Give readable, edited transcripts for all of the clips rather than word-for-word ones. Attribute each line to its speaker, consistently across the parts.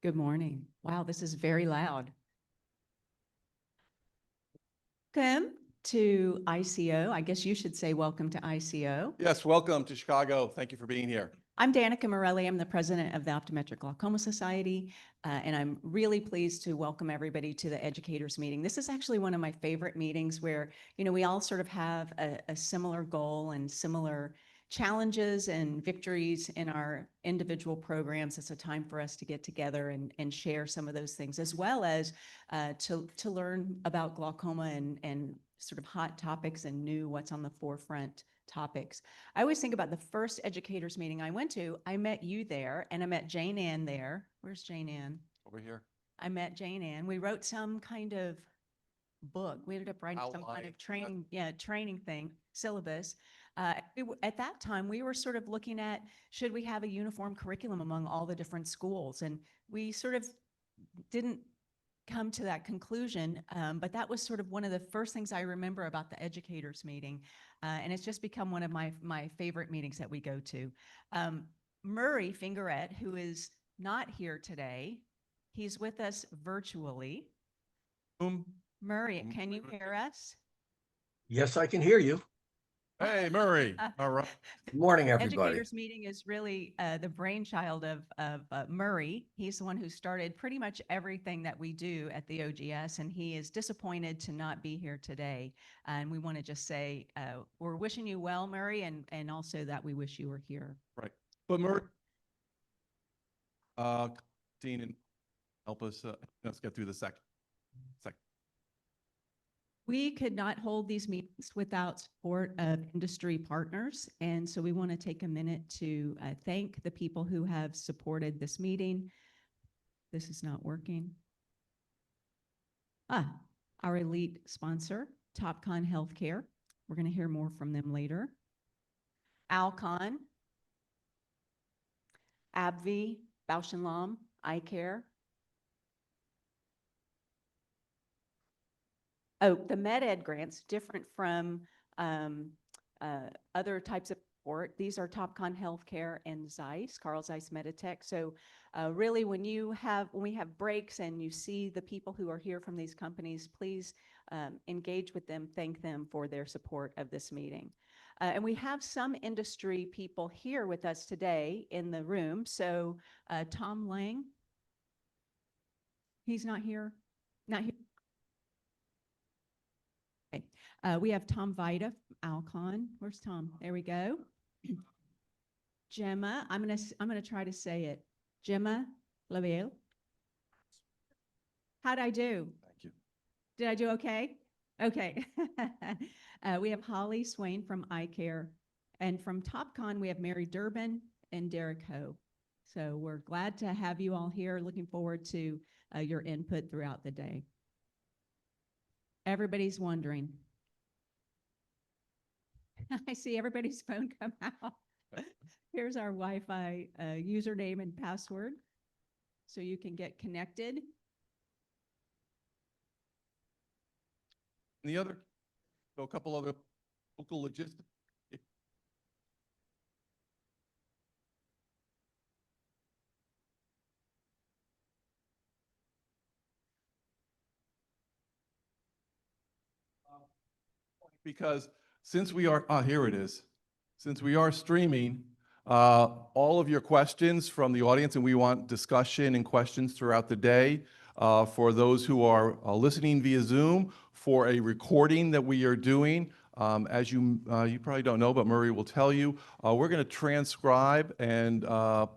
Speaker 1: Good morning. Wow, this is very loud. Welcome to ICO. I guess you should say welcome to ICO.
Speaker 2: Yes, welcome to Chicago. Thank you for being here.
Speaker 1: I'm Danica Morelli. I'm the president of the Optometric Glaucoma Society, and I'm really pleased to welcome everybody to the educators meeting. This is actually one of my favorite meetings where, we all sort of have a similar goal and similar challenges and victories in our individual programs. It's a time for us to get together and share some of those things, as well as to learn about glaucoma and sort of hot topics and new what's on the forefront topics. I always think about the first educators meeting I went to. I met you there, and I met Jane Ann there. Where's Jane Ann?
Speaker 2: Over here.
Speaker 1: I met Jane Ann. We wrote some kind of book. We ended up writing some kind of training thing, syllabus. At that time, we were sort of looking at, should we have a uniform curriculum among all the different schools? And we sort of didn't come to that conclusion, but that was sort of one of the first things I remember about the educators meeting, and it's just become one of my favorite meetings that we go to. Murray Fingerette, who is not here today, he's with us virtually. Murray, can you hear us?
Speaker 3: Yes, I can hear you.
Speaker 2: Hey, Murray. All right.
Speaker 3: Good morning, everybody.
Speaker 1: Educators meeting is really the brainchild of Murray. He's the one who started pretty much everything that we do at the OGS, and he is disappointed to not be here today. And we want to just say we're wishing you well, Murray, and also that we wish you were here.
Speaker 2: Right. But Murray, Dean, and help us. Let's get through the second.
Speaker 1: We could not hold these meetings without support of industry partners. And so we want to take a minute to thank the people who have supported this meeting. This is not working. Our elite sponsor, TopCon Healthcare. We're going to hear more from them later. Alcon, AbbVie, Bausch & Lomb, Eye Care. Oh, the MedEd grants, different from other types of support. These are TopCon Healthcare and Zeiss, Carl Zeiss Meditech. So really, when we have breaks and you see the people who are here from these companies, please engage with them, thank them for their support of this meeting. And we have some industry people here with us today in the room. So Tom Lang, he's not here? Not here. We have Tom Vida, Alcon. Where's Tom? There we go. Gemma, I'm gonna try to say it. Gemma Lavelle. How'd I do?
Speaker 2: Thank you.
Speaker 1: Did I do okay? Okay. We have Holly Swain from Eye Care, and from TopCon we have Mary Durbin and Derek Ho. So we're glad to have you all here. Looking forward to your input throughout the day. Everybody's wondering. I see everybody's phone come out. Here's our Wi-Fi username and password, so you can get connected.
Speaker 2: And a couple other local logistics. Because since we are, here it is. Since we are streaming, all of your questions from the audience, and we want discussion and questions throughout the day for those who are listening via Zoom, for a recording that we are doing. As you probably don't know, but Murray will tell you, we're going to transcribe and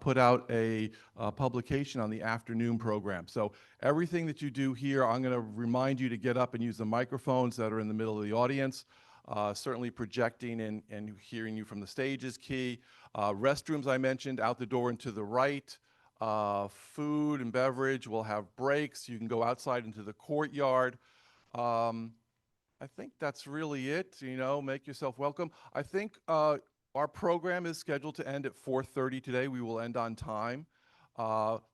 Speaker 2: put out a publication on the afternoon program. So everything that you do here, I'm going to remind you to get up and use the microphones that are in the middle of the audience. Certainly projecting and hearing you from the stage is key. Restrooms, I mentioned, out the door and to the right. Food and beverage, we'll have breaks. You can go outside into the courtyard. I think that's really it. Make yourself welcome. I think our program is scheduled to end at 4:30 today. We will end on time.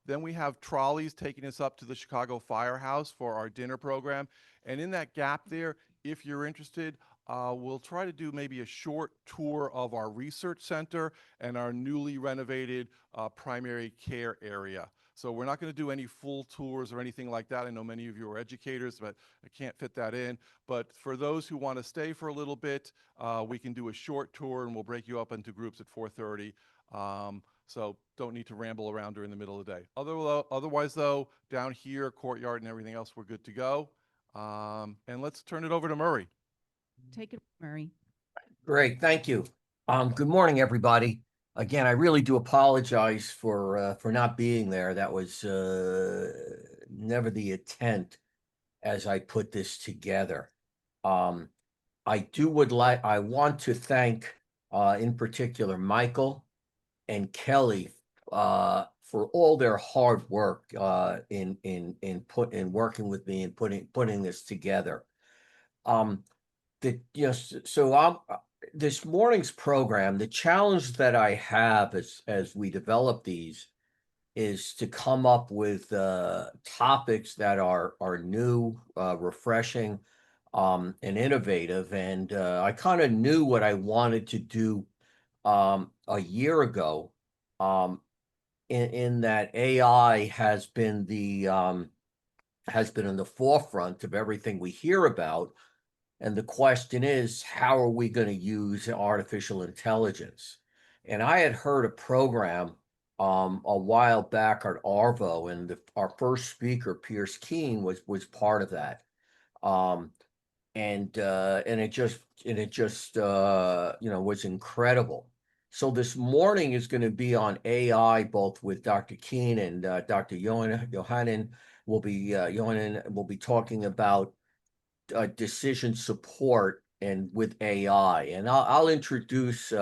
Speaker 2: Then we have trolleys taking us up to the Chicago Firehouse for our dinner program. And in that gap there, if you're interested, we'll try to do maybe a short tour of our research center and our newly renovated primary care area. So we're not going to do any full tours or anything like that. I know many of you are educators, but I can't fit that in. But for those who want to stay for a little bit, we can do a short tour and we'll break you up into groups at 4:30. So don't need to ramble around during the middle of the day. Otherwise, though, down here, courtyard and everything else, we're good to go. And let's turn it over to Murray.
Speaker 1: Take it, Murray.
Speaker 3: Great, thank you. Good morning, everybody. Again, I really do apologize for not being there. That was never the intent as I put this together. I want to thank in particular Michael and Kelly for all their hard work in working with me and putting this together. This morning's program, the challenge that I have as we develop these is to come up with topics that are new, refreshing, and innovative. And I kind of knew what I wanted to do a year ago, in that AI has been in the forefront of everything we hear about. And the question is, how are we going to use artificial intelligence? And I had heard a program a while back at Arvo, and our first speaker, Pierce Keene, was part of that. And it just was incredible. So this morning is going to be on AI, both with Dr. Keene and Dr. Johanan will be talking about decision support and with AI. And I'll introduce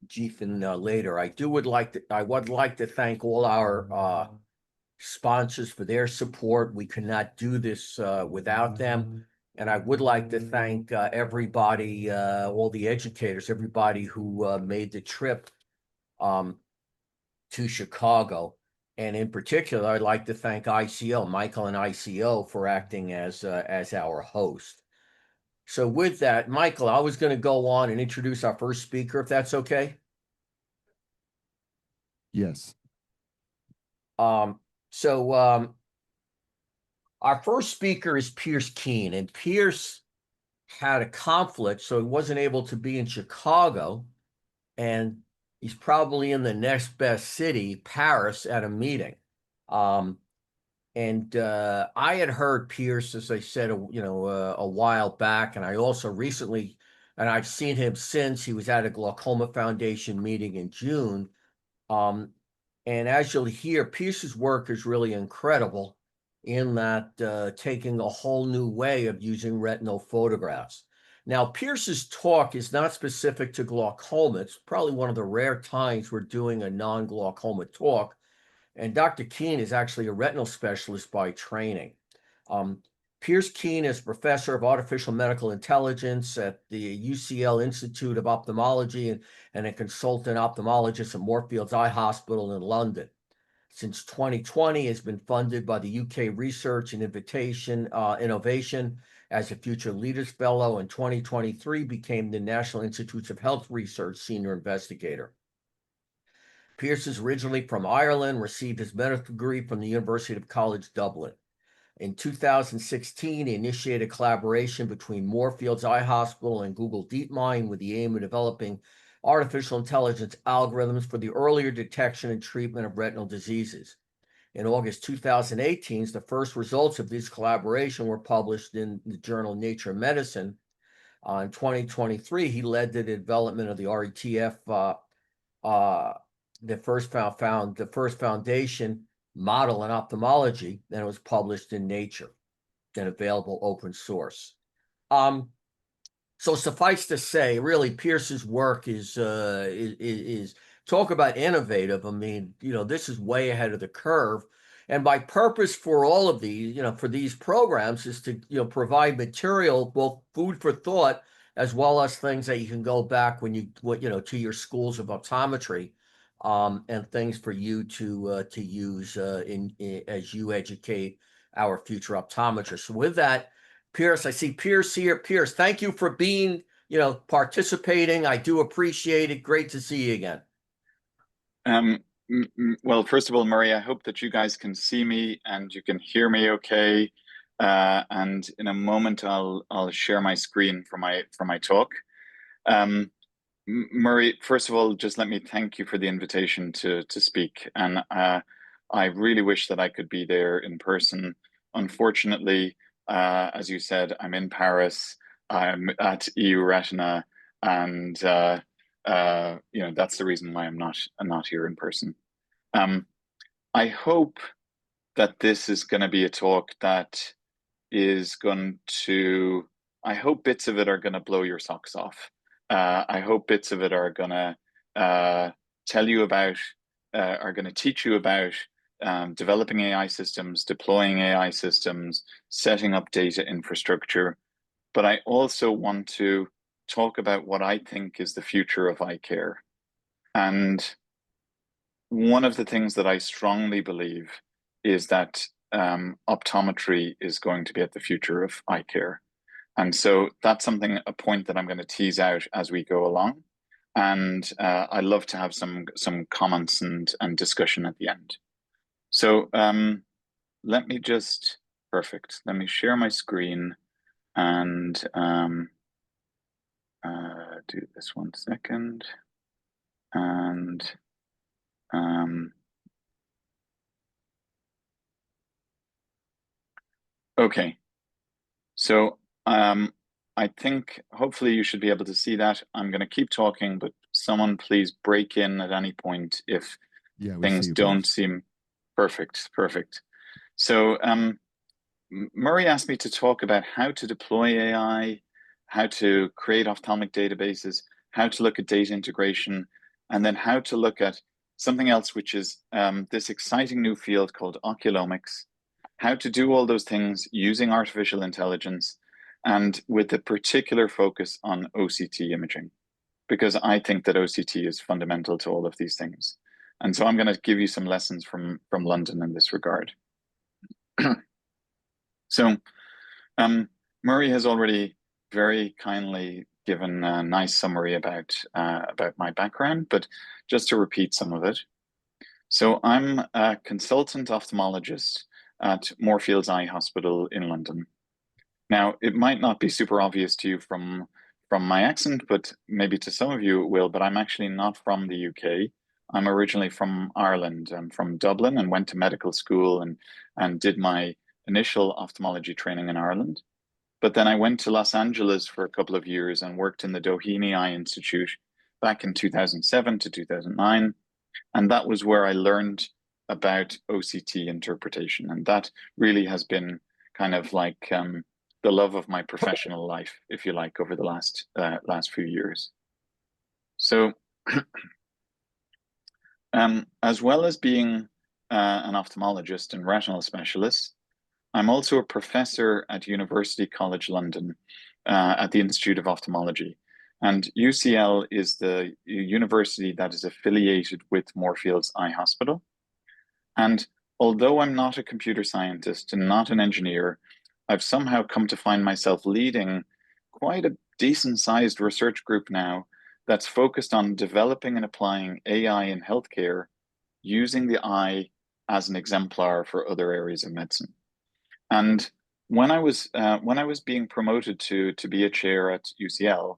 Speaker 3: Jeethan later. I would like to thank all our sponsors for their support. We could not do this without them. And I would like to thank everybody, all the educators, everybody who made the trip to Chicago. And in particular, I'd like to thank ICO, Michael and ICO, for acting as our host. So with that, Michael, I was going to go on and introduce our first speaker, if that's okay.
Speaker 4: Yes.
Speaker 3: Our first speaker is Pierce Keene, and Pierce had a conflict, so he wasn't able to be in Chicago, and he's probably in the next best city, Paris, at a meeting. I had heard Pierce, as I said, a while back, and I also recently, and I've seen him since. He was at a Glaucoma Foundation meeting in June. And as you'll hear, Pierce's work is really incredible in that taking a whole new way of using retinal photographs. Now, Pierce's talk is not specific to glaucoma. It's probably one of the rare times we're doing a non-glaucoma talk. And Dr. Keene is actually a retinal specialist by training. Pierce Keene is professor of artificial medical intelligence at the UCL Institute of Ophthalmology and a consultant ophthalmologist at Moorfields Eye Hospital in London. Since 2020, has been funded by the UK Research and Innovation as a Future Leaders Fellow. In 2023, became the National Institutes of Health Research Senior Investigator. Pierce is originally from Ireland, received his medical degree from the University of College Dublin. In 2016, he initiated a collaboration between Moorfields Eye Hospital and Google DeepMind with the aim of developing artificial intelligence algorithms for the earlier detection and treatment of retinal diseases. In August 2018, the first results of this collaboration were published in the journal Nature Medicine. In 2023, he led the development of the RETF, the first foundation model in ophthalmology, and it was published in Nature and available open source. So suffice to say, really, Pierce's work is talk about innovative. I mean, this is way ahead of the curve. And my purpose for all of these, for these programs is to, provide material, both food for thought, as well as things that you can go back when to your schools of optometry, and things for you to use as you educate our future optometrists. So with that, Pierce, I see Pierce here. Pierce, thank you for being, participating. I do appreciate it. Great to see you again.
Speaker 4: Well, first of all, Murray, I hope that you guys can see me and you can hear me okay. And in a moment, I'll share my screen for my talk. Murray, first of all, just let me thank you for the invitation to speak. And I really wish that I could be there in person. Unfortunately, as you said, I'm in Paris. I'm at EU Retina, and that's the reason why I'm not here in person. I hope that this is going to be a talk that is going to. I hope bits of it are going to blow your socks off. I hope bits of it are going to tell you about, are going to teach you about developing AI systems, deploying AI systems, setting up data infrastructure. But I also want to talk about what I think is the future of eye care. And one of the things that I strongly believe is that optometry is going to be at the future of eye care. And so that's a point that I'm going to tease out as we go along. And I'd love to have some comments and discussion at the end. So let me perfect. Let me share my screen and do this 1 second. And okay. So I think hopefully you should be able to see that. I'm going to keep talking, but someone please break in at any point if things don't seem perfect. Perfect. So Murray asked me to talk about how to deploy AI, how to create ophthalmic databases, how to look at data integration, and then how to look at something else, which is this exciting new field called oculomics, how to do all those things using artificial intelligence and with a particular focus on OCT imaging, because I think that OCT is fundamental to all of these things. And so I'm going to give you some lessons from London in this regard. So Murray has already very kindly given a nice summary about my background, but just to repeat some of it. So I'm a consultant ophthalmologist at Moorfields Eye Hospital in London. Now, it might not be super obvious to you from my accent, but maybe to some of you it will, but I'm actually not from the UK. I'm originally from Ireland. I'm from Dublin and went to medical school and did my initial ophthalmology training in Ireland. But then I went to Los Angeles for a couple of years and worked in the Doheny Eye Institute back in 2007 to 2009. And that was where I learned about OCT interpretation. And that really has been kind of like the love of my professional life, if you like, over the last few years. So as well as being an ophthalmologist and retinal specialist, I'm also a professor at University College London at the Institute of Ophthalmology. And UCL is the university that is affiliated with Moorfields Eye Hospital. And although I'm not a computer scientist and not an engineer, I've somehow come to find myself leading quite a decent sized research group now that's focused on developing and applying AI in healthcare using the eye as an exemplar for other areas of medicine. And when I was being promoted to be a chair at UCL,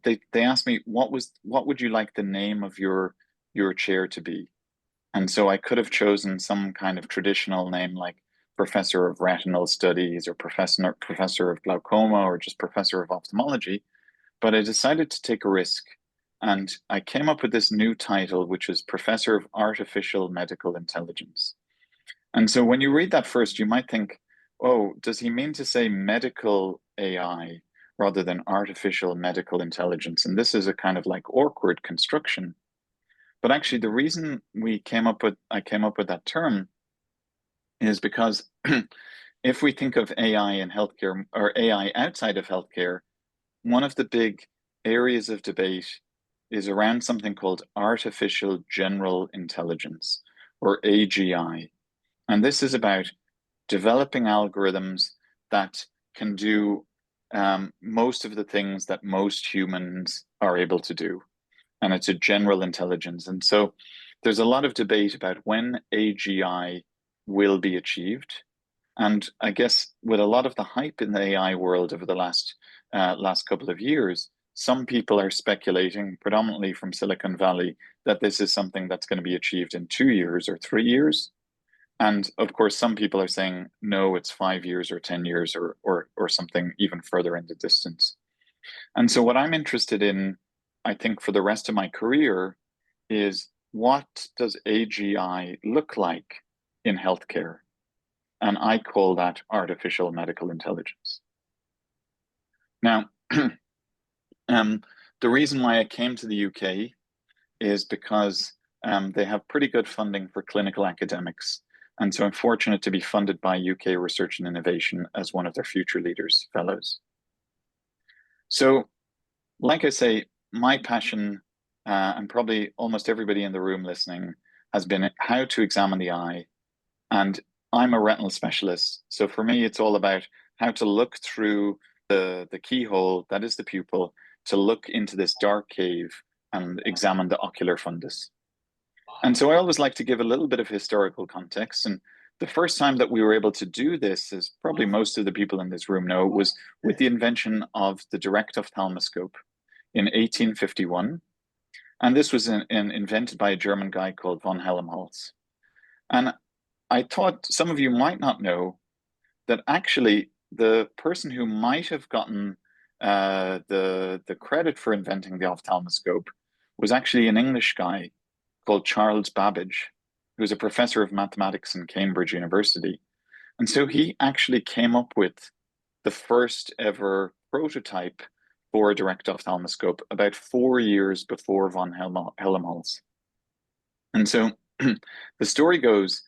Speaker 4: they asked me what would you like the name of your chair to be? And so I could have chosen some kind of traditional name like Professor of Retinal Studies or Professor of Glaucoma or just Professor of Ophthalmology, but I decided to take a risk. And I came up with this new title, which is Professor of Artificial Medical Intelligence. And so when you read that first, you might think, oh, does he mean to say medical AI rather than artificial medical intelligence? And this is a kind of like awkward construction. But actually, the reason I came up with that term is because if we think of AI in healthcare or AI outside of healthcare, one of the big areas of debate is around something called artificial general intelligence, or AGI. And this is about developing algorithms that can do most of the things that most humans are able to do. And it's a general intelligence. And so there's a lot of debate about when AGI will be achieved. And I guess with a lot of the hype in the AI world over the last couple of years, some people are speculating, predominantly from Silicon Valley, that this is something that's going to be achieved in 2 years or 3 years. And of course, some people are saying, no, it's 5 years or 10 years or something even further in the distance. And so what I'm interested in, I think for the rest of my career, is what does AGI look like in healthcare? And I call that artificial medical intelligence. Now, the reason why I came to the UK is because they have pretty good funding for clinical academics. And so I'm fortunate to be funded by UK Research and Innovation as one of their Future Leaders Fellows. So, like I say, my passion, and probably almost everybody in the room listening, has been how to examine the eye. And I'm a retinal specialist. So for me, it's all about how to look through the keyhole, that is the pupil, to look into this dark cave and examine the ocular fundus. And so I always like to give a little bit of historical context. And the first time that we were able to do this, as probably most of the people in this room know, was with the invention of the direct ophthalmoscope in 1851. And this was invented by a German guy called von Helmholtz. And I thought some of you might not know that actually the person who might have gotten the credit for inventing the ophthalmoscope was actually an English guy called Charles Babbage, who was a professor of mathematics in Cambridge University. And so he actually came up with the first ever prototype for a direct ophthalmoscope about 4 years before von Helmholtz. And so the story goes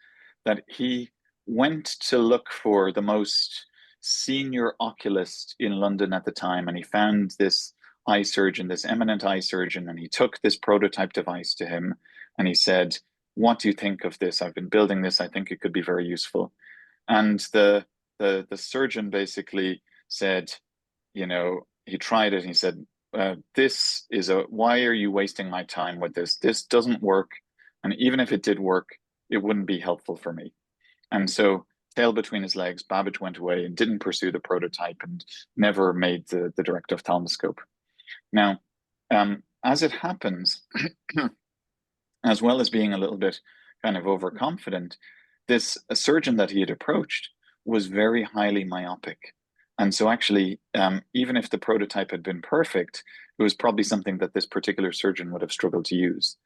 Speaker 4: that he went to look for the most senior oculist in London at the time, and he found this eye surgeon, this eminent eye surgeon, and he took this prototype device to him, and he said, "What do you think of this? I've been building this. I think it could be very useful." And the surgeon basically said, you know, he tried it, and he said, "This is why are you wasting my time with this? This doesn't work, and even if it did work, it wouldn't be helpful for me." And so, tail between his legs, Babbage went away and didn't pursue the prototype and never made the direct ophthalmoscope. Now, as it happens, as well as being a little bit kind of overconfident, this surgeon that he had approached was very highly myopic. And so actually, even if the prototype had been perfect, it was probably something that this particular surgeon would have struggled to use.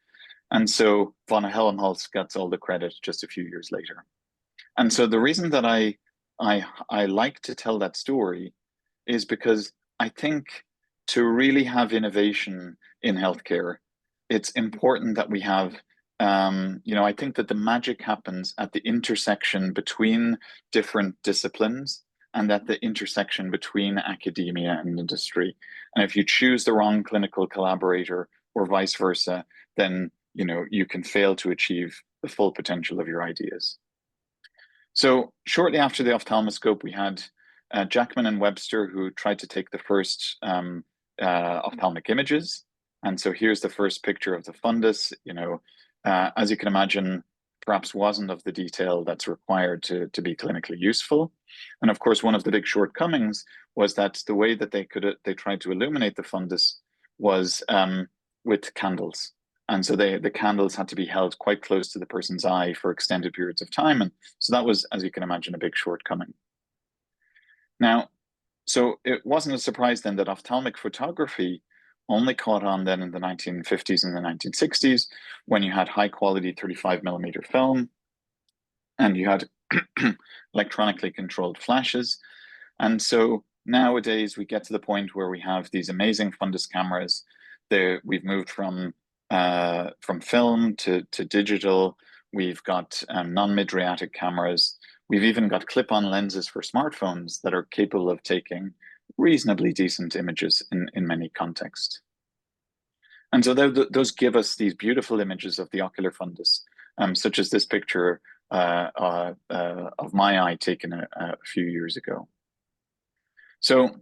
Speaker 4: And so von Helmholtz gets all the credit just a few years later. And so the reason that I like to tell that story is because I think to really have innovation in healthcare, it's important that we have, I think that the magic happens at the intersection between different disciplines and at the intersection between academia and industry. And if you choose the wrong clinical collaborator or vice versa, then you can fail to achieve the full potential of your ideas. So shortly after the ophthalmoscope, we had Jackman and Webster, who tried to take the first ophthalmic images. And so here's the first picture of the fundus. As you can imagine, perhaps wasn't of the detail that's required to be clinically useful. And of course, one of the big shortcomings was that the way that they tried to illuminate the fundus was with candles. And so the candles had to be held quite close to the person's eye for extended periods of time. And so that was, as you can imagine, a big shortcoming. Now, so it wasn't a surprise then that ophthalmic photography only caught on then in the 1950s and the 1960s, when you had high quality 35mm film and you had electronically controlled flashes. And so nowadays we get to the point where we have these amazing fundus cameras. We've moved from film to digital. We've got non-mydriatic cameras. We've even got clip-on lenses for smartphones that are capable of taking reasonably decent images in many contexts. And so those give us these beautiful images of the ocular fundus, such as this picture of my eye taken a few years ago. So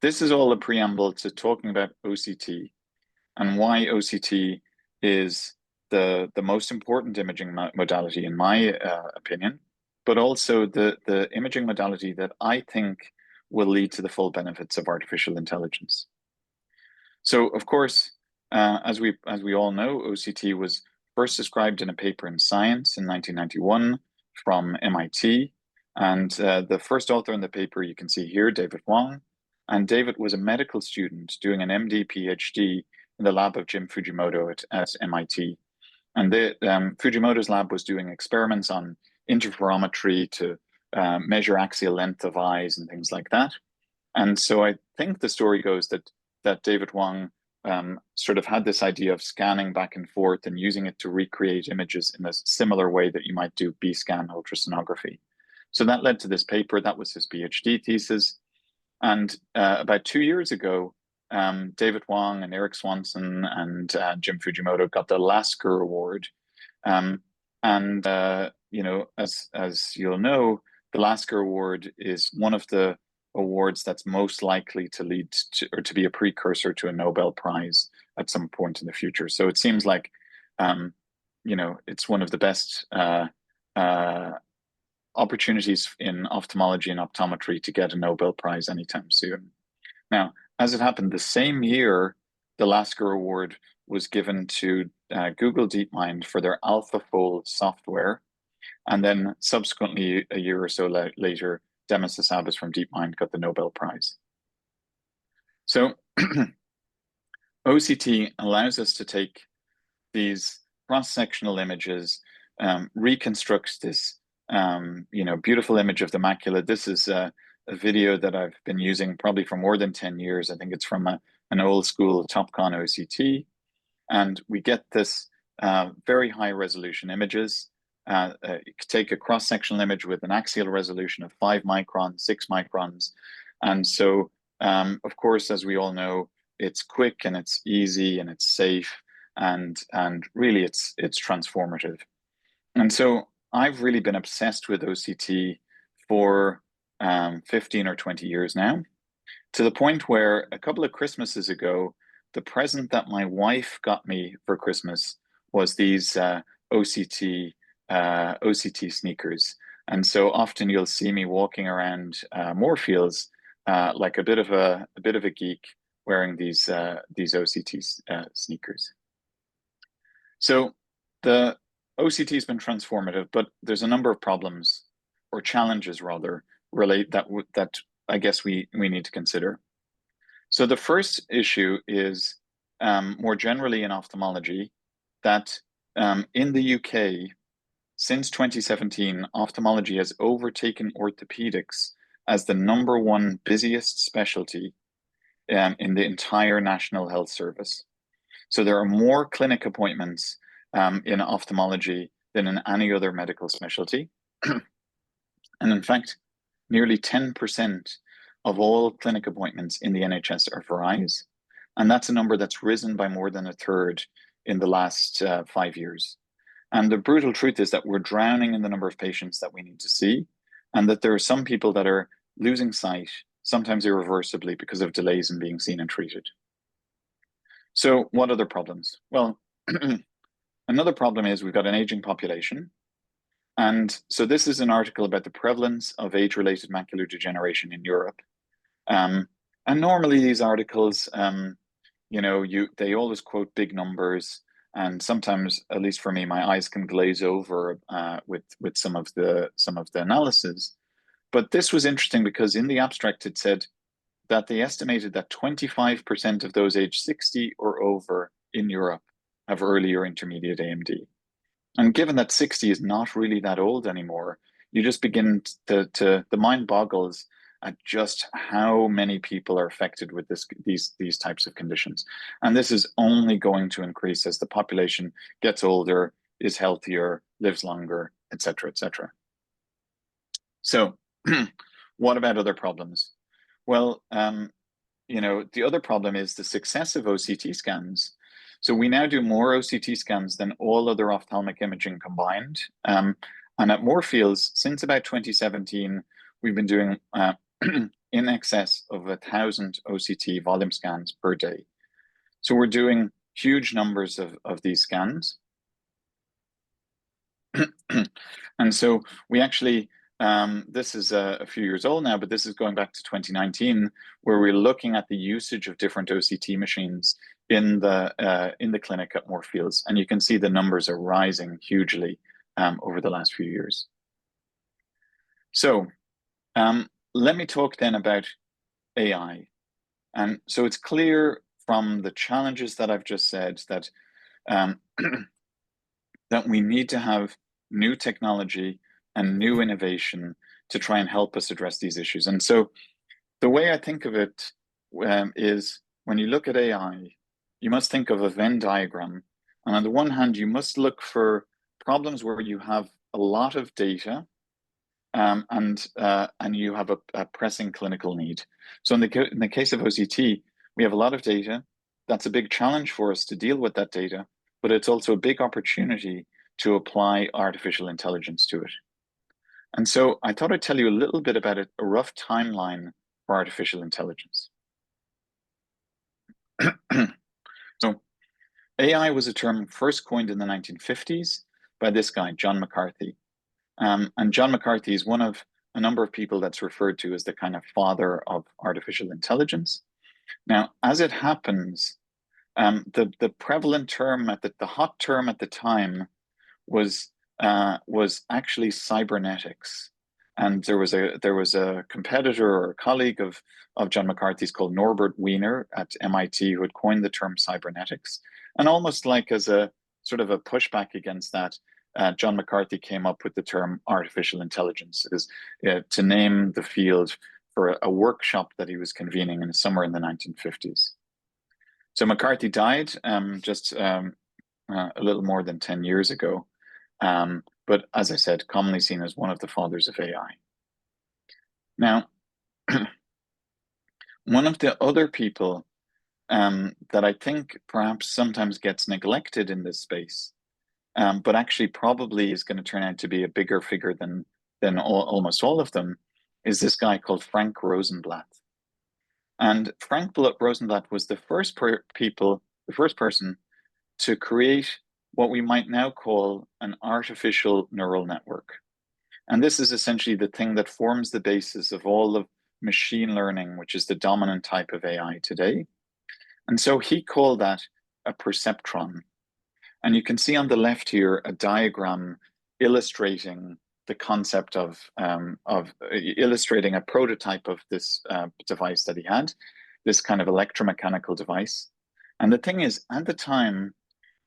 Speaker 4: this is all a preamble to talking about OCT and why OCT is the most important imaging modality in my opinion, but also the imaging modality that I think will lead to the full benefits of artificial intelligence. So, of course, as we all know, OCT was first described in a paper in Science in 1991 from MIT. And the first author in the paper you can see here, David Wang. And David was a medical student doing an MD PhD in the lab of Jim Fujimoto at MIT. And Fujimoto's lab was doing experiments on interferometry to measure axial length of eyes and things like that. And so I think the story goes that David Wang sort of had this idea of scanning back and forth and using it to recreate images in a similar way that you might do B-scan ultrasonography. So that led to this paper. That was his PhD thesis. And about 2 years ago, David Wang and Eric Swanson and Jim Fujimoto got the Lasker Award. You know, as you'll know, the Lasker Award is one of the awards that's most likely to lead to, or to be a precursor to a Nobel Prize at some point in the future. So it seems like, you know, it's one of the best opportunities in ophthalmology and optometry to get a Nobel Prize anytime soon. Now, as it happened, the same year, the Lasker Award was given to Google DeepMind for their AlphaFold software. And then subsequently, a year or so later, Demis Hassabis from DeepMind got the Nobel Prize. So OCT allows us to take these cross-sectional images, reconstructs this you know, beautiful image of the macula. This is a video that I've been using probably for more than 10 years. I think it's from an old school Topcon OCT. And we get this very high resolution images. You could take a cross-sectional image with an axial resolution of 5 microns, 6 microns. And so, of course, as we all know, it's quick and it's easy and it's safe and really it's transformative. And so I've really been obsessed with OCT for 15 or 20 years now, to the point where a couple of Christmases ago, the present that my wife got me for Christmas was these OCT sneakers. And so often you'll see me walking around Moorfields like a bit of a geek wearing these OCT sneakers. So the OCT has been transformative, but there's a number of problems or challenges rather that I guess we need to consider. So the first issue is more generally in ophthalmology that in the UK, since 2017, ophthalmology has overtaken orthopedics as the #1 busiest specialty in the entire National Health Service. So there are more clinic appointments in ophthalmology than in any other medical specialty. And in fact, nearly 10% of all clinic appointments in the NHS are for eyes. And that's a number that's risen by more than a third in the last 5 years. And the brutal truth is that we're drowning in the number of patients that we need to see, and that there are some people that are losing sight, sometimes irreversibly, because of delays in being seen and treated. So what other problems? Well, another problem is we've got an aging population. And so this is an article about the prevalence of age-related macular degeneration in Europe. And normally these articles, you know, they always quote big numbers. And sometimes, at least for me, my eyes can glaze over with some of the analysis. But this was interesting because in the abstract it said that they estimated that 25% of those aged 60 or over in Europe have early or intermediate AMD. And given that 60 is not really that old anymore, you just begin the mind boggles at just how many people are affected with these types of conditions. And this is only going to increase as the population gets older, is healthier, lives longer, et cetera, et cetera. So what about other problems? Well, you know, the other problem is the successive OCT scans. So we now do more OCT scans than all other ophthalmic imaging combined. And at Moorfields, since about 2017, we've been doing in excess of 1,000 OCT volume scans per day. So we're doing huge numbers of these scans. And so we actually, this is a few years old now, but this is going back to 2019, where we're looking at the usage of different OCT machines in the clinic at Moorfields. And you can see the numbers are rising hugely over the last few years. So let me talk then about AI. And so it's clear from the challenges that I've just said that that we need to have new technology and new innovation to try and help us address these issues. And so the way I think of it is when you look at AI, you must think of a Venn diagram. And on the one hand, you must look for problems where you have a lot of data and you have a pressing clinical need. So in the case of OCT, we have a lot of data. That's a big challenge for us to deal with that data, but it's also a big opportunity to apply artificial intelligence to it. And so I thought I'd tell you a little bit about a rough timeline for artificial intelligence. So AI was a term first coined in the 1950s by this guy, John McCarthy. And John McCarthy is one of a number of people that's referred to as the kind of father of artificial intelligence. Now, as it happens, the prevalent term the hot term at the time was actually cybernetics. And there was a competitor or a colleague of John McCarthy's called Norbert Wiener at MIT who had coined the term cybernetics. And almost like as a sort of a pushback against that, John McCarthy came up with the term artificial intelligence to name the field for a workshop that he was convening somewhere in the 1950s. So McCarthy died just a little more than 10 years ago. But as I said, commonly seen as one of the fathers of AI. Now, one of the other people that I think perhaps sometimes gets neglected in this space, but actually probably is going to turn out to be a bigger figure than almost all of them, is this guy called Frank Rosenblatt. And Frank Rosenblatt was the first person to create what we might now call an artificial neural network. And this is essentially the thing that forms the basis of all of machine learning, which is the dominant type of AI today. And so he called that a perceptron. And you can see on the left here a diagram illustrating the concept of illustrating a prototype of this device that he had, this kind of electromechanical device. And the thing is, at the time,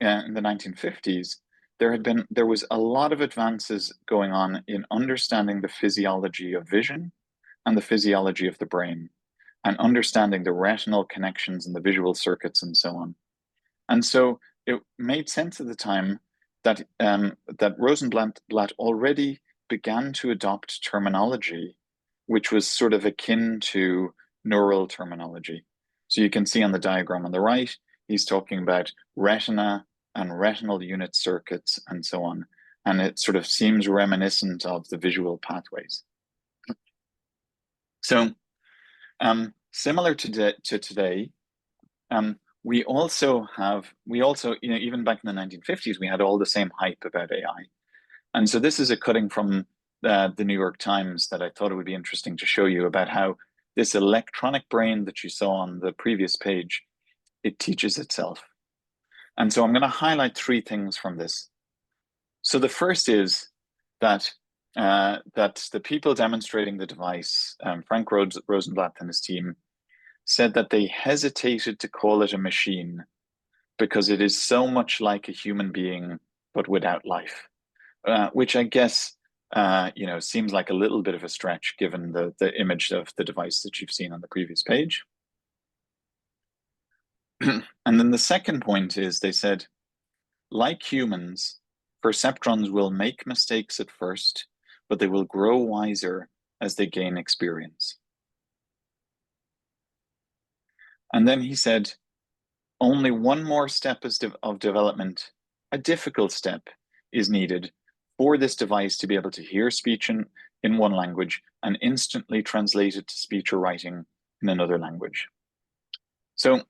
Speaker 4: in the 1950s, there was a lot of advances going on in understanding the physiology of vision and the physiology of the brain, and understanding the retinal connections and the visual circuits and so on. And so it made sense at the time that that Rosenblatt already began to adopt terminology which was sort of akin to neural terminology. So you can see on the diagram on the right, he's talking about retina and retinal unit circuits and so on. And it sort of seems reminiscent of the visual pathways. So similar to today, we also, even back in the 1950s, we had all the same hype about AI. And so this is a cutting from the New York Times that I thought it would be interesting to show you about how this electronic brain that you saw on the previous page, it teaches itself. And so I'm going to highlight three things from this. So the first is that the people demonstrating the device, Frank Rosenblatt and his team, said that they hesitated to call it a machine because it is so much like a human being, but without life, which I guess seems like a little bit of a stretch given the image of the device that you've seen on the previous page. And then the second point is they said, like humans, perceptrons will make mistakes at first, but they will grow wiser as they gain experience. And then he said, only one more step of development, a difficult step, is needed for this device to be able to hear speech in one language and instantly translate it to speech or writing in another language. So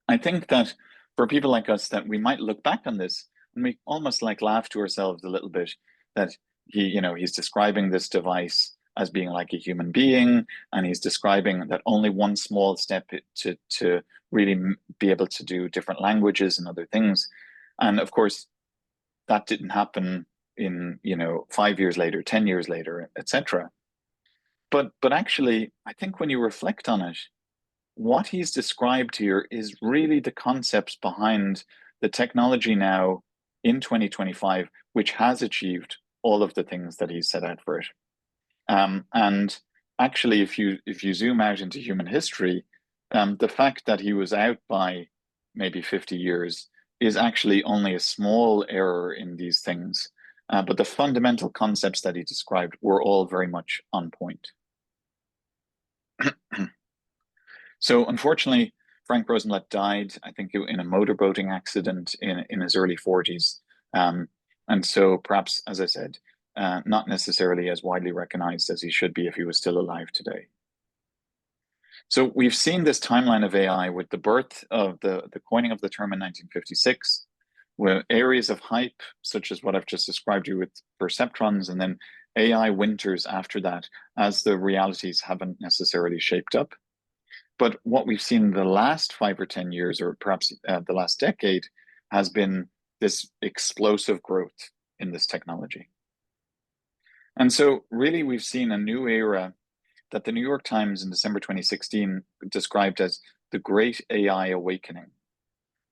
Speaker 4: I think that for people like us, that we might look back on this And we almost like laugh to ourselves a little bit that he's describing this device as being like a human being, and he's describing that only one small step to really be able to do different languages and other things. And of course, that didn't happen in 5 years later, 10 years later, etc. But actually, I think when you reflect on it, what he's described here is really the concepts behind the technology now in 2025, which has achieved all of the things that he set out for it. And actually, if you zoom out into human history, the fact that he was out by maybe 50 years is actually only a small error in these things. But the fundamental concepts that he described were all very much on point. So unfortunately, Frank Rosenblatt died, I think, in a motorboating accident in his early 40s. And so perhaps, as I said, not necessarily as widely recognized as he should be if he was still alive today. So we've seen this timeline of AI with the birth of the coining of the term in 1956, where areas of hype, such as what I've just described you with perceptrons, and then AI winters after that, as the realities haven't necessarily shaped up. But what we've seen in the last 5 or 10 years, or perhaps the last decade, has been this explosive growth in this technology. And so really we've seen a new era that the New York Times in December 2016 described as the Great AI Awakening.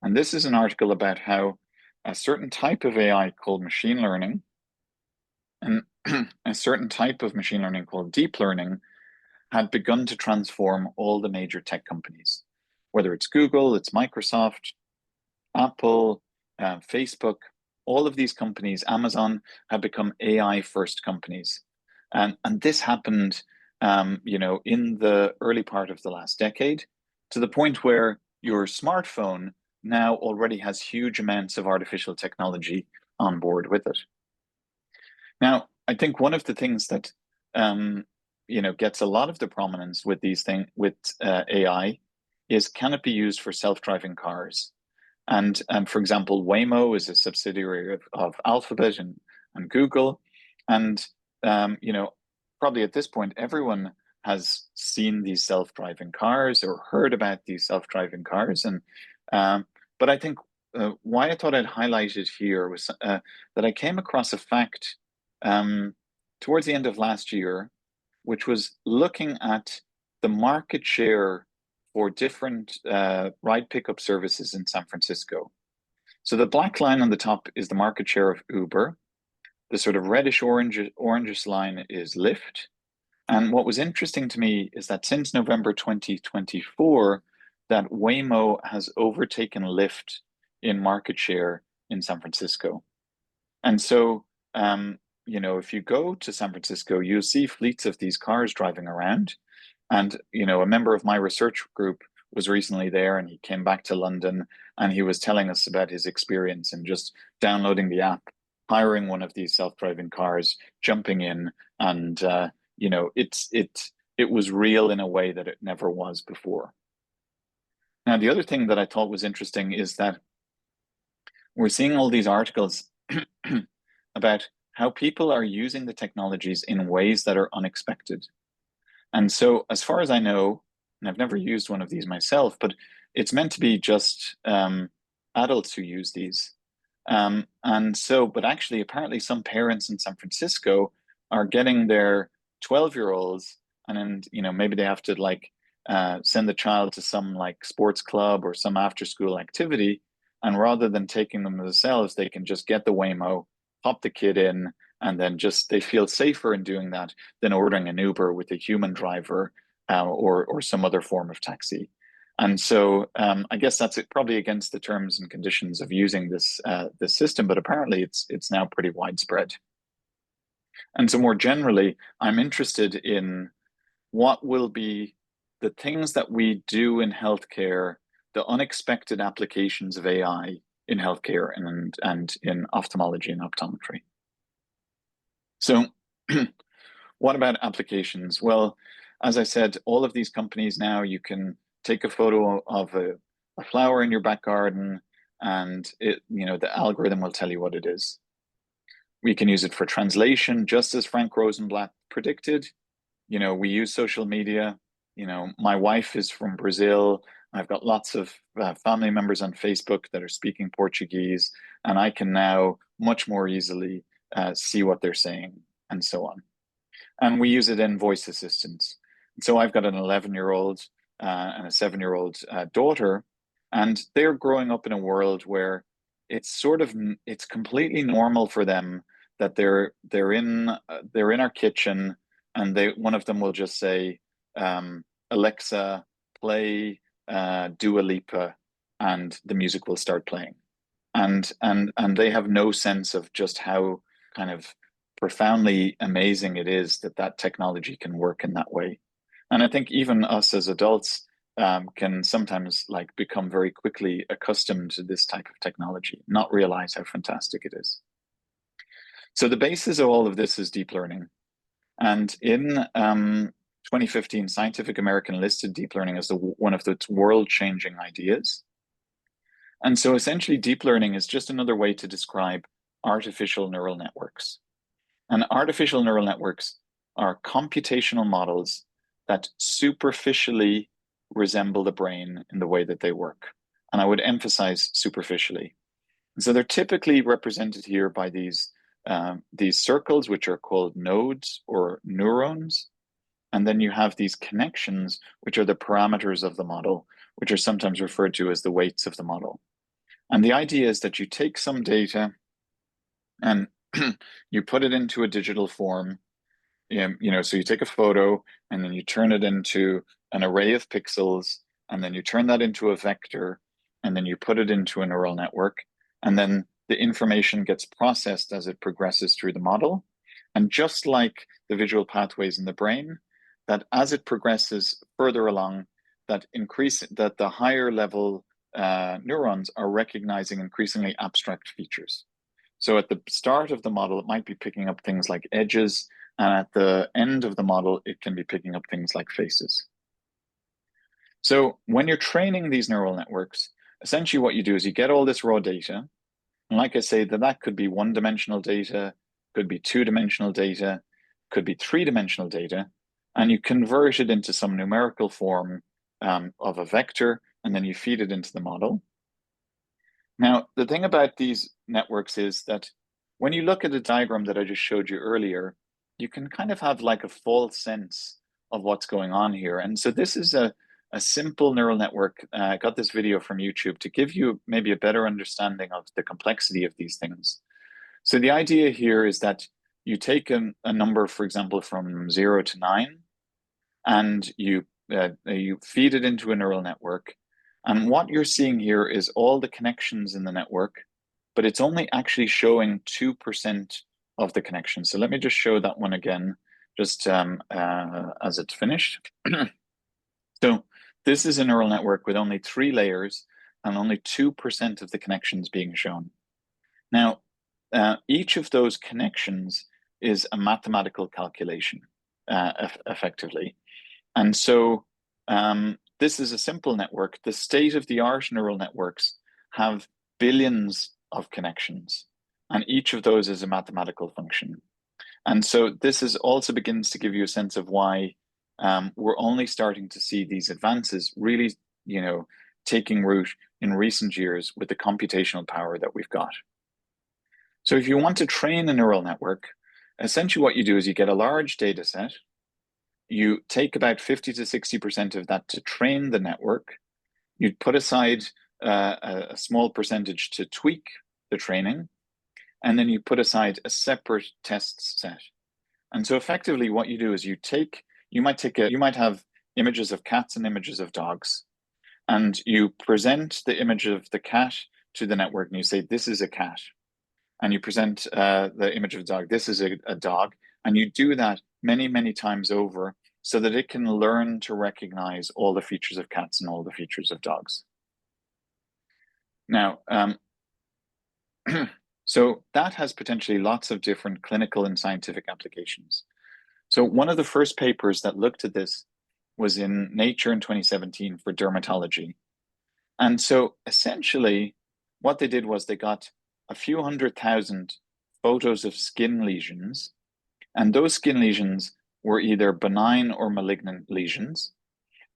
Speaker 4: And this is an article about how a certain type of AI called machine learning and a certain type of machine learning called deep learning had begun to transform all the major tech companies, whether it's Google, it's Microsoft, Apple, Facebook. All of these companies, Amazon, have become AI first companies. And this happened in the early part of the last decade, to the point where your smartphone now already has huge amounts of artificial technology on board with it. Now, I think one of the things that gets a lot of the prominence with these things, with AI, is can it be used for self-driving cars? And for example, Waymo is a subsidiary of Alphabet and Google, and probably at this point everyone has seen these self-driving cars or heard about these self-driving cars. And but I think why I thought I'd highlight it here was that I came across a fact towards the end of last year, which was looking at the market share for different ride pickup services in San Francisco. So the black line on the top is the market share of Uber. The sort of reddish orangish line is Lyft. And what was interesting to me is that since November 2024, that Waymo has overtaken Lyft in market share in San Francisco. And so, if you go to San Francisco, you'll see fleets of these cars driving around. And, a member of my research group was recently there, and he came back to London, and he was telling us about his experience in just downloading the app, hiring one of these self-driving cars, jumping in, and it was real in a way that it never was before. Now, the other thing that I thought was interesting is that we're seeing all these articles about how people are using the technologies in ways that are unexpected. And so, as far as I know, and I've never used one of these myself, but it's meant to be just adults who use these. But actually, apparently some parents in San Francisco are getting their 12-year-olds, and then, maybe they have to send the child to some sports club or some after school activity. And rather than taking them themselves, they can just get the Waymo, pop the kid in, and then they feel safer in doing that than ordering an Uber with a human driver or some other form of taxi. And so I guess that's probably against the terms and conditions of using this system, but apparently it's now pretty widespread. And so more generally, I'm interested in what will be the things that we do in healthcare, the unexpected applications of AI in healthcare and in ophthalmology and optometry. So what about applications? Well, as I said, all of these companies now, you can take a photo of a flower in your back garden, and the algorithm will tell you what it is. We can use it for translation, just as Frank Rosenblatt predicted. We use social media. My wife is from Brazil. I've got lots of family members on Facebook that are speaking Portuguese, and I can now much more easily see what they're saying and so on. And we use it in voice assistants. So I've got an 11-year-old and a 7-year-old daughter, and they're growing up in a world where it's completely normal for them that they're in our kitchen, and one of them will just say, Alexa, play Dua Lipa, and the music will start playing. And they have no sense of just how kind of profoundly amazing it is that technology can work in that way. And I think even us as adults can sometimes become very quickly accustomed to this type of technology, not realize how fantastic it is. So the basis of all of this is deep learning. And in 2015, Scientific American listed deep learning as one of its world-changing ideas. And so essentially deep learning is just another way to describe artificial neural networks. And artificial neural networks are computational models that superficially resemble the brain in the way that they work. And I would emphasize superficially. And so they're typically represented here by these circles, which are called nodes or neurons. And then you have these connections, which are the parameters of the model, which are sometimes referred to as the weights of the model. And the idea is that you take some data and you put it into a digital form. So you take a photo and then you turn it into an array of pixels, and then you turn that into a vector, and then you put it into a neural network, and then the information gets processed as it progresses through the model. And just like the visual pathways in the brain, that as it progresses further along, that the higher level neurons are recognizing increasingly abstract features. So at the start of the model, it might be picking up things like edges, and at the end of the model, it can be picking up things like faces. So when you're training these neural networks, essentially what you do is you get all this raw data. And like I say, that could be one-dimensional data, could be two-dimensional data, could be three-dimensional data, and you convert it into some numerical form of a vector, and then you feed it into the model. Now, the thing about these networks is that when you look at the diagram that I just showed you earlier, you can kind of have a false sense of what's going on here. And so this is a simple neural network. I got this video from YouTube to give you maybe a better understanding of the complexity of these things. So the idea here is that you take a number, for example, from 0 to 9, and you feed it into a neural network. And what you're seeing here is all the connections in the network, but it's only actually showing 2% of the connections. So let me just show that one again, just as it's finished. So this is a neural network with only 3 layers and only 2% of the connections being shown. Now, each of those connections is a mathematical calculation, effectively. And so this is a simple network. The state-of-the-art neural networks have billions of connections, and each of those is a mathematical function. And so this also begins to give you a sense of why we're only starting to see these advances really, taking root in recent years with the computational power that we've got. So if you want to train a neural network, essentially what you do is you get a large data set. You take about 50 to 60% of that to train the network. You'd put aside a small percentage to tweak the training, and then you put aside a separate test set. And so effectively what you do is you might have images of cats and images of dogs, and you present the image of the cat to the network and you say, this is a cat. And you present the image of a dog, this is a dog. And you do that many, many times over so that it can learn to recognize all the features of cats and all the features of dogs. Now, so that has potentially lots of different clinical and scientific applications. So one of the first papers that looked at this was in Nature in 2017 for dermatology. And so essentially, what they did was they got a few 100,000 photos of skin lesions, and those skin lesions were either benign or malignant lesions.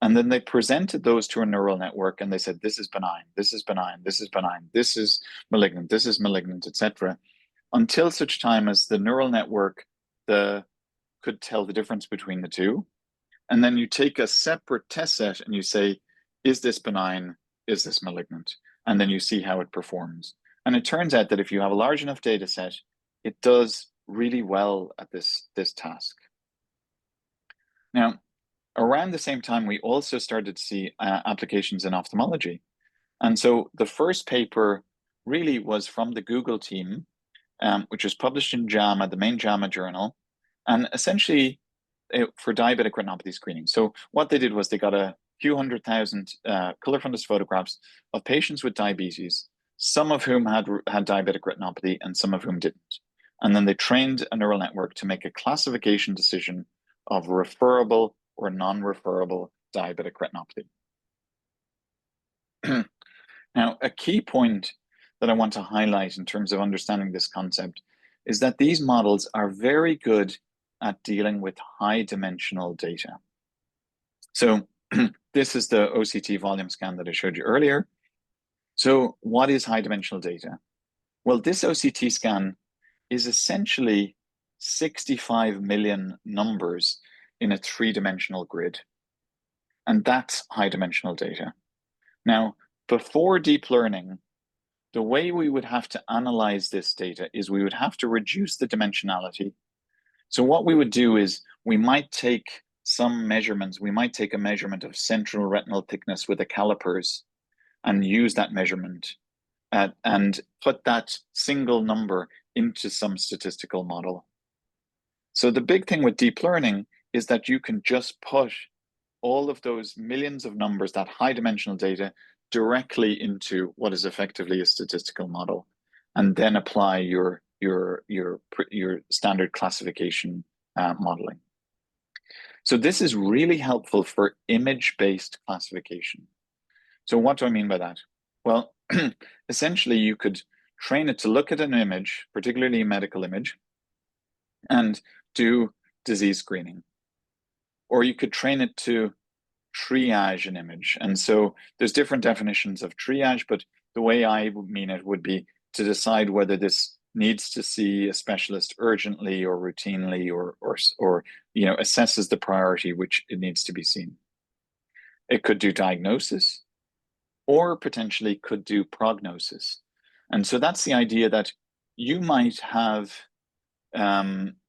Speaker 4: And then they presented those to a neural network and they said, this is benign, this is benign, this is benign, this is malignant, etc. Until such time as the neural network could tell the difference between the two. And then you take a separate test set and you say, is this benign? Is this malignant? And then you see how it performs. And it turns out that if you have a large enough data set, it does really well at this task. Now, around the same time, we also started to see applications in ophthalmology. And so the first paper really was from the Google team, which was published in JAMA, the main JAMA journal, and essentially for diabetic retinopathy screening. So what they did was they got a few 100,000 color fundus photographs of patients with diabetes, some of whom had diabetic retinopathy and some of whom didn't. And then they trained a neural network to make a classification decision of referable or non-referable diabetic retinopathy. Now, a key point that I want to highlight in terms of understanding this concept is that these models are very good at dealing with high dimensional data. So this is the OCT volume scan that I showed you earlier. So what is high dimensional data? Well, this OCT scan is essentially 65 million numbers in a three-dimensional grid. And that's high dimensional data. Now, before deep learning, the way we would have to analyze this data is we would have to reduce the dimensionality. So what we would do is we might take some measurements. We might take a measurement of central retinal thickness with a calipers and use that measurement and put that single number into some statistical model. So the big thing with deep learning is that you can just put all of those millions of numbers, that high dimensional data, directly into what is effectively a statistical model, and then apply your standard classification modeling. So this is really helpful for image-based classification. So what do I mean by that? Well, essentially you could train it to look at an image, particularly a medical image, and do disease screening. Or you could train it to triage an image. And so there's different definitions of triage, but the way I would mean it would be to decide whether this needs to see a specialist urgently or routinely, or assesses the priority which it needs to be seen. It could do diagnosis, or potentially could do prognosis. And so that's the idea that you might have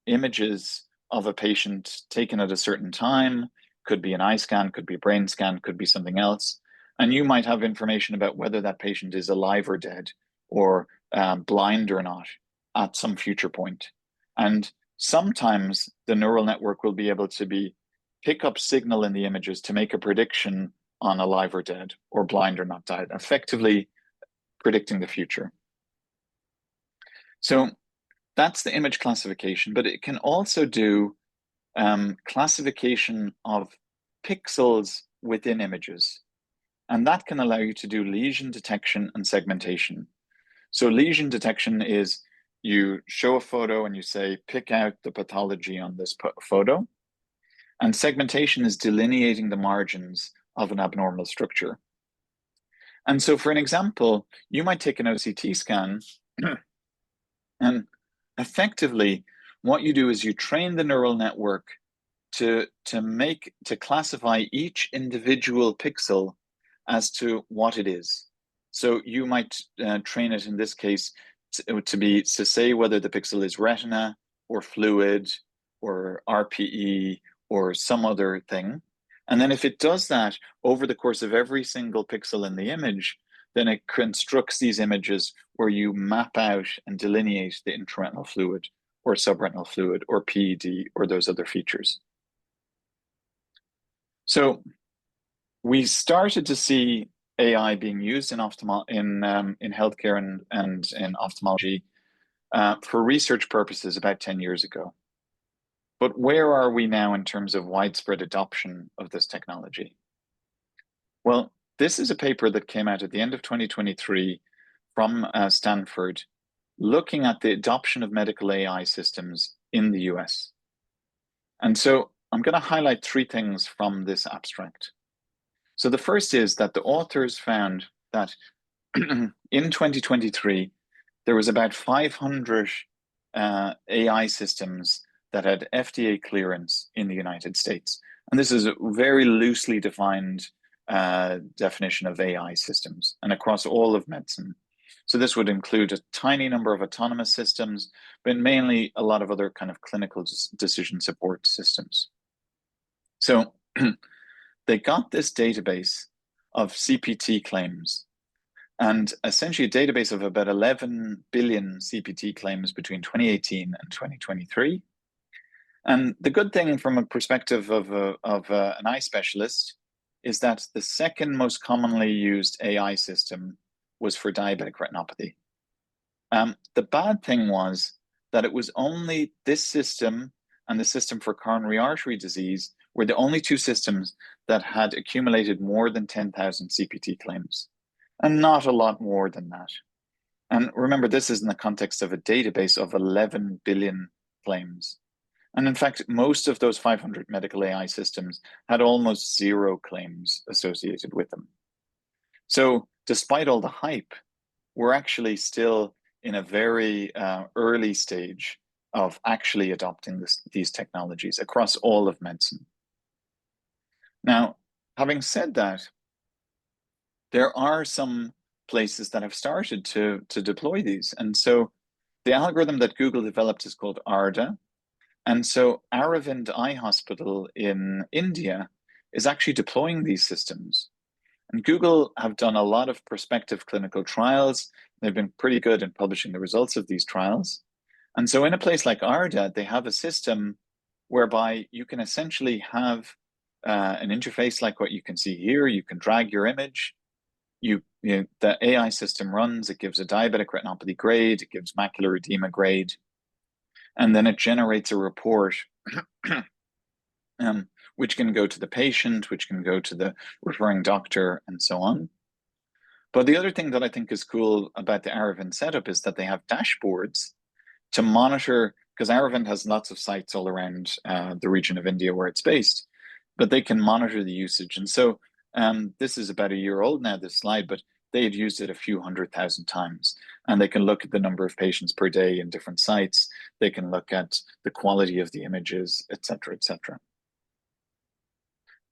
Speaker 4: images of a patient taken at a certain time, could be an eye scan, could be a brain scan, could be something else. And you might have information about whether that patient is alive or dead, or blind or not at some future point. And sometimes the neural network will be able to pick up signal in the images to make a prediction on alive or dead, or blind or not dead, effectively predicting the future. So that's the image classification, but it can also do classification of pixels within images. And that can allow you to do lesion detection and segmentation. So lesion detection is you show a photo and you say, pick out the pathology on this photo. And segmentation is delineating the margins of an abnormal structure. And so for an example, you might take an OCT scan and effectively what you do is you train the neural network to classify each individual pixel as to what it is. So you might train it in this case to say whether the pixel is retina or fluid or RPE or some other thing. And then if it does that over the course of every single pixel in the image, then it constructs these images where you map out and delineate the intraretinal fluid or subretinal fluid or PED or those other features. So we started to see AI being used in healthcare and in ophthalmology for research purposes about 10 years ago. But where are we now in terms of widespread adoption of this technology? Well, this is a paper that came out at the end of 2023 from Stanford looking at the adoption of medical AI systems in the US. And so I'm going to highlight 3 things from this abstract. So the first is that the authors found that in 2023, there was about 500 AI systems that had FDA clearance in the United States. And this is a very loosely defined definition of AI systems and across all of medicine. So this would include a tiny number of autonomous systems, but mainly a lot of other kind of clinical decision support systems. So they got this database of CPT claims, and essentially a database of about 11 billion CPT claims between 2018 and 2023. And the good thing from a perspective of an eye specialist is that the second most commonly used AI system was for diabetic retinopathy. The bad thing was that it was only this system and the system for coronary artery disease were the only 2 systems that had accumulated more than 10,000 CPT claims, and not a lot more than that. And remember, this is in the context of a database of 11 billion claims. And in fact, most of those 500 medical AI systems had almost 0 claims associated with them. So despite all the hype, we're actually still in a very early stage of actually adopting these technologies across all of medicine. Now, having said that, there are some places that have started to deploy these. And so the algorithm that Google developed is called ARDA. And so Aravind Eye Hospital in India is actually deploying these systems. And Google have done a lot of prospective clinical trials. They've been pretty good in publishing the results of these trials. And so in a place like ARDA, they have a system whereby you can essentially have an interface like what you can see here. You can drag your image. The AI system runs. It gives a diabetic retinopathy grade. It gives macular edema grade. And then it generates a report which can go to the patient, which can go to the referring doctor, and so on. But the other thing that I think is cool about the Aravind setup is that they have dashboards to monitor, because Aravind has lots of sites all around the region of India where it's based, but they can monitor the usage. And so this is about a year old now, this slide, but they had used it a few 100,000 times. And they can look at the number of patients per day in different sites. They can look at the quality of the images, et cetera, et cetera.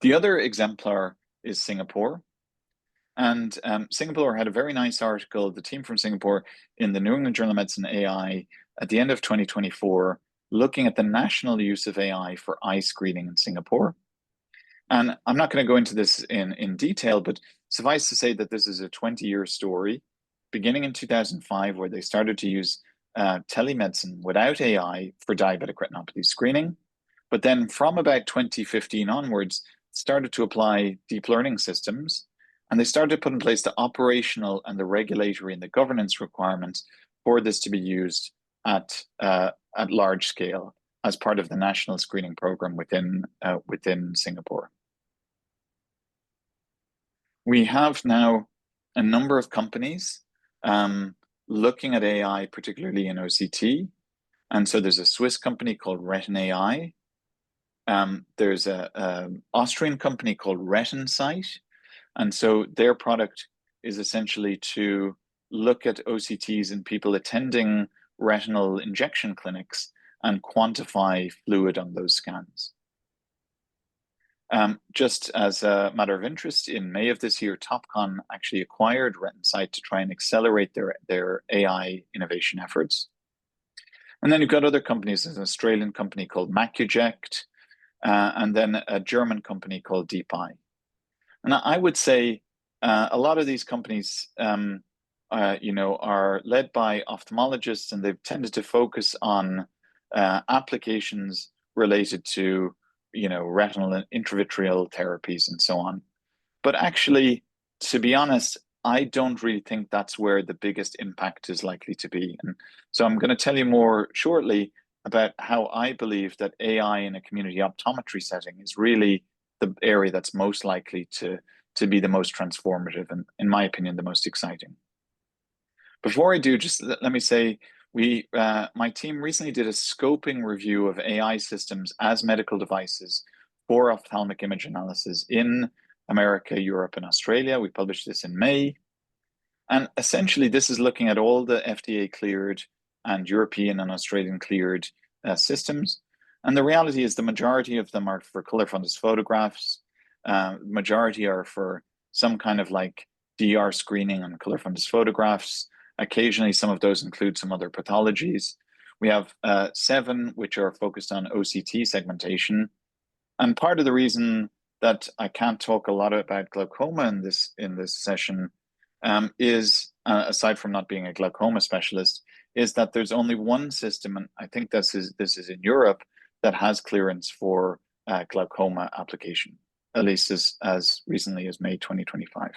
Speaker 4: The other exemplar is Singapore. And Singapore had a very nice article, the team from Singapore, in the New England Journal of Medicine AI at the end of 2024, looking at the national use of AI for eye screening in Singapore. And I'm not going to go into this in detail, but suffice to say that this is a 20-year story, beginning in 2005, where they started to use telemedicine without AI for diabetic retinopathy screening. But then from about 2015 onwards, started to apply deep learning systems. And they started to put in place the operational and the regulatory and the governance requirements for this to be used at large scale as part of the national screening program within Singapore. We have now a number of companies looking at AI, particularly in OCT. And so there's a Swiss company called Retin AI. There's an Austrian company called RetinSight. And so their product is essentially to look at OCTs in people attending retinal injection clinics and quantify fluid on those scans. Just as a matter of interest, in May of this year, Topcon actually acquired RetinSight to try and accelerate their AI innovation efforts. And then you've got other companies. There's an Australian company called MacuJect, and then a German company called DeepEye. And I would say a lot of these companies, are led by ophthalmologists, and they've tended to focus on applications related to, retinal and intravitreal therapies and so on. But actually, to be honest, I don't really think that's where the biggest impact is likely to be. And so I'm going to tell you more shortly about how I believe that AI in a community optometry setting is really the area that's most likely to be the most transformative and, in my opinion, the most exciting. Before I do, just let me say, my team recently did a scoping review of AI systems as medical devices for ophthalmic image analysis in America, Europe, and Australia. We published this in May. And essentially, this is looking at all the FDA cleared and European and Australian cleared systems. And the reality is the majority of them are for color fundus photographs. Majority are for some kind of like DR screening on color fundus photographs. Occasionally, some of those include some other pathologies. We have 7 which are focused on OCT segmentation. And part of the reason that I can't talk a lot about glaucoma in this session is, aside from not being a glaucoma specialist, is that there's only one system, and I think this is in Europe, that has clearance for glaucoma application, at least as recently as May 2025.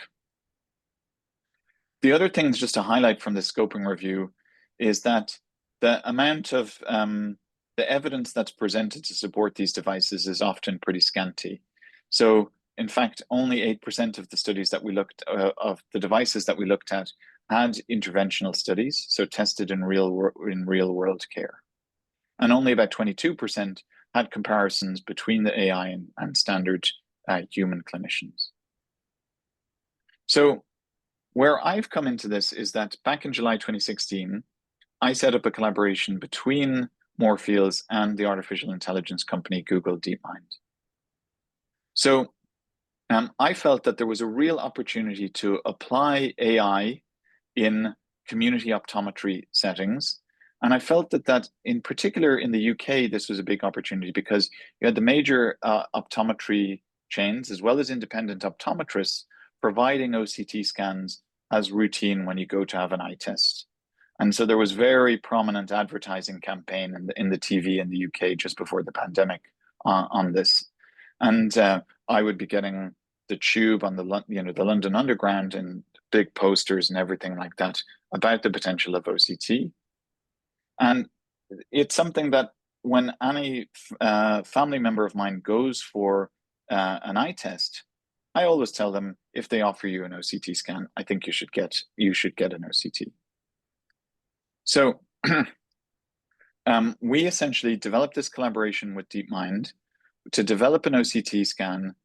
Speaker 4: The other things just to highlight from this scoping review is that the amount of the evidence that's presented to support these devices is often pretty scanty. So in fact, only 8% of the studies that we looked of the devices that we looked at had interventional studies, so tested in real world care. And only about 22% had comparisons between the AI and standard human clinicians. So where I've come into this is that back in July 2016, I set up a collaboration between Moorfields and the artificial intelligence company Google DeepMind. So I felt that there was a real opportunity to apply AI in community optometry settings. And I felt that in particular in the UK, this was a big opportunity because you had the major optometry chains as well as independent optometrists providing OCT scans as routine when you go to have an eye test. And so there was very prominent advertising campaign in the TV in the UK just before the pandemic on this. And I would be getting the tube on the London Underground and big posters and everything like that about the potential of OCT. And it's something that when any family member of mine goes for an eye test, I always tell them, if they offer you an OCT scan, I think you should get an OCT. So we essentially developed this collaboration with DeepMind to develop an OCT scan,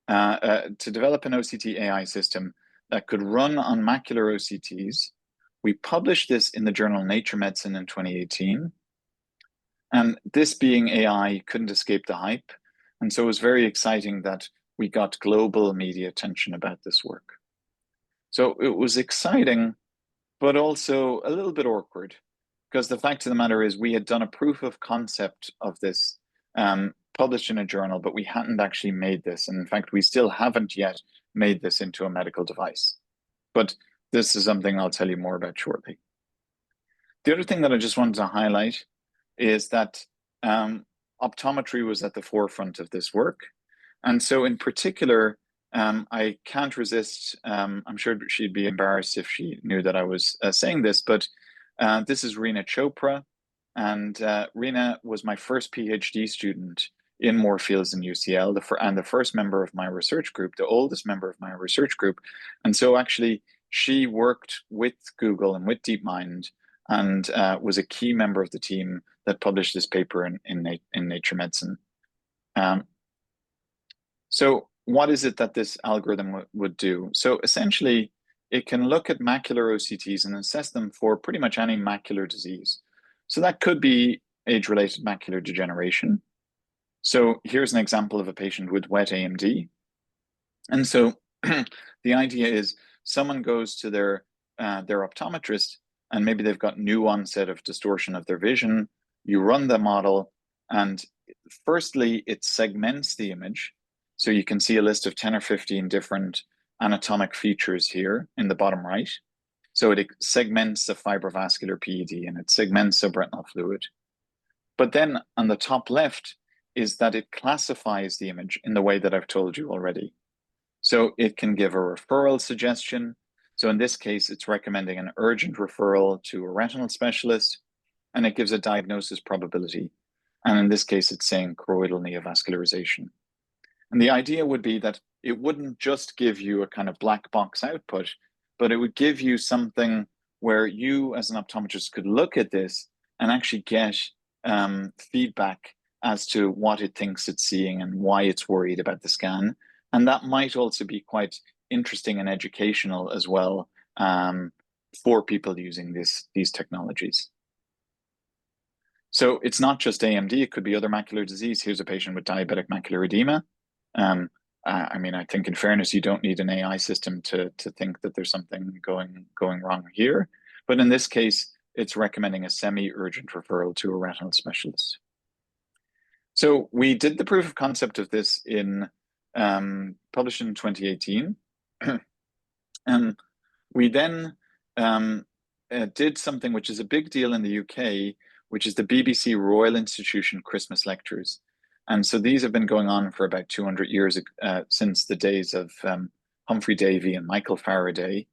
Speaker 4: to develop an OCT AI system that could run on macular OCTs. We published this in the journal Nature Medicine in 2018. And this being AI couldn't escape the hype. And so it was very exciting that we got global media attention about this work. So it was exciting, but also a little bit awkward, because the fact of the matter is we had done a proof of concept of this published in a journal, but we hadn't actually made this. And in fact, we still haven't yet made this into a medical device. But this is something I'll tell you more about shortly. The other thing that I just wanted to highlight is that optometry was at the forefront of this work. And so in particular, I can't resist, I'm sure she'd be embarrassed if she knew that I was saying this, but this is Reena Chopra. And Reena was my first PhD student in Moorfields and UCL, and the first member of my research group, the oldest member of my research group. And so actually, she worked with Google and with DeepMind and was a key member of the team that published this paper in Nature Medicine. So what is it that this algorithm would do? So essentially, it can look at macular OCTs and assess them for pretty much any macular disease. So that could be age-related macular degeneration. So here's an example of a patient with wet AMD. And so the idea is someone goes to their optometrist and maybe they've got new onset of distortion of their vision. You run the model and firstly, it segments the image. So you can see a list of 10 or 15 different anatomic features here in the bottom right. So it segments the fibrovascular PED and it segments subretinal fluid. But then on the top left is that it classifies the image in the way that I've told you already. So it can give a referral suggestion. So in this case, it's recommending an urgent referral to a retinal specialist, and it gives a diagnosis probability. And in this case, it's saying choroidal neovascularization. And the idea would be that it wouldn't just give you a kind of black box output, but it would give you something where you as an optometrist could look at this and actually get feedback as to what it thinks it's seeing and why it's worried about the scan. And that might also be quite interesting and educational as well for people using these technologies. So it's not just AMD, it could be other macular disease. Here's a patient with diabetic macular edema. I mean, I think in fairness, you don't need an AI system to think that there's something going wrong here. But in this case, it's recommending a semi-urgent referral to a retinal specialist. So we did the proof of concept of this in published in 2018. We then did something which is a big deal in the UK, which is the BBC Royal Institution Christmas Lectures. And so these have been going on for about 200 years since the days of Humphrey Davy and Michael Faraday.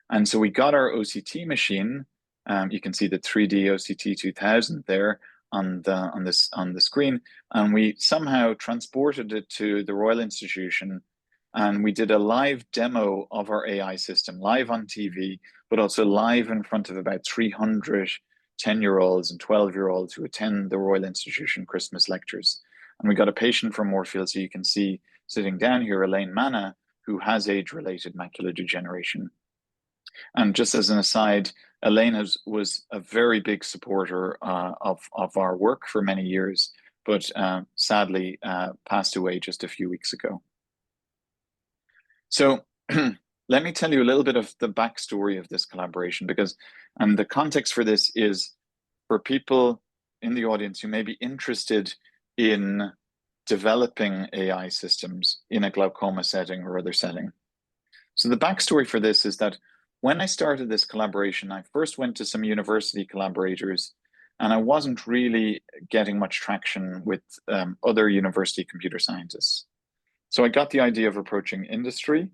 Speaker 4: And so we got our OCT machine. You can see the 3D OCT 2000 there on the screen, and we somehow transported it to the Royal Institution, and we did a live demo of our AI system, live on TV, but also live in front of about 300 10-year-olds and 12-year-olds who attend the Royal Institution Christmas lectures. And we got a patient from Moorfield, so you can see sitting down here, Elaine Manna, who has age-related macular degeneration. And just as an aside, Elaine was a very big supporter of our work for many years, but sadly passed away just a few weeks ago. So let me tell you a little bit of the backstory of this collaboration, and the context for this is for people in the audience who may be interested in developing AI systems in a glaucoma setting or other setting. So the backstory for this is that when I started this collaboration, I first went to some university collaborators, and I wasn't really getting much traction with other university computer scientists. So I got the idea of approaching industry.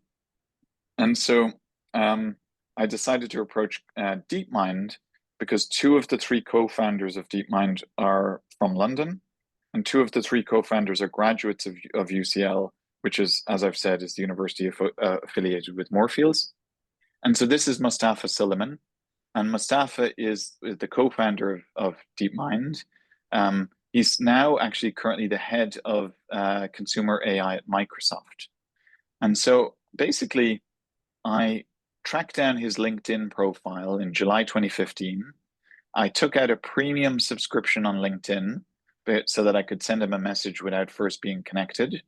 Speaker 4: And so I decided to approach DeepMind because 2 of the 3 co-founders of DeepMind are from London, and 2 of the 3 co-founders are graduates of UCL, which is, as I've said, is the university affiliated with Moorfields. And so this is Mustafa Silliman, and Mustafa is the co-founder of DeepMind. He's now actually currently the head of consumer AI at Microsoft. And so basically, I tracked down his LinkedIn profile in July 2015. I took out a premium subscription on LinkedIn so that I could send him a message without first being connected.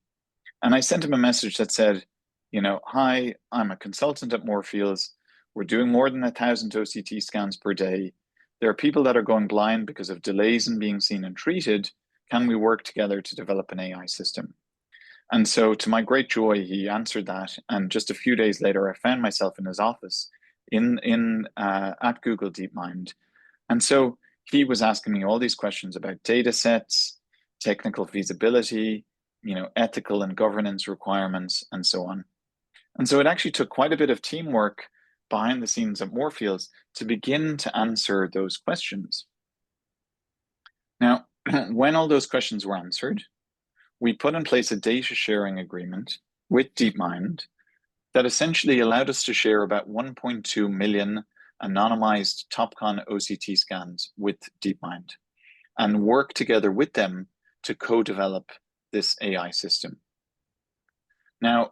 Speaker 4: And I sent him a message that said, you know, hi, I'm a consultant at Moorfields. We're doing more than 1,000 OCT scans per day. There are people that are going blind because of delays in being seen and treated. Can we work together to develop an AI system? And so to my great joy, he answered that. And just a few days later, I found myself in his office at Google DeepMind. And so he was asking me all these questions about data sets, technical feasibility, you know, ethical and governance requirements, and so on. And so it actually took quite a bit of teamwork behind the scenes at Moorfields to begin to answer those questions. Now, when all those questions were answered, we put in place a data sharing agreement with DeepMind that essentially allowed us to share about 1.2 million anonymized TopCon OCT scans with DeepMind and work together with them to co-develop this AI system. Now,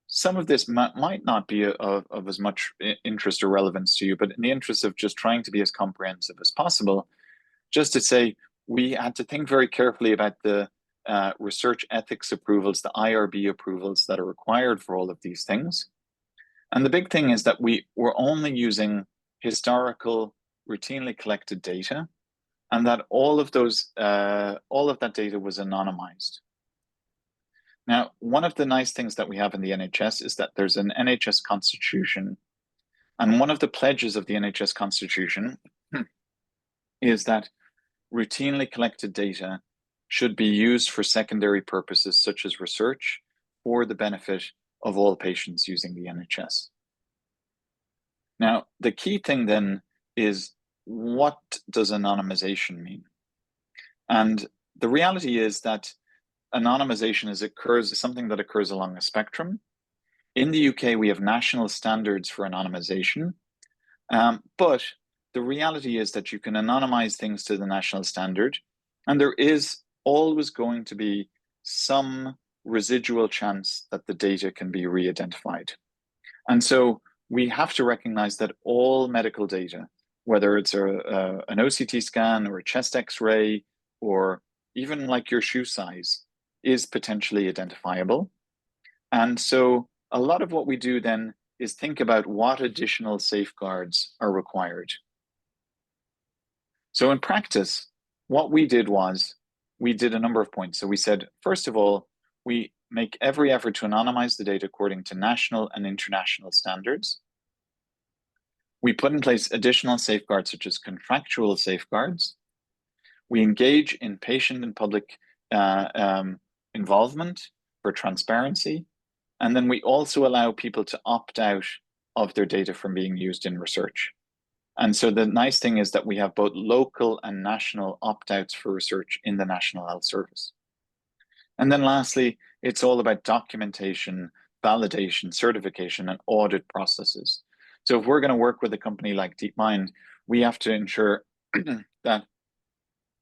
Speaker 4: some of this might not be of as much interest or relevance to you, but in the interest of just trying to be as comprehensive as possible, just to say, we had to think very carefully about the research ethics approvals, the IRB approvals that are required for all of these things. And the big thing is that we were only using historical, routinely collected data, and that all of that data was anonymized. Now, one of the nice things that we have in the NHS is that there's an NHS constitution, and one of the pledges of the NHS constitution is that routinely collected data should be used for secondary purposes such as research for the benefit of all patients using the NHS. Now, the key thing then is, what does anonymization mean? And the reality is that anonymization is something that occurs along a spectrum. In the UK, we have national standards for anonymization, But the reality is that you can anonymize things to the national standard, and there is always going to be some residual chance that the data can be re-identified. And so we have to recognize that all medical data, whether it's an OCT scan or a chest X-ray, or even like your shoe size, is potentially identifiable. And so a lot of what we do then is think about what additional safeguards are required. So in practice, what we did was we did a number of points. So we said, first of all, we make every effort to anonymize the data according to national and international standards. We put in place additional safeguards such as contractual safeguards. We engage in patient and public involvement for transparency. And then we also allow people to opt out of their data from being used in research. And so the nice thing is that we have both local and national opt-outs for research in the National Health Service. And then lastly, it's all about documentation, validation, certification, and audit processes. So if we're going to work with a company like DeepMind, we have to ensure that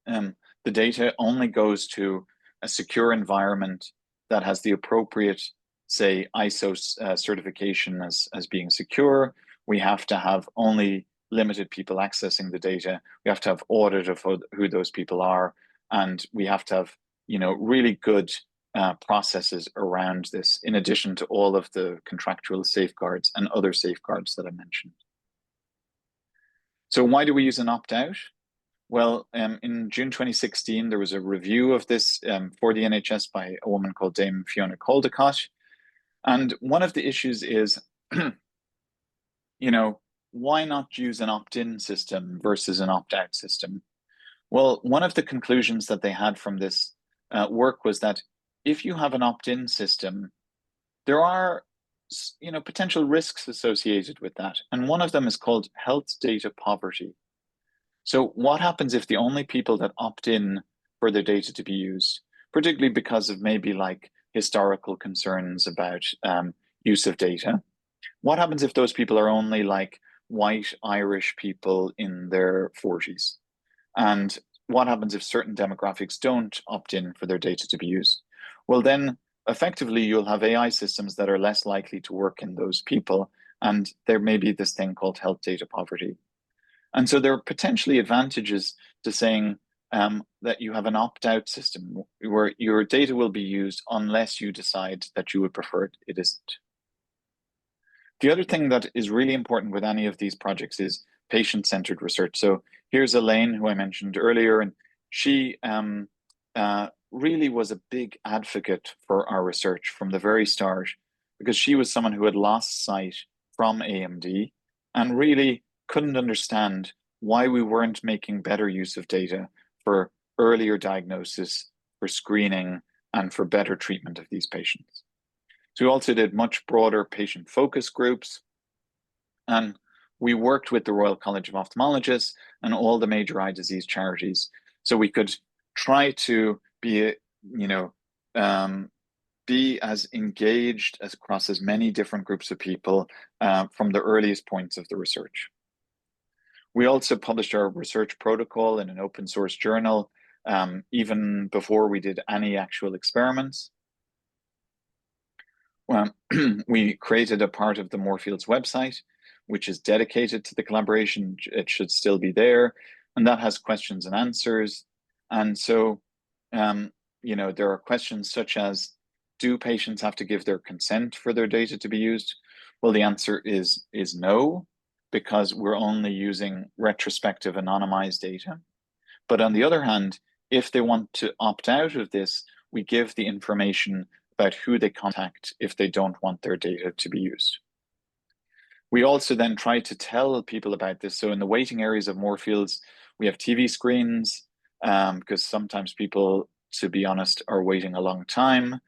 Speaker 4: the data only goes to a secure environment that has the appropriate, say, ISO certification as being secure. We have to have only limited people accessing the data. We have to have audit of who those people are. And we have to have, really good processes around this, in addition to all of the contractual safeguards and other safeguards that I mentioned. So why do we use an opt-out? Well, in June 2016, there was a review of this for the NHS by a woman called Dame Fiona Caldicott. And one of the issues is, why not use an opt-in system versus an opt-out system? Well, one of the conclusions that they had from this work was that if you have an opt-in system, there are potential risks associated with that. And one of them is called health data poverty. So what happens if the only people that opt in for their data to be used, particularly because of maybe like historical concerns about use of data, what happens if those people are only like white Irish people in their 40s? And what happens if certain demographics don't opt in for their data to be used? Well, then effectively you'll have AI systems that are less likely to work in those people. And there may be this thing called health data poverty. And so there are potentially advantages to saying that you have an opt-out system where your data will be used unless you decide that you would prefer it isn't. The other thing that is really important with any of these projects is patient-centered research. So here's Elaine, who I mentioned earlier, and she really was a big advocate for our research from the very start, because she was someone who had lost sight from AMD and really couldn't understand why we weren't making better use of data for earlier diagnosis, for screening, and for better treatment of these patients. So we also did much broader patient focus groups, and we worked with the Royal College of Ophthalmologists and all the major eye disease charities, so we could try to be, be as engaged as across as many different groups of people from the earliest points of the research. We also published our research protocol in an open source journal, even before we did any actual experiments. We created a part of the Moorfields website, which is dedicated to the collaboration. It should still be there, and that has questions and answers. And so, there are questions such as, do patients have to give their consent for their data to be used? Well, the answer is no, because we're only using retrospective anonymized data. But on the other hand, if they want to opt out of this, we give the information about who they contact if they don't want their data to be used. We also then try to tell people about this. So in the waiting areas of Moorfields, we have TV screens, because sometimes people, to be honest, are waiting a long time.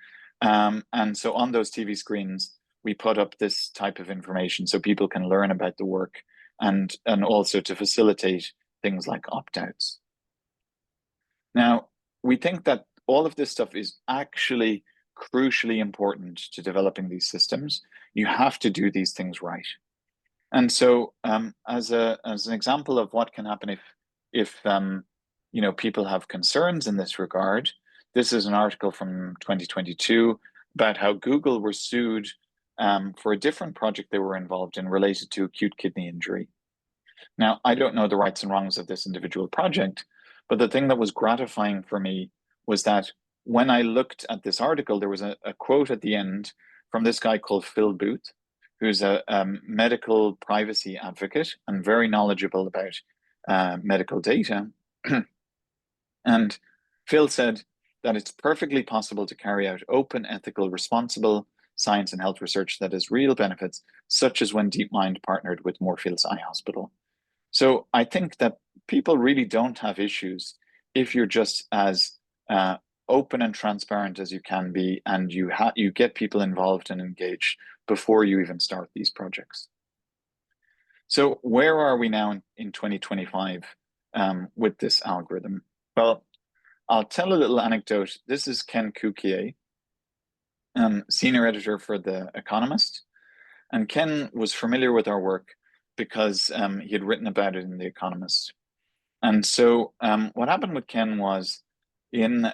Speaker 4: And so on those TV screens, we put up this type of information so people can learn about the work, and also to facilitate things like opt-outs. Now, we think that all of this stuff is actually crucially important to developing these systems. You have to do these things right. And so as an example of what can happen if you know, people have concerns in this regard, this is an article from 2022 about how Google were sued for a different project they were involved in related to acute kidney injury. Now, I don't know the rights and wrongs of this individual project, but the thing that was gratifying for me was that when I looked at this article, there was a quote at the end from this guy called Phil Booth, who's a medical privacy advocate and very knowledgeable about medical data. And Phil said that it's perfectly possible to carry out open, ethical, responsible science and health research that has real benefits, such as when DeepMind partnered with Moorfields Eye Hospital. So I think that people really don't have issues if you're just as open and transparent as you can be, and you get people involved and engaged before you even start these projects. So where are we now in 2025 with this algorithm? Well, I'll tell a little anecdote. This is Ken Cukier, senior editor for The Economist. And Ken was familiar with our work because he had written about it in The Economist. And so what happened with Ken was in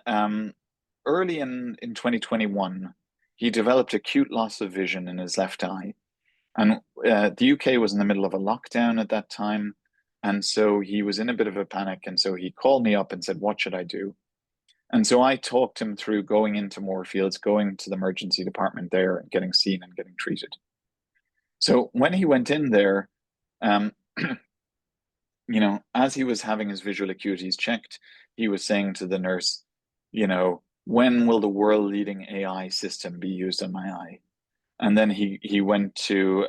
Speaker 4: early in 2021, he developed acute loss of vision in his left eye. And the UK was in the middle of a lockdown at that time. And so he was in a bit of a panic. And so he called me up and said, what should I do? And so I talked him through going into Moorfields, going to the emergency department there and getting seen and getting treated. So when he went in there, you know, as he was having his visual acuities checked, he was saying to the nurse, you know, when will the world-leading AI system be used on my eye? And then he went to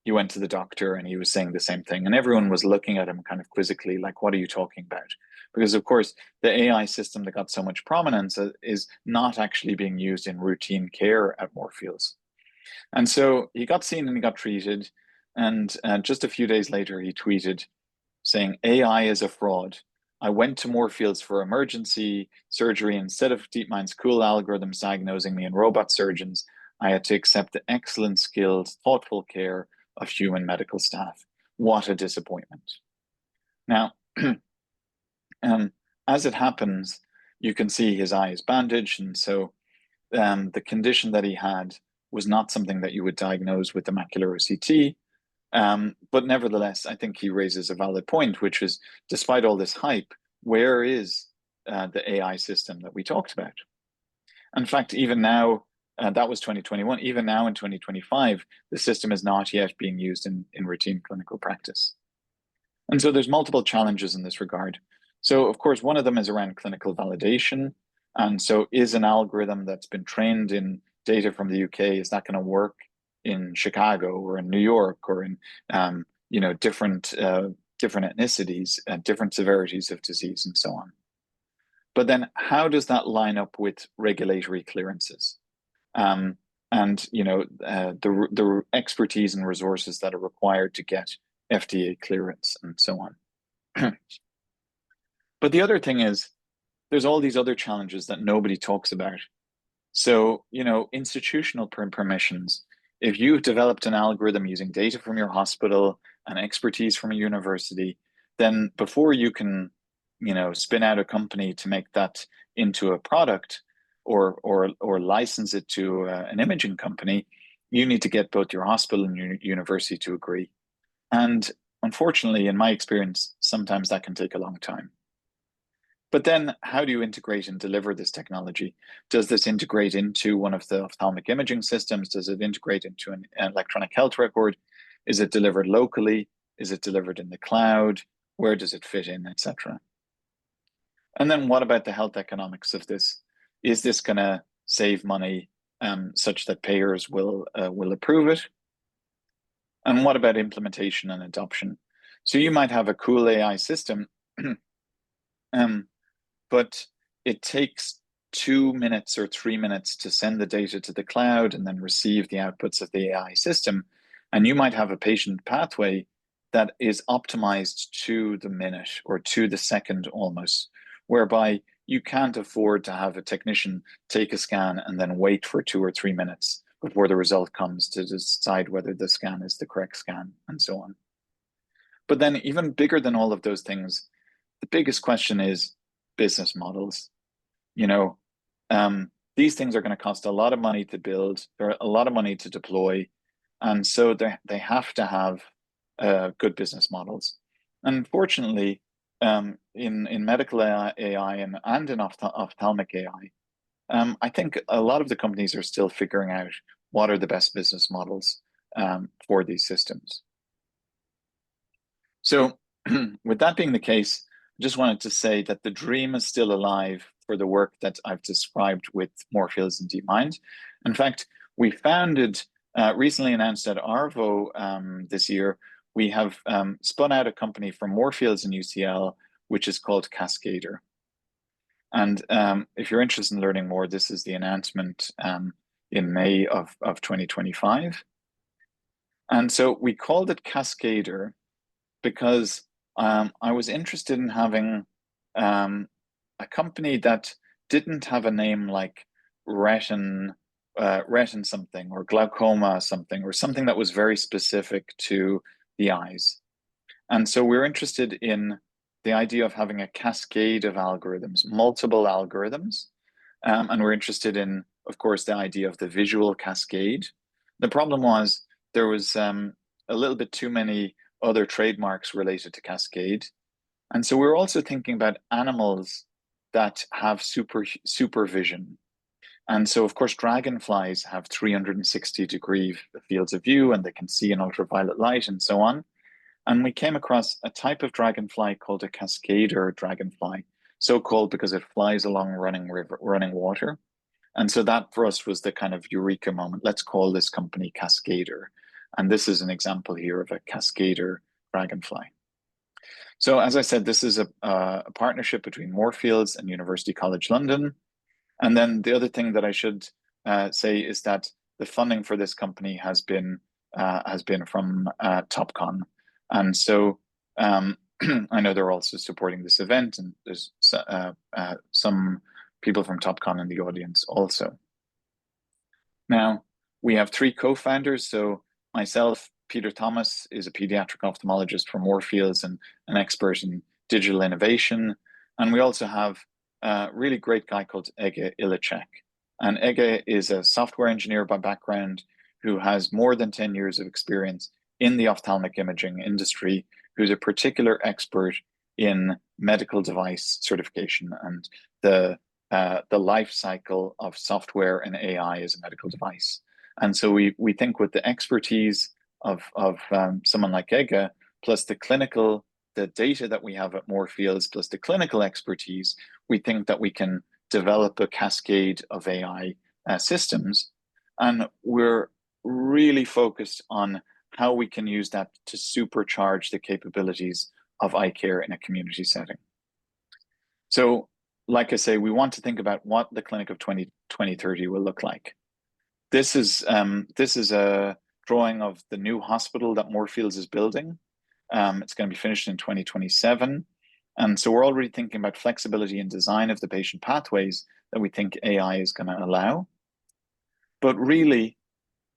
Speaker 4: the doctor and he was saying the same thing. And everyone was looking at him kind of quizzically, like, what are you talking about? Because of course, the AI system that got so much prominence is not actually being used in routine care at Moorfields. And so he got seen and he got treated. And just a few days later, he tweeted saying, AI is a fraud. I went to Moorfields for emergency surgery. Instead of DeepMind's cool algorithms diagnosing me and robot surgeons, I had to accept the excellent skills, thoughtful care of human medical staff. What a disappointment. Now, as it happens, you can see his eye is bandaged. And so the condition that he had was not something that you would diagnose with the macular OCT. But nevertheless, I think he raises a valid point, which is, despite all this hype, where is the AI system that we talked about? In fact, even now, that was 2021, even now in 2025, the system is not yet being used in routine clinical practice. And so there's multiple challenges in this regard. So of course, one of them is around clinical validation. And so is an algorithm that's been trained in data from the UK, is that going to work in Chicago or in New York or in you know, different ethnicities, different severities of disease and so on? But then how does that line up with regulatory clearances? And you know, the expertise and resources that are required to get FDA clearance and so on. But the other thing is, there's all these other challenges that nobody talks about. So, you know, institutional permissions. If you've developed an algorithm using data from your hospital and expertise from a university, then before you can, you know, spin out a company to make that into a product or license it to an imaging company, you need to get both your hospital and your university to agree. And unfortunately, in my experience, sometimes that can take a long time. But then how do you integrate and deliver this technology? Does this integrate into one of the ophthalmic imaging systems? Does it integrate into an electronic health record? Is it delivered locally? Is it delivered in the cloud? Where does it fit in, etc.? And then what about the health economics of this? Is this going to save money such that payers will approve it? And what about implementation and adoption? So you might have a cool AI system, but it takes 2 minutes or 3 minutes to send the data to the cloud and then receive the outputs of the AI system. And you might have a patient pathway that is optimized to the minute or to the second almost, whereby you can't afford to have a technician take a scan and then wait for 2 or 3 minutes before the result comes to decide whether the scan is the correct scan and so on. But then even bigger than all of those things, the biggest question is business models. You know, these things are going to cost a lot of money to build. They're a lot of money to deploy. And so they have to have good business models. Unfortunately, in medical AI and in ophthalmic AI, I think a lot of the companies are still figuring out what are the best business models for these systems. So with that being the case, I just wanted to say that the dream is still alive for the work that I've described with Moorfields and DeepMind. In fact, we founded, recently announced at Arvo this year, we have spun out a company from Moorfields and UCL, which is called Cascader. And if you're interested in learning more, this is the announcement in May of 2025. And so we called it Cascader because I was interested in having a company that didn't have a name like retin something or glaucoma something, or something that was very specific to the eyes. And so we're interested in the idea of having a cascade of algorithms, multiple algorithms. And we're interested in, of course, the idea of the visual cascade. The problem was there was a little bit too many other trademarks related to cascade. And so we're also thinking about animals that have supervision. And so, of course, dragonflies have 360-degree fields of view, and they can see in ultraviolet light and so on. And we came across a type of dragonfly called a cascader dragonfly, so called because it flies along running water. And so that for us was the kind of eureka moment. Let's call this company Cascader. And this is an example here of a cascader dragonfly. So as I said, this is a partnership between Moorfields and University College London. And then the other thing that I should say is that the funding for this company has been from Topcon. And so I know they're also supporting this event, and there's some people from Topcon in the audience also. Now, we have 3 co-founders. So myself, Peter Thomas, is a pediatric ophthalmologist from Moorfields and an expert in digital innovation. And we also have a really great guy called Ege Ilicek. And Ege is a software engineer by background who has more than 10 years of experience in the ophthalmic imaging industry, who's a particular expert in medical device certification and the life cycle of software and AI as a medical device. And so we think with the expertise of someone like Ege, plus the data that we have at Moorfields, plus the clinical expertise, we think that we can develop a cascade of AI systems. And we're really focused on how we can use that to supercharge the capabilities of eye care in a community setting. So, like I say, we want to think about what the clinic of 2030 will look like. This is a drawing of the new hospital that Moorfields is building. It's going to be finished in 2027. And so we're already thinking about flexibility and design of the patient pathways that we think AI is going to allow. But really,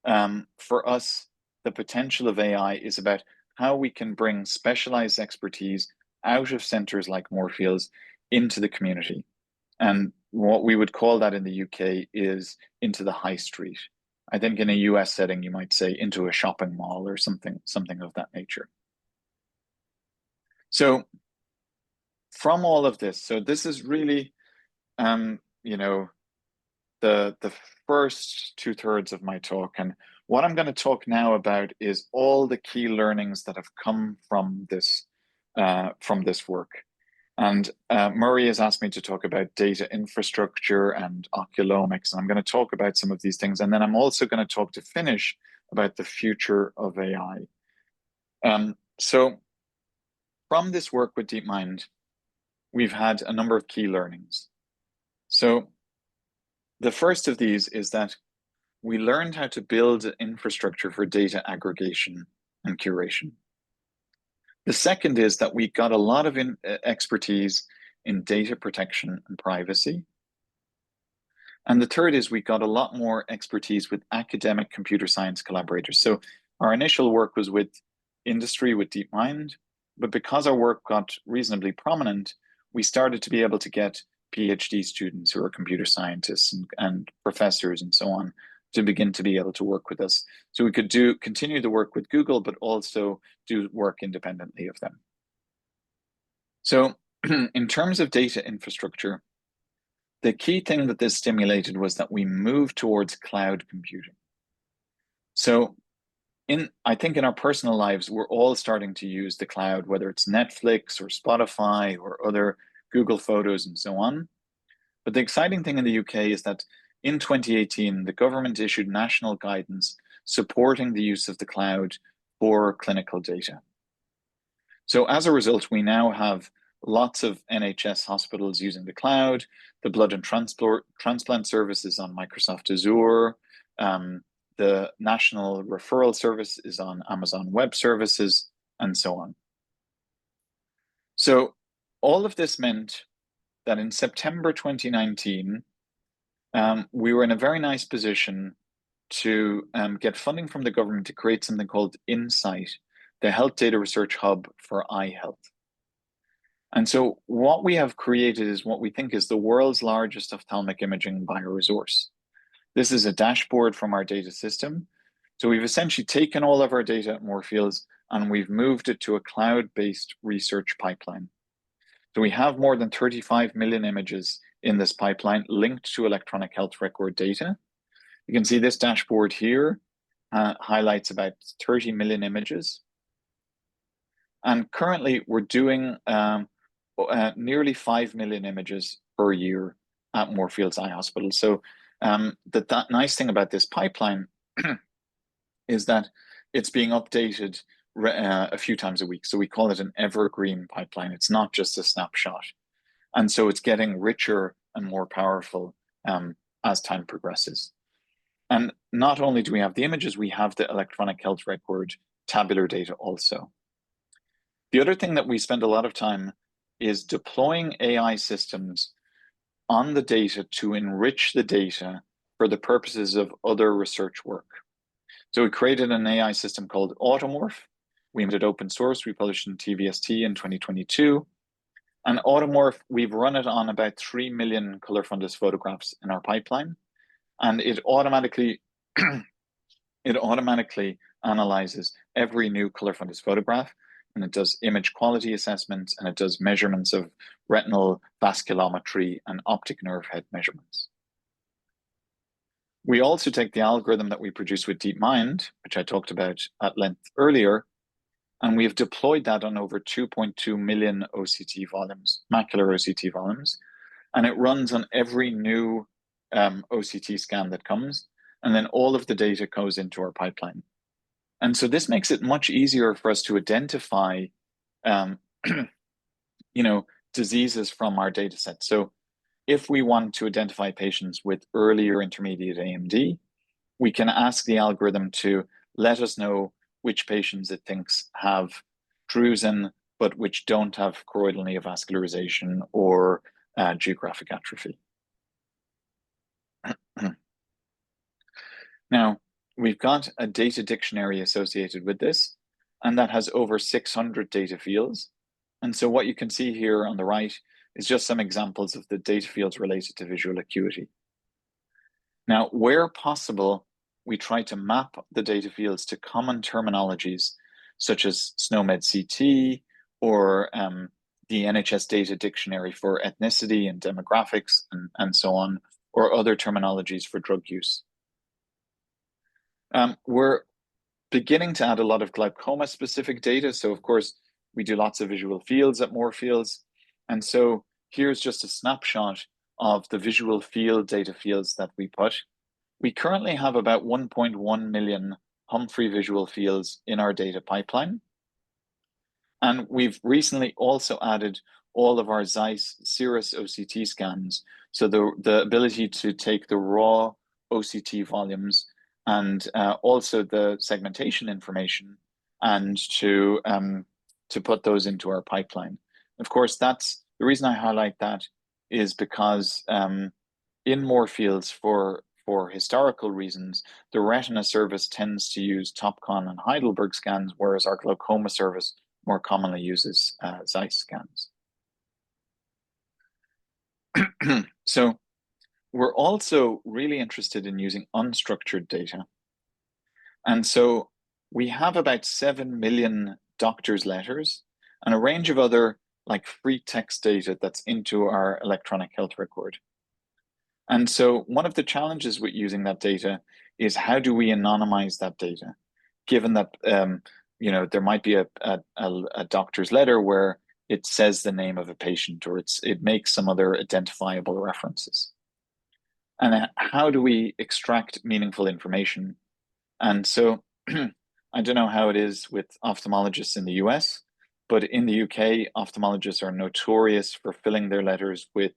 Speaker 4: for us, the potential of AI is about how we can bring specialized expertise out of centers like Moorfields into the community. And what we would call that in the UK is into the high street. I think in a US setting, you might say into a shopping mall or something of that nature. So from all of this, so this is really, the first 2/3 of my talk. And what I'm going to talk now about is all the key learnings that have come from this work. And Murray has asked me to talk about data infrastructure and oculomics. And I'm going to talk about some of these things. And then I'm also going to talk to finish about the future of AI. So from this work with DeepMind, we've had a number of key learnings. So the first of these is that we learned how to build an infrastructure for data aggregation and curation. The second is that we got a lot of expertise in data protection and privacy. And the third is we got a lot more expertise with academic computer science collaborators. So our initial work was with industry, with DeepMind, but because our work got reasonably prominent, we started to be able to get PhD students who are computer scientists and professors and so on to begin to be able to work with us. So we could continue the work with Google, but also do work independently of them. So in terms of data infrastructure, the key thing that this stimulated was that we moved towards cloud computing. So I think in our personal lives, we're all starting to use the cloud, whether it's Netflix or Spotify or other Google Photos and so on. But the exciting thing in the UK is that in 2018, the government issued national guidance supporting the use of the cloud for clinical data. So as a result, we now have lots of NHS hospitals using the cloud. The blood and transplant service is on Microsoft Azure. The National Referral Service is on Amazon Web Services, and so on. So all of this meant that in September 2019, we were in a very nice position to get funding from the government to create something called Insight, the Health Data Research Hub for eye health. And so what we have created is what we think is the world's largest ophthalmic imaging bioresource. This is a dashboard from our data system. So we've essentially taken all of our data at Moorfields and we've moved it to a cloud-based research pipeline. So we have more than 35 million images in this pipeline linked to electronic health record data. You can see this dashboard here highlights about 30 million images. And currently we're doing nearly 5 million images per year at Moorfields Eye Hospital. So the nice thing about this pipeline is that it's being updated a few times a week. So we call it an evergreen pipeline. It's not just a snapshot. And so it's getting richer and more powerful as time progresses. And not only do we have the images, we have the electronic health record tabular data also. The other thing that we spend a lot of time is deploying AI systems on the data to enrich the data for the purposes of other research work. So we created an AI system called Automorph. We made it open source. We published in TVST in 2022. And Automorph, we've run it on about 3 million color fundus photographs in our pipeline. And it automatically analyzes every new color fundus photograph, and it does image quality assessments, and it does measurements of retinal vasculometry and optic nerve head measurements. We also take the algorithm that we produce with DeepMind, which I talked about at length earlier, and we've deployed that on over 2.2 million OCT volumes, macular OCT volumes, and it runs on every new OCT scan that comes, and then all of the data goes into our pipeline. And so this makes it much easier for us to identify, diseases from our data set. So if we want to identify patients with early or intermediate AMD, we can ask the algorithm to let us know which patients it thinks have drusen, but which don't have choroidal neovascularization or geographic atrophy. Now, we've got a data dictionary associated with this, and that has over 600 data fields. And so what you can see here on the right is just some examples of the data fields related to visual acuity. Now, where possible, we try to map the data fields to common terminologies, such as SNOMED CT or the NHS data dictionary for ethnicity and demographics and so on, or other terminologies for drug use. We're beginning to add a lot of glaucoma specific data. So of course, we do lots of visual fields at Moorfields. And so here's just a snapshot of the visual field data fields that we put. We currently have about 1.1 million Humphrey visual fields in our data pipeline. And we've recently also added all of our Zeiss Cirrus OCT scans. So the ability to take the raw OCT volumes and also the segmentation information and to put those into our pipeline. Of course, that's the reason I highlight that is because in Moorfields for historical reasons, the retina service tends to use Topcon and Heidelberg scans, whereas our glaucoma service more commonly uses Zeiss scans. So we're also really interested in using unstructured data. And so we have about 7 million doctors' letters and a range of other like free text data that's into our electronic health record. And so one of the challenges with using that data is how do we anonymize that data, given that there might be a doctor's letter where it says the name of a patient or it makes some other identifiable references. And how do we extract meaningful information? And so I don't know how it is with ophthalmologists in the US, but in the UK, ophthalmologists are notorious for filling their letters with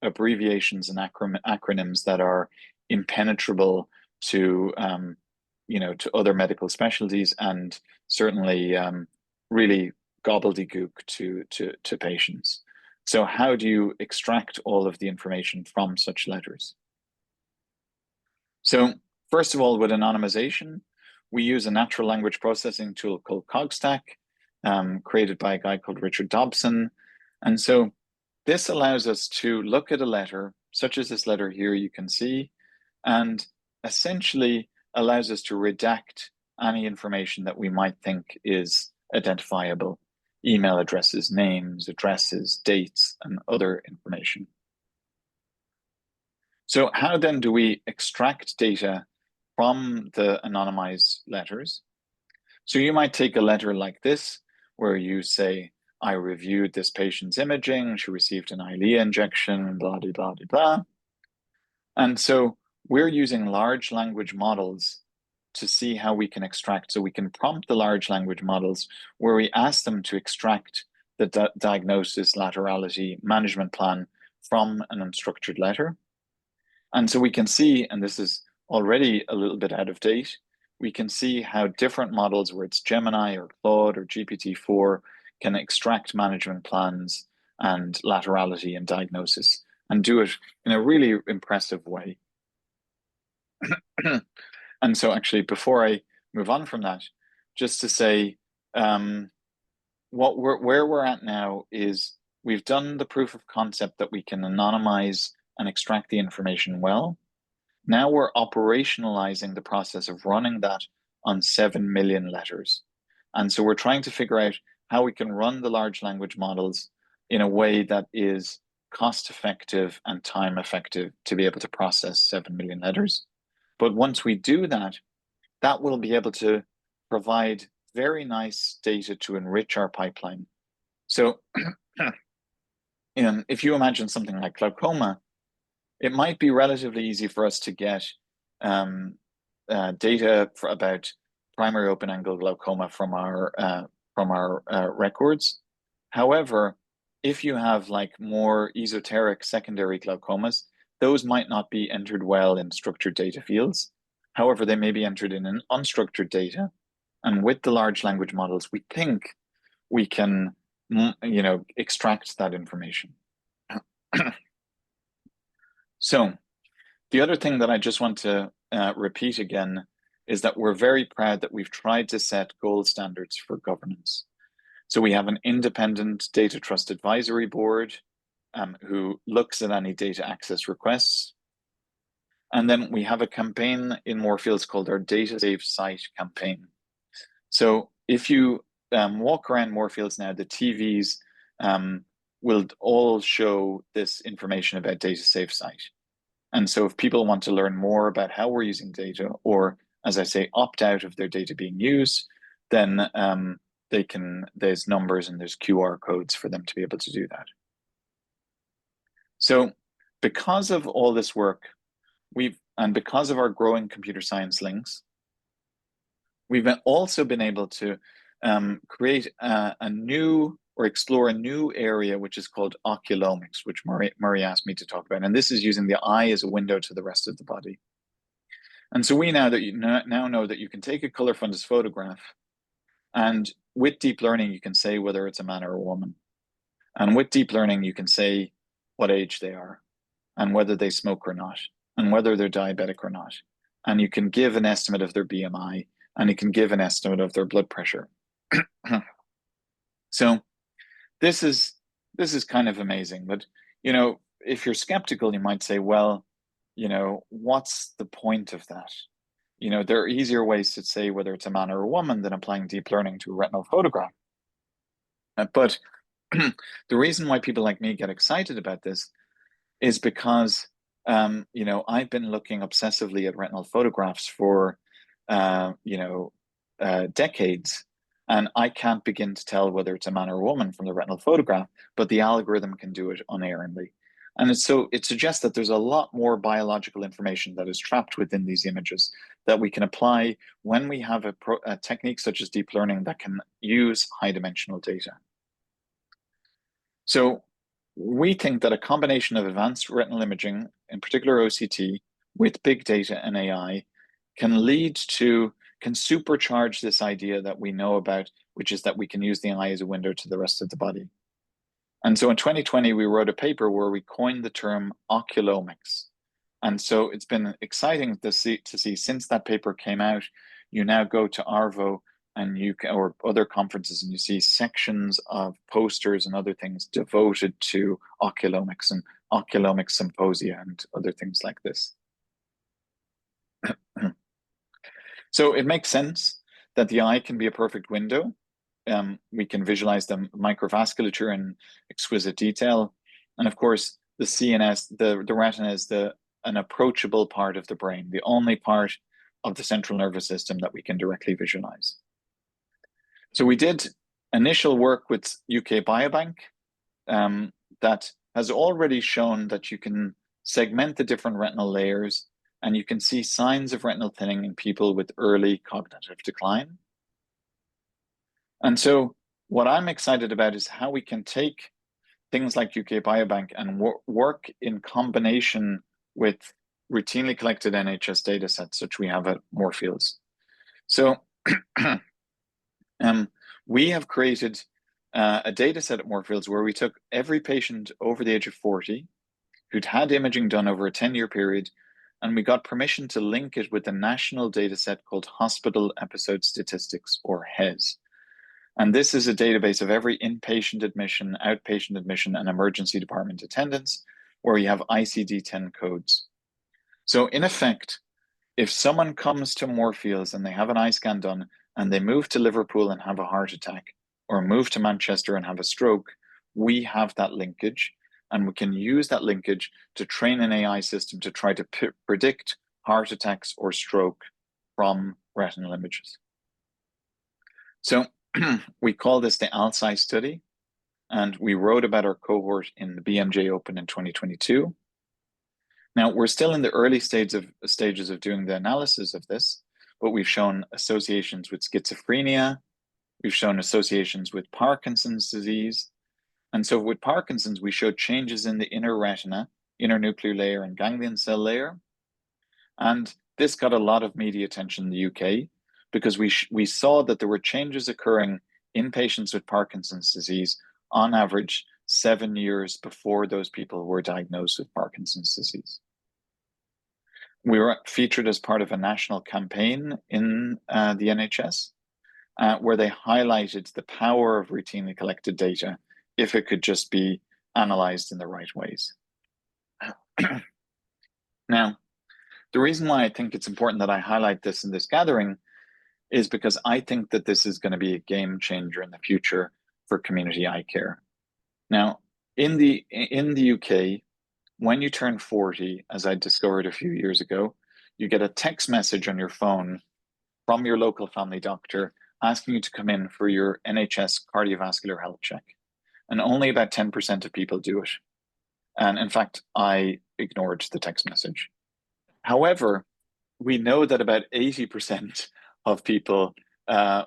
Speaker 4: abbreviations and acronyms that are impenetrable to to other medical specialties, and certainly really gobbledygook to patients. So how do you extract all of the information from such letters? So first of all, with anonymization, we use a natural language processing tool called Cogstack, created by a guy called Richard Dobson. And so this allows us to look at a letter, such as this letter here you can see, and essentially allows us to redact any information that we might think is identifiable: email addresses, names, addresses, dates, and other information. So how then do we extract data from the anonymized letters? So you might take a letter like this, where you say, I reviewed this patient's imaging, she received an Eylea injection, blah, blah, blah, blah. And so we're using large language models to see how we can extract. So we can prompt the large language models where we ask them to extract the diagnosis, laterality, management plan from an unstructured letter. And so we can see, and this is already a little bit out of date, we can see how different models, where it's Gemini or Claude or GPT-4, can extract management plans and laterality and diagnosis and do it in a really impressive way. And so actually, before I move on from that, just to say, where we're at now is we've done the proof of concept that we can anonymize and extract the information well. Now we're operationalizing the process of running that on 7 million letters. And so we're trying to figure out how we can run the large language models in a way that is cost effective and time effective to be able to process 7 million letters. But once we do that, that will be able to provide very nice data to enrich our pipeline. So if you imagine something like glaucoma, it might be relatively easy for us to get data about primary open-angle glaucoma from our records. However, if you have like more esoteric secondary glaucomas, those might not be entered well in structured data fields. However, they may be entered in an unstructured data. And with the large language models, we think we can, extract that information. So the other thing that I just want to repeat again is that we're very proud that we've tried to set gold standards for governance. So we have an independent data trust advisory board who looks at any data access requests. And then we have a campaign in Moorfields called our Data Safe Site campaign. So if you walk around Moorfields now, the TVs will all show this information about Data Safe Site. And so if people want to learn more about how we're using data, or as I say, opt out of their data being used, then there's numbers and there's QR codes for them to be able to do that. So because of all this work, and because of our growing computer science links, we've also been able to create a new, or explore a new area, which is called oculomics, which Murray asked me to talk about. And this is using the eye as a window to the rest of the body. And so we now know that you can take a color fundus photograph, and with deep learning, you can say whether it's a man or a woman. And with deep learning, you can say what age they are. and whether they smoke or not, and whether they're diabetic or not. And you can give an estimate of their BMI, and you can give an estimate of their blood pressure. So this is kind of amazing. But, you know, if you're skeptical, you might say, well, you know, what's the point of that? You know, there are easier ways to say whether it's a man or a woman than applying deep learning to a retinal photograph. But the reason why people like me get excited about this is because, you know, I've been looking obsessively at retinal photographs for, you know, decades, and I can't begin to tell whether it's a man or a woman from the retinal photograph, but the algorithm can do it unerringly. And it suggests that there's a lot more biological information that is trapped within these images that we can apply when we have a technique such as deep learning that can use high dimensional data. So we think that a combination of advanced retinal imaging, in particular OCT, with big data and AI can supercharge this idea that we know about, which is that we can use the eye as a window to the rest of the body. And so in 2020, we wrote a paper where we coined the term oculomics. And so it's been exciting to see since that paper came out, you now go to ARVO and or other conferences, and you see sections of posters and other things devoted to oculomics and oculomics symposia and other things like this. So it makes sense that the eye can be a perfect window. We can visualize the microvasculature in exquisite detail. And of course, the CNS, the retina is an approachable part of the brain, the only part of the central nervous system that we can directly visualize. So we did initial work with UK Biobank that has already shown that you can segment the different retinal layers, and you can see signs of retinal thinning in people with early cognitive decline. And so what I'm excited about is how we can take things like UK Biobank and work in combination with routinely collected NHS data sets, which we have at Moorfields. So we have created a data set at Moorfields where we took every patient over the age of 40 who'd had imaging done over a 10-year period, and we got permission to link it with a national data set called Hospital Episode Statistics, or HES. And this is a database of every inpatient admission, outpatient admission, and emergency department attendance, where you have ICD-10 codes. So in effect, if someone comes to Moorfields and they have an eye scan done, and they move to Liverpool and have a heart attack, or move to Manchester and have a stroke, we have that linkage, and we can use that linkage to train an AI system to try to predict heart attacks or stroke from retinal images. So we call this the ALSI study, and we wrote about our cohort in the BMJ Open in 2022. Now, we're still in the early stages of doing the analysis of this, but we've shown associations with schizophrenia, we've shown associations with Parkinson's disease. And so with Parkinson's, we showed changes in the inner retina, inner nuclear layer, and ganglion cell layer. And this got a lot of media attention in the UK because we saw that there were changes occurring in patients with Parkinson's disease on average 7 years before those people were diagnosed with Parkinson's disease. We were featured as part of a national campaign in the NHS where they highlighted the power of routinely collected data if it could just be analyzed in the right ways. Now, the reason why I think it's important that I highlight this in this gathering is because I think that this is going to be a game changer in the future for community eye care. Now, in the UK, when you turn 40, as I discovered a few years ago, you get a text message on your phone from your local family doctor asking you to come in for your NHS cardiovascular health check. And only about 10% of people do it. And in fact, I ignored the text message. However, we know that about 80% of people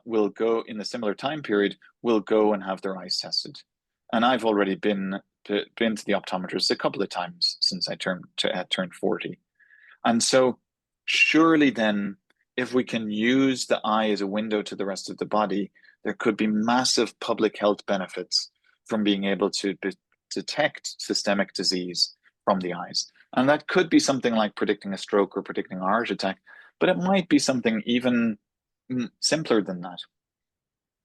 Speaker 4: will go in a similar time period, will go and have their eyes tested. And I've already been to the optometrist a couple of times since I turned 40. And so surely then, if we can use the eye as a window to the rest of the body, there could be massive public health benefits from being able to detect systemic disease from the eyes. And that could be something like predicting a stroke or predicting a heart attack, but it might be something even simpler than that.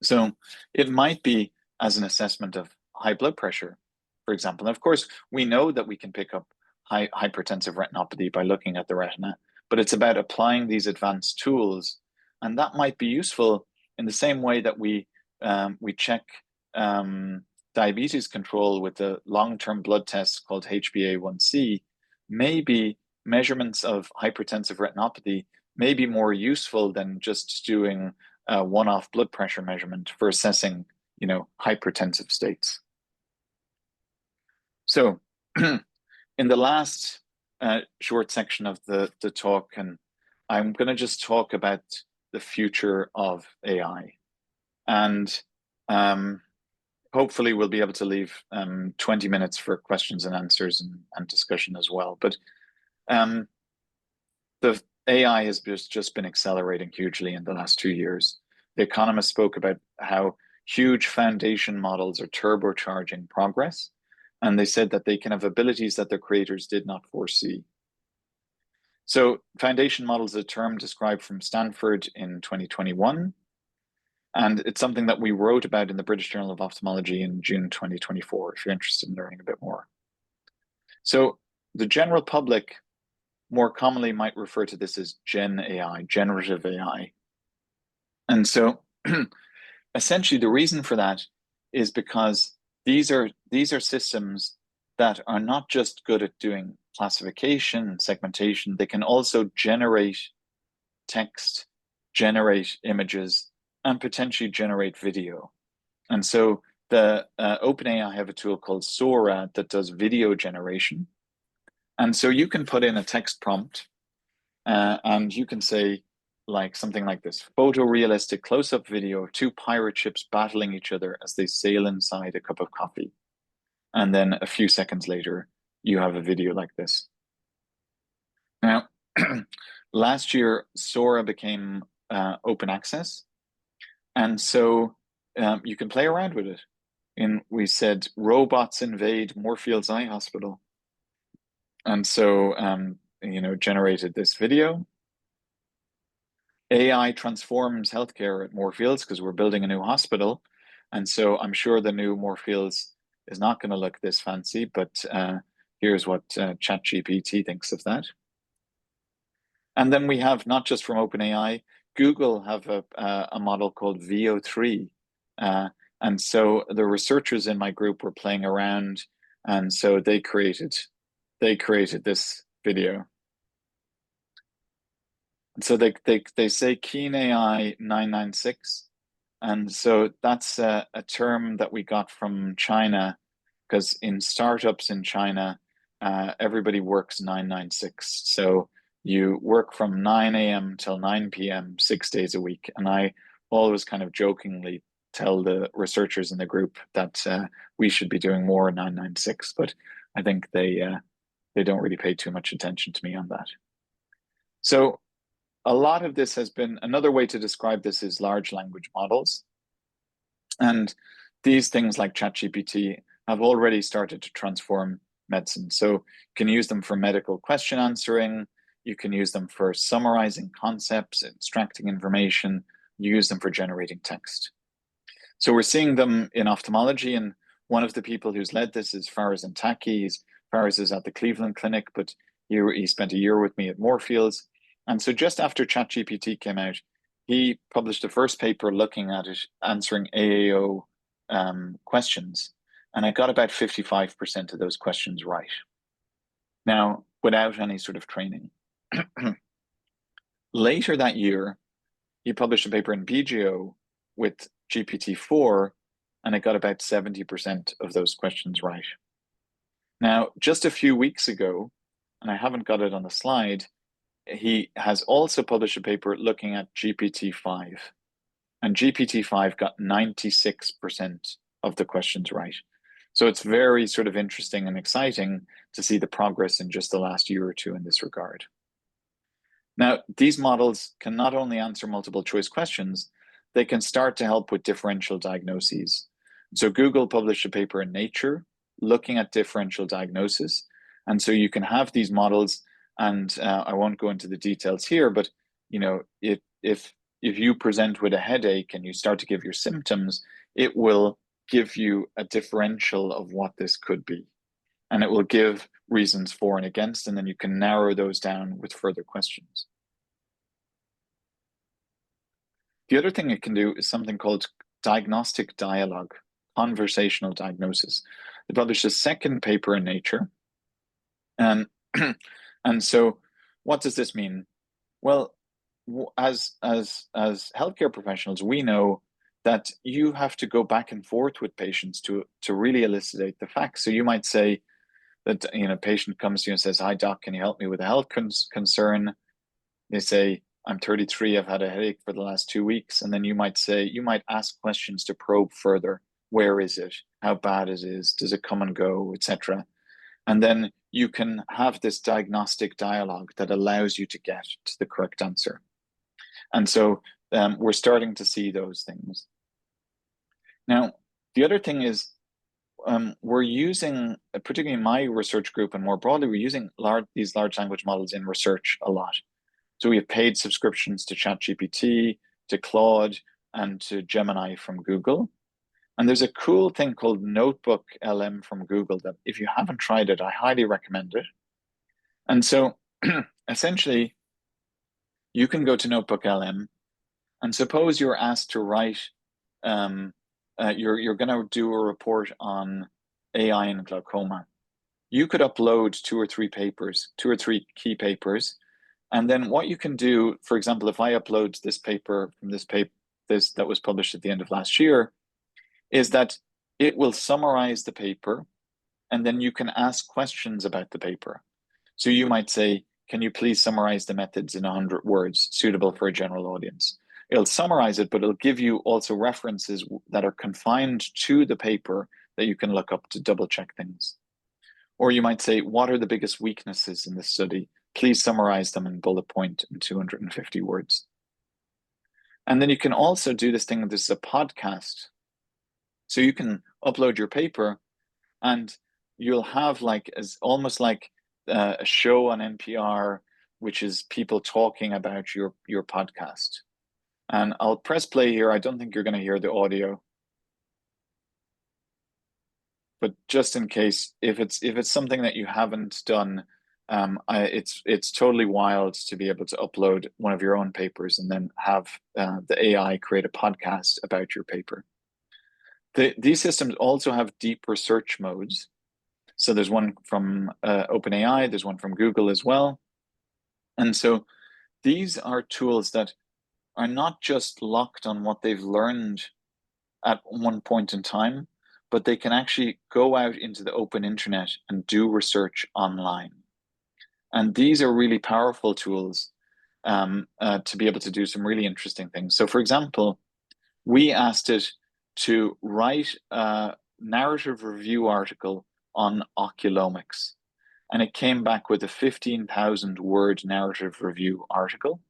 Speaker 4: So it might be as an assessment of high blood pressure, for example. And of course, we know that we can pick up hypertensive retinopathy by looking at the retina, but it's about applying these advanced tools. And that might be useful in the same way that we check diabetes control with the long-term blood tests called HbA1c. Maybe measurements of hypertensive retinopathy may be more useful than just doing a one-off blood pressure measurement for assessing, hypertensive states. So in the last short section of the talk, and I'm going to just talk about the future of AI. And hopefully we'll be able to leave 20 minutes for questions and answers and discussion as well. But the AI has just been accelerating hugely in the last 2 years. The Economist spoke about how huge foundation models are turbocharging progress, and they said that they can have abilities that their creators did not foresee. So foundation models is a term described from Stanford in 2021, and it's something that we wrote about in the British Journal of Ophthalmology in June 2024, if you're interested in learning a bit more. So the general public more commonly might refer to this as Gen AI, generative AI. And so essentially the reason for that is because these are systems that are not just good at doing classification and segmentation, they can also generate text, generate images, and potentially generate video. And so the OpenAI have a tool called Sora that does video generation. And so you can put in a text prompt and you can say like something like this: photorealistic close-up video of two pirate ships battling each other as they sail inside a cup of coffee. And then a few seconds later, you have a video like this. Now, last year, Sora became open access. And so you can play around with it. We said, robots invade Moorfields Eye Hospital. And so, generated this video. AI transforms healthcare at Moorfields because we're building a new hospital. And so I'm sure the new Moorfields is not going to look this fancy, but here's what ChatGPT thinks of that. And then we have, not just from OpenAI, Google have a model called VO3. And so the researchers in my group were playing around, and so they created this video. And so they say Keen AI 996. And so that's a term that we got from China, because in startups in China, everybody works 996. So you work from 9 a.m. till 9 p.m. 6 days a week. And I always kind of jokingly tell the researchers in the group that we should be doing more 996, but I think they don't really pay too much attention to me on that. So a lot of this has been, another way to describe this is large language models. And these things like ChatGPT have already started to transform medicine. So you can use them for medical question answering. You can use them for summarizing concepts, extracting information. You use them for generating text. So we're seeing them in ophthalmology. And one of the people who's led this is Faraz Antaki. Faraz is at the Cleveland Clinic, but he spent a year with me at Moorfields. And so just after ChatGPT came out, he published a first paper looking at it, answering AAO questions. And I got about 55% of those questions right. Now, without any sort of training. Later that year, he published a paper in PGO with GPT-4, and I got about 70% of those questions right. Now, just a few weeks ago, and I haven't got it on the slide, he has also published a paper looking at GPT-5, and GPT-5 got 96% of the questions right. So it's very sort of interesting and exciting to see the progress in just the last year or two in this regard. Now, these models can not only answer multiple choice questions, they can start to help with differential diagnoses. So Google published a paper in Nature looking at differential diagnosis, And so you can have these models, and I won't go into the details here, but you know, if you present with a headache and you start to give your symptoms, it will give you a differential of what this could be. And it will give reasons for and against, and then you can narrow those down with further questions. The other thing it can do is something called diagnostic dialogue, conversational diagnosis. They published a second paper in Nature. And so what does this mean? Well, as healthcare professionals, we know that you have to go back and forth with patients to really elucidate the facts. So you might say that, you know, a patient comes to you and says, "Hi doc, can you help me with a health concern?" They say, "I'm 33, I've had a headache for the last 2 weeks." And then you might ask questions to probe further. Where is it? How bad it is? Does it come and go, etc.? And then you can have this diagnostic dialogue that allows you to get to the correct answer. And so we're starting to see those things. Now, the other thing is, we're using, particularly in my research group and more broadly, we're using these large language models in research a lot. So we have paid subscriptions to ChatGPT, to Claude, and to Gemini from Google. And there's a cool thing called Notebook LM from Google that if you haven't tried it, I highly recommend it. And so essentially, you can go to Notebook LM, and suppose you're asked to write, you're going to do a report on AI and glaucoma. You could upload 2 or 3 papers, 2 or 3 key papers. And then what you can do, for example, if I upload this paper from this that was published at the end of last year, is that it will summarize the paper, and then you can ask questions about the paper. So you might say, "Can you please summarize the methods in 100 words suitable for a general audience?" It'll summarize it, but it'll give you also references that are confined to the paper that you can look up to double check things. Or you might say, "What are the biggest weaknesses in this study? Please summarize them in bullet point in 250 words." And then you can also do this thing, this is a podcast. So you can upload your paper, and you'll have almost like a show on NPR, which is people talking about your podcast. And I'll press play here. I don't think you're going to hear the audio, but just in case, if it's something that you haven't done, it's totally wild to be able to upload one of your own papers and then have the AI create a podcast about your paper. These systems also have deep research modes. So there's one from OpenAI, there's one from Google as well. And so these are tools that are not just locked on what they've learned at one point in time, but they can actually go out into the open internet and do research online. And these are really powerful tools to be able to do some really interesting things. So for example, we asked it to write a narrative review article on oculomics. And it came back with a 15,000 word narrative review article.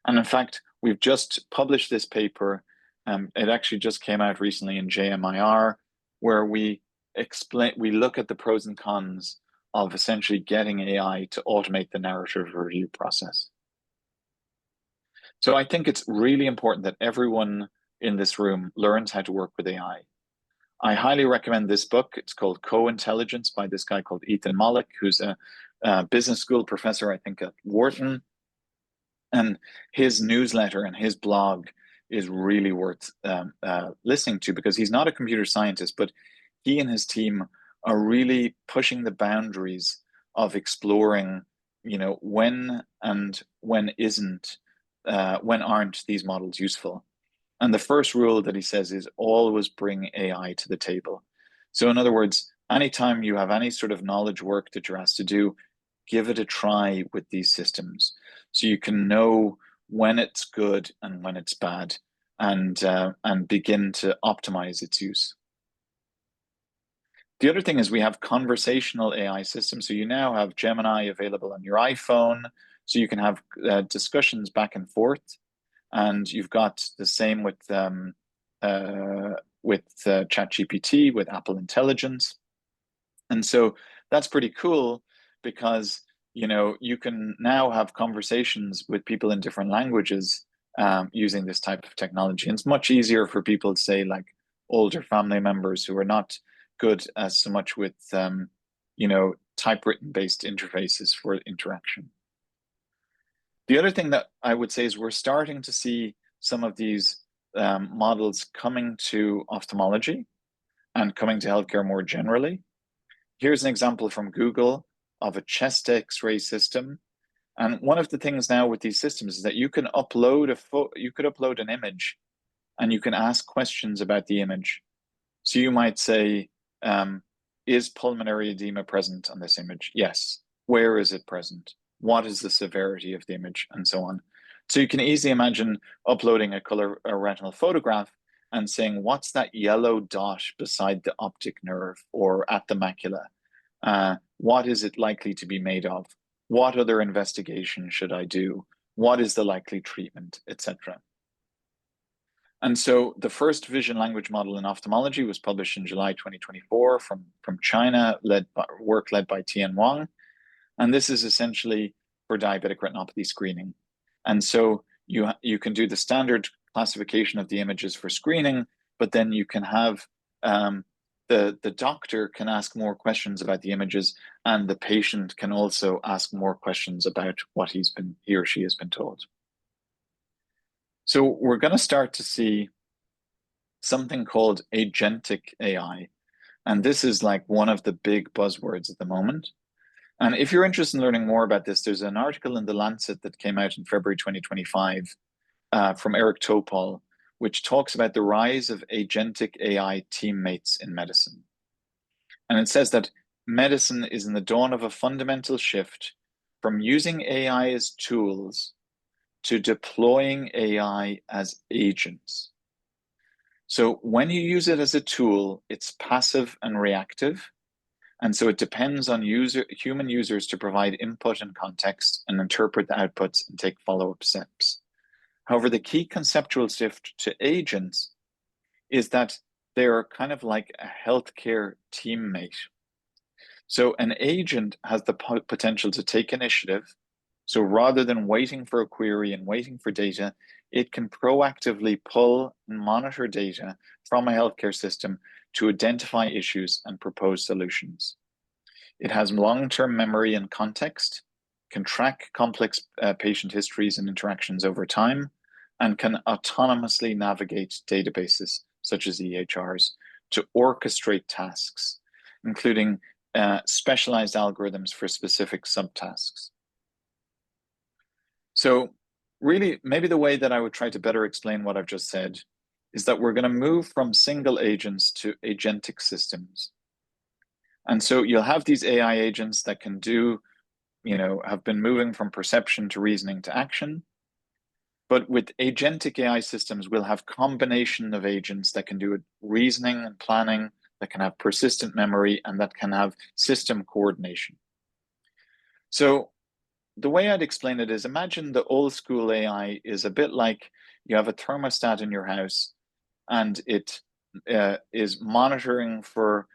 Speaker 4: And in fact, we've just published this paper. It actually just came out recently in JMIR, where we look at the pros and cons of essentially getting AI to automate the narrative review process. So I think it's really important that everyone in this room learns how to work with AI. I highly recommend this book. It's called Co-Intelligence by this guy called Ethan Mollick, who's a business school professor, I think, at Wharton. And his newsletter and his blog is really worth listening to, because he's not a computer scientist, but he and his team are really pushing the boundaries of exploring, you know, when aren't these models useful. And the first rule that he says is always bring AI to the table. So in other words, anytime you have any sort of knowledge work that you're asked to do, give it a try with these systems so you can know when it's good and when it's bad, and begin to optimize its use. The other thing is we have conversational AI systems. So you now have Gemini available on your iPhone, so you can have discussions back and forth. And you've got the same with ChatGPT, with Apple Intelligence. And so that's pretty cool. because, you know, you can now have conversations with people in different languages using this type of technology. And it's much easier for people, say, like older family members who are not good as so much with, you know, typewritten based interfaces for interaction. The other thing that I would say is we're starting to see some of these models coming to ophthalmology and coming to healthcare more generally. Here's an example from Google of a chest X-ray system. And one of the things now with these systems is that you can upload you could upload an image and you can ask questions about the image. So you might say, is pulmonary edema present on this image? Yes. Where is it present? What is the severity of the image? And so on. So you can easily imagine uploading a retinal photograph and saying, what's that yellow dot beside the optic nerve or at the macula? What is it likely to be made of? What other investigation should I do? What is the likely treatment, etc.? And so the first vision language model in ophthalmology was published in July 2024 from China, work led by Tian Wang. And this is essentially for diabetic retinopathy screening. And so you can do the standard classification of the images for screening, but then you can have the doctor can ask more questions about the images, and the patient can also ask more questions about what he or she has been told. So we're going to start to see something called agentic AI. And this is like one of the big buzzwords at the moment. And if you're interested in learning more about this, there's an article in The Lancet that came out in February 2025 from Eric Topol, which talks about the rise of agentic AI teammates in medicine. And it says that medicine is in the dawn of a fundamental shift from using AI as tools to deploying AI as agents. So when you use it as a tool, it's passive and reactive. And so it depends on human users to provide input and context and interpret the outputs and take follow-up steps. However, the key conceptual shift to agents is that they're kind of like a healthcare teammate. So an agent has the potential to take initiative. So rather than waiting for a query and waiting for data, it can proactively pull and monitor data from a healthcare system to identify issues and propose solutions. It has long-term memory and context, can track complex patient histories and interactions over time, and can autonomously navigate databases such as EHRs to orchestrate tasks, including specialized algorithms for specific subtasks. So really, maybe the way that I would try to better explain what I've just said is that we're going to move from single agents to agentic systems. And so you'll have these AI agents that can do, have been moving from perception to reasoning to action. But with agentic AI systems, we'll have combination of agents that can do reasoning and planning, that can have persistent memory, and that can have system coordination. So the way I'd explain it is, imagine the old school AI is a bit like you have a thermostat in your house and it is monitoring for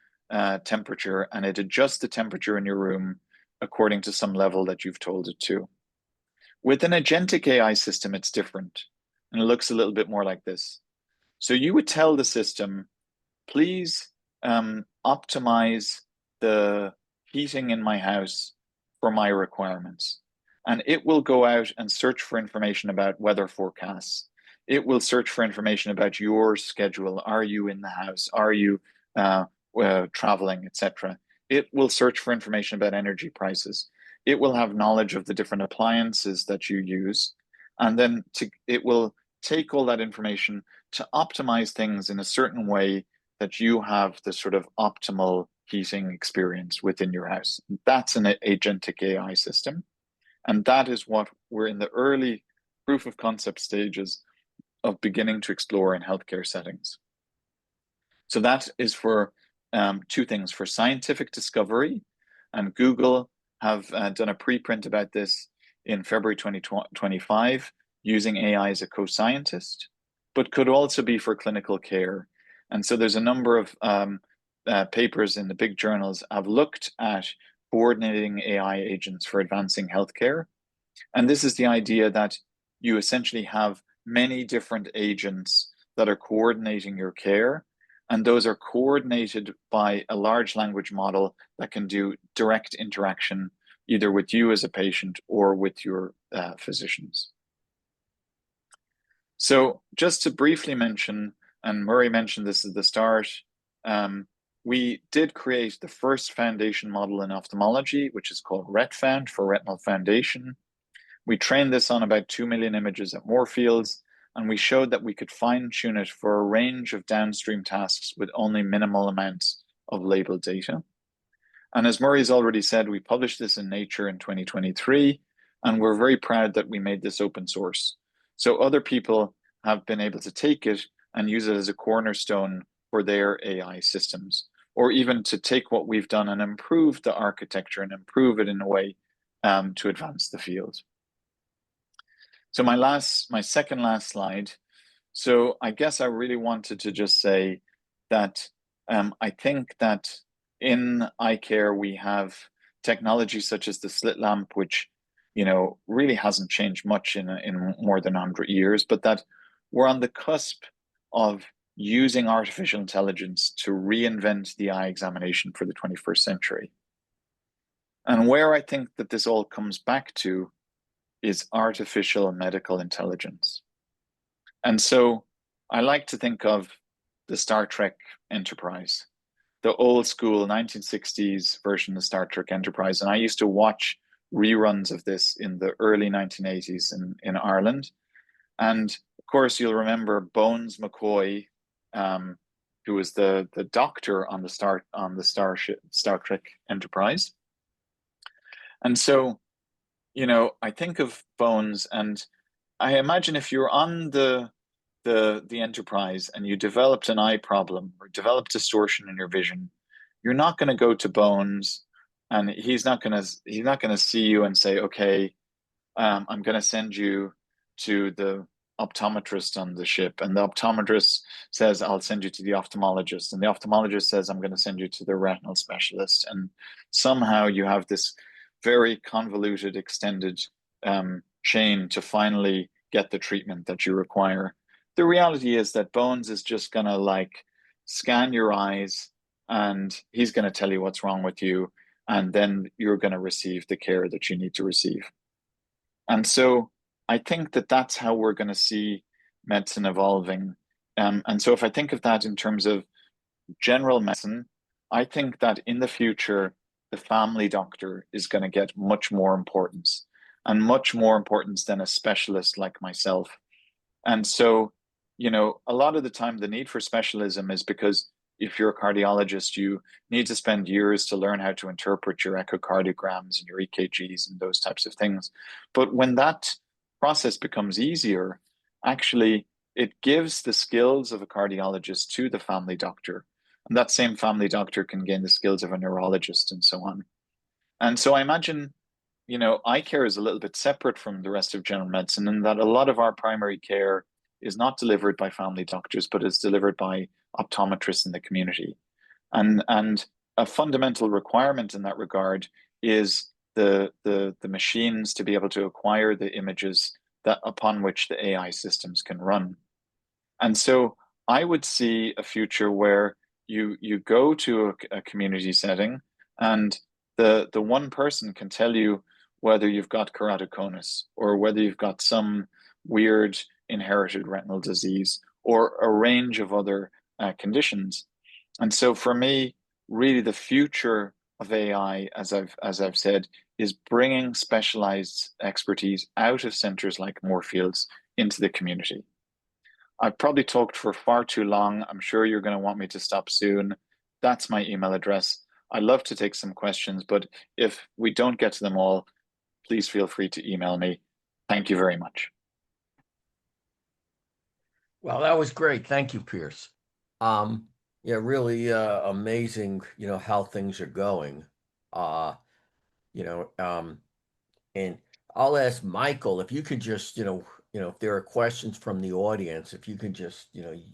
Speaker 4: temperature, and it adjusts the temperature in your room according to some level that you've told it to. With an agentic AI system, it's different, and it looks a little bit more like this. So you would tell the system, please optimize the heating in my house for my requirements. And it will go out and search for information about weather forecasts. It will search for information about your schedule. Are you in the house? Are you traveling, etc.? It will search for information about energy prices. It will have knowledge of the different appliances that you use. And then it will take all that information to optimize things in a certain way that you have the sort of optimal heating experience within your house. That's an agentic AI system. And that is what we're in the early proof of concept stages of beginning to explore in healthcare settings. So that is for two things: for scientific discovery, and Google have done a preprint about this in February 2025 using AI as a co-scientist, but could also be for clinical care. And so there's a number of papers in the big journals have looked at, coordinating AI agents for advancing healthcare. And this is the idea that you essentially have many different agents that are coordinating your care, and those are coordinated by a large language model that can do direct interaction either with you as a patient or with your physicians. So just to briefly mention, and Murray mentioned this at the start, we did create the first foundation model in ophthalmology, which is called RetFound for Retinal Foundation. We trained this on about 2 million images at Moorfields, and we showed that we could fine-tune it for a range of downstream tasks with only minimal amounts of labeled data. And as Murray's already said, we published this in Nature in 2023, and we're very proud that we made this open source. So other people have been able to take it and use it as a cornerstone for their AI systems, or even to take what we've done and improve the architecture and improve it in a way to advance the field. So my second last slide. So I guess I really wanted to just say that I think that in eye care we have technology such as the slit lamp, which really hasn't changed much in more than 100 years, but that we're on the cusp of using artificial intelligence to reinvent the eye examination for the 21st century. And where I think that this all comes back to is artificial medical intelligence. And so I like to think of the Star Trek Enterprise, the old school 1960s version of Star Trek Enterprise. And I used to watch reruns of this in the early 1980s in Ireland. And of course, you'll remember Bones McCoy, who was the doctor on the Star Trek Enterprise. And so, I think of Bones, and I imagine if you're on the Enterprise and you developed an eye problem or developed distortion in your vision, you're not going to go to Bones, and he's not going to see you and say, okay, I'm going to send you to the optometrist on the ship, and the optometrist says, I'll send you to the ophthalmologist, and the ophthalmologist says, I'm going to send you to the retinal specialist, and somehow you have this very convoluted, extended chain to finally get the treatment that you require. The reality is that Bones is just going to scan your eyes, and he's going to tell you what's wrong with you, and then you're going to receive the care that you need to receive. And so I think that that's how we're going to see medicine evolving. And so if I think of that in terms of general medicine, I think that in the future, the family doctor is going to get much more importance, and much more importance than a specialist like myself. And so, a lot of the time, the need for specialism is because if you're a cardiologist, you need to spend years to learn how to interpret your echocardiograms and your EKGs and those types of things. But when that process becomes easier, actually, it gives the skills of a cardiologist to the family doctor. And that same family doctor can gain the skills of a neurologist and so on. And so I imagine, eye care is a little bit separate from the rest of general medicine, in that a lot of our primary care is not delivered by family doctors, but is delivered by optometrists in the community. And a fundamental requirement in that regard is the machines to be able to acquire the images that upon which the AI systems can run. And so I would see a future where you go to a community setting, and the one person can tell you whether you've got keratoconus, or whether you've got some weird inherited retinal disease, or a range of other conditions. And so for me, really the future of AI, as I've said, is bringing specialized expertise out of centers like Moorfields into the community. I've probably talked for far too long. I'm sure you're going to want me to stop soon. That's my email address. I'd love to take some questions, but if we don't get to them all, please feel free to email me. Thank you very much.
Speaker 3: Well, that was great. Thank you, Pierce. Yeah, really amazing, how things are going. And I'll ask Michael if you could just, if there are questions from the audience, if you can just,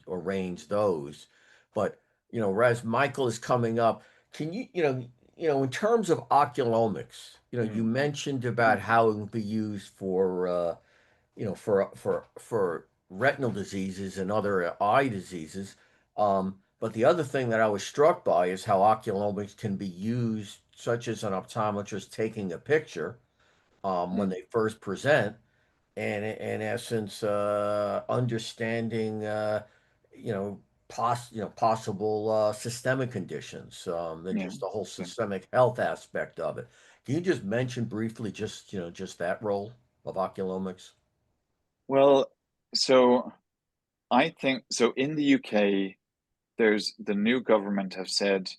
Speaker 3: arrange those. But, as Michael is coming up, can you, in terms of oculomics, you
Speaker 4: Mm.
Speaker 3: mentioned about how it will be used for, for retinal diseases and other eye diseases. But the other thing that I was struck by is how oculomics can be used, such as an optometrist taking a picture when
Speaker 4: Mm.
Speaker 3: they first present, and in essence, understanding, you know, possible systemic conditions, and
Speaker 4: Yeah.
Speaker 3: just the whole
Speaker 4: Yeah.
Speaker 3: systemic health aspect of it. Can you just mention briefly just that role of oculomics?
Speaker 4: Well, so I think so in the UK, there's the new government have said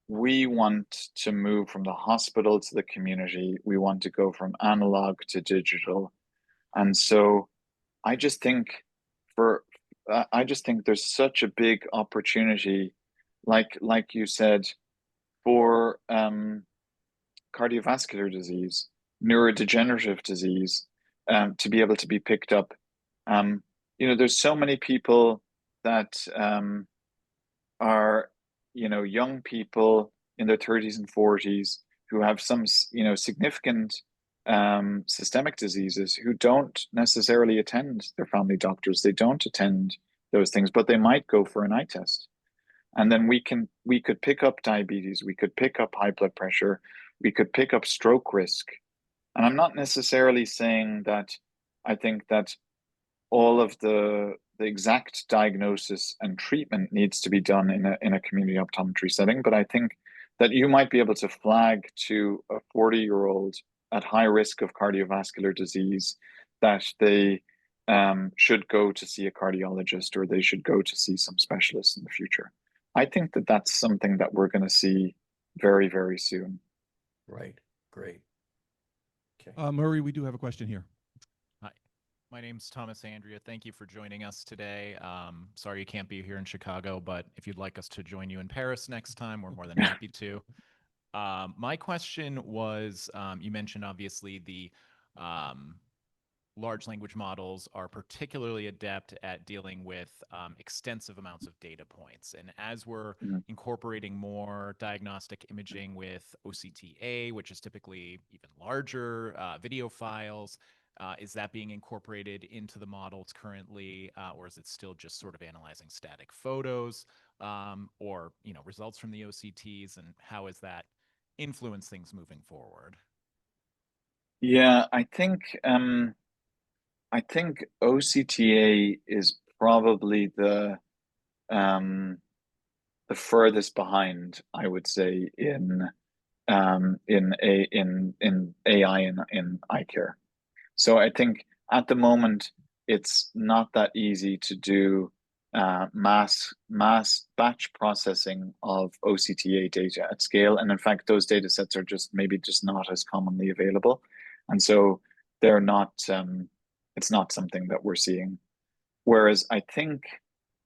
Speaker 4: we want to move from the hospital to the community. We want to go from analog to digital. And so I just think for I just think there's such a big opportunity, like you said, for cardiovascular disease, neurodegenerative disease, to be able to be picked up. Um, there's so many people that are, young people in their 30s and 40s who have some, significant systemic diseases who don't necessarily attend their family doctors. They don't attend those things, but they might go for an eye test. And then we could pick up diabetes, we could pick up high blood pressure, we could pick up stroke risk. And I'm not necessarily saying that I think that all of the exact diagnosis and treatment needs to be done in a community optometry setting, but I think that you might be able to flag to a 40-year-old at high risk of cardiovascular disease that they should go to see a cardiologist or they should go to see some specialists in the future. I think that that's something that we're going to see very, very soon.
Speaker 3: Right. Great. Okay.
Speaker 2: Murray, we do have a question here.
Speaker 5: Hi, my name's Thomas Andrea. Thank you for joining us today. Sorry you can't be here in Chicago, but if you'd like us to join you in Paris next time, we're more than happy to. My question was, you mentioned obviously the large language models are particularly adept at dealing with extensive amounts of data points. And as we're
Speaker 4: Mhm.
Speaker 5: incorporating more diagnostic imaging with OCTA, which is typically even larger video files, is that being incorporated into the models currently, or is it still just sort of analyzing static photos, or results from the OCTs, and how has that influenced things moving forward?
Speaker 4: Yeah, I think OCTA is probably the furthest behind, I would say, in AI in eye care. So I think at the moment it's not that easy to do mass batch processing of OCTA data at scale, and in fact those data sets are just maybe just not as commonly available, and so they're not. It's not something that we're seeing. Whereas I think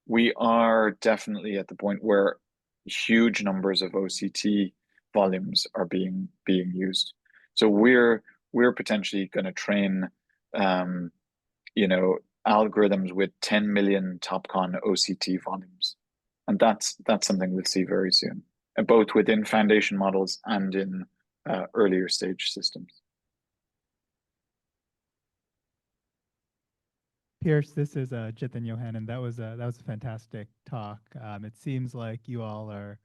Speaker 4: we are definitely at the point where huge numbers of OCT volumes are being used. So we're potentially going to train, um, algorithms with 10 million TopCon OCT volumes, and that's something we'll see very soon, both within foundation models and in earlier stage systems.
Speaker 6: Pierce, this is Jitin Yohanan. That was a fantastic talk. It seems like you all are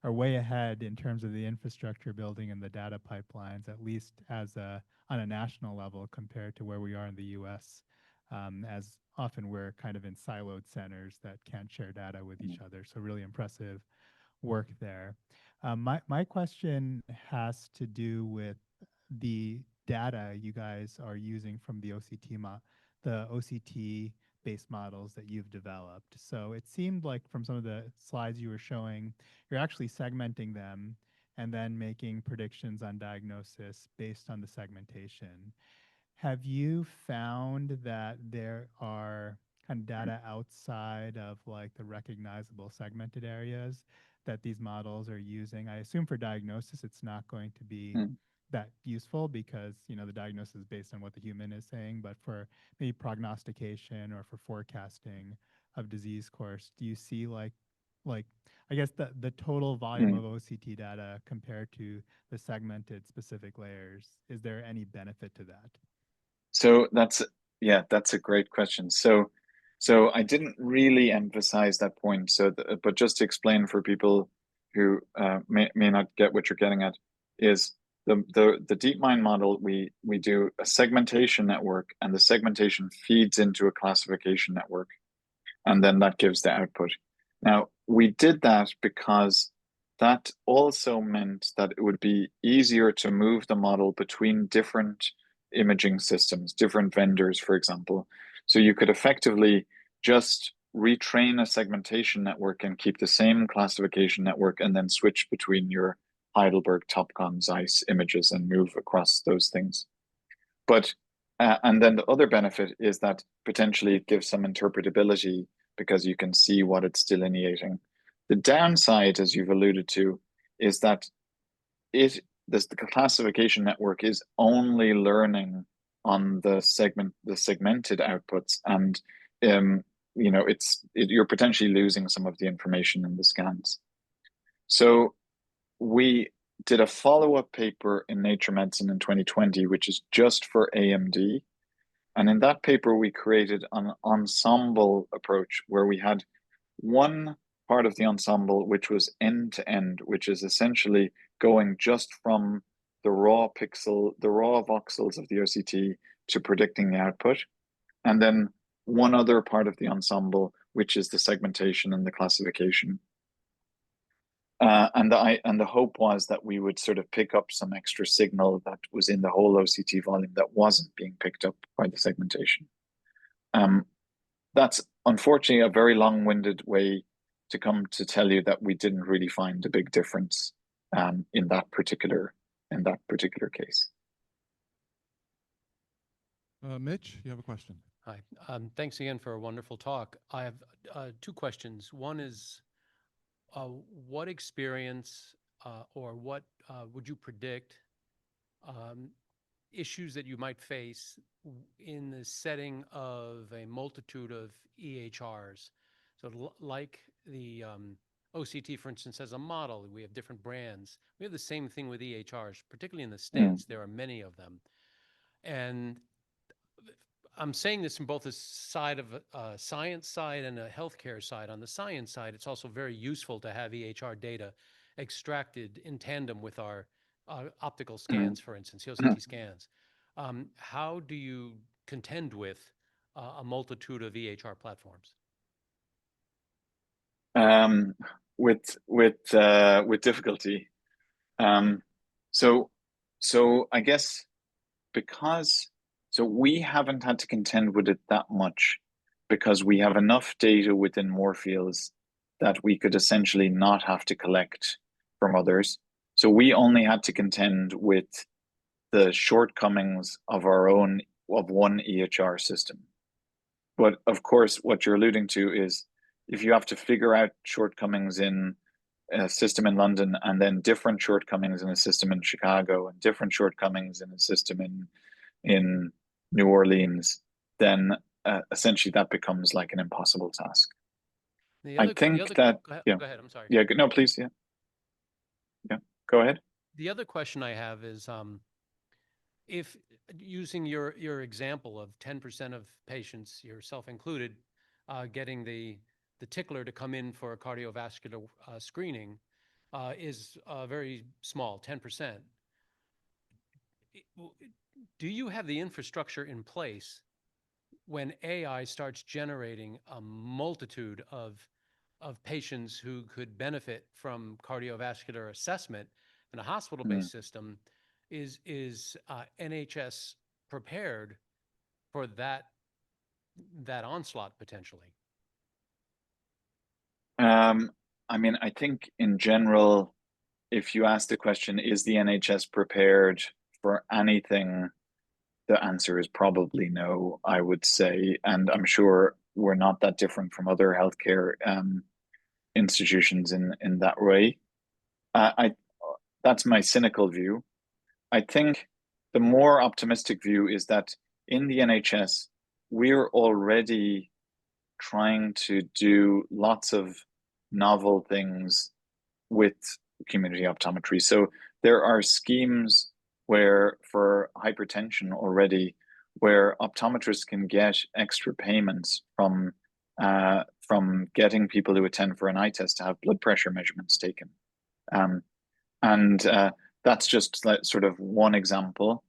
Speaker 6: way ahead in terms of the infrastructure building and the data pipelines, at least on a national level compared to where we are in the U.S. As often we're kind of in siloed centers that can't share data with each other. So really impressive work there. My question has to do with the data you guys are using from the OCT based models that you've developed. So it seemed like from some of the slides you were showing, you're actually segmenting them and then making predictions on diagnosis based on the segmentation. Have you found that there are kind of data outside of like the recognizable segmented areas that these models are using? I assume for diagnosis, it's not going to be
Speaker 4: Mm.
Speaker 6: that useful because the diagnosis is based on what the human is saying, but for maybe prognostication or for forecasting of disease course, do you see like like, I guess the total volume
Speaker 4: Mm.
Speaker 6: of OCT data compared to the segmented specific layers? Is there any benefit to that?
Speaker 4: So that's a great question. So I didn't really emphasize that point. So, but just to explain for people who may not get what you're getting at, is the DeepMind model, we do a segmentation network, and the segmentation feeds into a classification network, and then that gives the output. Now, we did that because that also meant that it would be easier to move the model between different imaging systems, different vendors, for example. So you could effectively just retrain a segmentation network and keep the same classification network, and then switch between your Heidelberg, Topcon, Zeiss images and move across those things. But and then the other benefit is that potentially it gives some interpretability because you can see what it's delineating. The downside, as you've alluded to, is that the classification network is only learning on the segmented outputs, and you're potentially losing some of the information in the scans. So we did a follow-up paper in Nature Medicine in 2020, which is just for AMD. And in that paper, we created an ensemble approach where we had one part of the ensemble, which was end-to-end, which is essentially going just from the raw voxels of the OCT to predicting the output. And then one other part of the ensemble, which is the segmentation and the classification. And the hope was that we would sort of pick up some extra signal that was in the whole OCT volume that wasn't being picked up by the segmentation. That's unfortunately a very long-winded way to come to tell you that we didn't really find a big difference in that particular case.
Speaker 2: Mitch, you have a question?
Speaker 7: Hi. Thanks again for a wonderful talk. I have two questions. One is, what experience or what would you predict issues that you might face in the setting of a multitude of EHRs? So like the OCT, for instance, has a model. We have different brands. We have the same thing with EHRs, particularly in the States. There are many of them. And I'm saying this from both a side of a science side and a healthcare side. On the science side, it's also very useful to have EHR data extracted in tandem with our optical scans, for instance, OCT scans. How do you contend with a multitude of EHR platforms?
Speaker 4: With difficulty. So I guess we haven't had to contend with it that much because we have enough data within Morpheus that we could essentially not have to collect from others. So we only had to contend with the shortcomings of one EHR system. But of course, what you're alluding to is if you have to figure out shortcomings in a system in London and then different shortcomings in a system in Chicago and different shortcomings in a system in New Orleans, then essentially that becomes like an impossible task.
Speaker 7: Go
Speaker 4: Yeah.
Speaker 7: ahead. I'm sorry.
Speaker 4: Yeah, no, please. Yeah, go ahead.
Speaker 7: The other question I have is, if using your example of 10% of patients, yourself included, getting the tickler to come in for a cardiovascular screening is very small, 10%. Do you have the infrastructure in place when AI starts generating a multitude of patients who could benefit from cardiovascular assessment in a hospital-based system? Is NHS prepared for that onslaught potentially?
Speaker 4: I mean, I think in general, if you ask the question, is the NHS prepared for anything? The answer is probably no, I would say. And I'm sure we're not that different from other healthcare institutions in that way. That's my cynical view. I think the more optimistic view is that in the NHS, we're already trying to do lots of novel things with community optometry. So there are schemes where for hypertension already, where optometrists can get extra payments from getting people who attend for an eye test to have blood pressure measurements taken. And that's just like sort of one example.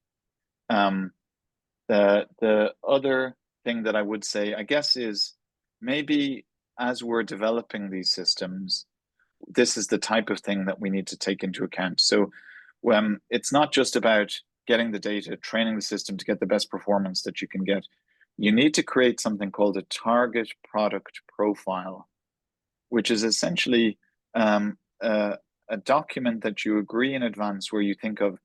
Speaker 4: The other thing that I would say, I guess, is maybe as we're developing these systems, this is the type of thing that we need to take into account. So when it's not just about getting the data, training the system to get the best performance that you can get, you need to create something called a target product profile, which is essentially a document that you agree in advance where you think of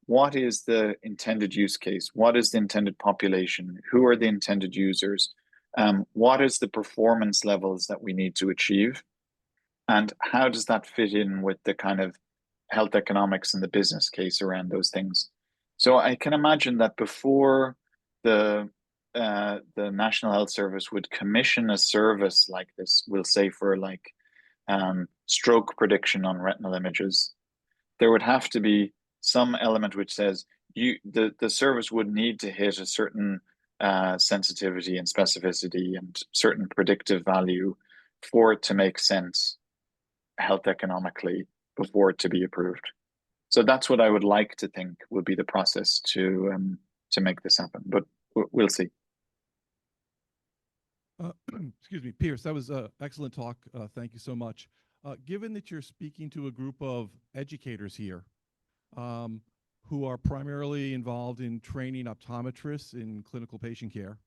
Speaker 4: what is the intended use case, what is the intended population, who are the intended users, what is the performance levels that we need to achieve, and how does that fit in with the kind of health economics and the business case around those things. So I can imagine that before the National Health Service would commission a service like this, we'll say for like stroke prediction on retinal images, there would have to be some element which says the service would need to hit a certain sensitivity and specificity and certain predictive value for it to make sense health economically before it to be approved. So that's what I would like to think would be the process to make this happen, but we'll see.
Speaker 2: Excuse me, Pierce, that was an excellent talk. Thank you so much. Given that you're speaking to a group of educators here who are primarily involved in training optometrists in clinical patient care,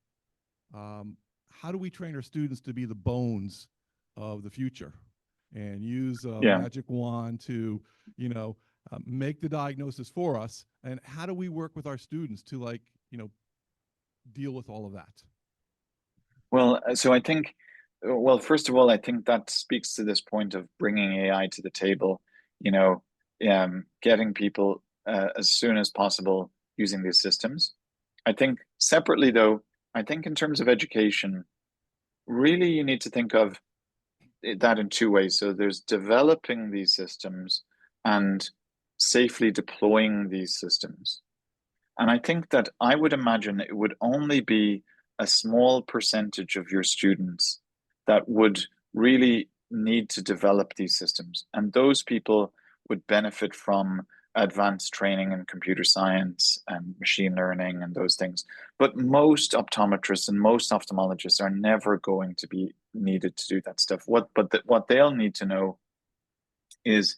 Speaker 2: how do we train our students to be the bones of the future and use a magic wand to, make the diagnosis for us? And how do we work with our students to deal with all of that?
Speaker 4: Well, so I think, first of all, I think that speaks to this point of bringing AI to the table, getting people as soon as possible using these systems. I think separately, though, I think in terms of education, really you need to think of that in two ways. So there's developing these systems and safely deploying these systems. And I think that I would imagine it would only be a small percentage of your students that would really need to develop these systems. And those people would benefit from advanced training in computer science and machine learning and those things. But most optometrists and most ophthalmologists are never going to be needed to do that stuff. What they'll need to know is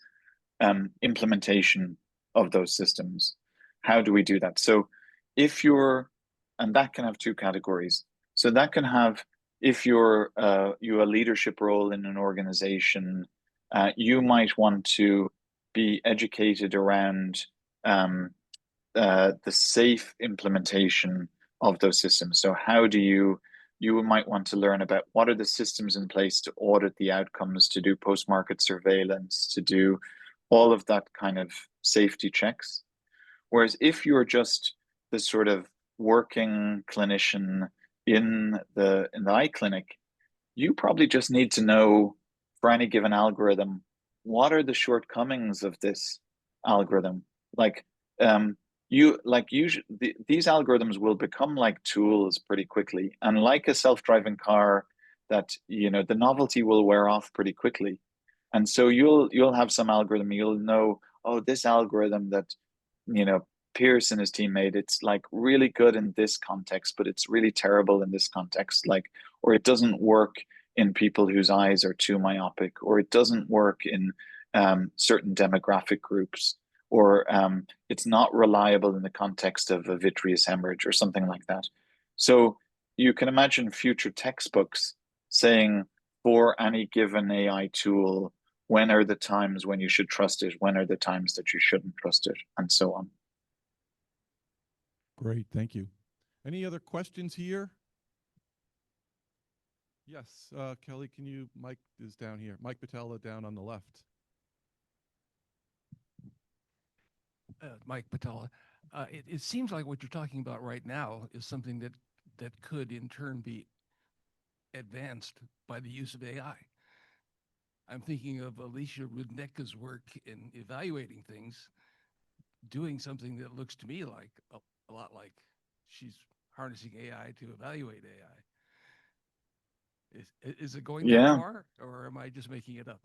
Speaker 4: implementation of those systems. How do we do that? So and that can have two categories. So that can have, if you're you a leadership role in an organization, you might want to be educated around the safe implementation of those systems. So how do you might want to learn about what are the systems in place to audit the outcomes, to do post-market surveillance, to do all of that kind of safety checks. Whereas if you're just the sort of working clinician in the eye clinic, you probably just need to know for any given algorithm, what are the shortcomings of this algorithm? Usually these algorithms will become like tools pretty quickly, and like a self-driving car, that the novelty will wear off pretty quickly. And so you'll have some algorithm, you'll know, oh, this algorithm that Pierce and his team made, it's like really good in this context, but it's really terrible in this context, or it doesn't work in people whose eyes are too myopic, or it doesn't work in certain demographic groups, or it's not reliable in the context of a vitreous hemorrhage or something like that. So you can imagine future textbooks saying, for any given AI tool, when are the times when you should trust it? When are the times that you shouldn't trust it? And so on.
Speaker 2: Great, thank you. Any other questions here? Yes, Kelly, Mike is down here. Mike Patella down on the left.
Speaker 8: Mike Patella. It seems like what you're talking about right now is something that could in turn be advanced by the use of AI. I'm thinking of Alicia Rudnicka's work in evaluating things, doing something that looks to me like a lot like she's harnessing AI to evaluate AI. Is it going that
Speaker 4: Yeah.
Speaker 8: far, or am I just making it up?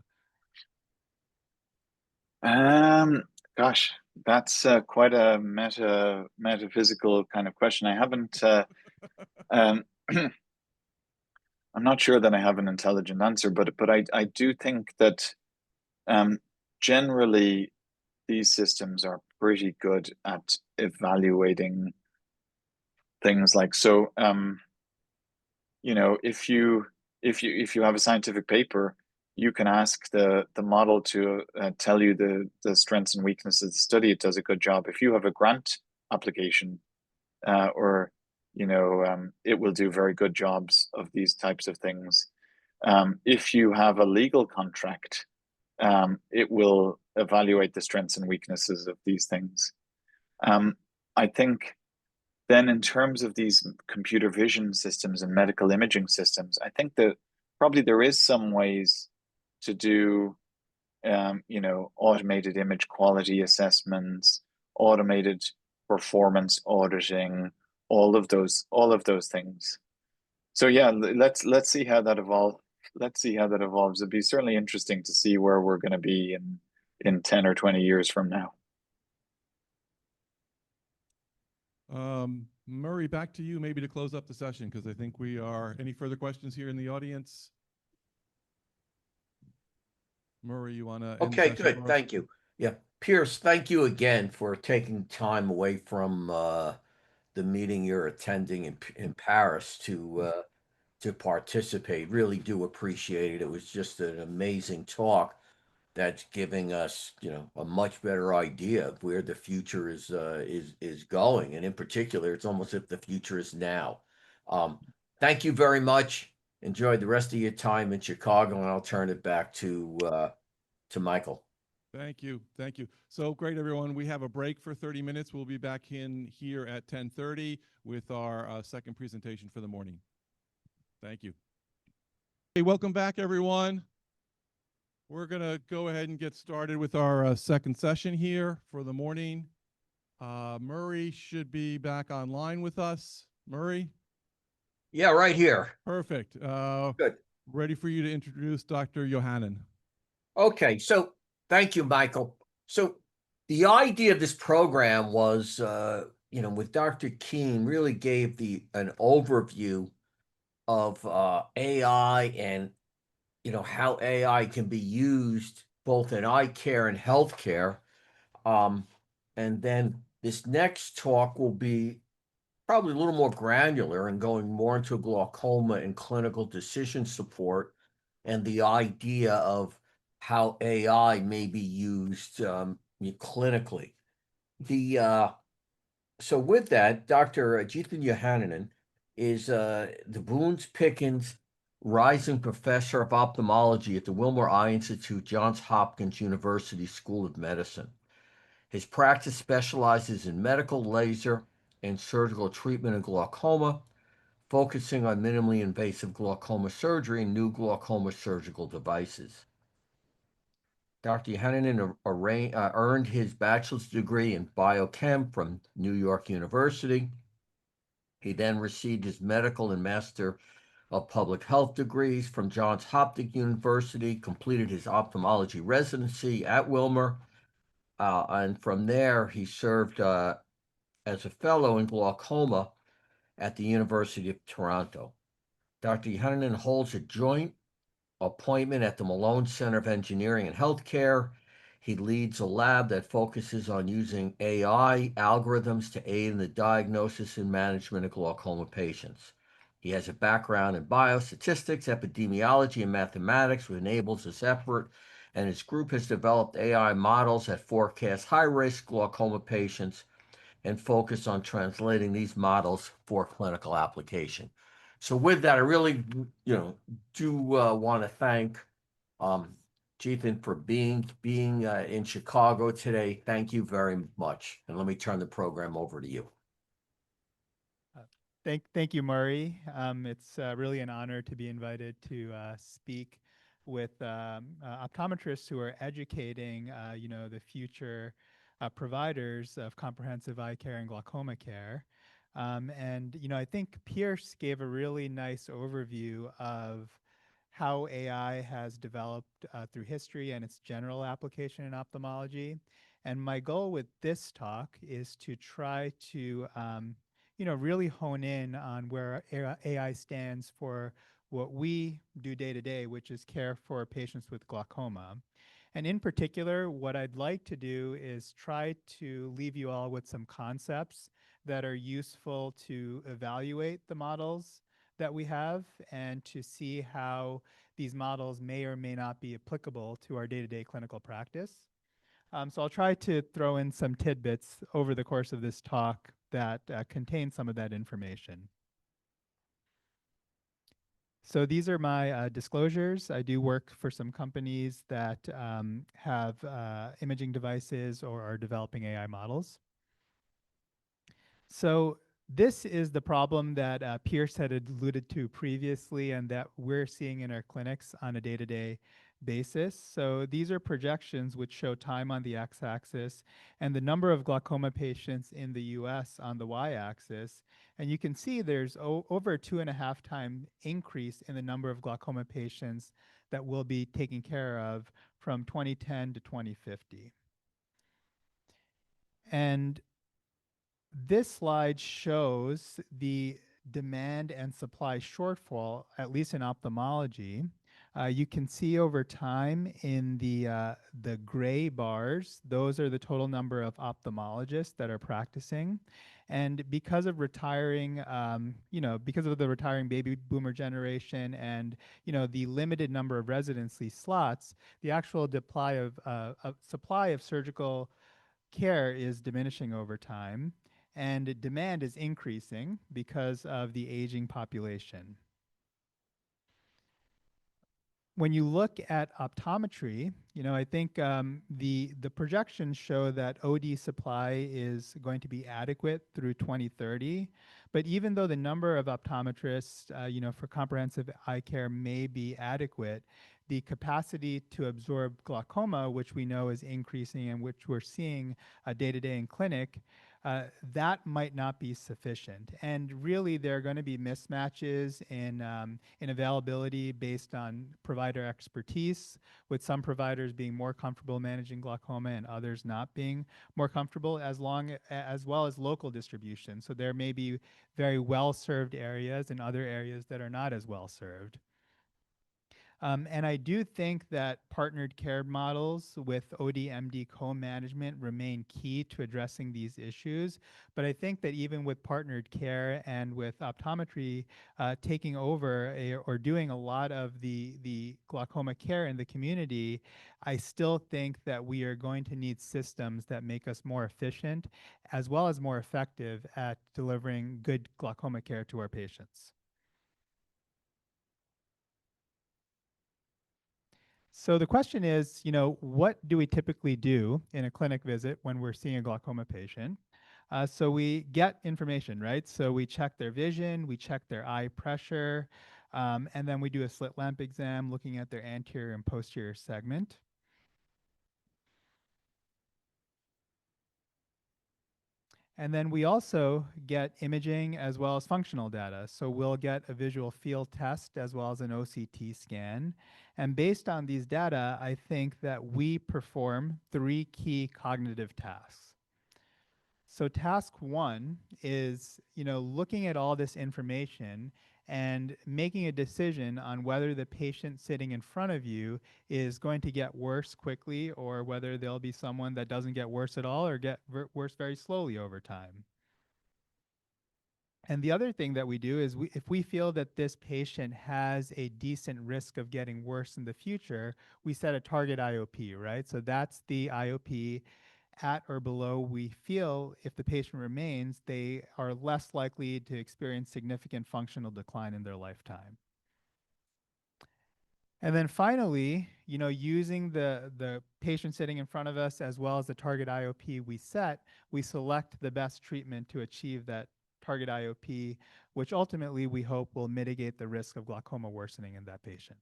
Speaker 4: Gosh, that's quite a metaphysical kind of question. I haven't. Um, I'm not sure that I have an intelligent answer, but I do think that um, generally these systems are pretty good at evaluating things like so. You know, if you have a scientific paper, you can ask the model to tell you the strengths and weaknesses of the study. It does a good job. If you have a grant application, or it will do very good jobs of these types of things. If you have a legal contract, it will evaluate the strengths and weaknesses of these things. I think then in terms of these computer vision systems and medical imaging systems, I think that probably there is some ways to do, automated image quality assessments, automated performance auditing, all of those things. So yeah, let's see how that evolves. Let's see how that evolves. It'd be certainly interesting to see where we're going to be in 10 or 20 years from now.
Speaker 2: Murray, back to you maybe to close up the session, because I think we are, any further questions here in the audience? Murray, you want to end the
Speaker 3: Okay,
Speaker 2: session
Speaker 3: good.
Speaker 2: for us?
Speaker 3: Thank you. Yeah, Pierce, thank you again for taking time away from the meeting you're attending in Paris to participate. Really do appreciate it. It was just an amazing talk that's giving us, a much better idea of where the future is going, and in particular, it's almost if the future is now. Thank you very much. Enjoy the rest of your time in Chicago, and I'll turn it back to Michael.
Speaker 2: Thank you. Thank you. So great, everyone. We have a break for 30 minutes. We'll be back in here at 10:30 with our second presentation for the morning. Thank you. Hey, welcome back, everyone. We're going to go ahead and get started with our second session here for the morning. Murray should be back online with us. Murray?
Speaker 3: Yeah, right here.
Speaker 2: Perfect.
Speaker 3: Good.
Speaker 2: Ready for you to introduce Dr. Yohannan.
Speaker 3: Okay, so thank you, Michael. So the idea of this program was, with Dr. Keene, really gave an overview of AI and, how AI can be used both in eye care and healthcare. And then this next talk will be probably a little more granular and going more into glaucoma and clinical decision support and the idea of how AI may be used clinically. So with that, Dr. Jithan Yohannan is the Boones Pickens Rising Professor of Ophthalmology at the Wilmer Eye Institute, Johns Hopkins University School of Medicine. His practice specializes in medical, laser, and surgical treatment of glaucoma, focusing on minimally invasive glaucoma surgery and new glaucoma surgical devices. Dr. Yohannan earned his bachelor's degree in biochem from New York University. He then received his medical and master of public health degrees from Johns Hopkins University, completed his ophthalmology residency at Wilmer, and from there he served as a fellow in glaucoma at the University of Toronto. Dr. Yohannan holds a joint appointment at the Malone Center of Engineering and Healthcare. He leads a lab that focuses on using AI algorithms to aid in the diagnosis and management of glaucoma patients. He has a background in biostatistics, epidemiology, and mathematics, which enables this effort, and his group has developed AI models that forecast high-risk glaucoma patients and focus on translating these models for clinical application. So with that, I really, do want to thank Jithan for being in Chicago today. Thank you very much. And let me turn the program over to you.
Speaker 6: Thank you, Murray. It's really an honor to be invited to speak with optometrists who are educating, the future providers of comprehensive eye care and glaucoma care. I think Pierce gave a really nice overview of how AI has developed through history and its general application in ophthalmology. And my goal with this talk is to try to, really hone in on where AI stands for what we do day to day, which is care for patients with glaucoma. And in particular, what I'd like to do is try to leave you all with some concepts that are useful to evaluate the models that we have and to see how these models may or may not be applicable to our day-to-day clinical practice. So I'll try to throw in some tidbits over the course of this talk that contain some of that information. So these are my disclosures. I do work for some companies that have imaging devices or are developing AI models. So this is the problem that Pierce had alluded to previously and that we're seeing in our clinics on a day-to-day basis. So these are projections which show time on the x-axis and the number of glaucoma patients in the US on the y-axis. And you can see there's over a 2.5 time increase in the number of glaucoma patients that will be taken care of from 2010 to 2050. And this slide shows the demand and supply shortfall, at least in ophthalmology. You can see over time in the gray bars, those are the total number of ophthalmologists that are practicing. And because of retiring, because of the retiring baby boomer generation and, the limited number of residency slots, the actual supply of surgical care is diminishing over time. And demand is increasing because of the aging population. When you look at optometry, I think the projections show that OD supply is going to be adequate through 2030. But even though the number of optometrists, for comprehensive eye care may be adequate, the capacity to absorb glaucoma, which we know is increasing and which we're seeing day to day in clinic, that might not be sufficient. And really, there are going to be mismatches in availability based on provider expertise, with some providers being more comfortable managing glaucoma and others not being more comfortable, as well as local distribution. So there may be very well-served areas and other areas that are not as well-served. And I do think that partnered care models with OD-MD co-management remain key to addressing these issues. But I think that even with partnered care and with optometry taking over or doing a lot of the glaucoma care in the community, I still think that we are going to need systems that make us more efficient as well as more effective at delivering good glaucoma care to our patients. So the question is, what do we typically do in a clinic visit when we're seeing a glaucoma patient? So we get information, right? So we check their vision, we check their eye pressure, and then we do a slit lamp exam looking at their anterior and posterior segment. And then we also get imaging as well as functional data. So we'll get a visual field test as well as an OCT scan. And based on these data, I think that we perform 3 key cognitive tasks. So task 1 is, looking at all this information and making a decision on whether the patient sitting in front of you is going to get worse quickly or whether there'll be someone that doesn't get worse at all or get worse very slowly over time. And the other thing that we do is if we feel that this patient has a decent risk of getting worse in the future, we set a target IOP, right? So that's the IOP at or below we feel if the patient remains, they are less likely to experience significant functional decline in their lifetime. And then finally, using the patient sitting in front of us as well as the target IOP we set, we select the best treatment to achieve that target IOP, which ultimately we hope will mitigate the risk of glaucoma worsening in that patient.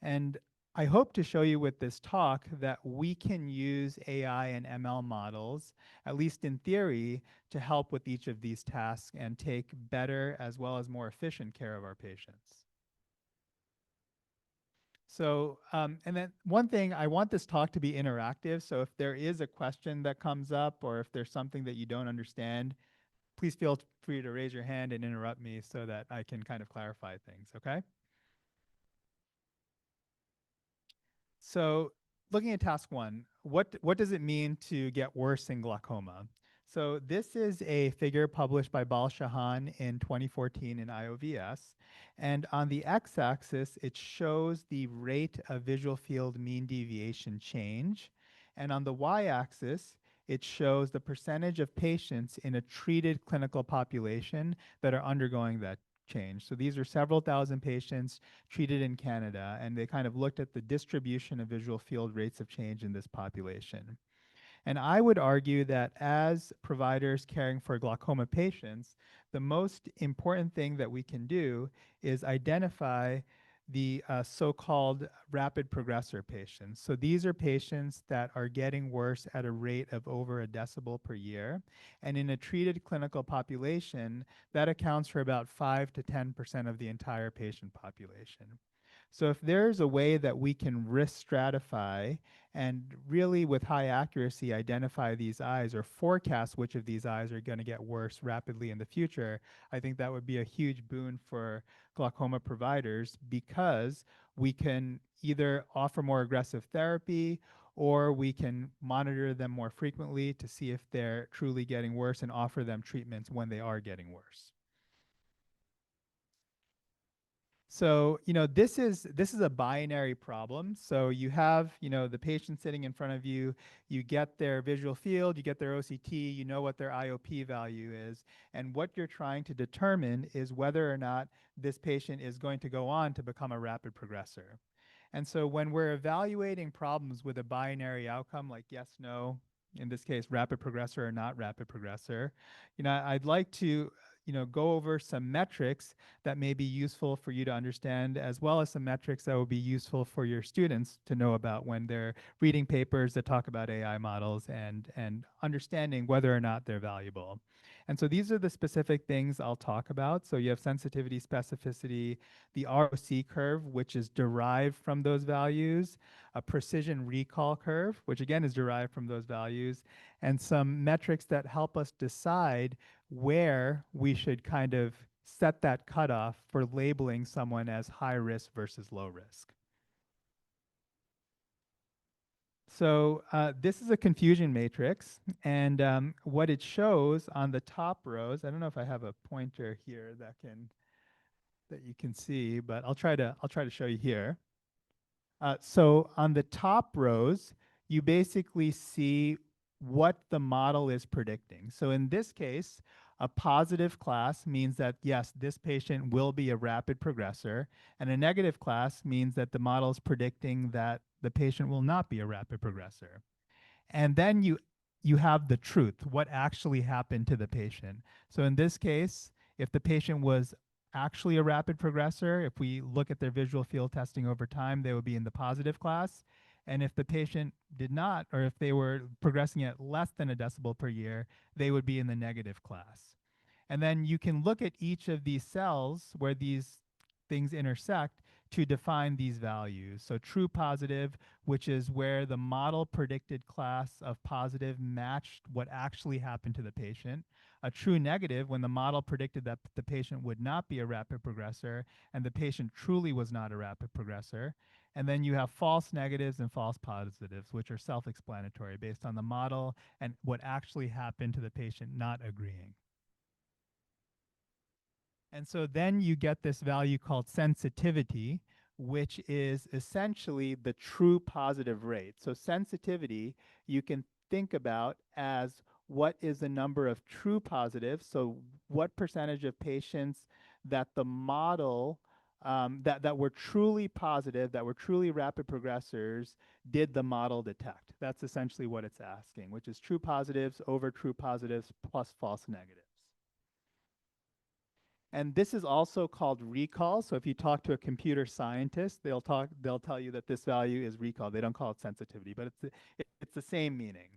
Speaker 6: And I hope to show you with this talk that we can use AI and ML models, at least in theory, to help with each of these tasks and take better as well as more efficient care of our patients. So, and then one thing, I want this talk to be interactive. So if there is a question that comes up or if there's something that you don't understand, please feel free to raise your hand and interrupt me so that I can kind of clarify things, okay? So looking at task one, what does it mean to get worse in glaucoma? So this is a figure published by Bal Shahan in 2014 in IOVS. And on the x-axis, it shows the rate of visual field mean deviation change. And on the y-axis, it shows the percentage of patients in a treated clinical population that are undergoing that change. So these are several thousand patients treated in Canada, and they kind of looked at the distribution of visual field rates of change in this population. And I would argue that as providers caring for glaucoma patients, the most important thing that we can do is identify the so-called rapid progressor patients. So these are patients that are getting worse at a rate of over a decibel per year. And in a treated clinical population, that accounts for about 5 to 10% of the entire patient population. So if there's a way that we can risk stratify and really with high accuracy identify these eyes or forecast which of these eyes are going to get worse rapidly in the future, I think that would be a huge boon for glaucoma providers because we can either offer more aggressive therapy or we can monitor them more frequently to see if they're truly getting worse and offer them treatments when they are getting worse. So, this is a binary problem. So you have, the patient sitting in front of you, you get their visual field, you get their OCT, you know what their IOP value is, and what you're trying to determine is whether or not this patient is going to go on to become a rapid progressor. And so when we're evaluating problems with a binary outcome like yes, no, in this case, rapid progressor or not rapid progressor, I'd like to go over some metrics that may be useful for you to understand, as well as some metrics that will be useful for your students to know about when they're reading papers that talk about AI models and understanding whether or not they're valuable. And so these are the specific things I'll talk about. So you have sensitivity, specificity, the ROC curve, which is derived from those values, a precision recall curve, which again is derived from those values, and some metrics that help us decide where we should kind of set that cutoff for labeling someone as high risk versus low risk. So this is a confusion matrix, and what it shows on the top rows, I don't know if I have a pointer here that you can see, but I'll try to show you here. So on the top rows, you basically see what the model is predicting. So in this case, a positive class means that, yes, this patient will be a rapid progressor, and a negative class means that the model is predicting that the patient will not be a rapid progressor. And then you have the truth, what actually happened to the patient. So in this case, if the patient was actually a rapid progressor, if we look at their visual field testing over time, they would be in the positive class. And if the patient did not, or if they were progressing at less than a decibel per year, they would be in the negative class. And then you can look at each of these cells where these things intersect to define these values. So true positive, which is where the model predicted class of positive matched what actually happened to the patient. A true negative, when the model predicted that the patient would not be a rapid progressor and the patient truly was not a rapid progressor. And then you have false negatives and false positives, which are self-explanatory based on the model and what actually happened to the patient not agreeing. And so then you get this value called sensitivity, which is essentially the true positive rate. So sensitivity, you can think about as what is the number of true positives. So what percentage of patients that the model that were truly positive, that were truly rapid progressors, did the model detect? That's essentially what it's asking, which is true positives over true positives plus false negatives. And this is also called recall. So if you talk to a computer scientist, they'll tell you that this value is recall. They don't call it sensitivity, but it's the same meaning.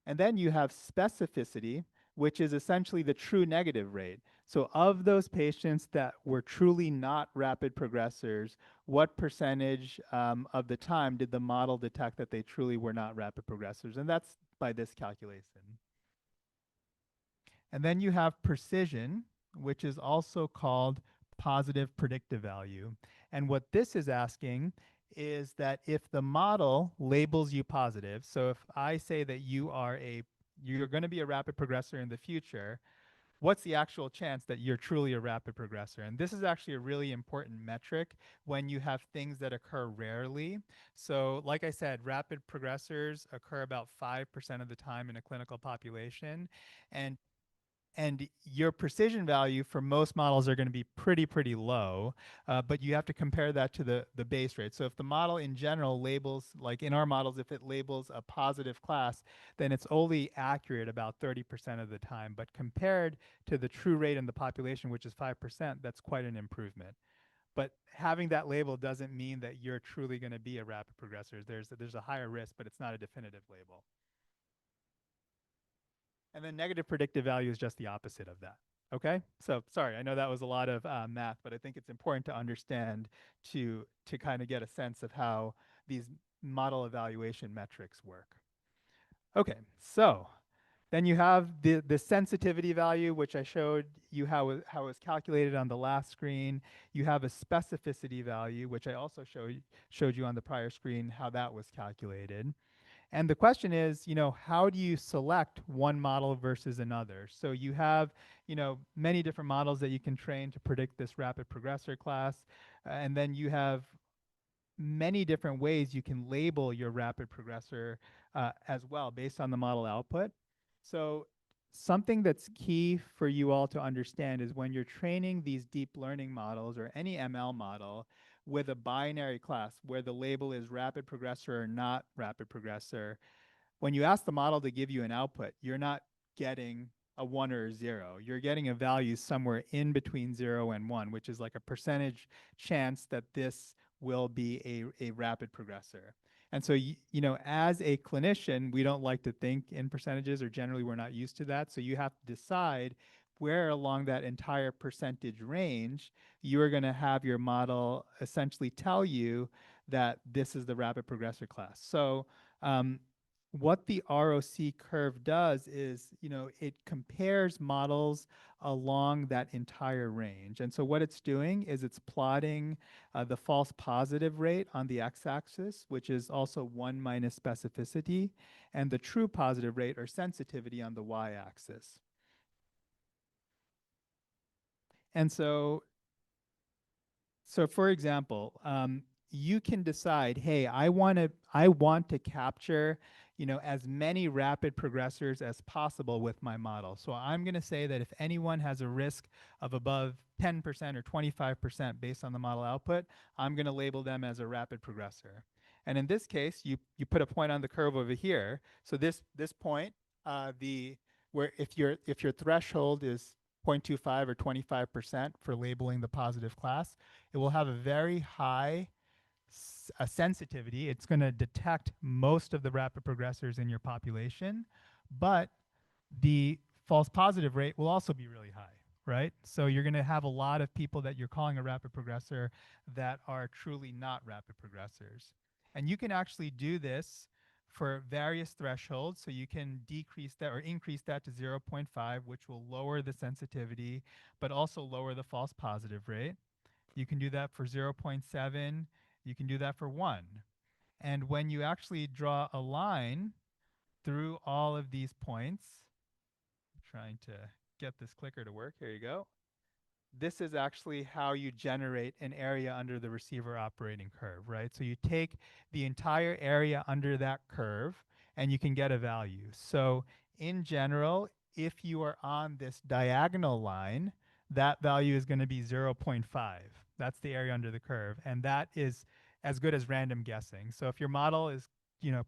Speaker 6: And then you have specificity, which is essentially the true negative rate. So of those patients that were truly not rapid progressors, what percentage of the time did the model detect that they truly were not rapid progressors? And that's by this calculation. And then you have precision, which is also called positive predictive value. And what this is asking is that if the model labels you positive, so if I say that you're going to be a rapid progressor in the future, what's the actual chance that you're truly a rapid progressor? And this is actually a really important metric when you have things that occur rarely. So like I said, rapid progressors occur about 5% of the time in a clinical population. And your precision value for most models are going to be pretty low, but you have to compare that to the base rate. So if the model in general labels, like in our models, if it labels a positive class, then it's only accurate about 30% of the time. But compared to the true rate in the population, which is 5%, that's quite an improvement. But having that label doesn't mean that you're truly going to be a rapid progressor. There's a higher risk, but it's not a definitive label. And then negative predictive value is just the opposite of that. Okay, so sorry, I know that was a lot of math, but I think it's important to understand to kind of get a sense of how these model evaluation metrics work. Okay, so then you have the sensitivity value, which I showed you how it was calculated on the last screen. You have a specificity value, which I also showed you on the prior screen how that was calculated. And the question is, how do you select one model versus another? So you have, many different models that you can train to predict this rapid progressor class. And then you have many different ways you can label your rapid progressor as well based on the model output. So something that's key for you all to understand is when you're training these deep learning models or any ML model with a binary class where the label is rapid progressor or not rapid progressor, when you ask the model to give you an output, you're not getting a 1 or a 0. You're getting a value somewhere in between 0 and 1, which is like a percentage chance that this will be a rapid progressor. And so, as a clinician, we don't like to think in percentages, or generally we're not used to that. So you have to decide where along that entire percentage range you are going to have your model essentially tell you that this is the rapid progressor class. So what the ROC curve does is, it compares models along that entire range. And so what it's doing is it's plotting the false positive rate on the x-axis, which is also 1 minus specificity, and the true positive rate or sensitivity on the y-axis. And so for example, you can decide, hey, I want to capture, as many rapid progressors as possible with my model. So I'm going to say that if anyone has a risk of above 10% or 25% based on the model output, I'm going to label them as a rapid progressor. And in this case, you put a point on the curve over here. So this point, where if your threshold is 0.25 or 25% for labeling the positive class, it will have a very high sensitivity. It's going to detect most of the rapid progressors in your population, but the false positive rate will also be really high, right? So you're going to have a lot of people that you're calling a rapid progressor that are truly not rapid progressors. And you can actually do this for various thresholds. So you can decrease that or increase that to 0.5, which will lower the sensitivity, but also lower the false positive rate. You can do that for 0.7. You can do that for 1. And when you actually draw a line through all of these points, I'm trying to get this clicker to work. Here you go. This is actually how you generate an area under the receiver operating curve, right? So you take the entire area under that curve and you can get a value. So in general, if you are on this diagonal line, that value is going to be 0.5. That's the area under the curve. And that is as good as random guessing. So if your model is,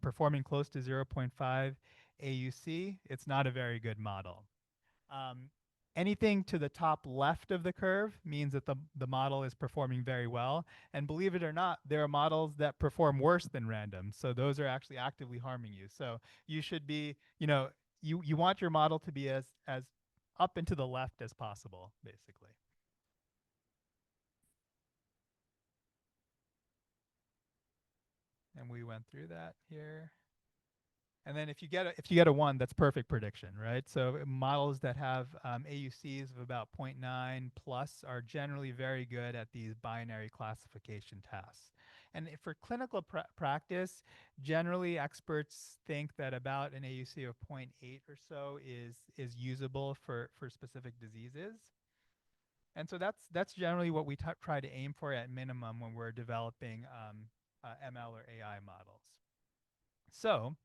Speaker 6: performing close to 0.5 AUC, it's not a very good model. anything to the top left of the curve means that the model is performing very well. And believe it or not, there are models that perform worse than random. So those are actually actively harming you. So you should be, you want your model to be as up and to the left as possible, basically. And we went through that here. And then if you get a 1, that's perfect prediction, right? So models that have AUCs of about 0.9 plus are generally very good at these binary classification tasks. And for clinical practice, generally experts think that about an AUC of 0.8 or so is usable for specific diseases. And so that's generally what we try to aim for at minimum when we're developing ML or AI models. So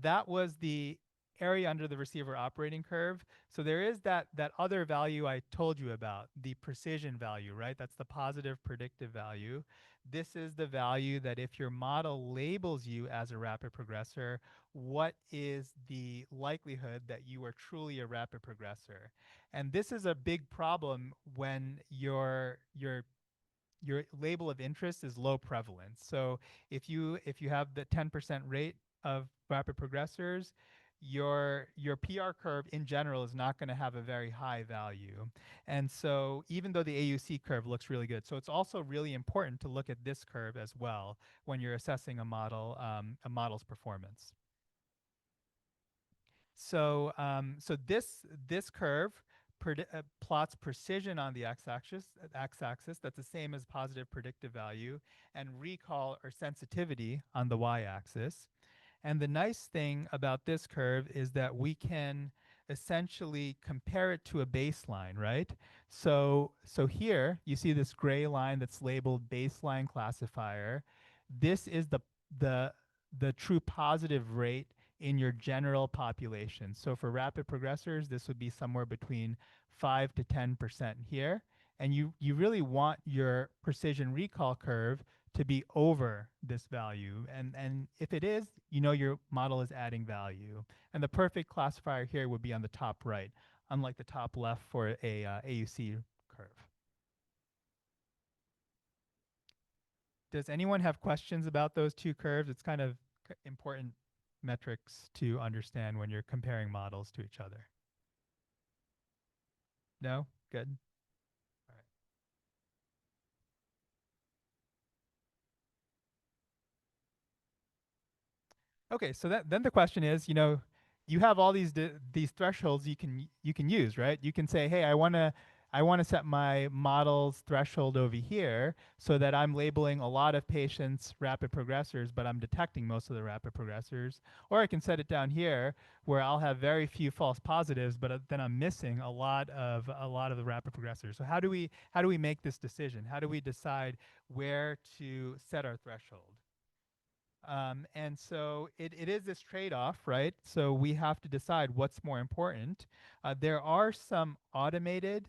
Speaker 6: that was the area under the receiver operating curve. So there is that other value I told you about, the precision value, right? That's the positive predictive value. This is the value that if your model labels you as a rapid progressor, what is the likelihood that you are truly a rapid progressor? And this is a big problem when your label of interest is low prevalence. So if you have the 10% rate of rapid progressors, your PR curve in general is not going to have a very high value. And so even though the AUC curve looks really good, so it's also really important to look at this curve as well when you're assessing a model's performance. So this curve plots precision on the x-axis. That's the same as positive predictive value, and recall or sensitivity on the y-axis. And the nice thing about this curve is that we can essentially compare it to a baseline, right? So here you see this gray line that's labeled baseline classifier. This is the true positive rate in your general population. So for rapid progressors, this would be somewhere between 5 to 10% here. And you really want your precision recall curve to be over this value. And if it is, you know your model is adding value. And the perfect classifier here would be on the top right, unlike the top left for a AUC curve. Does anyone have questions about those two curves? It's kind of important metrics to understand when you're comparing models to each other. No? Good. All right. Okay, so then the question is, you have all these thresholds you can use, right? You can say, hey, I want to set my model's threshold over here so that I'm labeling a lot of patients rapid progressors, but I'm detecting most of the rapid progressors. Or I can set it down here where I'll have very few false positives, but then I'm missing a lot of the rapid progressors. So how do we make this decision? How do we decide where to set our threshold? And so it is this trade-off, right? So we have to decide what's more important. There are some automated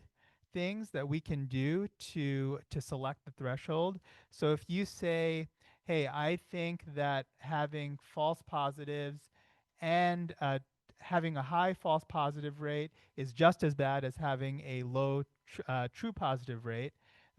Speaker 6: things that we can do to select the threshold. So if you say, hey, I think that having false positives and having a high false positive rate is just as bad as having a low true positive rate,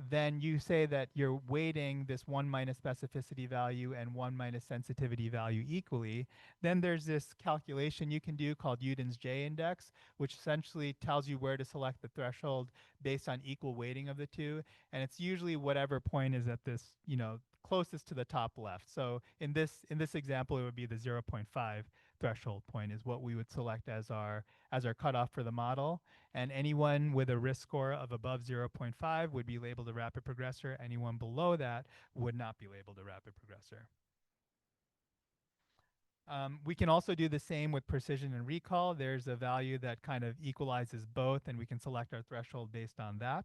Speaker 6: then you say that you're weighting this 1 minus specificity value and 1 minus sensitivity value equally. Then there's this calculation you can do called Uden's J-index, which essentially tells you where to select the threshold based on equal weighting of the two. And it's usually whatever point is at this, closest to the top left. So in this example, it would be the 0.5 threshold point is what we would select as our cutoff for the model. And anyone with a risk score of above 0.5 would be labeled a rapid progressor. Anyone below that would not be labeled a rapid progressor. We can also do the same with precision and recall. There's a value that kind of equalizes both, and we can select our threshold based on that.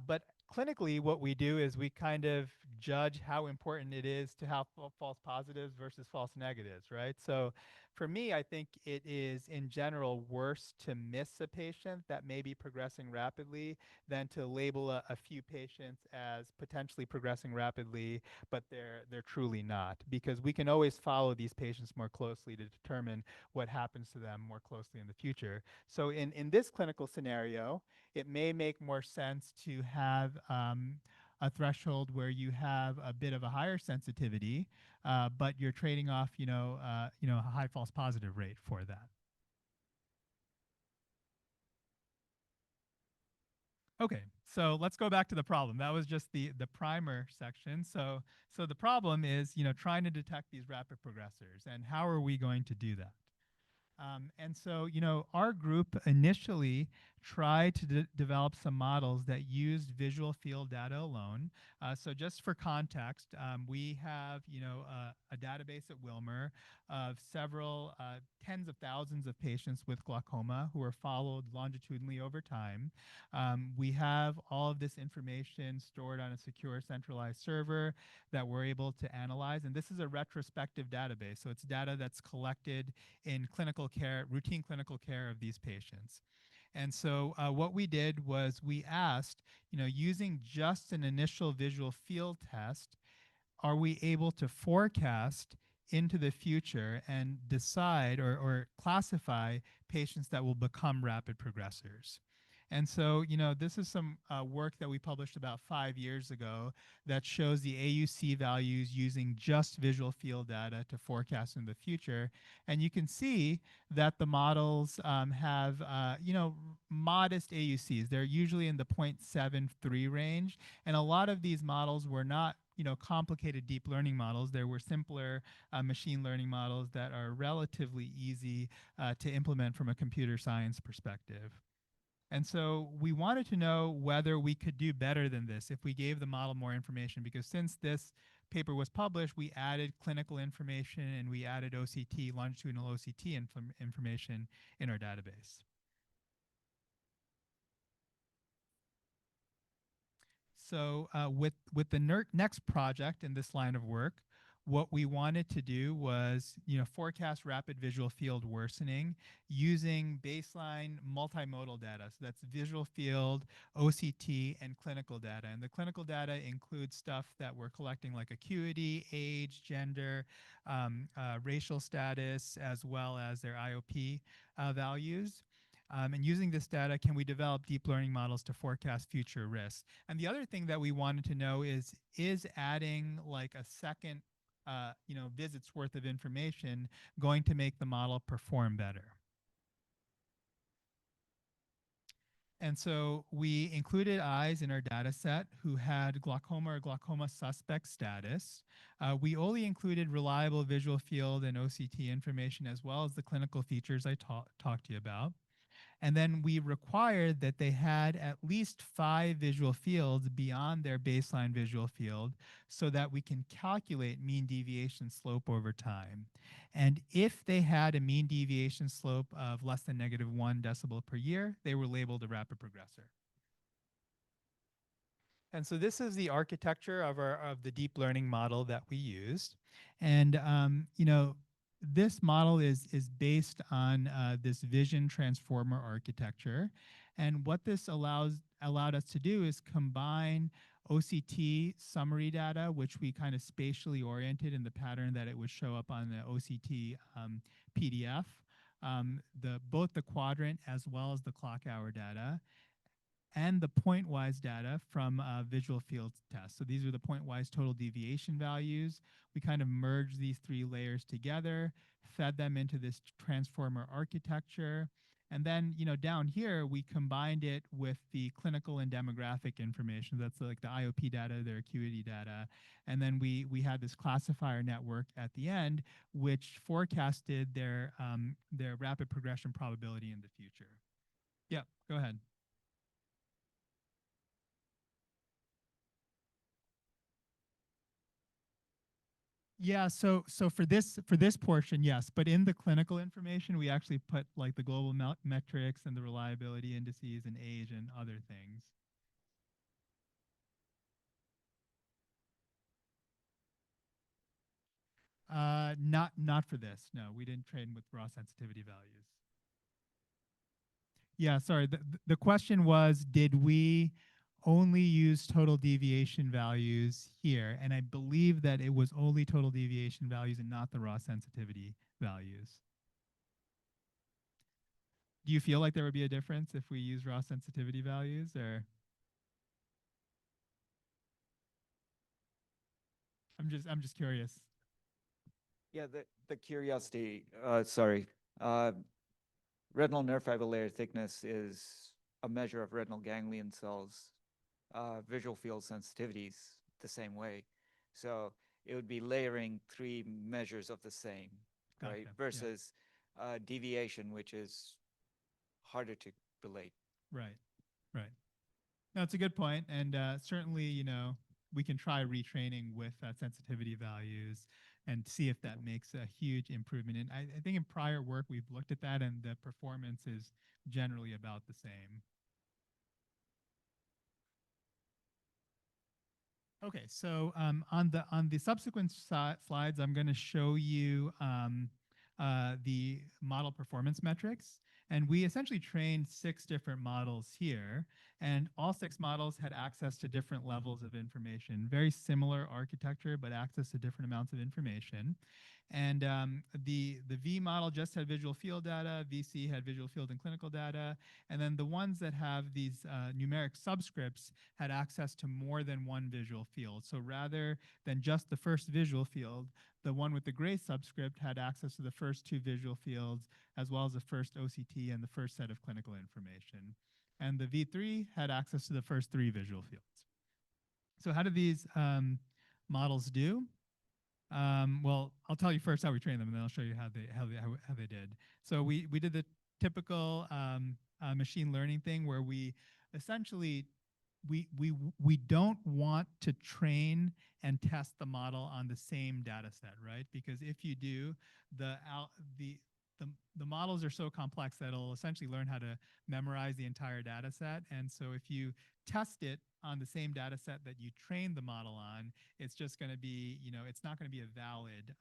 Speaker 6: But clinically, what we do is we kind of judge how important it is to have false positives versus false negatives, right? So for me, I think it is in general worse to miss a patient that may be progressing rapidly than to label a few patients as potentially progressing rapidly, but they're truly not, because we can always follow these patients more closely to determine what happens to them more closely in the future. So in this clinical scenario, it may make more sense to have a threshold where you have a bit of a higher sensitivity, but you're trading off, a high false positive rate for that. Okay, so let's go back to the problem. That was just the primer section. So the problem is, trying to detect these rapid progressors, and how are we going to do that? And so, our group initially tried to develop some models that used visual field data alone. So just for context, we have, a database at Wilmer of several tens of thousands of patients with glaucoma who are followed longitudinally over time. We have all of this information stored on a secure centralized server that we're able to analyze. And this is a retrospective database. So it's data that's collected in clinical care, routine clinical care of these patients. And so what we did was we asked, using just an initial visual field test, are we able to forecast into the future and decide or classify patients that will become rapid progressors? And so, this is some work that we published about 5 years ago that shows the AUC values using just visual field data to forecast in the future. And you can see that the models have, modest AUCs. They're usually in the 0.73 range. And a lot of these models were not complicated deep learning models. There were simpler machine learning models that are relatively easy to implement from a computer science perspective. And so we wanted to know whether we could do better than this if we gave the model more information, because since this paper was published, we added clinical information and we added OCT, longitudinal OCT information in our database. So with the next project in this line of work, what we wanted to do was, forecast rapid visual field worsening using baseline multimodal data. So that's visual field, OCT, and clinical data. And the clinical data includes stuff that we're collecting like acuity, age, gender, racial status, as well as their IOP values. And using this data, can we develop deep learning models to forecast future risks? And the other thing that we wanted to know is adding like a second visits worth of information going to make the model perform better? And so we included eyes in our data set who had glaucoma or glaucoma suspect status. We only included reliable visual field and OCT information, as well as the clinical features I talked to you about. And then we required that they had at least 5 visual fields beyond their baseline visual field so that we can calculate mean deviation slope over time. And if they had a mean deviation slope of less than -1 decibel per year, they were labeled a rapid progressor. And so this is the architecture of the deep learning model that we used. And this model is based on this vision transformer architecture. And what this allowed us to do is combine OCT summary data, which we kind of spatially oriented in the pattern that it would show up on the OCT PDF, both the quadrant as well as the clock hour data, and the pointwise data from visual field tests. So these are the pointwise total deviation values. We kind of merged these 3 layers together, fed them into this transformer architecture. And then, down here, we combined it with the clinical and demographic information. That's like the IOP data, their acuity data. And then we had this classifier network at the end, which forecasted their rapid progression probability in the future. Yeah, go ahead. Yeah, so for this portion, yes, but in the clinical information, we actually put like the global metrics and the reliability indices and age and other things. Not for this. No, we didn't train with raw sensitivity values. Yeah, sorry. The question was, did we only use total deviation values here? And I believe that it was only total deviation values and not the raw sensitivity values. Do you feel like there would be a difference if we use raw sensitivity values, or? I'm just curious.
Speaker 9: Yeah, the curiosity, sorry. Retinal nerve fiber layer thickness is a measure of retinal ganglion cells. Visual field sensitivities the same way. So it would be layering 3 measures of the same,
Speaker 6: Gotcha,
Speaker 9: right?
Speaker 6: yeah.
Speaker 9: Versus deviation, which is harder to relate.
Speaker 6: Right, right. No, it's a good point, and certainly, you know, we can try retraining with sensitivity values and see if that makes a huge improvement. And I think in prior work we've looked at that, and the performance is generally about the same. Okay, so on the subsequent slides, I'm going to show you the model performance metrics. And we essentially trained 6 different models here, and all 6 models had access to different levels of information. Very similar architecture, but access to different amounts of information. And the V model just had visual field data, VC had visual field and clinical data, and then the ones that have these numeric subscripts had access to more than one visual field. So rather than just the first visual field, the one with the gray subscript had access to the first 2 visual fields, as well as the first OCT and the first set of clinical information. And the V3 had access to the first 3 visual fields. So how do these models do? Well, I'll tell you first how we trained them, and then I'll show you how they did. So we did the typical machine learning thing where we essentially we don't want to train and test the model on the same data set, right? Because if you do, the models are so complex that it'll essentially learn how to memorize the entire data set. And so if you test it on the same data set that you trained the model on, it's just going to be, you know, it's not going to be a valid,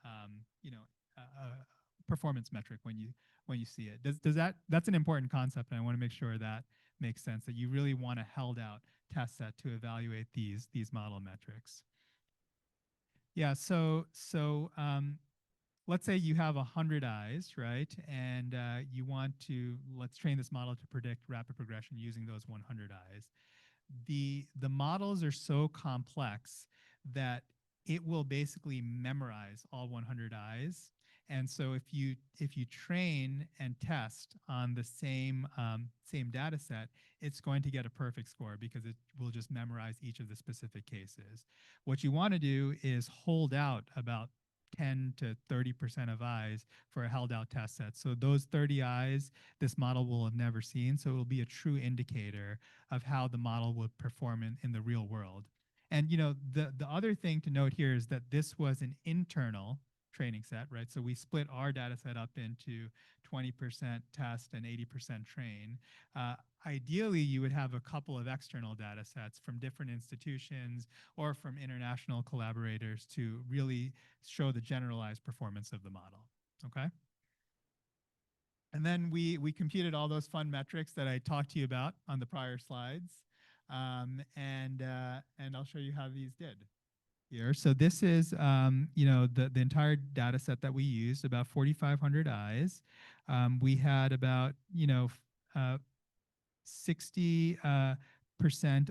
Speaker 6: performance metric when you see it. Does that's an important concept, and I want to make sure that makes sense, that you really want a held out test set to evaluate these model metrics. Yeah, so let's say you have 100 eyes, right? And you want to, let's train this model to predict rapid progression using those 100 eyes. The models are so complex that it will basically memorize all 100 eyes. And so if you train and test on the same data set, it's going to get a perfect score because it will just memorize each of the specific cases. What you want to do is hold out about 10 to 30% of eyes for a held out test set. So those 30 eyes, this model will have never seen. So it will be a true indicator of how the model would perform in the real world. And you know, the other thing to note here is that this was an internal training set, right? So we split our data set up into 20% test and 80% train. Ideally, you would have a couple of external data sets from different institutions or from international collaborators to really show the generalized performance of the model, okay? And then we computed all those fun metrics that I talked to you about on the prior slides. And I'll show you how these did here. So this is, you know, the entire data set that we used, about 4,500 eyes. We had about, you know, 60%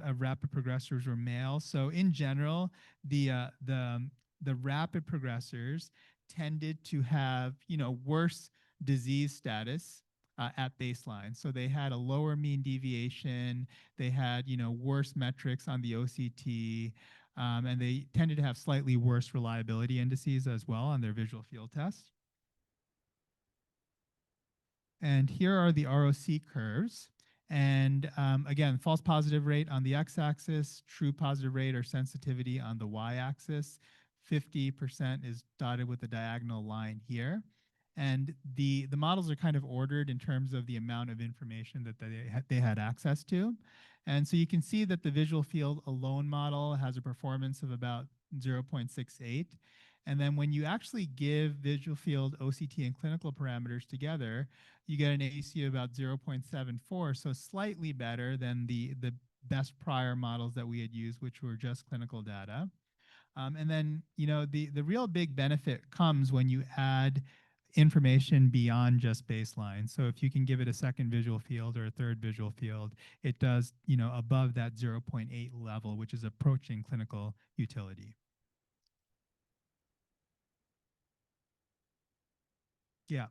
Speaker 6: of rapid progressors were male. So in general, the rapid progressors tended to have, you know, worse disease status at baseline. So they had a lower mean deviation. They had, you know, worse metrics on the OCT. And they tended to have slightly worse reliability indices as well on their visual field test. And here are the ROC curves. And again, false positive rate on the x-axis, true positive rate or sensitivity on the y-axis. 50% is dotted with a diagonal line here. And the models are kind of ordered in terms of the amount of information that they had access to. And so you can see that the visual field alone model has a performance of about 0.68. And then when you actually give visual field, OCT, and clinical parameters together, you get an AUC of about 0.74, so slightly better than the best prior models that we had used, which were just clinical data. And then, the real big benefit comes when you add information beyond just baseline. So if you can give it a second visual field or a third visual field, it does, above that 0.8 level, which is approaching clinical utility. Yeah.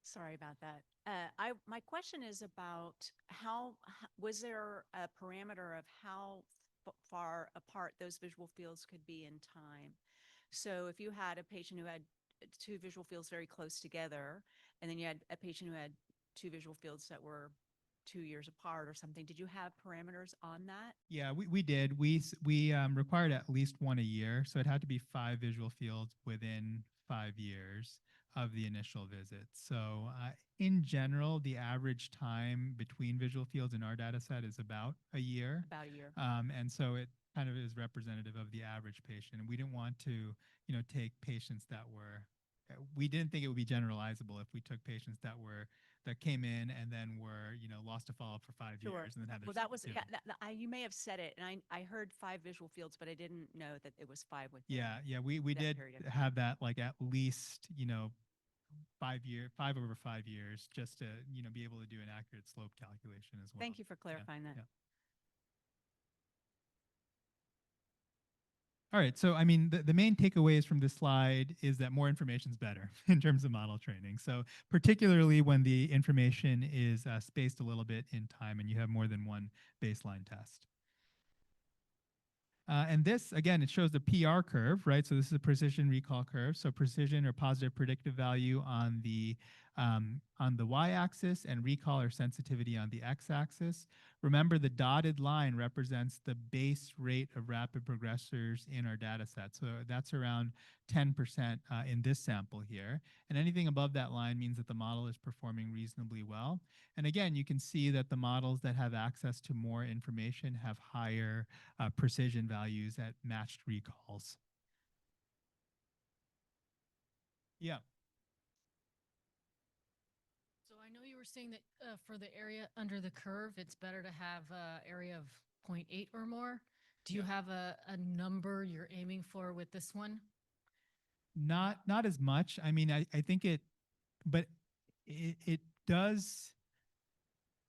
Speaker 1: Sorry about that. My question is about was there a parameter of how far apart those visual fields could be in time? So if you had a patient who had two visual fields very close together, and then you had a patient who had two visual fields that were 2 years apart or something, did you have parameters on that?
Speaker 6: Yeah, we did. We required at least one a year, so it had to be 5 visual fields within 5 years of the initial visit. So in general, the average time between visual fields in our data set is about a year.
Speaker 1: About a year.
Speaker 6: And so it kind of is representative of the average patient. And we didn't want to, take patients that were, we didn't think it would be generalizable if we took patients that came in and then were, lost to follow-up for 5
Speaker 1: Sure.
Speaker 6: years and then had their.
Speaker 1: Well, that was, you may have said it, and I heard 5 visual fields, but I didn't know that it was 5 with.
Speaker 6: Yeah, we
Speaker 1: that
Speaker 6: did
Speaker 1: period of time.
Speaker 6: have that, like, at least, 5 over 5 years, just to, be able to do an accurate slope calculation as well.
Speaker 1: Thank you for clarifying that.
Speaker 6: Yeah. All right, so I mean, the main takeaways from this slide is that more information is better in terms of model training. So particularly when the information is spaced a little bit in time and you have more than one baseline test. And this, again, it shows the PR curve, right? So this is a precision recall curve. So precision or positive predictive value on the y-axis and recall or sensitivity on the x-axis. Remember, the dotted line represents the base rate of rapid progressors in our data set. So that's around 10% in this sample here. And anything above that line means that the model is performing reasonably well. And again, you can see that the models that have access to more information have higher precision values at matched recalls. Yeah.
Speaker 10: So I know you were saying that for the area under the curve, it's better to have an area of 0.8 or more. Do you have a number you're aiming for with this one?
Speaker 6: Not as much. I mean, I think it does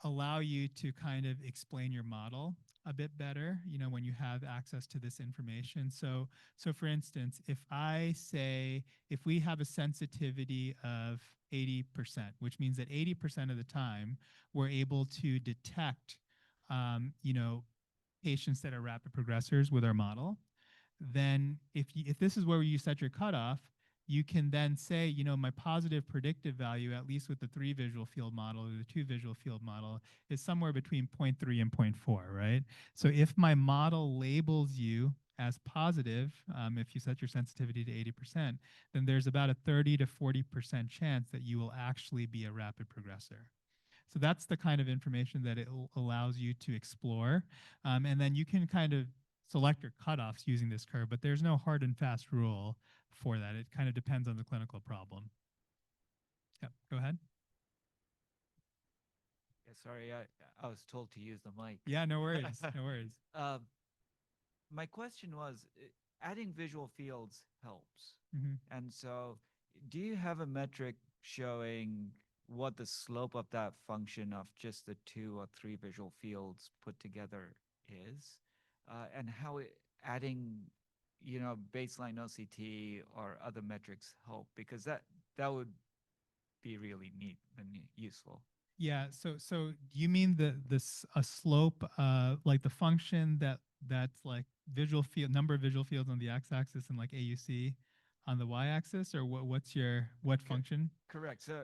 Speaker 6: allow you to kind of explain your model a bit better, when you have access to this information. So for instance, if we have a sensitivity of 80%, which means that 80% of the time we're able to detect, patients that are rapid progressors with our model, then if this is where you set your cutoff, you can then say, my positive predictive value, at least with the 3 visual field model or the 2 visual field model, is somewhere between 0.3 and 0.4, right? So if my model labels you as positive, if you set your sensitivity to 80%, then there's about a 30 to 40% chance that you will actually be a rapid progressor. So that's the kind of information that it allows you to explore. And then you can kind of select your cutoffs using this curve, but there's no hard and fast rule for that. It kind of depends on the clinical problem. Yeah, go ahead.
Speaker 9: Yeah, sorry, I was told to use the mic.
Speaker 6: Yeah, no worries, no worries.
Speaker 9: My question was, adding visual fields helps. And so do you have a metric showing what the slope of that function of just the 2 or 3 visual fields put together is? And how adding, baseline OCT or other metrics help? Because that would be really neat and useful.
Speaker 6: Yeah, so do you mean a slope, like the function that's like visual field, number of visual fields on the x-axis and like AUC on the y-axis, or what function?
Speaker 9: Correct. So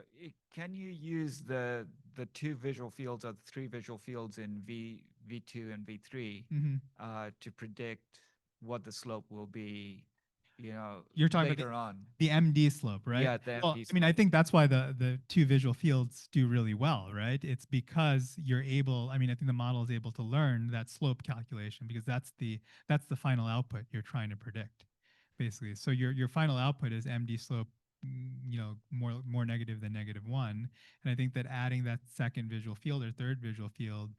Speaker 9: can you use the 2 visual fields or the 3 visual fields in V2 and V3 to predict what the slope will be you know,
Speaker 6: You're talking
Speaker 9: later
Speaker 6: about
Speaker 9: on.
Speaker 6: the MD slope, right?
Speaker 9: Yeah, the
Speaker 6: Well,
Speaker 9: MD
Speaker 6: I mean, I
Speaker 9: slope.
Speaker 6: think that's why the two visual fields do really well, right? It's because you're able, I mean, I think the model is able to learn that slope calculation because that's the final output you're trying to predict, basically. So your final output is MD slope, you know, more negative than -1. And I think that adding that second visual field or third visual field,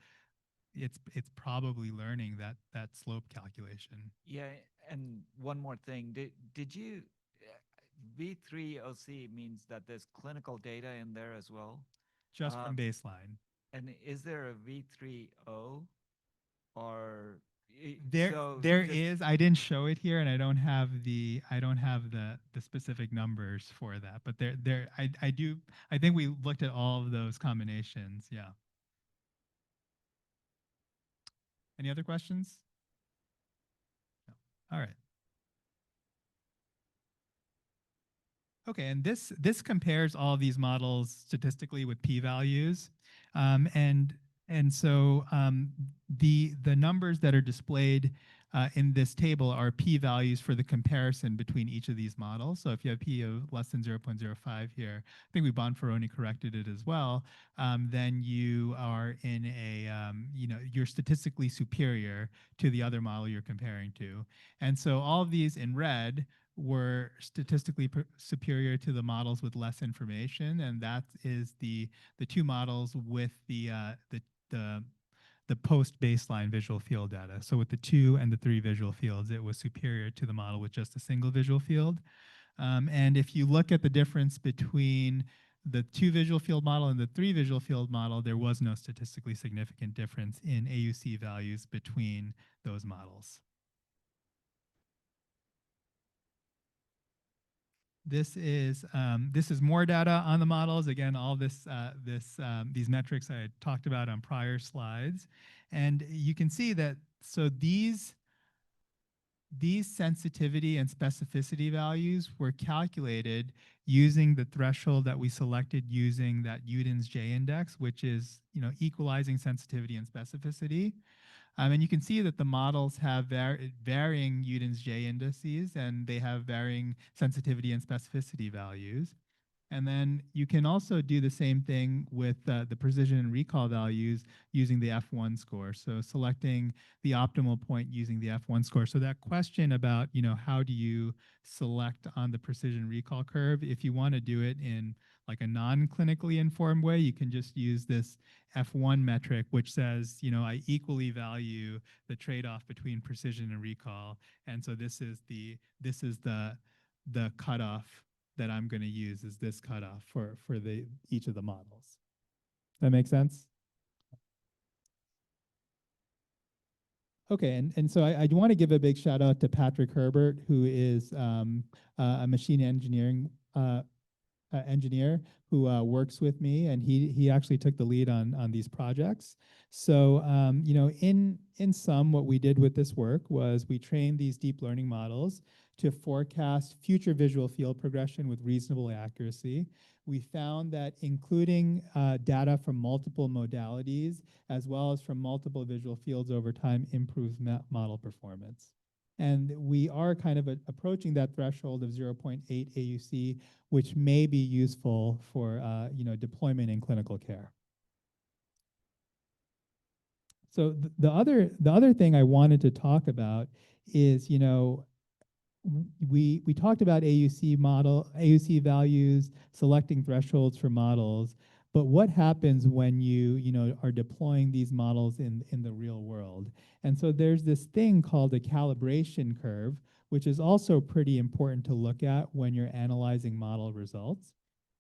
Speaker 6: it's probably learning that slope calculation.
Speaker 9: Yeah, and one more thing. Did you V3 OC means that there's clinical data in there as well?
Speaker 6: Just from baseline.
Speaker 9: And is there a V3O or
Speaker 6: There
Speaker 9: so
Speaker 6: there
Speaker 9: just,
Speaker 6: is, I didn't show it here and I don't have the specific numbers for that, but I do, I think we looked at all of those combinations. Yeah. Any other questions? No. All right. Okay, and this compares all these models statistically with p-values, and so the numbers that are displayed in this table are p-values for the comparison between each of these models. So if you have p of less than 0.05 here, I think we Bonferroni corrected it as well. Then you are in a you know, you're statistically superior to the other model you're comparing to, and so all of these in red were statistically superior to the models with less information, and that is the two models with the post-baseline visual field data. So with the 2 and the 3 visual fields, it was superior to the model with just a single visual field. And if you look at the difference between the 2 visual field model and the 3 visual field model, there was no statistically significant difference in AUC values between those models. This is more data on the models. Again, all these metrics I talked about on prior slides, and you can see that. So these sensitivity and specificity values were calculated using the threshold that we selected using that Uden's J index, which is, you know, equalizing sensitivity and specificity. And you can see that the models have varying Uden's J indices, and they have varying sensitivity and specificity values. And then you can also do the same thing with the precision and recall values using the F1 score. So selecting the optimal point using the F1 score. So that question about, you know, how do you select on the precision recall curve, if you want to do it in like a non-clinically informed way, you can just use this F1 metric, which says, you know, I equally value the trade-off between precision and recall. And so this is the cutoff that I'm going to use, is this cutoff for each of the models. That make sense? Okay, and so I do want to give a big shout out to Patrick Herbert, who is a machine engineering engineer who works with me, and he actually took the lead on these projects. So you know, in sum, what we did with this work was we trained these deep learning models to forecast future visual field progression with reasonable accuracy. We found that including data from multiple modalities as well as from multiple visual fields over time improves model performance. And we are kind of approaching that threshold of 0.8 AUC, which may be useful for you know, deployment in clinical care. So the other thing I wanted to talk about is, you know, we talked about AUC values, selecting thresholds for models, but what happens when you know, are deploying these models in the real world? And so there's this thing called a calibration curve, which is also pretty important to look at when you're analyzing model results.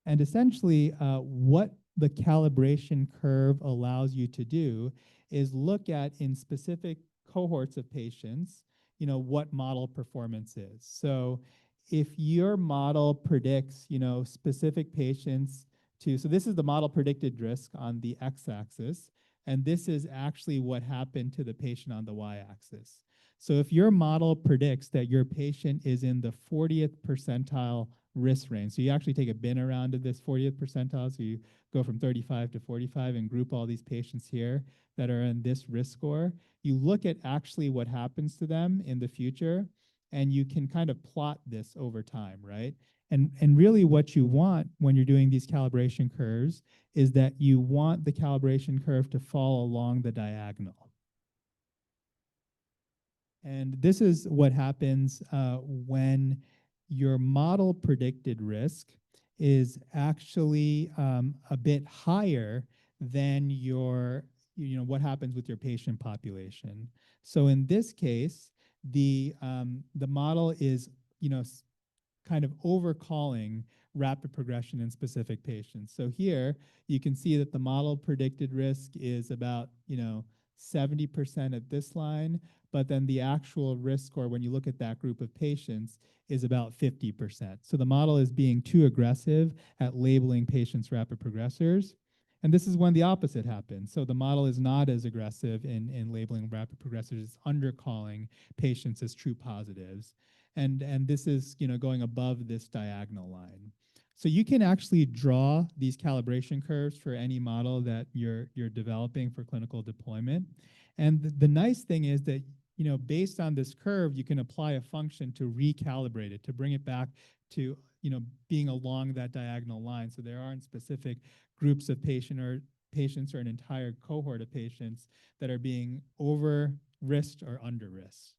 Speaker 6: And essentially, what the calibration curve allows you to do is look at, in specific cohorts of patients, you know, what model performance is. So if your model predicts, you know, specific patients to, so this is the model predicted risk on the x-axis, and this is actually what happened to the patient on the y-axis. So if your model predicts that your patient is in the 40th percentile risk range, so you actually take a bin around of this 40th percentile, so you go from 35 to 45 and group all these patients here that are in this risk score, you look at actually what happens to them in the future, and you can kind of plot this over time, right? And really what you want when you're doing these calibration curves is that you want the calibration curve to fall along the diagonal. And this is what happens when your model predicted risk is actually a bit higher than your, what happens with your patient population. So in this case, the model is, kind of overcalling rapid progression in specific patients. So here you can see that the model predicted risk is about, 70% at this line, but then the actual risk score, when you look at that group of patients, is about 50%. So the model is being too aggressive at labeling patients rapid progressors. And this is when the opposite happens. So the model is not as aggressive in labeling rapid progressors, it's undercalling patients as true positives. And this is, going above this diagonal line. So you can actually draw these calibration curves for any model that you're developing for clinical deployment. And the nice thing is that, based on this curve, you can apply a function to recalibrate it, to bring it back to, being along that diagonal line. So there aren't specific groups of patients or an entire cohort of patients that are being over-risked or under-risked.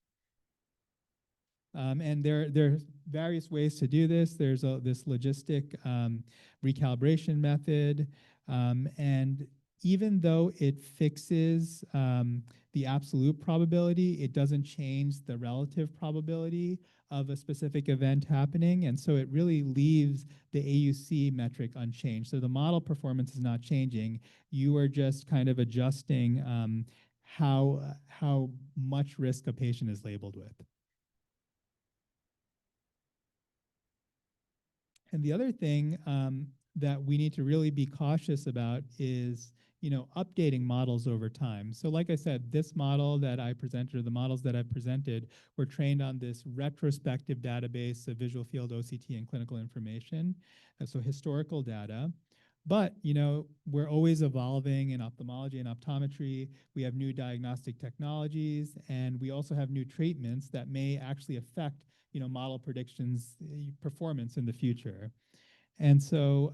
Speaker 6: And there are various ways to do this. There's this logistic recalibration method. And even though it fixes the absolute probability, it doesn't change the relative probability of a specific event happening. And so it really leaves the AUC metric unchanged. So the model performance is not changing. You are just kind of adjusting how much risk a patient is labeled with. And the other thing that we need to really be cautious about is, updating models over time. So like I said, this model that I presented, or the models that I've presented, were trained on this retrospective database of visual field OCT and clinical information, so historical data. But, we're always evolving in ophthalmology and optometry. We have new diagnostic technologies, and we also have new treatments that may actually affect model predictions performance in the future. And so,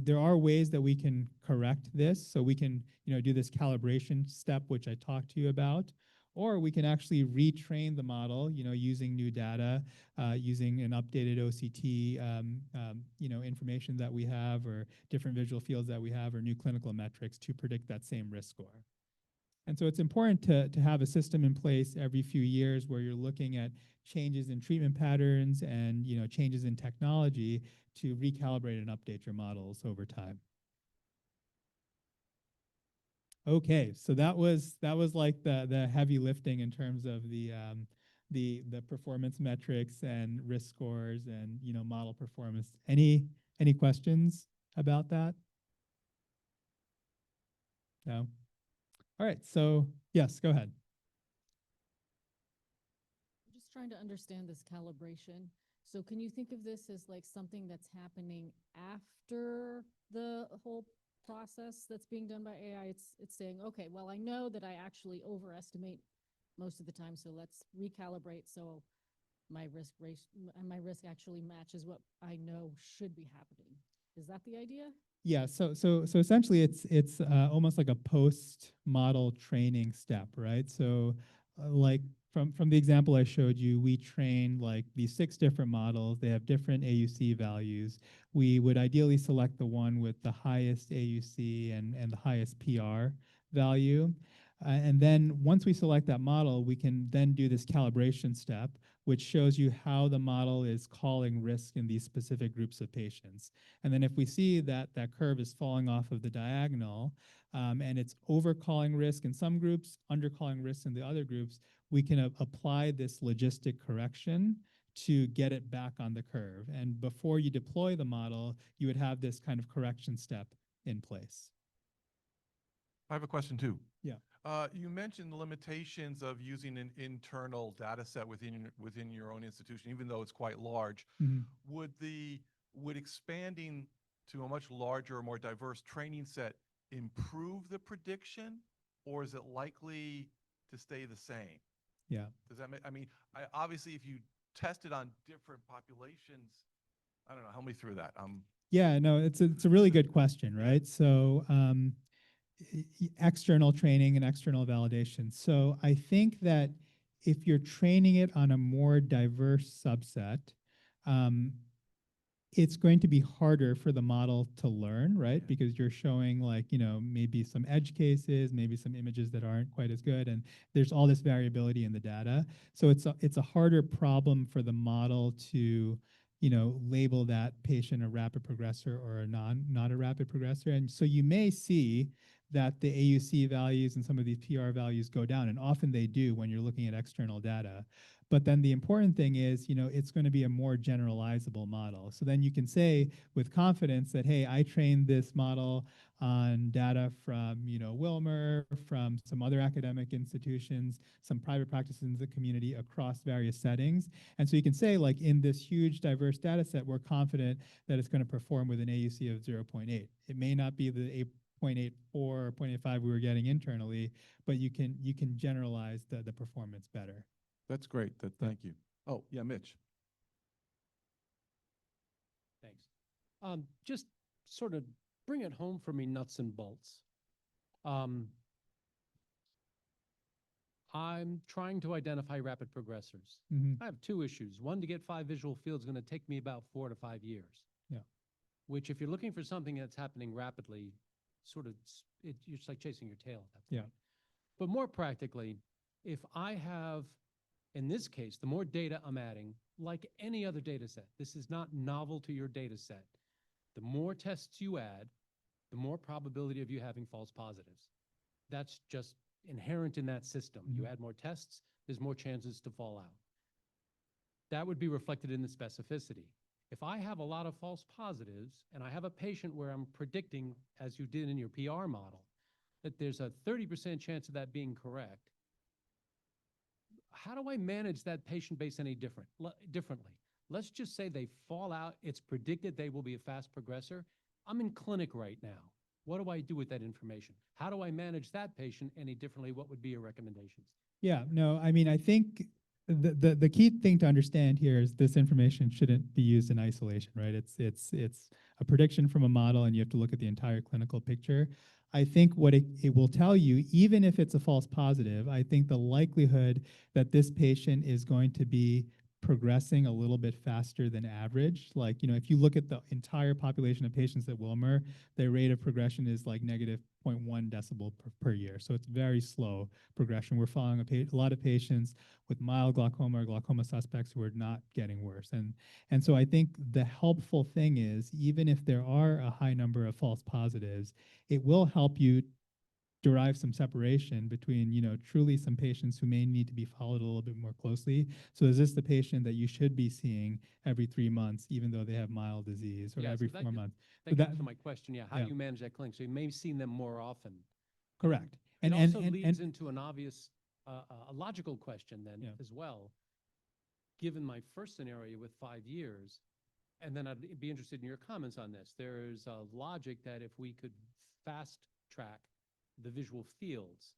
Speaker 6: there are ways that we can correct this. So we can, do this calibration step, which I talked to you about, or we can actually retrain the model, using new data, using an updated OCT, information that we have, or different visual fields that we have, or new clinical metrics to predict that same risk score. And so it's important to have a system in place every few years where you're looking at changes in treatment patterns and changes in technology to recalibrate and update your models over time. Okay, so that was like the heavy lifting in terms of the performance metrics and risk scores and model performance. Any questions about that? No. All right, so yes, go ahead.
Speaker 10: I'm just trying to understand this calibration. So can you think of this as like something that's happening after the whole process that's being done by AI? It's saying, okay, well, I know that I actually overestimate most of the time, so let's recalibrate so my risk actually matches what I know should be happening. Is that the idea?
Speaker 6: Yeah, so essentially it's almost like a post-model training step, right? So like from the example I showed you, we trained like these 6 different models. They have different AUC values. We would ideally select the one with the highest AUC and the highest PR value. And then once we select that model, we can then do this calibration step, which shows you how the model is calling risk in these specific groups of patients. And then if we see that that curve is falling off of the diagonal, and it's overcalling risk in some groups, undercalling risk in the other groups, we can apply this logistic correction to get it back on the curve. And before you deploy the model, you would have this kind of correction step in place.
Speaker 2: I have a question too.
Speaker 6: Yeah.
Speaker 2: You mentioned the limitations of using an internal data set within your own institution, even though it's quite large.
Speaker 6: Mm-hmm.
Speaker 2: Would expanding to a much larger, more diverse training set improve the prediction, or is it likely to stay the same?
Speaker 6: Yeah.
Speaker 2: Does that make, obviously if you tested on different populations. I don't know, help me through that.
Speaker 6: Yeah, no, it's a really good question, right? So external training and external validation. So I think that if you're training it on a more diverse subset, um, it's going to be harder for the model to learn, right?
Speaker 2: Yeah.
Speaker 6: Because you're showing like, maybe some edge cases, maybe some images that aren't quite as good, and there's all this variability in the data. So it's a harder problem for the model to, label that patient a rapid progressor or not a rapid progressor. And so you may see that the AUC values and some of these PR values go down, and often they do when you're looking at external data. But then the important thing is, it's going to be a more generalizable model. So then you can say with confidence that, hey, I trained this model on data from, Wilmer, from some other academic institutions, some private practices in the community across various settings. And so you can say, like, in this huge diverse data set, we're confident that it's going to perform with an AUC of 0.8. It may not be the 0.84 or 0.85 we were getting internally, but you can generalize the performance better.
Speaker 2: That's great. Thank you. Oh, yeah, Mitch.
Speaker 7: Thanks. Just sort of bring it home for me, nuts and bolts. I'm trying to identify rapid progressors.
Speaker 6: Mhm.
Speaker 7: I have two issues. One, to get 5 visual fields is going to take me about 4 to 5 years.
Speaker 6: Yeah.
Speaker 7: Which, if you're looking for something that's happening rapidly, it's like chasing your tail at that point.
Speaker 6: Yeah.
Speaker 7: But more practically, if I have, in this case, the more data I'm adding, like any other data set, this is not novel to your data set. The more tests you add, the more probability of you having false positives. That's just inherent in that system. You add more tests, there's more chances to fall out. That would be reflected in the specificity. If I have a lot of false positives and I have a patient where I'm predicting, as you did in your PR model, that there's a 30% chance of that being correct, how do I manage that patient base any differently? Let's just say they fall out. It's predicted they will be a fast progressor. I'm in clinic right now. What do I do with that information? How do I manage that patient any differently? What would be your recommendations?
Speaker 6: Yeah, no, I mean, I think the key thing to understand here is this information shouldn't be used in isolation, right? It's a prediction from a model, and you have to look at the entire clinical picture. I think what it will tell you, even if it's a false positive, I think the likelihood that this patient is going to be progressing a little bit faster than average. Like, if you look at the entire population of patients at Wilmer, their rate of progression is like negative 0.1 decibel per year. So it's very slow progression. We're following a lot of patients with mild glaucoma or glaucoma suspects who are not getting worse. And so I think the helpful thing is, even if there are a high number of false positives, it will help you derive some separation between, truly some patients who may need to be followed a little bit more closely. So is this the patient that you should be seeing every 3 months, even though they have mild disease, or
Speaker 7: Yeah,
Speaker 6: every
Speaker 7: so
Speaker 6: 4 months?
Speaker 7: That
Speaker 6: So
Speaker 7: gets to my question. Yeah, how
Speaker 6: yeah.
Speaker 7: do you manage that clinic? So you may have seen them more often.
Speaker 6: Correct.
Speaker 7: It also leads into an obvious, a logical question then as well. Given my first scenario with 5 years, and then I'd be interested in your comments on this. There's a logic that if we could fast track the visual fields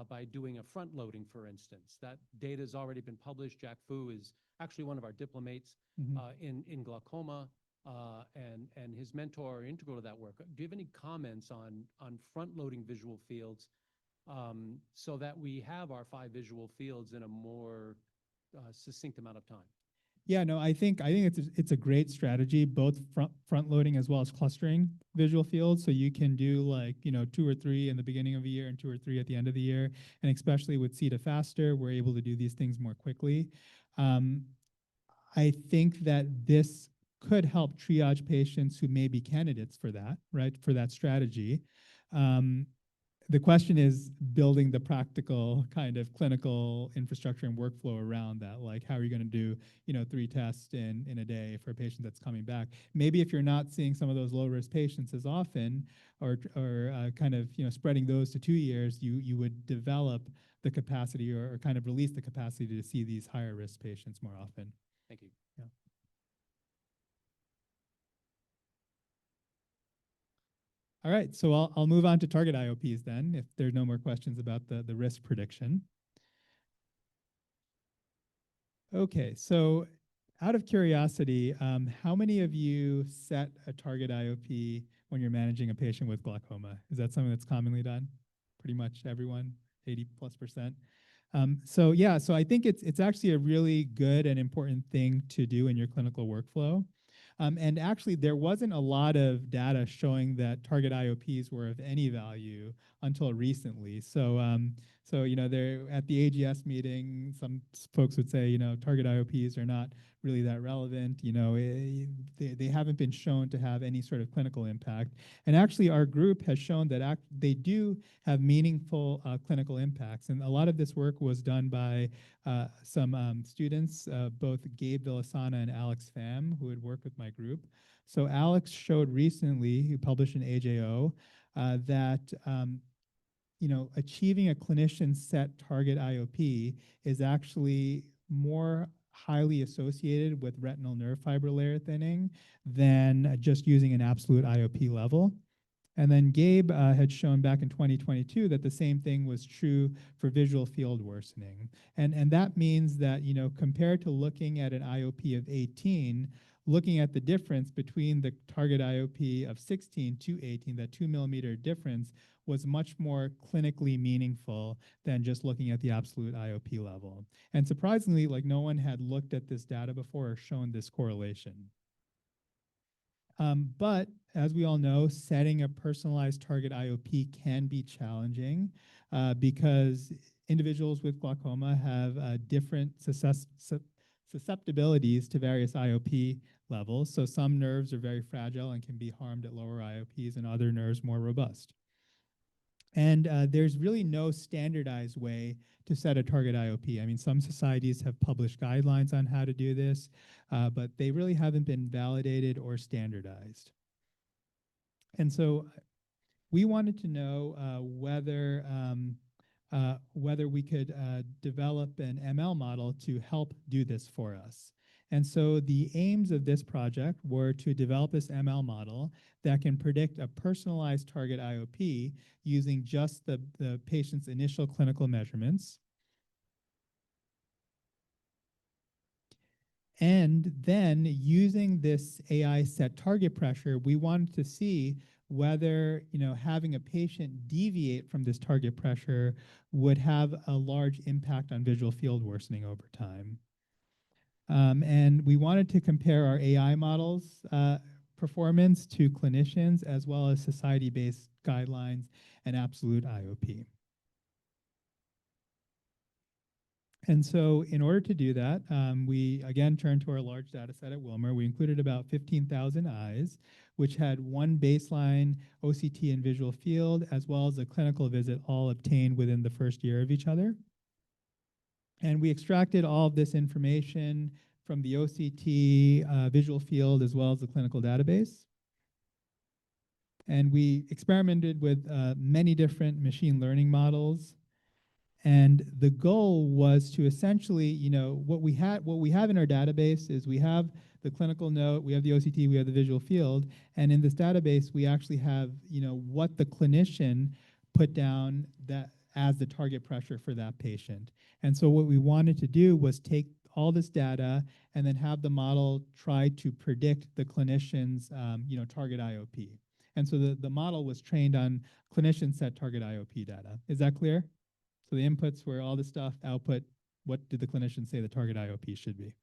Speaker 7: by doing a front loading, for instance, that data has already been published. Jack Fu is actually one of our diplomates in glaucoma, and his mentor are integral to that work. Do you have any comments on front loading visual fields so that we have our 5 visual fields in a more succinct amount of time?
Speaker 6: Yeah, no, I think it's a great strategy, both front loading as well as clustering visual fields. So you can do like, 2 or 3 in the beginning of the year and 2 or 3 at the end of the year. And especially with CETA Faster, we're able to do these things more quickly. I think that this could help triage patients who may be candidates for that, right? For that strategy. The question is building the practical kind of clinical infrastructure and workflow around that. Like, how are you going to do, 3 tests in a day for a patient that's coming back? Maybe if you're not seeing some of those low risk patients as often, or kind of, spreading those to 2 years, you would develop the capacity or kind of release the capacity to see these higher risk patients more often.
Speaker 7: Thank you.
Speaker 6: Yeah. All right, so I'll move on to target IOPs then, if there are no more questions about the risk prediction. Okay, so out of curiosity, how many of you set a target IOP when you're managing a patient with glaucoma? Is that something that's commonly done? Pretty much everyone, 80+%. So yeah, so I think it's actually a really good and important thing to do in your clinical workflow. And actually, there wasn't a lot of data showing that target IOPs were of any value until recently. So you know, there at the AGS meeting, some folks would say, you know, target IOPs are not really that relevant. You know, they haven't been shown to have any sort of clinical impact. And actually, our group has shown that they do have meaningful clinical impacts. And a lot of this work was done by some students, both Gabe Villasana and Alex Pham, who had worked with my group. So Alex showed recently, he published in AJO, that you know, achieving a clinician set target IOP is actually more highly associated with retinal nerve fiber layer thinning than just using an absolute IOP level. And then Gabe had shown back in 2022 that the same thing was true for visual field worsening. And that means that, you know, compared to looking at an IOP of 18, looking at the difference between the target IOP of 16 to 18, that 2 millimeter difference was much more clinically meaningful than just looking at the absolute IOP level. And surprisingly, like no one had looked at this data before or shown this correlation. But as we all know, setting a personalized target IOP can be challenging because individuals with glaucoma have different susceptibilities to various IOP levels. So some nerves are very fragile and can be harmed at lower IOPs, and other nerves more robust. And there's really no standardized way to set a target IOP. I mean, some societies have published guidelines on how to do this, but they really haven't been validated or standardized. And so we wanted to know whether we could develop an ML model to help do this for us. And so the aims of this project were to develop this ML model that can predict a personalized target IOP using just the patient's initial clinical measurements. And then using this AI set target pressure, we wanted to see whether, you know, having a patient deviate from this target pressure would have a large impact on visual field worsening over time. And we wanted to compare our AI models performance to clinicians as well as society-based guidelines and absolute IOP. And so in order to do that, we again turned to our large data set at Wilmer. We included about 15,000 eyes, which had one baseline OCT and visual field, as well as a clinical visit, all obtained within the first year of each other. And we extracted all of this information from the OCT visual field as well as the clinical database. And we experimented with many different machine learning models. And the goal was to essentially, you know, what we have in our database is we have the clinical note, we have the OCT, we have the visual field, and in this database we actually have, you know, what the clinician put down that as the target pressure for that patient. And so what we wanted to do was take all this data and then have the model try to predict the clinician's, you know, target IOP. And so the model was trained on clinician set target IOP data. Is that clear? So the inputs were all the stuff, output, what did the clinician say the target IOP should be?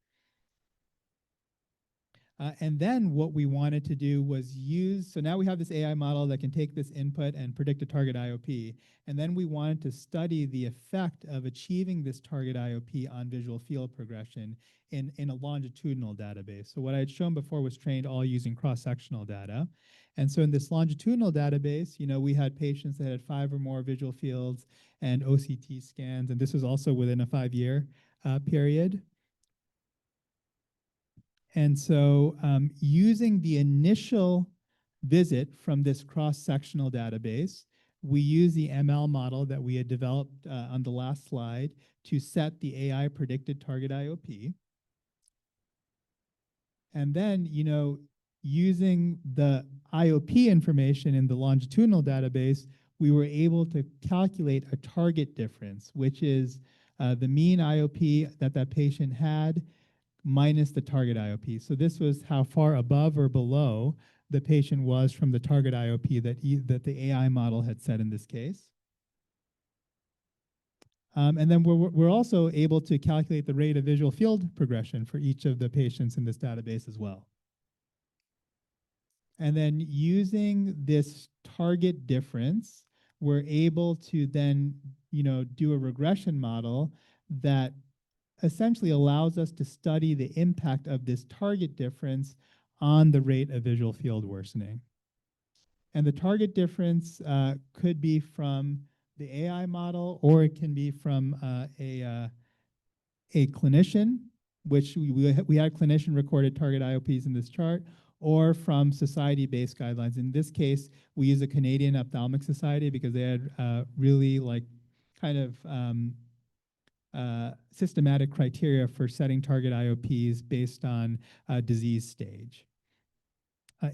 Speaker 6: And then what we wanted to do was use, so now we have this AI model that can take this input and predict a target IOP. And then we wanted to study the effect of achieving this target IOP on visual field progression in a longitudinal database. So what I had shown before was trained all using cross-sectional data. And so in this longitudinal database, you know, we had patients that had 5 or more visual fields and OCT scans, and this was also within a 5-year period. And so using the initial visit from this cross-sectional database, we use the ML model that we had developed on the last slide to set the AI predicted target IOP. And then, you know, using the IOP information in the longitudinal database, we were able to calculate a target difference, which is the mean IOP that that patient had minus the target IOP. So this was how far above or below the patient was from the target IOP that the AI model had set in this case. And then we're also able to calculate the rate of visual field progression for each of the patients in this database as well. And then using this target difference, we're able to then, do a regression model that essentially allows us to study the impact of this target difference on the rate of visual field worsening. And the target difference could be from the AI model, or it can be from a clinician, which we had clinician recorded target IOPs in this chart, or from society-based guidelines. In this case, we use a Canadian Ophthalmic Society because they had really systematic criteria for setting target IOPs based on disease stage.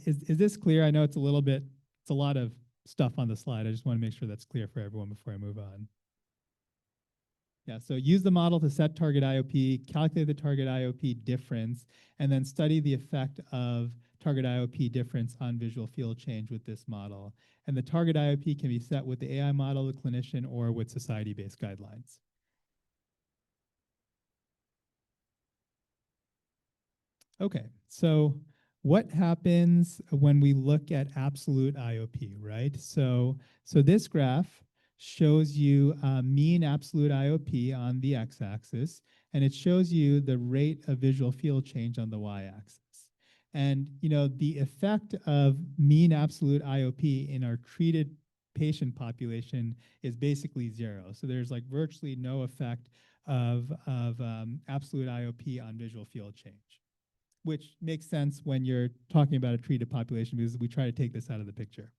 Speaker 6: Is this clear? I know it's a lot of stuff on the slide. I just want to make sure that's clear for everyone before I move on. Yeah, so use the model to set target IOP, calculate the target IOP difference, and then study the effect of target IOP difference on visual field change with this model. And the target IOP can be set with the AI model, the clinician, or with society-based guidelines. Okay, so what happens when we look at absolute IOP, right? So this graph shows you mean absolute IOP on the x-axis, and it shows you the rate of visual field change on the y-axis. And the effect of mean absolute IOP in our treated patient population is basically zero. So there's like virtually no effect of absolute IOP on visual field change, which makes sense when you're talking about a treated population because we try to take this out of the picture.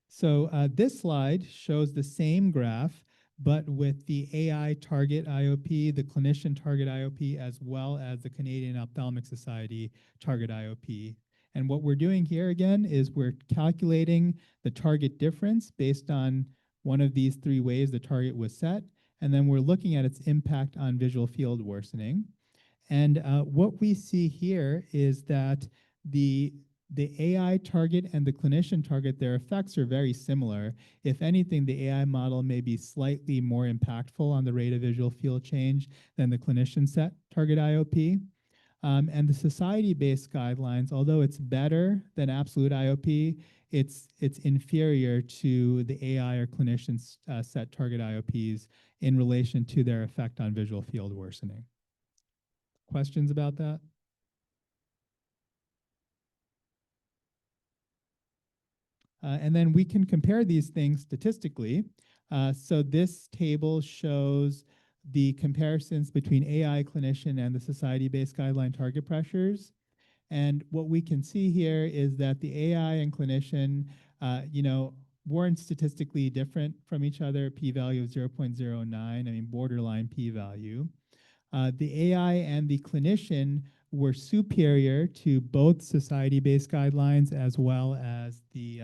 Speaker 6: So this slide shows the same graph, but with the AI target IOP, the clinician target IOP, as well as the Canadian Ophthalmic Society target IOP. And what we're doing here again is we're calculating the target difference based on one of these three ways the target was set, and then we're looking at its impact on visual field worsening. And what we see here is that the AI target and the clinician target, their effects are very similar. If anything, the AI model may be slightly more impactful on the rate of visual field change than the clinician set target IOP. And the society-based guidelines, although it's better than absolute IOP, it's inferior to the AI or clinician set target IOPs in relation to their effect on visual field worsening. Questions about that? And then we can compare these things statistically. So this table shows the comparisons between AI clinician and the society-based guideline target pressures. And what we can see here is that the AI and clinician, weren't statistically different from each other, p-value of 0.09, I mean, borderline p-value. The AI and the clinician were superior to both society-based guidelines as well as the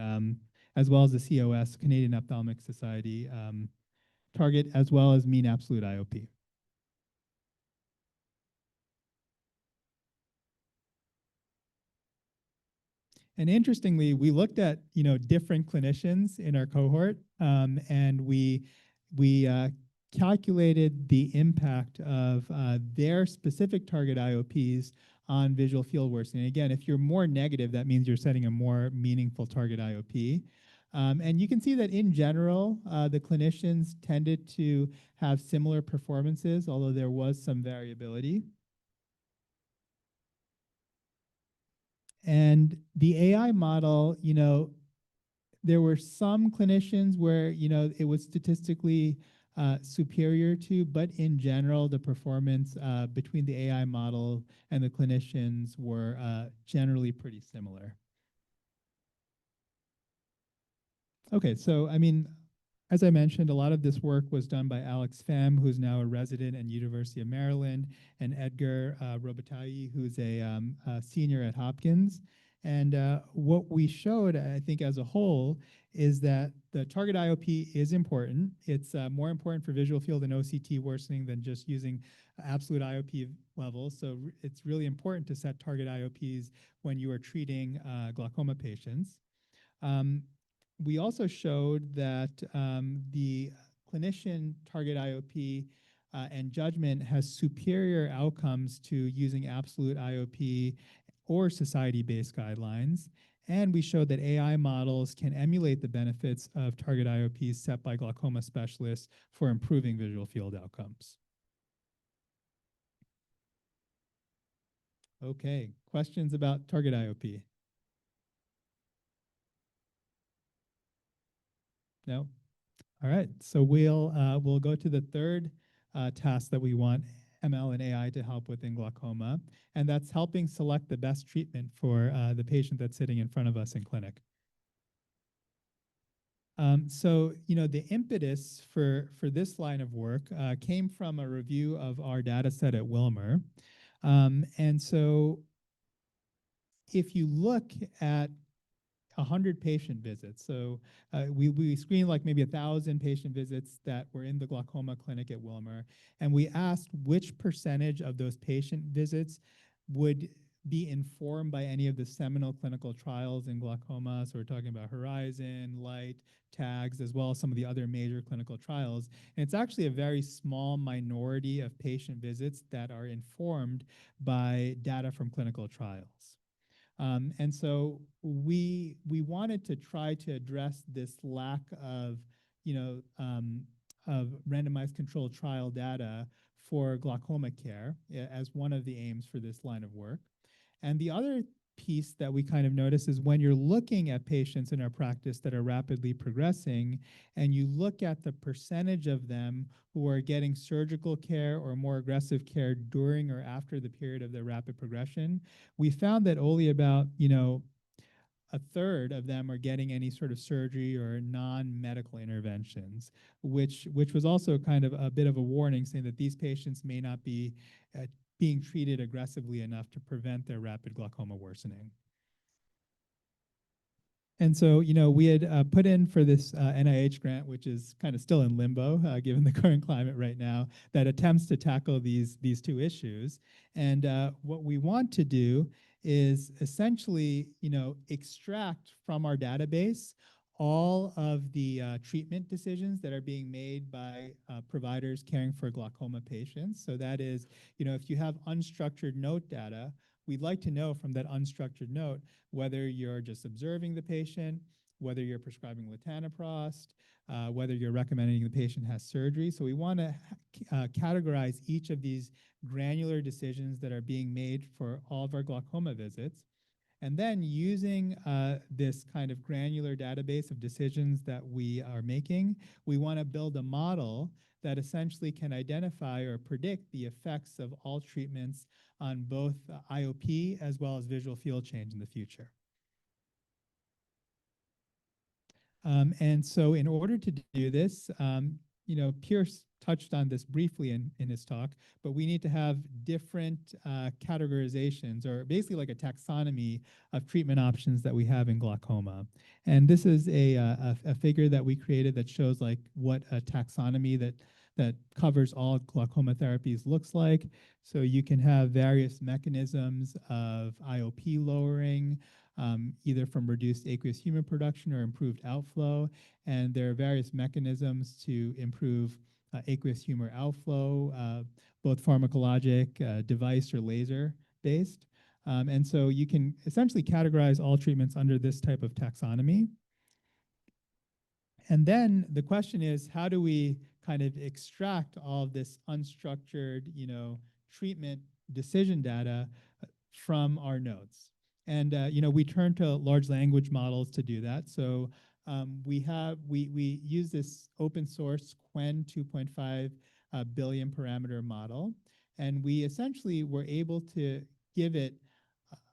Speaker 6: COS, Canadian Ophthalmic Society target, as well as mean absolute IOP. And interestingly, we looked at different clinicians in our cohort, and we calculated the impact of their specific target IOPs on visual field worsening. Again, if you're more negative, that means you're setting a more meaningful target IOP. And you can see that in general, the clinicians tended to have similar performances, although there was some variability. And the AI model, there were some clinicians where, it was statistically superior to, but in general, the performance between the AI model and the clinicians were generally pretty similar. Okay, so I mean, as I mentioned, a lot of this work was done by Alex Pham, who's now a resident at University of Maryland, and Edgar Robitaille, who's a senior at Hopkins. And what we showed, I think, as a whole, is that the target IOP is important. It's more important for visual field and OCT worsening than just using absolute IOP levels. So it's really important to set target IOPs when you are treating glaucoma patients. We also showed that the clinician target IOP and judgment has superior outcomes to using absolute IOP or society-based guidelines. And we showed that AI models can emulate the benefits of target IOPs set by glaucoma specialists for improving visual field outcomes. Okay, questions about target IOP? No? All right, so we'll go to the third task that we want ML and AI to help with in glaucoma, and that's helping select the best treatment for the patient that's sitting in front of us in clinic. So, the impetus for this line of work came from a review of our data set at Wilmer. And so if you look at 100 patient visits. So we screened like maybe 1,000 patient visits that were in the glaucoma clinic at Wilmer, and we asked which percentage of those patient visits would be informed by any of the seminal clinical trials in glaucoma. So we're talking about Horizon, Light, TAGS, as well as some of the other major clinical trials. And it's actually a very small minority of patient visits that are informed by data from clinical trials. And so we wanted to try to address this lack of, of randomized controlled trial data for glaucoma care as one of the aims for this line of work. And the other piece that we kind of notice is when you're looking at patients in our practice that are rapidly progressing, and you look at the percentage of them who are getting surgical care or more aggressive care during or after the period of their rapid progression, we found that only about, a third of them are getting any sort of surgery or non-medical interventions, which was also kind of a bit of a warning, saying that these patients may not be being treated aggressively enough to prevent their rapid glaucoma worsening. And so, we had put in for this NIH grant, which is kind of still in limbo, given the current climate right now, that attempts to tackle these two issues. And what we want to do is essentially, extract from our database all of the treatment decisions that are being made by providers caring for glaucoma patients. So that is, if you have unstructured note data, we'd like to know from that unstructured note whether you're just observing the patient, whether you're prescribing latanoprost, whether you're recommending the patient has surgery. So we want to categorize each of these granular decisions that are being made for all of our glaucoma visits. And then using this kind of granular database of decisions that we are making, we want to build a model that essentially can identify or predict the effects of all treatments on both IOP as well as visual field change in the future. And so in order to do this, Pierce touched on this briefly in his talk, but we need to have different categorizations, or basically like a taxonomy of treatment options that we have in glaucoma. And this is a figure that we created that shows like what a taxonomy that covers all glaucoma therapies looks like. So you can have various mechanisms of IOP lowering, either from reduced aqueous humor production or improved outflow. And there are various mechanisms to improve aqueous humor outflow, both pharmacologic, device or laser based. And so you can essentially categorize all treatments under this type of taxonomy. And then the question is, how do we kind of extract all of this unstructured, treatment decision data from our notes? And we turn to large language models to do that. So we use this open source Quen 2.5 billion parameter model, and we essentially were able to give it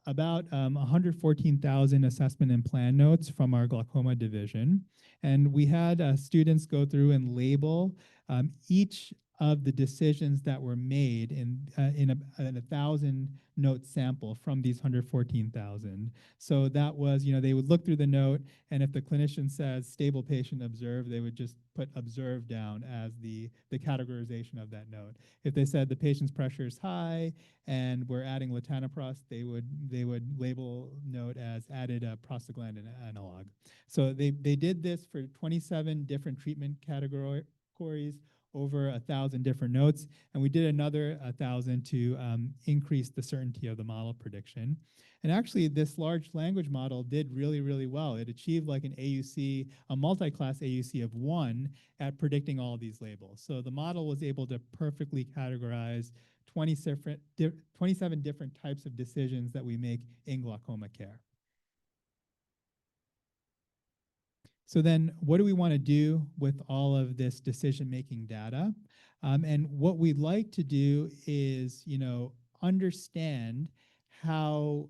Speaker 6: about 114,000 assessment and plan notes from our glaucoma division. And we had students go through and label each of the decisions that were made in a 1,000 note sample from these 114,000. So that was, they would look through the note, and if the clinician says stable patient observed, they would just put observed down as the categorization of that note. If they said the patient's pressure is high and we're adding latanoprost, they would label note as added a prostaglandin analog. So they did this for 27 different treatment categories over 1,000 different notes, and we did another 1,000 to increase the certainty of the model prediction. And actually, this large language model did really, really well. It achieved like an AUC, a multi-class AUC of 1 at predicting all these labels. So the model was able to perfectly categorize 27 different types of decisions that we make in glaucoma care. So then what do we want to do with all of this decision-making data? And what we'd like to do is, understand how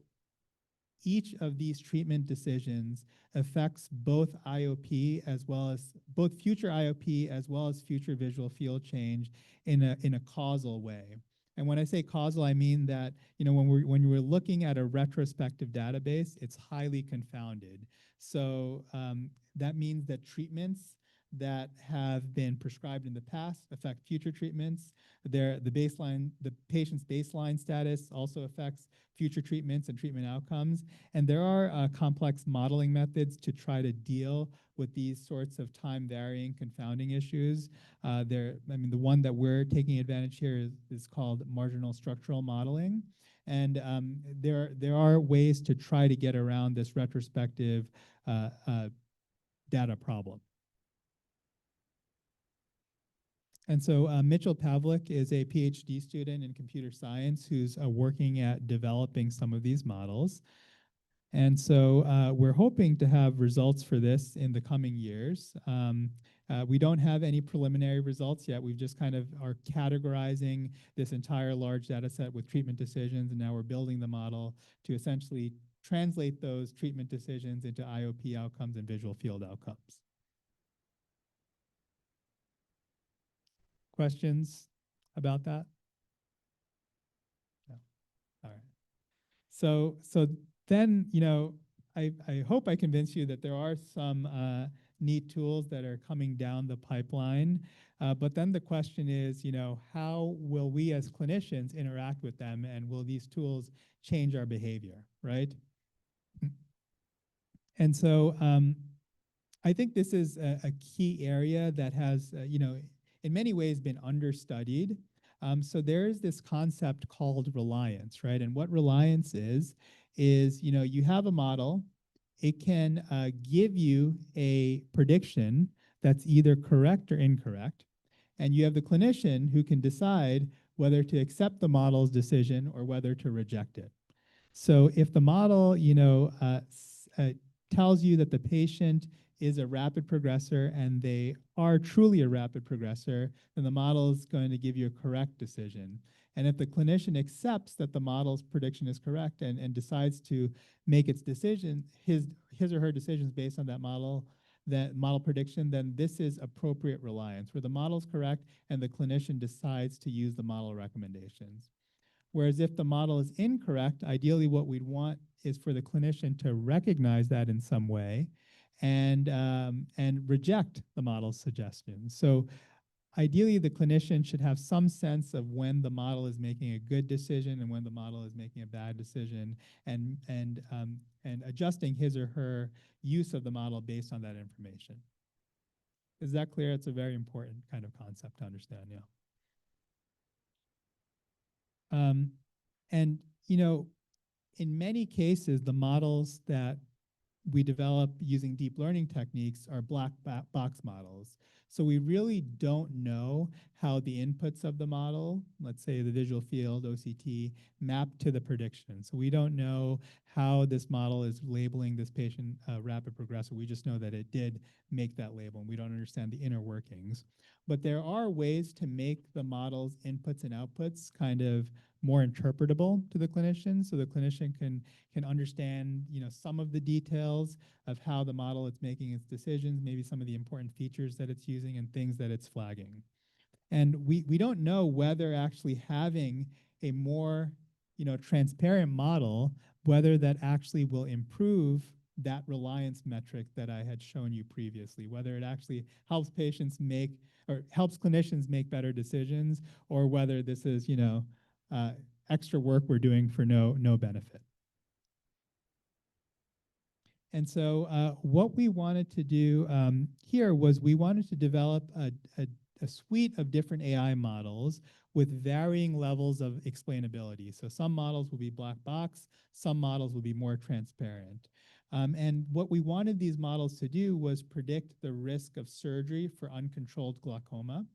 Speaker 6: each of these treatment decisions affects both IOP as well as both future IOP as well as future visual field change in a causal way. And when I say causal, I mean that, when we're looking at a retrospective database, it's highly confounded. So that means that treatments that have been prescribed in the past affect future treatments. The patient's baseline status also affects future treatments and treatment outcomes. And there are complex modeling methods to try to deal with these sorts of time-varying confounding issues. The one that we're taking advantage here is called marginal structural modeling. And there are ways to try to get around this retrospective data problem. And so Mitchell Pavlik is a PhD student in computer science who's working at developing some of these models. And so we're hoping to have results for this in the coming years. We don't have any preliminary results yet. We've just kind of are categorizing this entire large data set with treatment decisions, and now we're building the model to essentially translate those treatment decisions into IOP outcomes and visual field outcomes. Questions about that? No. All right. So then, I hope I convinced you that there are some neat tools that are coming down the pipeline. But then the question is, how will we as clinicians interact with them, and will these tools change our behavior, right? And so I think this is a key area that has, in many ways been understudied. So there's this concept called reliance, right? And what reliance is, you have a model, it can give you a prediction that's either correct or incorrect, and you have the clinician who can decide whether to accept the model's decision or whether to reject it. So if the model, tells you that the patient is a rapid progressor and they are truly a rapid progressor, then the model is going to give you a correct decision. And if the clinician accepts that the model's prediction is correct and decides to make its decision, his or her decisions based on that model prediction, then this is appropriate reliance, where the model's correct and the clinician decides to use the model recommendations. Whereas if the model is incorrect, ideally what we'd want is for the clinician to recognize that in some way and reject the model's suggestions. So ideally, the clinician should have some sense of when the model is making a good decision and when the model is making a bad decision, and adjusting his or her use of the model based on that information. Is that clear? It's a very important kind of concept to understand, yeah. And, in many cases, the models that we develop using deep learning techniques are black box models. So we really don't know how the inputs of the model, let's say the visual field, OCT, map to the prediction. So we don't know how this model is labeling this patient rapid progressor. We just know that it did make that label, and we don't understand the inner workings. But there are ways to make the model's inputs and outputs kind of more interpretable to the clinician, so the clinician can understand, some of the details of how the model is making its decisions, maybe some of the important features that it's using and things that it's flagging. And we don't know whether actually having a more, transparent model, whether that actually will improve that reliance metric that I had shown you previously, whether it actually helps patients make or helps clinicians make better decisions, or whether this is, extra work we're doing for no benefit. And so what we wanted to do here was we wanted to develop a suite of different AI models with varying levels of explainability. So some models will be black box, some models will be more transparent. And what we wanted these models to do was predict the risk of surgery for uncontrolled glaucoma.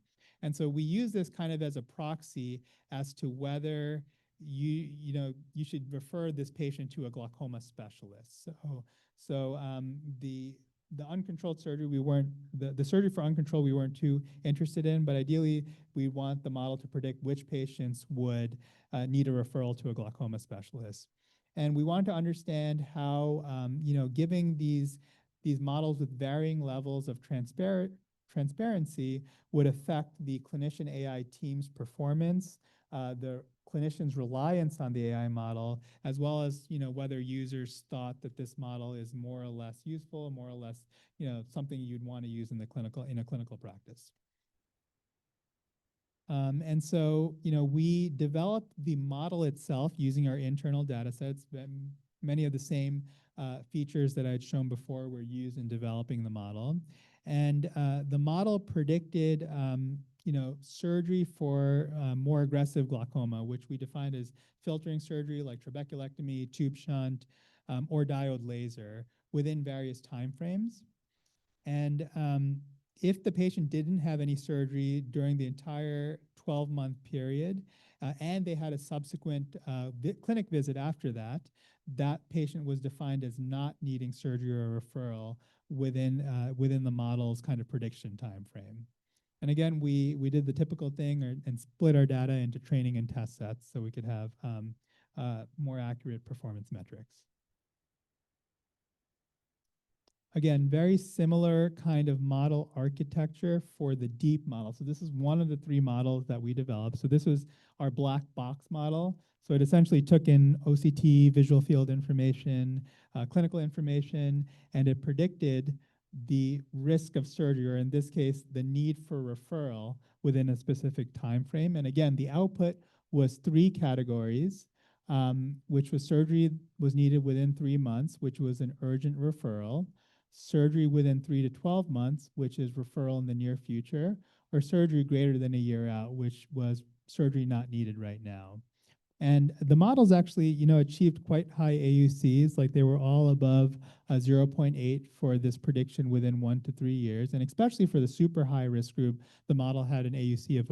Speaker 6: And so we use this kind of as a proxy as to whether you should refer this patient to a glaucoma specialist. So the uncontrolled surgery the surgery for uncontrolled we weren't too interested in, but ideally we want the model to predict which patients would need a referral to a glaucoma specialist. And we want to understand how giving these models with varying levels of transparency would affect the clinician AI team's performance, the clinicians' reliance on the AI model, as well as whether users thought that this model is more or less useful, more or less something you'd want to use in a clinical practice. And so we developed the model itself using our internal data sets. Many of the same features that I had shown before were used in developing the model. And the model predicted surgery for more aggressive glaucoma, which we defined as filtering surgery like trabeculectomy, tube shunt, or diode laser within various timeframes. And if the patient didn't have any surgery during the entire 12-month period, and they had a subsequent clinic visit after that, that patient was defined as not needing surgery or referral within the model's kind of prediction time frame. And again, we did the typical thing and split our data into training and test sets so we could have more accurate performance metrics. Again, very similar kind of model architecture for the deep model. So this is one of the 3 models that we developed. So this was our black box model. So it essentially took in OCT, visual field information, clinical information, and it predicted the risk of surgery, or in this case, the need for referral within a specific time frame. And again, the output was 3 categories, which was surgery was needed within 3 months, which was an urgent referral, surgery within 3 to 12 months, which is referral in the near future, or surgery greater than a year out, which was surgery not needed right now. And the models actually, achieved quite high AUCs, like they were all above 0.8 for this prediction within 1 to 3 years. And especially for the super high risk group, the model had an AUC of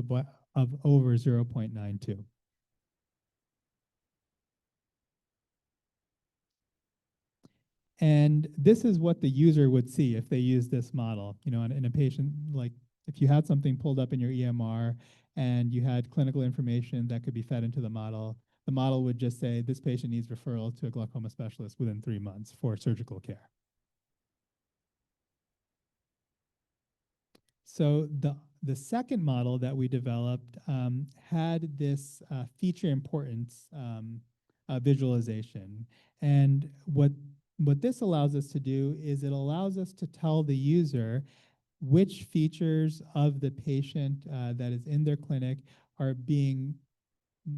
Speaker 6: over 0.92. And this is what the user would see if they use this model, in a patient, like if you had something pulled up in your EMR and you had clinical information that could be fed into the model would just say, this patient needs referral to a glaucoma specialist within 3 months for surgical care. So the second model that we developed had this feature importance visualization. And what this allows us to do is it allows us to tell the user which features of the patient that is in their clinic are being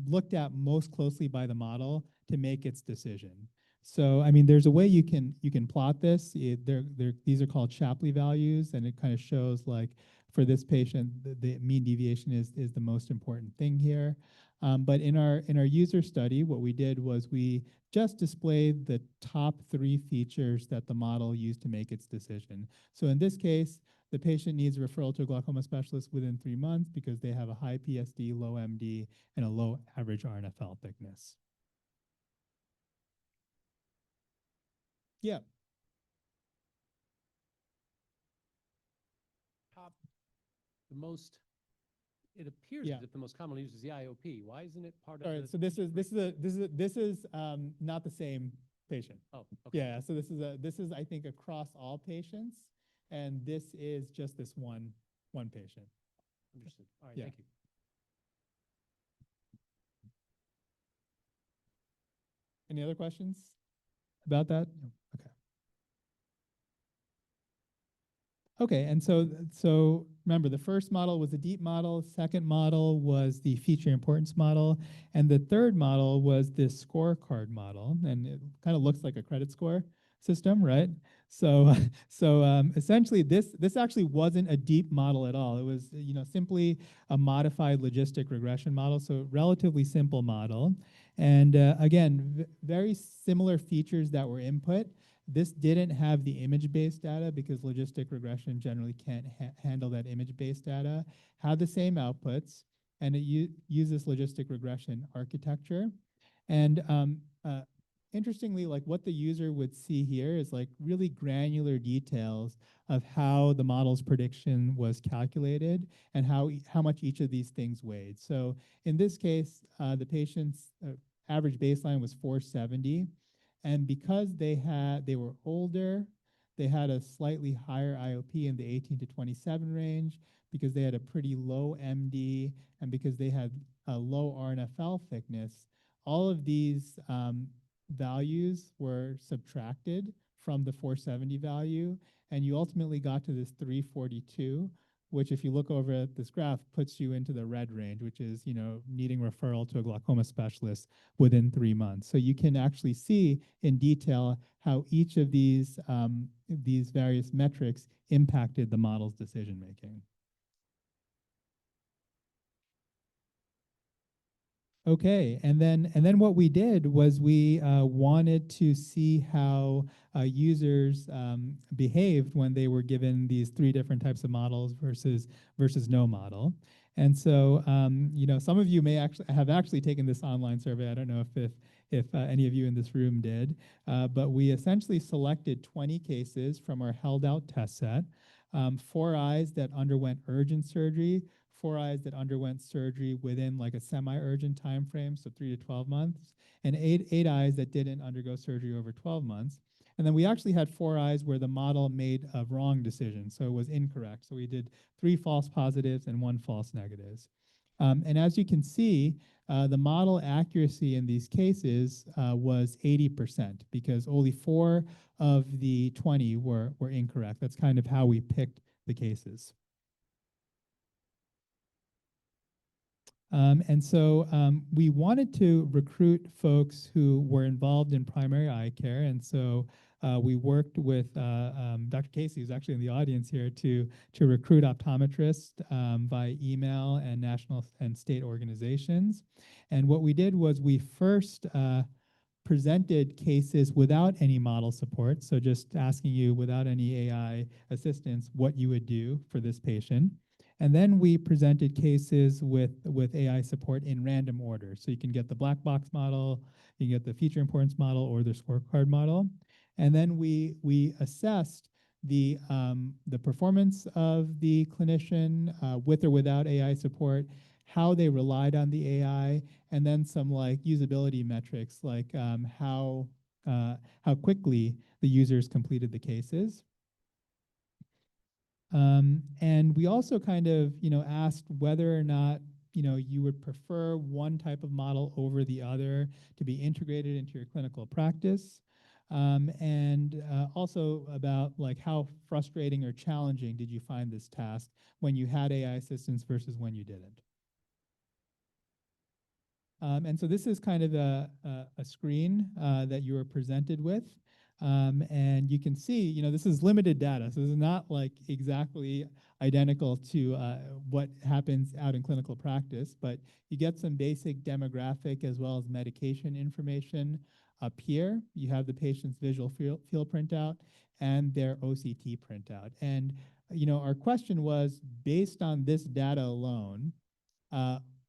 Speaker 6: looked at most closely by the model to make its decision. So, I mean, there's a way you can plot this. These are called Shapley values, and it kind of shows like for this patient, the mean deviation is the most important thing here. But in our user study, what we did was we just displayed the top 3 features that the model used to make its decision. So in this case, the patient needs a referral to a glaucoma specialist within 3 months because they have a high PSD, low MD, and a low average RNFL thickness. Yeah.
Speaker 7: It appears
Speaker 6: Yeah.
Speaker 7: as if the most commonly used is the IOP. Why isn't it part
Speaker 6: All
Speaker 7: of
Speaker 6: right,
Speaker 7: the?
Speaker 6: so this is not the same patient.
Speaker 7: Oh, okay.
Speaker 6: Yeah, so this is I think across all patients, and this is just this one patient.
Speaker 7: Understood. All right,
Speaker 6: Yeah.
Speaker 7: thank you.
Speaker 6: Any other questions about that? No. Okay. Okay, and so remember, the first model was a deep model, second model was the feature importance model, and the third model was this scorecard model, and it kind of looks like a credit score system, right? So essentially this actually wasn't a deep model at all. It was simply a modified logistic regression model, so relatively simple model, and again, very similar features that were input. This didn't have the image-based data because logistic regression generally can't handle that image-based data. Had the same outputs, and it uses logistic regression architecture. And interestingly, like what the user would see here is like really granular details of how the model's prediction was calculated and how much each of these things weighed. So in this case, the patient's average baseline was 470. And because they were older, they had a slightly higher IOP in the 18 to 27 range, because they had a pretty low MD, and because they had a low RNFL thickness, all of these values were subtracted from the 470 value, and you ultimately got to this 342, which, if you look over at this graph, puts you into the red range, which is, needing referral to a glaucoma specialist within 3 months. So you can actually see in detail how each of these various metrics impacted the model's decision making. Okay, and then what we did was we wanted to see how users behaved when they were given these 3 different types of models versus no model. And so, some of you may actually taken this online survey. I don't know if any of you in this room did, but we essentially selected 20 cases from our held out test set, 4 eyes that underwent urgent surgery, 4 eyes that underwent surgery within like a semi-urgent time frame, so 3 to 12 months, and 8 eyes that didn't undergo surgery over 12 months. And then we actually had 4 eyes where the model made a wrong decision, so it was incorrect. So we did 3 false positives and 1 false negatives. And as you can see, the model accuracy in these cases was 80%, because only 4 of the 20 were incorrect. That's kind of how we picked the cases. And so we wanted to recruit folks who were involved in primary eye care. And so we worked with Dr. Casey, who's actually in the audience here, to recruit optometrists by email and national and state organizations. And what we did was we first presented cases without any model support, so just asking you without any AI assistance what you would do for this patient. And then we presented cases with AI support in random order. So you can get the black box model, you can get the feature importance model, or the scorecard model. And then we assessed the performance of the clinician with or without AI support, how they relied on the AI, and then some like usability metrics, like how quickly the users completed the cases. And we also kind of, asked whether or not, you would prefer one type of model over the other to be integrated into your clinical practice. And also about like how frustrating or challenging did you find this task when you had AI assistance versus when you didn't. And so this is kind of a screen that you were presented with. And you can see, this is limited data. So this is not like exactly identical to what happens out in clinical practice, but you get some basic demographic as well as medication information up here. You have the patient's visual field printout and their OCT printout. And, our question was, based on this data alone,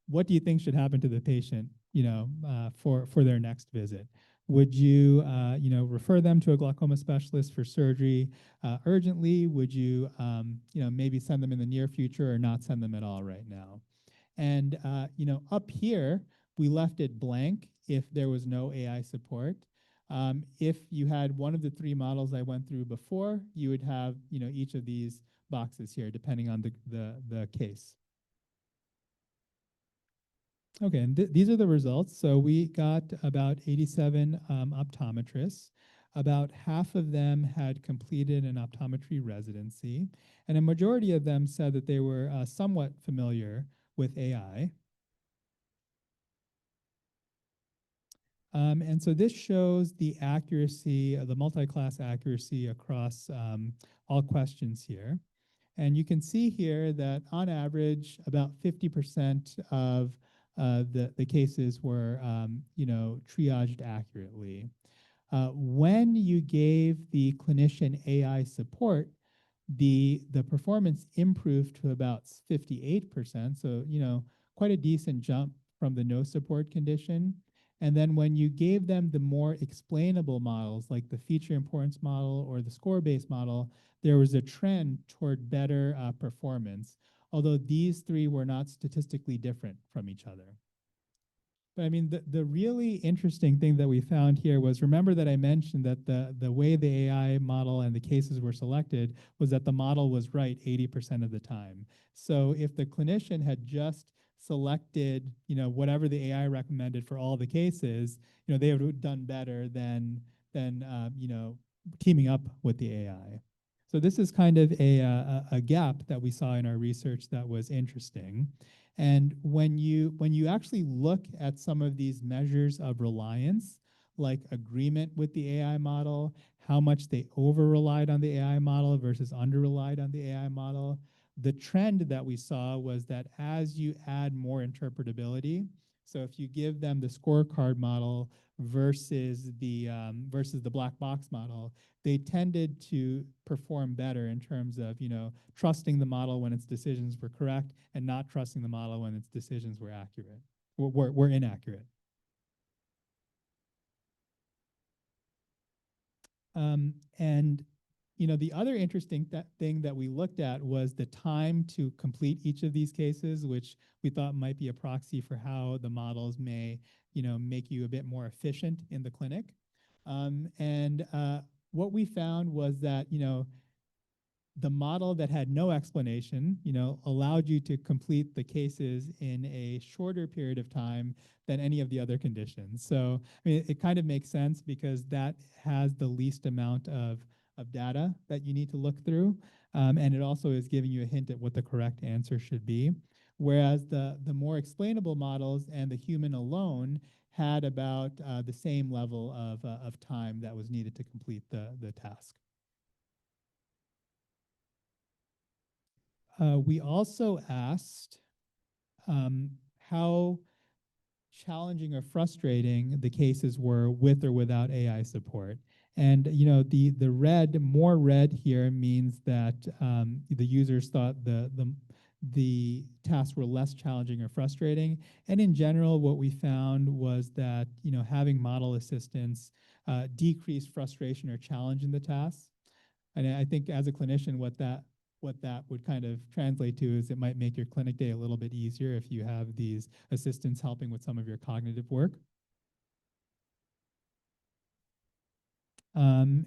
Speaker 6: what do you think should happen to the patient, for their next visit? Would you, refer them to a glaucoma specialist for surgery urgently? Would you, maybe send them in the near future or not send them at all right now? And, up here, we left it blank if there was no AI support. If you had one of the 3 models I went through before, you would have, each of these boxes here, depending on the case. Okay, and these are the results. So we got about 87 optometrists. About half of them had completed an optometry residency, and a majority of them said that they were somewhat familiar with AI. And so this shows the accuracy, the multi-class accuracy across all questions here. And you can see here that on average, about 50% of the cases were, triaged accurately. When you gave the clinician AI support, the performance improved to about 58%. So, quite a decent jump from the no support condition. And then when you gave them the more explainable models, like the feature importance model or the score-based model, there was a trend toward better performance, although these three were not statistically different from each other. But I mean, the really interesting thing that we found here was, remember that I mentioned that the way the AI model and the cases were selected was that the model was right 80% of the time. So if the clinician had just selected, whatever the AI recommended for all the cases, they would have done better than teaming up with the AI. So this is kind of a gap that we saw in our research that was interesting. And when you actually look at some of these measures of reliance, like agreement with the AI model, how much they over-relied on the AI model versus under-relied on the AI model, the trend that we saw was that as you add more interpretability, so if you give them the scorecard model versus the black box model, they tended to perform better in terms of, trusting the model when its decisions were correct and not trusting the model when its decisions were accurate, were inaccurate. And the other interesting thing that we looked at was the time to complete each of these cases, which we thought might be a proxy for how the models may, make you a bit more efficient in the clinic. What we found was that, the model that had no explanation, allowed you to complete the cases in a shorter period of time than any of the other conditions. So, I mean, it kind of makes sense because that has the least amount of data that you need to look through. And it also is giving you a hint at what the correct answer should be. Whereas the more explainable models and the human alone had about the same level of time that was needed to complete the task. We also asked how challenging or frustrating the cases were with or without AI support. And the more red here means that the users thought the tasks were less challenging or frustrating. And in general, what we found was that having model assistance decreased frustration or challenge in the tasks. And I think as a clinician, what that would kind of translate to is it might make your clinic day a little bit easier if you have these assistants helping with some of your cognitive work. And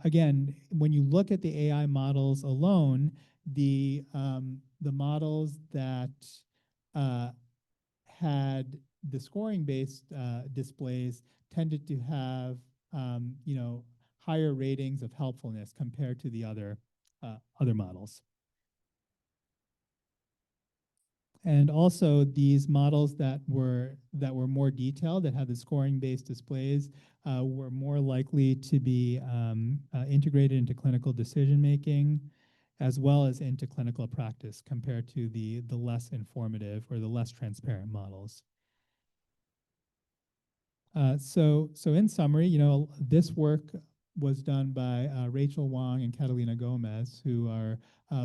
Speaker 6: again, when you look at the AI models alone, the models that had the scoring-based displays tended to have higher ratings of helpfulness compared to the other models. And also these models that were more detailed, that had the scoring-based displays, were more likely to be integrated into clinical decision-making, as well as into clinical practice compared to the less informative or the less transparent models. So in summary, this work was done by Rachel Wong and Catalina Gomez, who are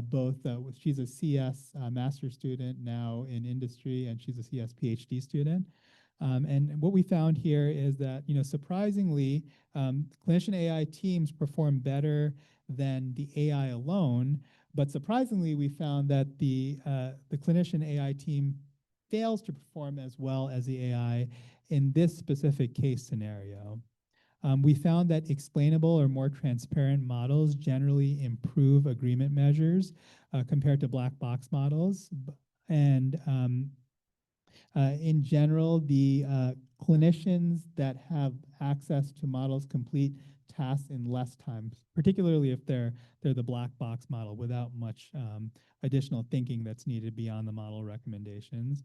Speaker 6: both, she's a CS master's student now in industry, and she's a CS PhD student. And what we found here is that, surprisingly, clinician AI teams perform better than the AI alone, but surprisingly, we found that the clinician AI team fails to perform as well as the AI in this specific case scenario. We found that explainable or more transparent models generally improve agreement measures compared to black box models. And In general, the clinicians that have access to models complete tasks in less time, particularly if they're the black box model without much additional thinking that's needed beyond the model recommendations.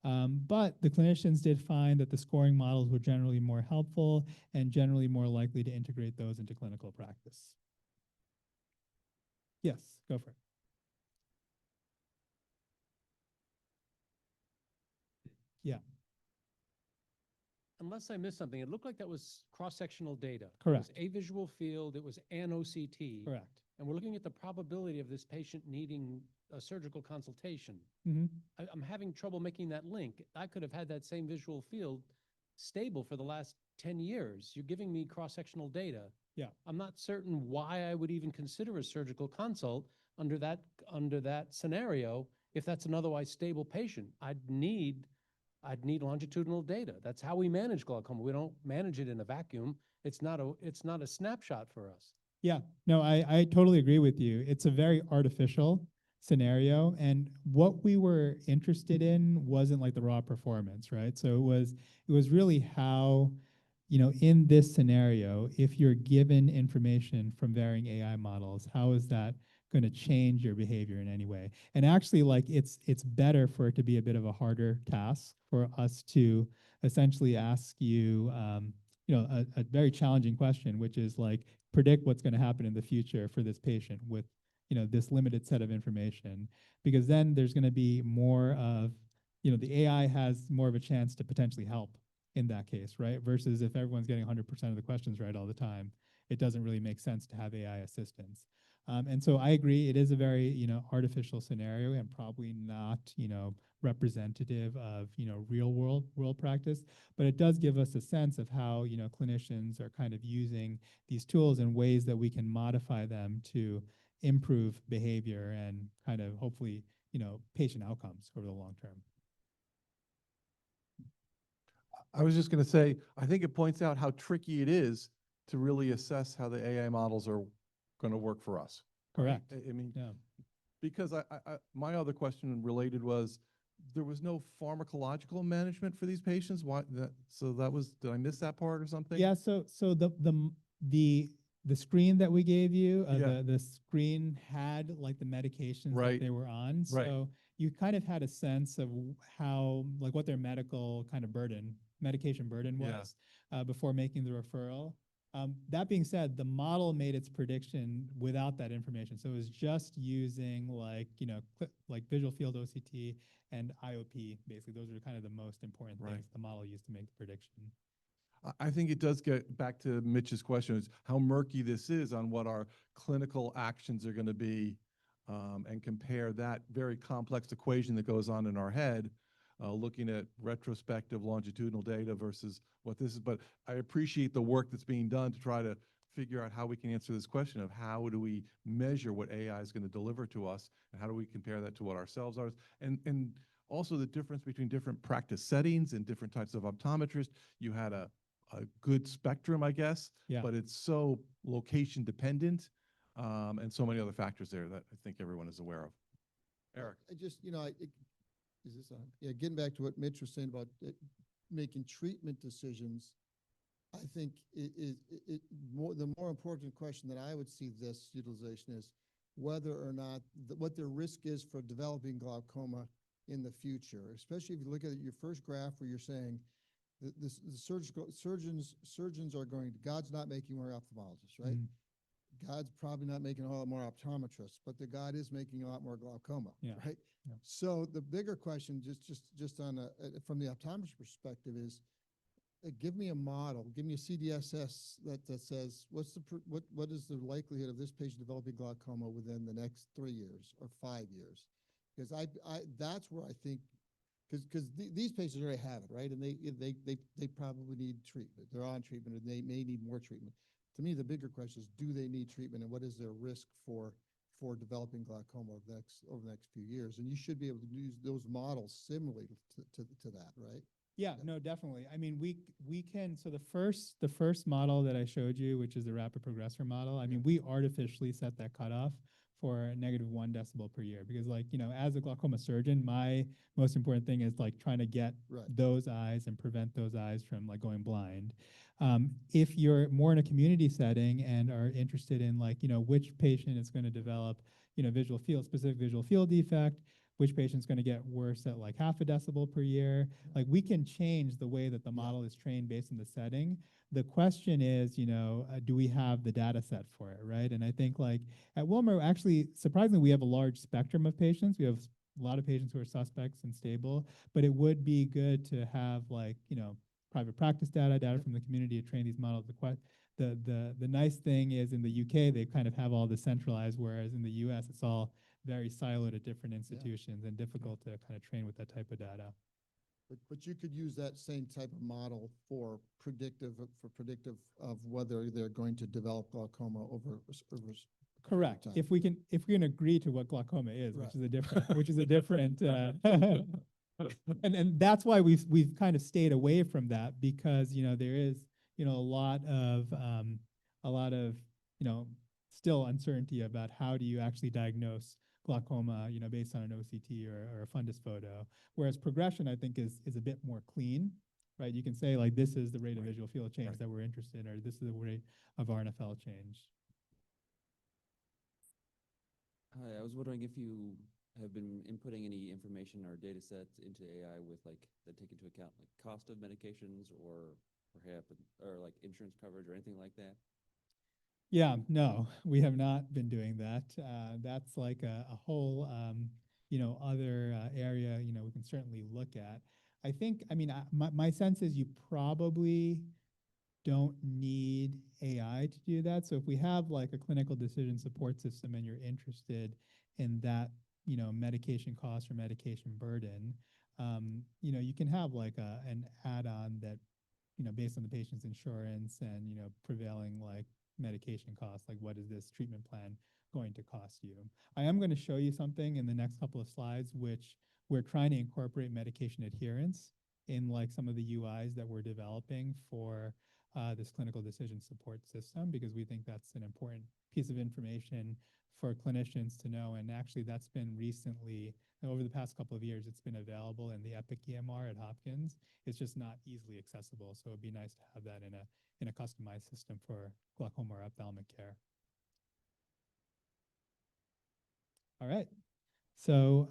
Speaker 6: But the clinicians did find that the scoring models were generally more helpful and generally more likely to integrate those into clinical practice. Yes, go for it. Yeah,
Speaker 7: Unless I missed something, it looked like that was cross-sectional data. It
Speaker 6: correct,
Speaker 7: was a visual field, it was an OCT.
Speaker 6: correct.
Speaker 7: And we're looking at the probability of this patient needing a surgical consultation.
Speaker 6: Hmm.
Speaker 7: I'm having trouble making that link. I could have had that same visual field stable for the last 10 years. You're giving me cross-sectional data.
Speaker 6: Yeah.
Speaker 7: I'm not certain why I would even consider a surgical consult under that scenario if that's an otherwise stable patient. I'd need longitudinal data. That's how we manage glaucoma. We don't manage it in a vacuum. It's not a snapshot for us.
Speaker 6: Yeah, no, I totally agree with you. It's a very artificial scenario. And what we were interested in wasn't like the raw performance, right? So it was really how, in this scenario, if you're given information from varying AI models, how is that going to change your behavior in any way? And actually, like it's better for it to be a bit of a harder task for us to essentially ask you, a very challenging question, which is like predict what's going to happen in the future for this patient with, this limited set of information, because then there's going to be more of, the AI has more of a chance to potentially help in that case, right? Versus if everyone's getting 100% of the questions right all the time, it doesn't really make sense to have AI assistance. And so I agree, it is a very, artificial scenario and probably not, representative of, real world practice, but it does give us a sense of how, clinicians are kind of using these tools in ways that we can modify them to improve behavior and kind of hopefully, patient outcomes over the long term.
Speaker 2: I was just going to say, I think it points out how tricky it is to really assess how the AI models are going to work for us.
Speaker 6: Correct.
Speaker 2: I mean,
Speaker 6: Yeah.
Speaker 2: because my other question related was, there was no pharmacological management for these patients. Did I miss that part or something?
Speaker 6: Yeah. So the screen that we gave you,
Speaker 2: Yeah.
Speaker 6: the screen had like the medications
Speaker 2: Right.
Speaker 6: that they were on.
Speaker 2: Right.
Speaker 6: So you kind of had a sense of how, like what their medication burden
Speaker 2: Yeah.
Speaker 6: was before making the referral. That being said, the model made its prediction without that information. So it was just using like, like visual field OCT and IOP, basically. Those are kind of the most important
Speaker 2: Right.
Speaker 6: things the model used to make the prediction.
Speaker 2: I think it does get back to Mitch's question, is how murky this is on what our clinical actions are going to be, and compare that very complex equation that goes on in our head, looking at retrospective longitudinal data versus what this is. But I appreciate the work that's being done to try to figure out how we can answer this question of how do we measure what AI is going to deliver to us, and how do we compare that to what ourselves are, and also the difference between different practice settings and different types of optometrists. You had a good spectrum, I guess,
Speaker 6: Yeah.
Speaker 2: but it's so location dependent, and so many other factors there that I think everyone is aware of. Eric.
Speaker 11: I just, is this on? Yeah, getting back to what Mitch was saying about making treatment decisions, I think the more important question that I would see this utilization is whether or not what the risk is for developing glaucoma in the future, especially if you look at your first graph where you're saying the surgeons are going to, God's not making more ophthalmologists, right?
Speaker 6: Mm.
Speaker 11: God's probably not making a whole lot more optometrists, but the God is making a lot more glaucoma,
Speaker 6: Yeah.
Speaker 11: right?
Speaker 6: Yeah.
Speaker 11: So the bigger question, just on from the optometrist perspective, is give me a model, give me a CDSS that says what is the likelihood of this patient developing glaucoma within the next 3 years or 5 years? Because that's where I think, because these patients already have it, right? And they probably need treatment. They're on treatment, and they may need more treatment. To me, the bigger question is, do they need treatment, and what is their risk for developing glaucoma over the next few years? And you should be able to use those models similarly to that, right?
Speaker 6: Yeah, no, definitely. I mean, we can, so the first model that I showed you, which is the rapid progressor model, I mean, we artificially set that cutoff for -1 decibel per year, because like, you know, as a glaucoma surgeon, my most important thing is like trying to get
Speaker 11: Right.
Speaker 6: those eyes and prevent those eyes from like going blind. If you're more in a community setting and are interested in like, you know, which patient is going to develop, you know, specific visual field defect, which patient's going to get worse at like 0.5 decibel per year, like we can change the way that the model is trained based on the setting. The question is, you know, do we have the data set for it, right? And I think like at Wilmer, actually, surprisingly, we have a large spectrum of patients. We have a lot of patients who are suspects and stable, but it would be good to have like, you know, private practice data from the community to train these models. The nice thing is in the UK, they kind of have all this centralized, whereas in the US, it's all very siloed at different institutions and difficult to kind of train with that type of data.
Speaker 11: But you could use that same type of model for predictive of whether they're going to develop glaucoma over
Speaker 6: Correct.
Speaker 11: time.
Speaker 6: If we can agree to what glaucoma is,
Speaker 11: Right.
Speaker 6: which is a different and that's why we've kind of stayed away from that, because you know there is, you know, a lot of you know, still uncertainty about how do you actually diagnose glaucoma, you know, based on an OCT or a fundus photo. Whereas progression, I think, is a bit more clean, right? You can say like this is the rate of visual field change that we're interested in, or this is the rate of RNFL change.
Speaker 12: Hi, I was wondering if you have been inputting any information or data sets into AI with like that take into account like cost of medications or perhaps or like insurance coverage or anything like that?
Speaker 6: Yeah, no, we have not been doing that. That's like a whole, you know, other area, you know, we can certainly look at. I think, I mean, my sense is you probably don't need AI to do that. So if we have like a clinical decision support system and you're interested in that, you know, medication cost or medication burden, you know, you can have like an add-on that, you know, based on the patient's insurance and, you know, prevailing like medication costs, like what is this treatment plan going to cost you? I am going to show you something in the next couple of slides, which we're trying to incorporate medication adherence in like some of the UIs that we're developing for this clinical decision support system, because we think that's an important piece of information for clinicians to know. And actually that's been recently, over the past couple of years, it's been available in the Epic EMR at Hopkins. It's just not easily accessible. So it'd be nice to have that in a customized system for glaucoma or ophthalmic care. All right. So,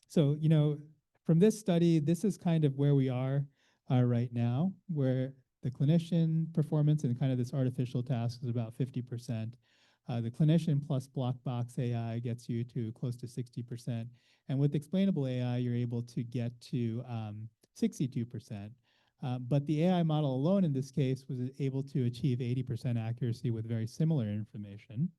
Speaker 6: so, you know, from this study, this is kind of where we are right now, where the clinician performance and kind of this artificial task is about 50%. The clinician plus block box AI gets you to close to 60%. And with explainable AI, you're able to get to 62%. But the AI model alone in this case was able to achieve 80% accuracy with very similar information.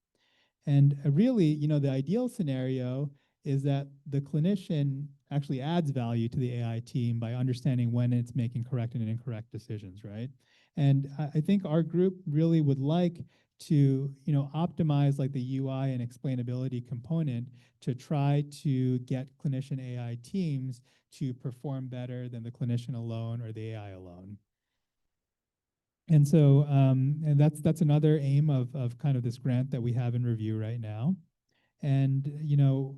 Speaker 6: And really, you know, the ideal scenario is that the clinician actually adds value to the AI team by understanding when it's making correct and incorrect decisions, right? And I think our group really would like to, you know, optimize like the UI and explainability component to try to get clinician AI teams to perform better than the clinician alone or the AI alone. And so, and that's another aim of kind of this grant that we have in review right now. And, you know,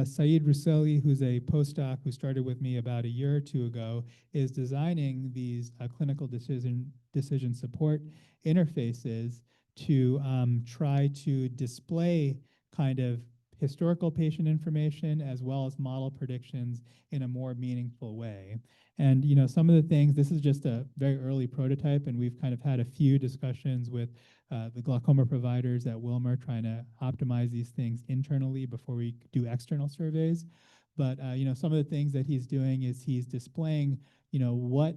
Speaker 6: Saeed Ruseli, who's a postdoc who started with me about a year or two ago, is designing these clinical decision support interfaces to try to display kind of historical patient information as well as model predictions in a more meaningful way. And, you know, some of the things, this is just a very early prototype, and we've kind of had a few discussions with the glaucoma providers at Wilmer trying to optimize these things internally before we do external surveys. But, you know, some of the things that he's doing is he's displaying, you know,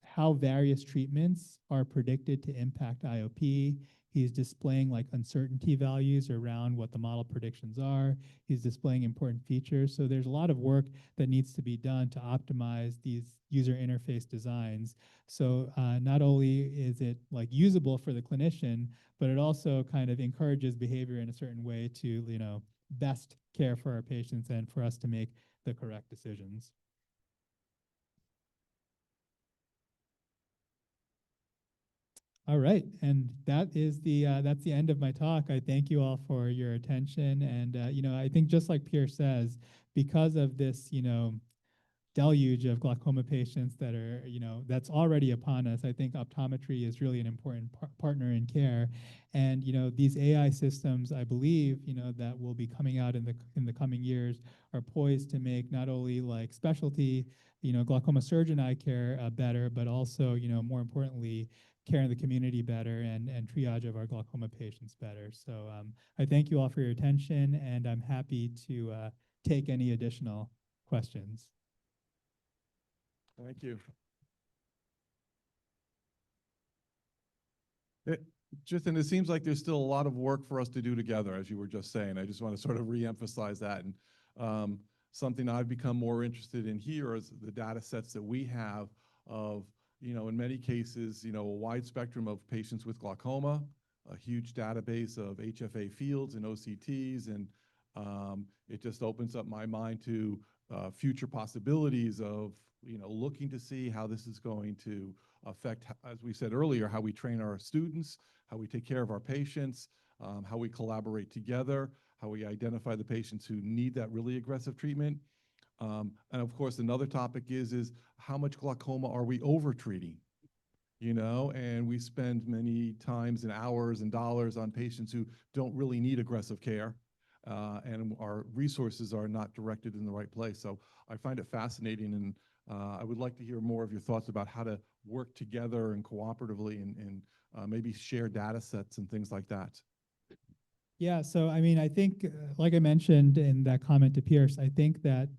Speaker 6: how various treatments are predicted to impact IOP. He's displaying like uncertainty values around what the model predictions are. He's displaying important features. So there's a lot of work that needs to be done to optimize these user interface designs. So not only is it like usable for the clinician, but it also kind of encourages behavior in a certain way to, you know, best care for our patients and for us to make the correct decisions. All right, and that's the end of my talk. I thank you all for your attention, and I think just like Pierre says, because of this, deluge of glaucoma patients that are, that's already upon us, I think optometry is really an important partner in care. And, these AI systems, I believe, that will be coming out in the coming years are poised to make not only like specialty, glaucoma surgeon eye care better, but also, more importantly, care in the community better and triage of our glaucoma patients better. So I thank you all for your attention, and I'm happy to take any additional questions.
Speaker 2: Thank you. And it seems like there's still a lot of work for us to do together, as you were just saying. I just want to sort of reemphasize that. And something I've become more interested in here is the data sets that we have of, in many cases, a wide spectrum of patients with glaucoma, a huge database of HFA fields and OCTs, and it just opens up my mind to future possibilities of, looking to see how this is going to affect, as we said earlier, how we train our students, how we take care of our patients, how we collaborate together, how we identify the patients who need that really aggressive treatment. And of course, another topic is how much glaucoma are we over-treating? And we spend many times and hours and dollars on patients who don't really need aggressive care. And our resources are not directed in the right place. So I find it fascinating, and I would like to hear more of your thoughts about how to work together and cooperatively and maybe share data sets and things like that.
Speaker 6: Yeah, so I mean, I think, like I mentioned in that comment to Pierce, I think that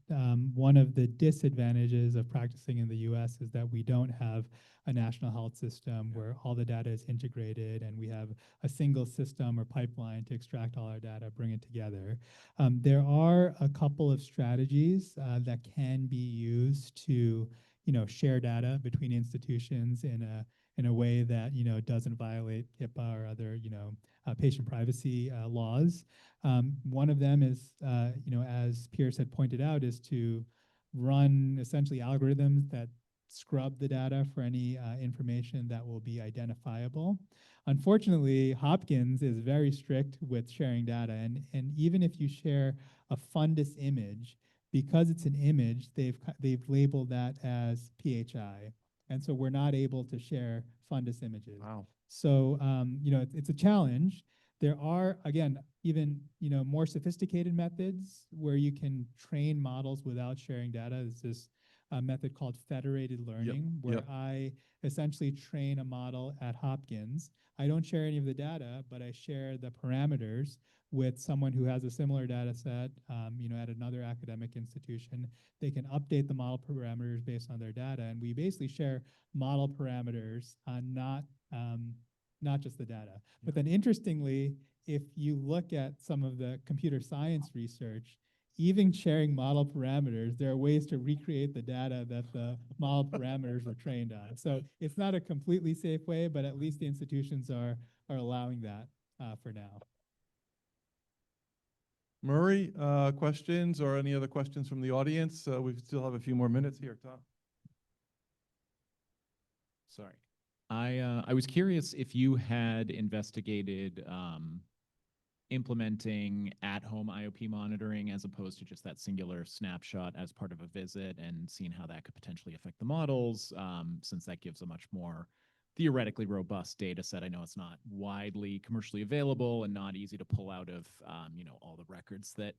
Speaker 6: one of the disadvantages of practicing in the US is that we don't have a national health system where all the data is integrated and we have a single system or pipeline to extract all our data, bring it together. There are a couple of strategies that can be used to, share data between institutions in a way that, doesn't violate HIPAA or other, patient privacy laws. One of them is, as Pierce had pointed out, is to run essentially algorithms that scrub the data for any information that will be identifiable. Unfortunately, Hopkins is very strict with sharing data, and even if you share a fundus image, because it's an image, they've labeled that as PHI, and so we're not able to share fundus images.
Speaker 2: Wow.
Speaker 6: So, it's a challenge. There are, again, even, more sophisticated methods where you can train models without sharing data. There's this method called federated learning, where I essentially train a model at Hopkins. I don't share any of the data, but I share the parameters with someone who has a similar data set, at another academic institution. They can update the model parameters based on their data, and we basically share model parameters, not just the data. But then interestingly, if you look at some of the computer science research, even sharing model parameters, there are ways to recreate the data that the model parameters were trained on. So it's not a completely safe way, but at least the institutions are allowing that for now.
Speaker 2: Murray, questions or any other questions from the audience? We still have a few more minutes here, Tom.
Speaker 5: Sorry. I was curious if you had investigated implementing at-home IOP monitoring as opposed to just that singular snapshot as part of a visit, and seeing how that could potentially affect the models, since that gives a much more theoretically robust data set. I know it's not widely commercially available and not easy to pull out of all the records that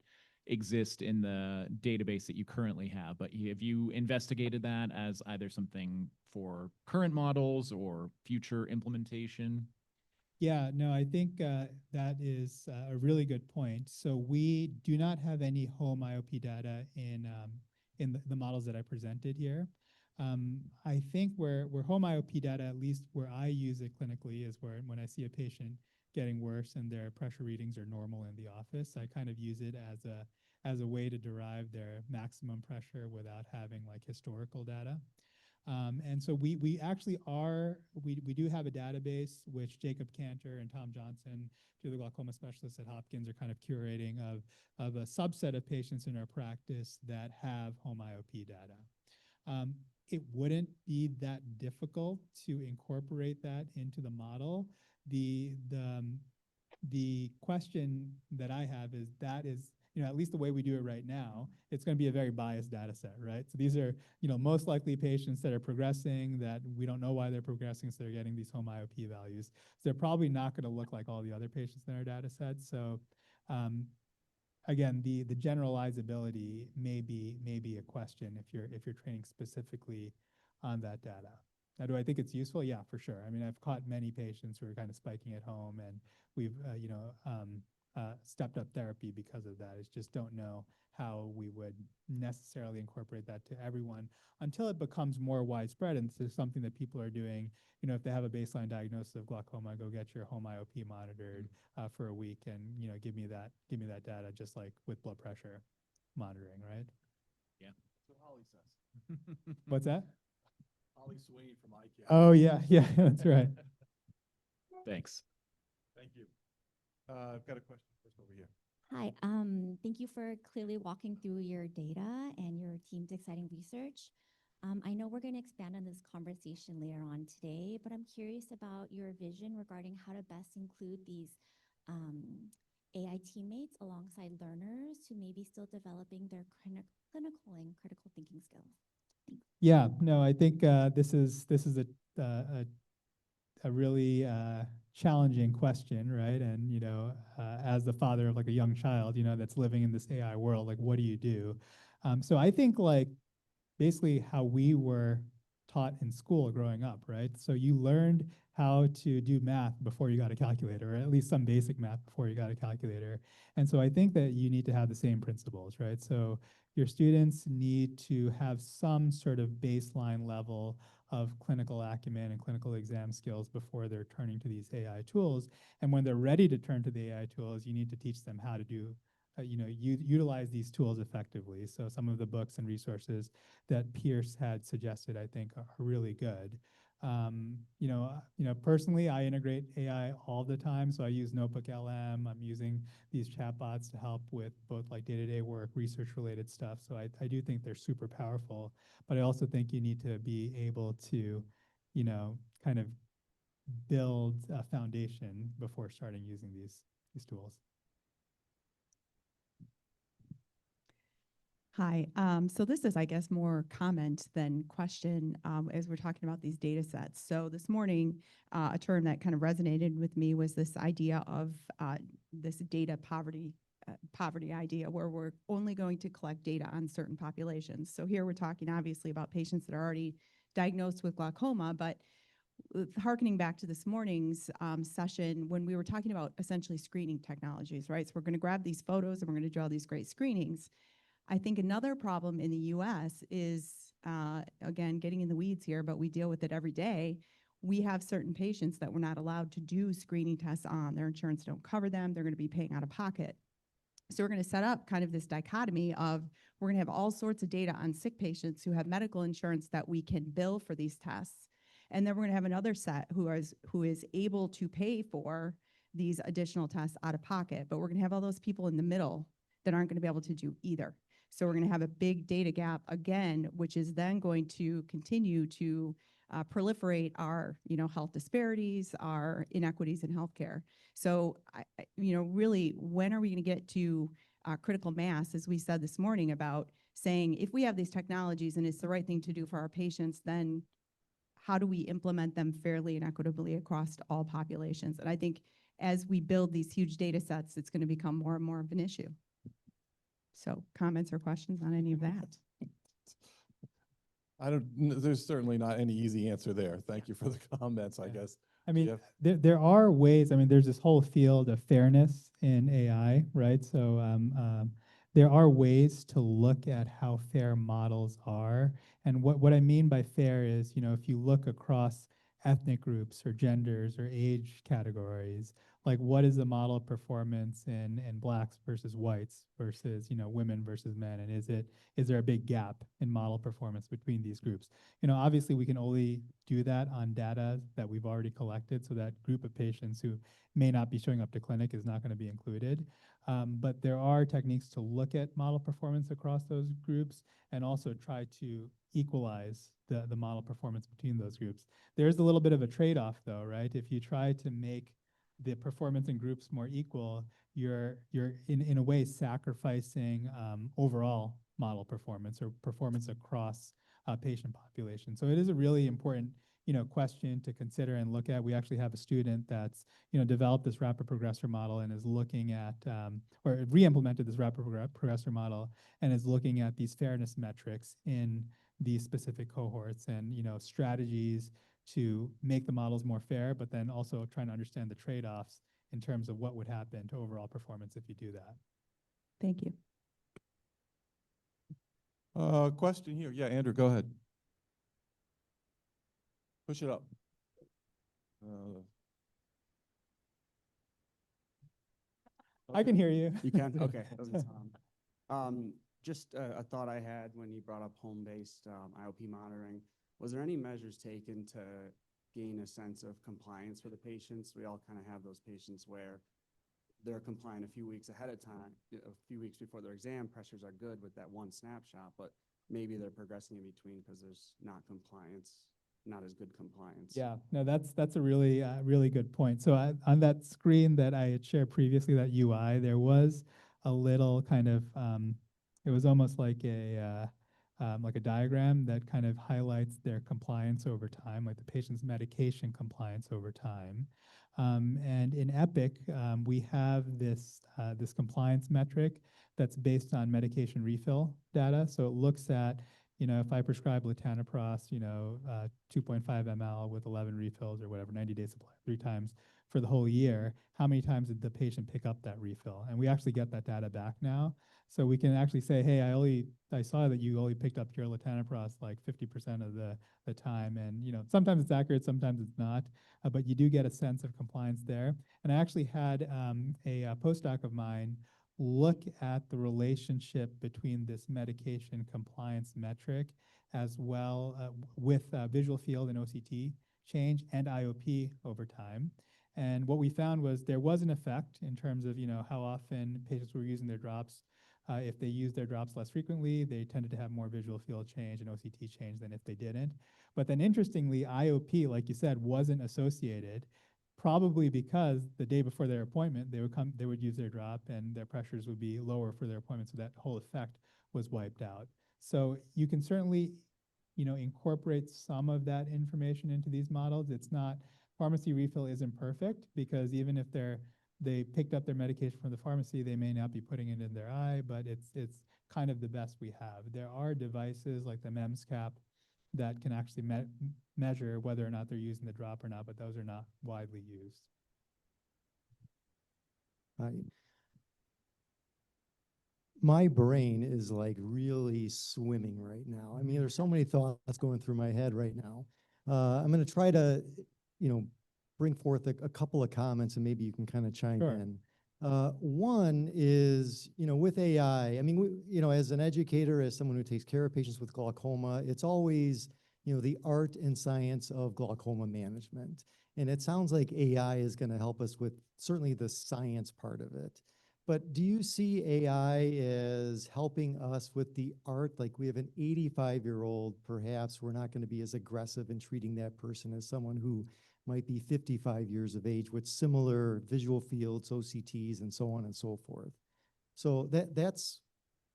Speaker 5: exist in the database that you currently have, but have you investigated that as either something for current models or future implementation?
Speaker 6: Yeah, no, I think that is a really good point. So we do not have any home IOP data in the models that I presented here. I think where home IOP data, at least where I use it clinically, is where when I see a patient getting worse and their pressure readings are normal in the office, I kind of use it as a way to derive their maximum pressure without having like historical data. And so we actually we do have a database which Jacob Cantor and Tom Johnson, two of the glaucoma specialists at Hopkins, are kind of curating of a subset of patients in our practice that have home IOP data. it wouldn't be that difficult to incorporate that into the model. The question that I have is at least the way we do it right now, it's going to be a very biased data set, right? So these are, most likely patients that are progressing that we don't know why they're progressing, so they're getting these home IOP values. So they're probably not going to look like all the other patients in our data set. So again, the generalizability may be a question if you're training specifically on that data. Now, do I think it's useful? Yeah, for sure. I mean, I've caught many patients who are kind of spiking at home, and we've stepped up therapy because of that. I just don't know how we would necessarily incorporate that to everyone until it becomes more widespread and it's something that people are doing. If they have a baseline diagnosis of glaucoma, go get your home IOP monitored for a week, and give me that data, just like with blood pressure monitoring, right?
Speaker 5: Yeah.
Speaker 2: That's what Holly says.
Speaker 6: What's that?
Speaker 2: Holly Swain from ICANN.
Speaker 6: Oh yeah, that's right.
Speaker 5: Thanks.
Speaker 2: Thank you. I've got a question first over here.
Speaker 13: Hi, thank you for clearly walking through your data and your team's exciting research. I know we're going to expand on this conversation later on today, but I'm curious about your vision regarding how to best include these AI teammates alongside learners who may be still developing their clinical and critical thinking skills. Thanks.
Speaker 6: Yeah, no, I think this is a really challenging question, right? And as the father of like a young child, that's living in this AI world, like what do you do? So I think like basically how we were taught in school growing up, right? So you learned how to do math before you got a calculator, or at least some basic math before you got a calculator. And so I think that you need to have the same principles, right? So your students need to have some sort of baseline level of clinical acumen and clinical exam skills before they're turning to these AI tools. And when they're ready to turn to the AI tools, you need to teach them how to do utilize these tools effectively. So some of the books and resources that Pierce had suggested, I think, are really good. Personally, I integrate AI all the time. So I use Notebook LM. I'm using these chatbots to help with both like day-to-day work, research-related stuff. So I do think they're super powerful. But I also think you need to be able to, kind of build a foundation before starting using these tools.
Speaker 14: Hi, so this is, I guess, more comment than question as we're talking about these data sets. So this morning, a term that kind of resonated with me was this idea of this data poverty idea, where we're only going to collect data on certain populations. So here we're talking obviously about patients that are already diagnosed with glaucoma, but hearkening back to this morning's session when we were talking about essentially screening technologies, right? So we're going to grab these photos and we're going to do all these great screenings. I think another problem in the US is, again, getting in the weeds here, but we deal with it every day. We have certain patients that we're not allowed to do screening tests on. Their insurance don't cover them. They're going to be paying out of pocket. So we're going to set up kind of this dichotomy of we're going to have all sorts of data on sick patients who have medical insurance that we can bill for these tests. And then we're going to have another set who is able to pay for these additional tests out of pocket. But we're going to have all those people in the middle that aren't going to be able to do either. So we're going to have a big data gap again, which is then going to continue to proliferate our, health disparities, our inequities in healthcare. So, really, when are we going to get to critical mass, as we said this morning, about saying if we have these technologies and it's the right thing to do for our patients, then how do we implement them fairly and equitably across all populations? And I think as we build these huge data sets, it's going to become more and more of an issue. So comments or questions on any of that?
Speaker 2: There's certainly not any easy answer there. Thank you for the comments, I guess.
Speaker 6: I mean, there are ways. I mean, there's this whole field of fairness in AI, right? So there are ways to look at how fair models are. And what I mean by fair is, if you look across ethnic groups or genders or age categories, like what is the model performance in blacks versus whites versus women versus men, and is there a big gap in model performance between these groups? Obviously we can only do that on data that we've already collected, so that group of patients who may not be showing up to clinic is not going to be included. But there are techniques to look at model performance across those groups and also try to equalize the model performance between those groups. There's a little bit of a trade-off though, right? If you try to make the performance in groups more equal, you're in a way sacrificing overall model performance or performance across patient population. So it is a really important question to consider and look at. We actually have a student that's developed this rapid progressor model and is looking at or re-implemented this rapid progressor model and is looking at these fairness metrics in these specific cohorts and strategies to make the models more fair, but then also trying to understand the trade-offs in terms of what would happen to overall performance if you do that.
Speaker 14: Thank you.
Speaker 2: Question here. Yeah, Andrew, go ahead. Push it up.
Speaker 6: I can hear you.
Speaker 15: You can? Okay. Just a thought I had when you brought up home-based IOP monitoring. Was there any measures taken to gain a sense of compliance for the patients? We all kind of have those patients where they're compliant a few weeks ahead of time, a few weeks before their exam, pressures are good with that one snapshot, but maybe they're progressing in between because there's not as good compliance.
Speaker 6: Yeah, no, that's a really really good point. So on that screen that I had shared previously, that UI, there was a little kind of it was almost like a diagram that kind of highlights their compliance over time, like the patient's medication compliance over time. And in Epic, we have this compliance metric that's based on medication refill data. So it looks at, if I prescribe latanoprost, 2.5 ml with 11 refills or whatever, 90-day supply, 3 times for the whole year, how many times did the patient pick up that refill? And we actually get that data back now. So we can actually say, hey, I saw that you only picked up your latanoprost like 50% of the time. And, sometimes it's accurate, sometimes it's not, but you do get a sense of compliance there. And I actually had a postdoc of mine look at the relationship between this medication compliance metric as well with visual field and OCT change and IOP over time. And what we found was there was an effect in terms of how often patients were using their drops. If they used their drops less frequently, they tended to have more visual field change and OCT change than if they didn't. But then interestingly, IOP, like you said, wasn't associated, probably because the day before their appointment, they would use their drop and their pressures would be lower for their appointment, so that whole effect was wiped out. So you can certainly, incorporate some of that information into these models. It's not, pharmacy refill isn't perfect because even if they picked up their medication from the pharmacy, they may not be putting it in their eye, but it's kind of the best we have. There are devices like the MEMS cap that can actually measure whether or not they're using the drop or not, but those are not widely used.
Speaker 16: My brain is like really swimming right now. I mean, there's so many thoughts going through my head right now. I'm going to try to, bring forth a couple of comments and maybe you can kind of chime in. One is, with AI, I mean, as an educator, as someone who takes care of patients with glaucoma, it's always, the art and science of glaucoma management. And it sounds like AI is going to help us with certainly the science part of it. But do you see AI as helping us with the art? Like we have an 85-year-old, perhaps we're not going to be as aggressive in treating that person as someone who might be 55 years of age with similar visual fields, OCTs, and so on and so forth. So that's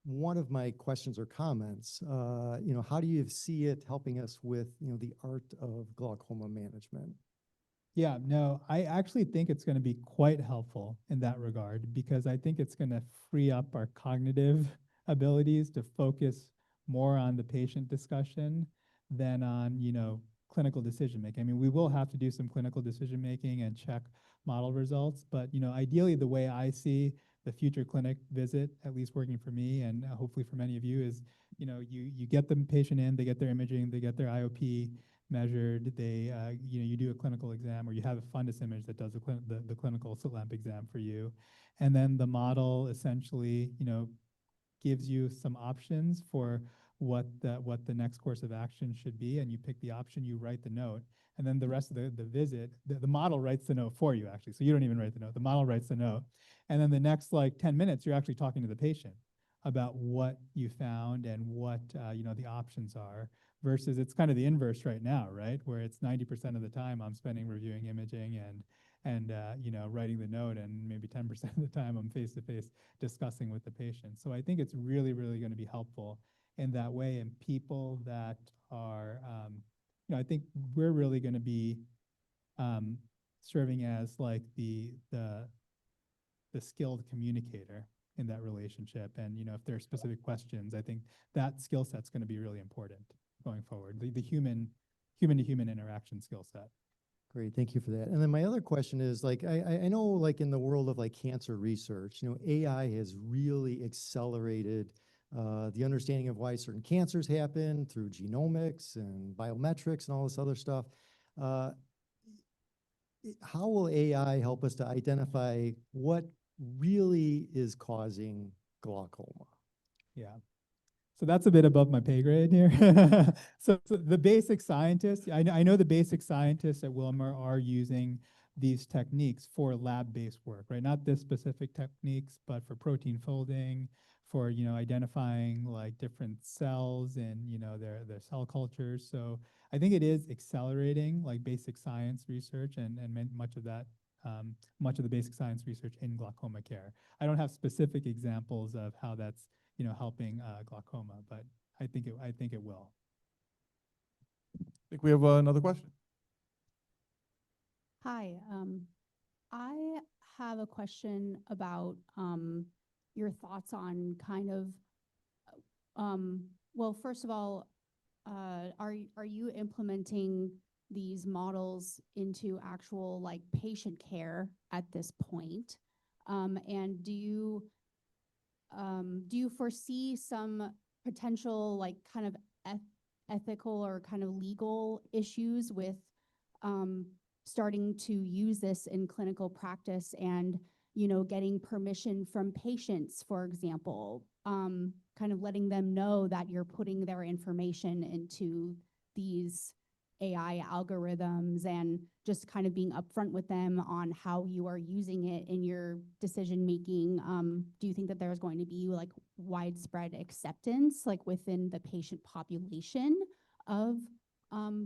Speaker 16: one of my questions or comments. How do you see it helping us with, the art of glaucoma management?
Speaker 6: Yeah, no, I actually think it's going to be quite helpful in that regard because I think it's going to free up our cognitive abilities to focus more on the patient discussion than on, clinical decision making. I mean, we will have to do some clinical decision making and check model results, but ideally the way I see the future clinic visit, at least working for me and hopefully for many of you, is you get the patient in, they get their imaging, they get their IOP measured, they you do a clinical exam or you have a fundus image that does the clinical slit lamp exam for you, and then the model essentially gives you some options for what the next course of action should be, and you pick the option, you write the note, and then the rest of the visit, the model writes the note for you actually, so you don't even write the note, the model writes the note, and then the next like 10 minutes you're actually talking to the patient about what you found and what the options are versus it's kind of the inverse right now, right? Where it's 90% of the time I'm spending reviewing imaging and writing the note, and maybe 10% of the time I'm face to face discussing with the patient. So I think it's really, really going to be helpful in that way. And people that are, I think we're really going to be serving as like the skilled communicator in that relationship. And, if there are specific questions, I think that skill set's going to be really important going forward, the human to human interaction skill set.
Speaker 16: Great, thank you for that. And then my other question is, like, I know, like, in the world of like cancer research, AI has really accelerated the understanding of why certain cancers happen through genomics and biometrics and all this other stuff. How will AI help us to identify what really is causing glaucoma?
Speaker 6: Yeah. So that's a bit above my pay grade here. So the basic scientists, I know the basic scientists at Wilmer are using these techniques for lab-based work, right? Not this specific techniques, but for protein folding, for, identifying like different cells and, their cell cultures. So I think it is accelerating like basic science research and much of that, much of the basic science research in glaucoma care. I don't have specific examples of how that's helping glaucoma, but I think it will.
Speaker 2: I think we have another question.
Speaker 17: Hi, I have a question about your thoughts on kind of, well, first of all, are you implementing these models into actual like patient care at this point? And do you foresee some potential like kind of ethical or kind of legal issues with starting to use this in clinical practice and, getting permission from patients, for example, kind of letting them know that you're putting their information into these AI algorithms and just kind of being upfront with them on how you are using it in your decision making. Do you think that there's going to be like widespread acceptance like within the patient population of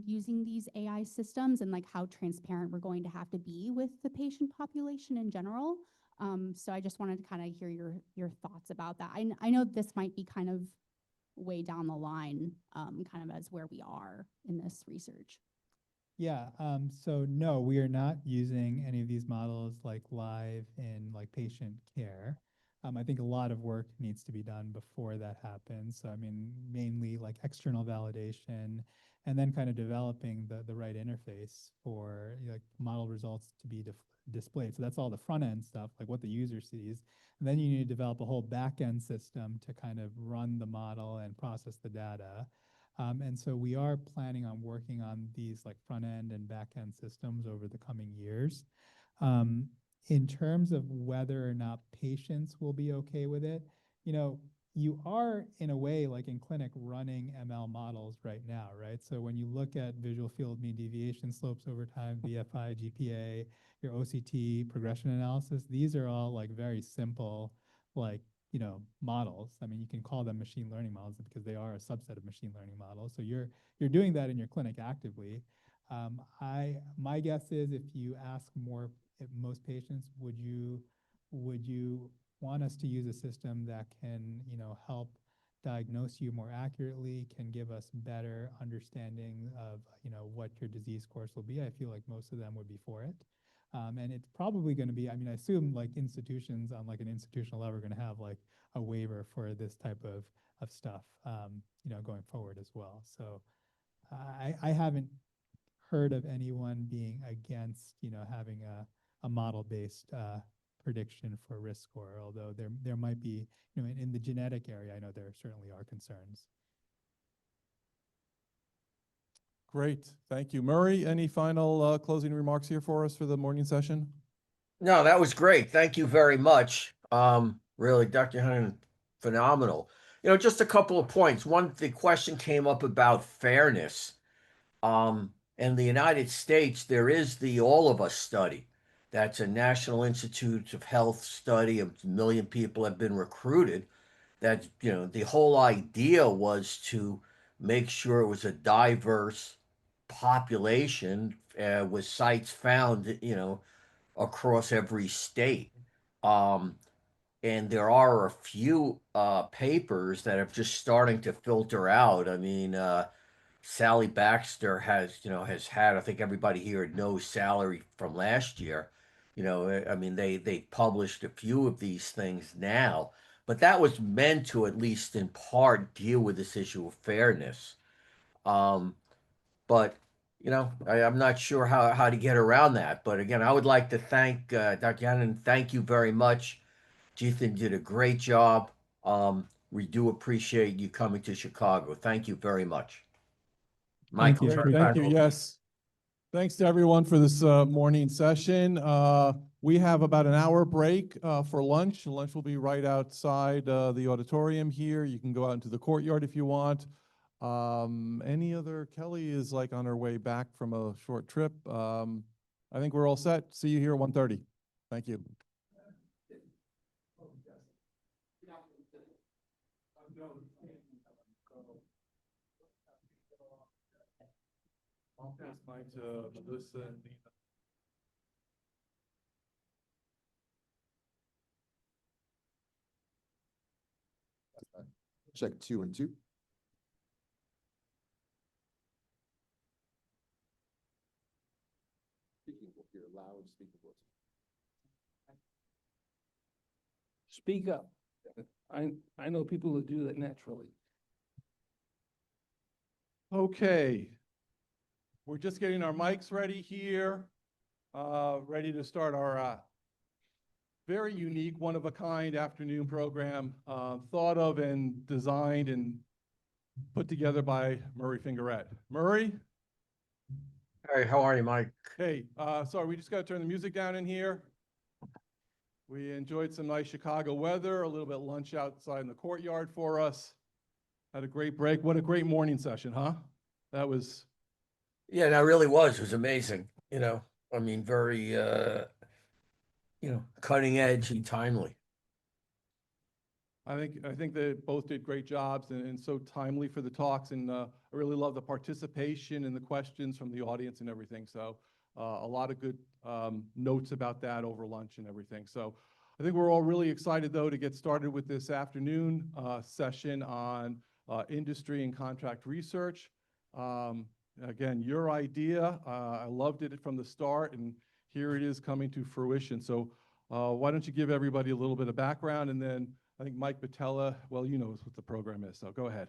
Speaker 17: using these AI systems, and like how transparent we're going to have to be with the patient population in general? So I just wanted to kind of hear your thoughts about that. I know this might be kind of way down the line, kind of as where we are in this research.
Speaker 6: Yeah, so no, we are not using any of these models like live in like patient care. I think a lot of work needs to be done before that happens. So I mean, mainly like external validation, and then kind of developing the right interface for like model results to be displayed. So that's all the front end stuff, like what the user sees. And then you need to develop a whole back end system to kind of run the model and process the data. And so we are planning on working on these like front end and back end systems over the coming years. In terms of whether or not patients will be okay with it, you are in a way like in clinic running ML models right now, right? So when you look at visual field mean deviation, slopes over time, VFI, GPA, your OCT, progression analysis, these are all like very simple, like, models. I mean, you can call them machine learning models because they are a subset of machine learning models. So you're doing that in your clinic actively. My guess is if you ask most patients, would you want us to use a system that can, help diagnose you more accurately, can give us better understanding of, what your disease course will be? I feel like most of them would be for it. And it's probably going to be, I mean, I assume like institutions on like an institutional level are going to have like a waiver for this type of stuff, going forward as well. So I haven't heard of anyone being against, having a model-based prediction for risk score, although there might be, in the genetic area, I know there certainly are concerns.
Speaker 2: Great, thank you. Murray, any final closing remarks here for us for the morning session?
Speaker 3: No, that was great. Thank you very much. Really, Dr. Hunter, phenomenal. Just a couple of points. One, the question came up about fairness. In the United States, there is the All of Us study. That's a National Institutes of Health study. 1 million people have been recruited. That, the whole idea was to make sure it was a diverse population with sites found, across every state. Um, and there are a few papers that are just starting to filter out. I mean, Sally Baxter has had, I think everybody here knows Sally from last year. I mean, they published a few of these things now, but that was meant to at least in part deal with this issue of fairness. Um, but I'm not sure how to get around that. But again, I would like to thank Dr. Hannon. Thank you very much. Ethan did a great job. We do appreciate you coming to Chicago. Thank you very much. Michael,
Speaker 6: you.
Speaker 3: turn it
Speaker 2: Thank
Speaker 3: back
Speaker 2: you.
Speaker 3: over to
Speaker 2: Yes. Thanks to everyone for this morning session. We have about an hour break for lunch. Lunch will be right outside the auditorium here. You can go out into the courtyard if you want. Kelly is like on her way back from a short trip. I think we're all set. See you here at 1:30. Thank you. I'll pass mine to Melissa and Nina.
Speaker 18: Check 2 and 2.
Speaker 8: Speaking with your loud speaker voice.
Speaker 19: Speak up. I know people who do that naturally.
Speaker 2: Okay. We're just getting our mics ready here, ready to start our very unique, one-of-a-kind afternoon program, thought of and designed and put together by Murray Fingerette. Murray?
Speaker 3: Hey, how are you, Mike?
Speaker 2: Hey, sorry, we just got to turn the music down in here. We enjoyed some nice Chicago weather, a little bit of lunch outside in the courtyard for us. Had a great break. What a great morning session, huh? That was...
Speaker 3: Yeah, that really was. It was amazing. I mean, very, cutting edge and timely.
Speaker 2: I think they both did great jobs and so timely for the talks, and I really love the participation and the questions from the audience and everything. So a lot of good notes about that over lunch and everything. So I think we're all really excited though to get started with this afternoon session on industry and contract research. Again, your idea, I loved it from the start, and here it is coming to fruition. So why don't you give everybody a little bit of background, and then I think Mike Patella, well, you know what the program is, so go ahead.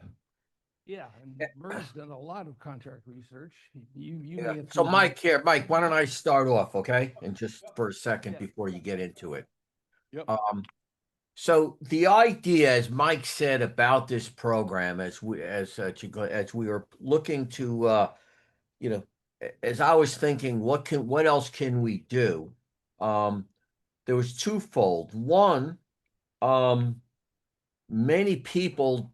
Speaker 19: Yeah, and Murray's done a lot of contract research. You
Speaker 3: Yeah.
Speaker 19: may have
Speaker 3: So
Speaker 19: seen
Speaker 3: Mike, why don't I start off, okay? And just for a second before you get into it.
Speaker 2: Yep.
Speaker 3: So the idea, as Mike said about this program, as we were looking to, as I was thinking, what else can we do? There was twofold. One, many people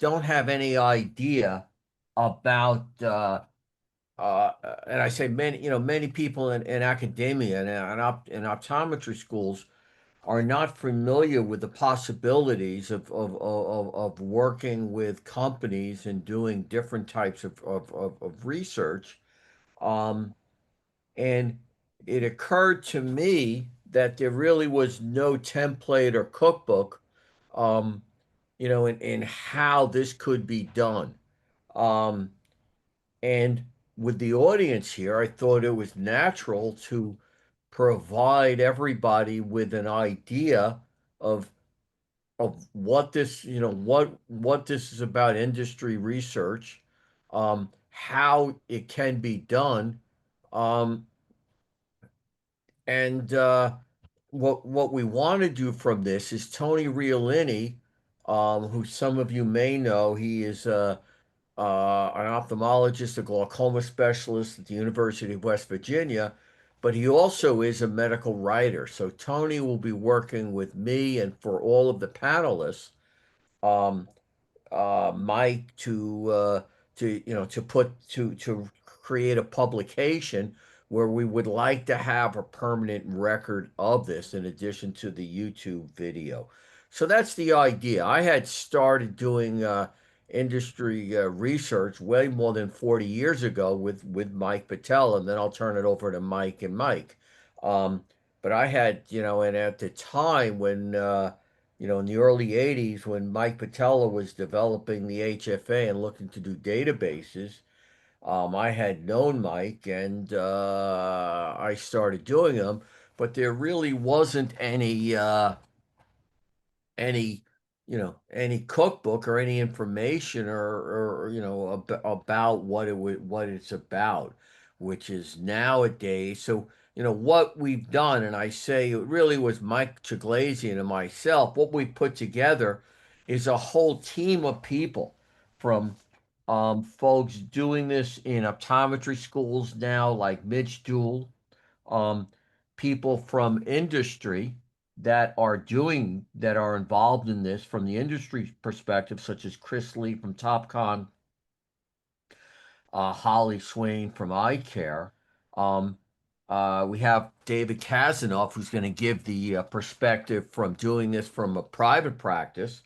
Speaker 3: don't have any idea about, and I say many people in academia and optometry schools are not familiar with the possibilities of working with companies and doing different types of research. And it occurred to me that there really was no template or cookbook, in how this could be done. And with the audience here, I thought it was natural to provide everybody with an idea of what this, what this is about industry research, how it can be done, and what we want to do from this is Tony Riolini, who some of you may know. He is an ophthalmologist, a glaucoma specialist at the University of West Virginia, but he also is a medical writer. So Tony will be working with me and for all of the panelists, Mike, to create a publication where we would like to have a permanent record of this in addition to the YouTube video. So that's the idea. I had started doing industry research way more than 40 years ago with Mike Patel, and then I'll turn it over to Mike and Mike. But I had, and at the time when, in the early 80s, when Mike Patella was developing the HFA and looking to do databases, I had known Mike and I started doing them, but there really wasn't any any cookbook or any information or about what it's about, which is nowadays. So what we've done, and I say it really was Mike Chiglazian and myself, what we put together is a whole team of people from folks doing this in optometry schools now, like Mitch Duell, um, people from industry that are involved in this from the industry perspective, such as Chris Lee from TopCon, Holly Swain from Eye Care. We have David Kazanoff, who's going to give the perspective from doing this from a private practice.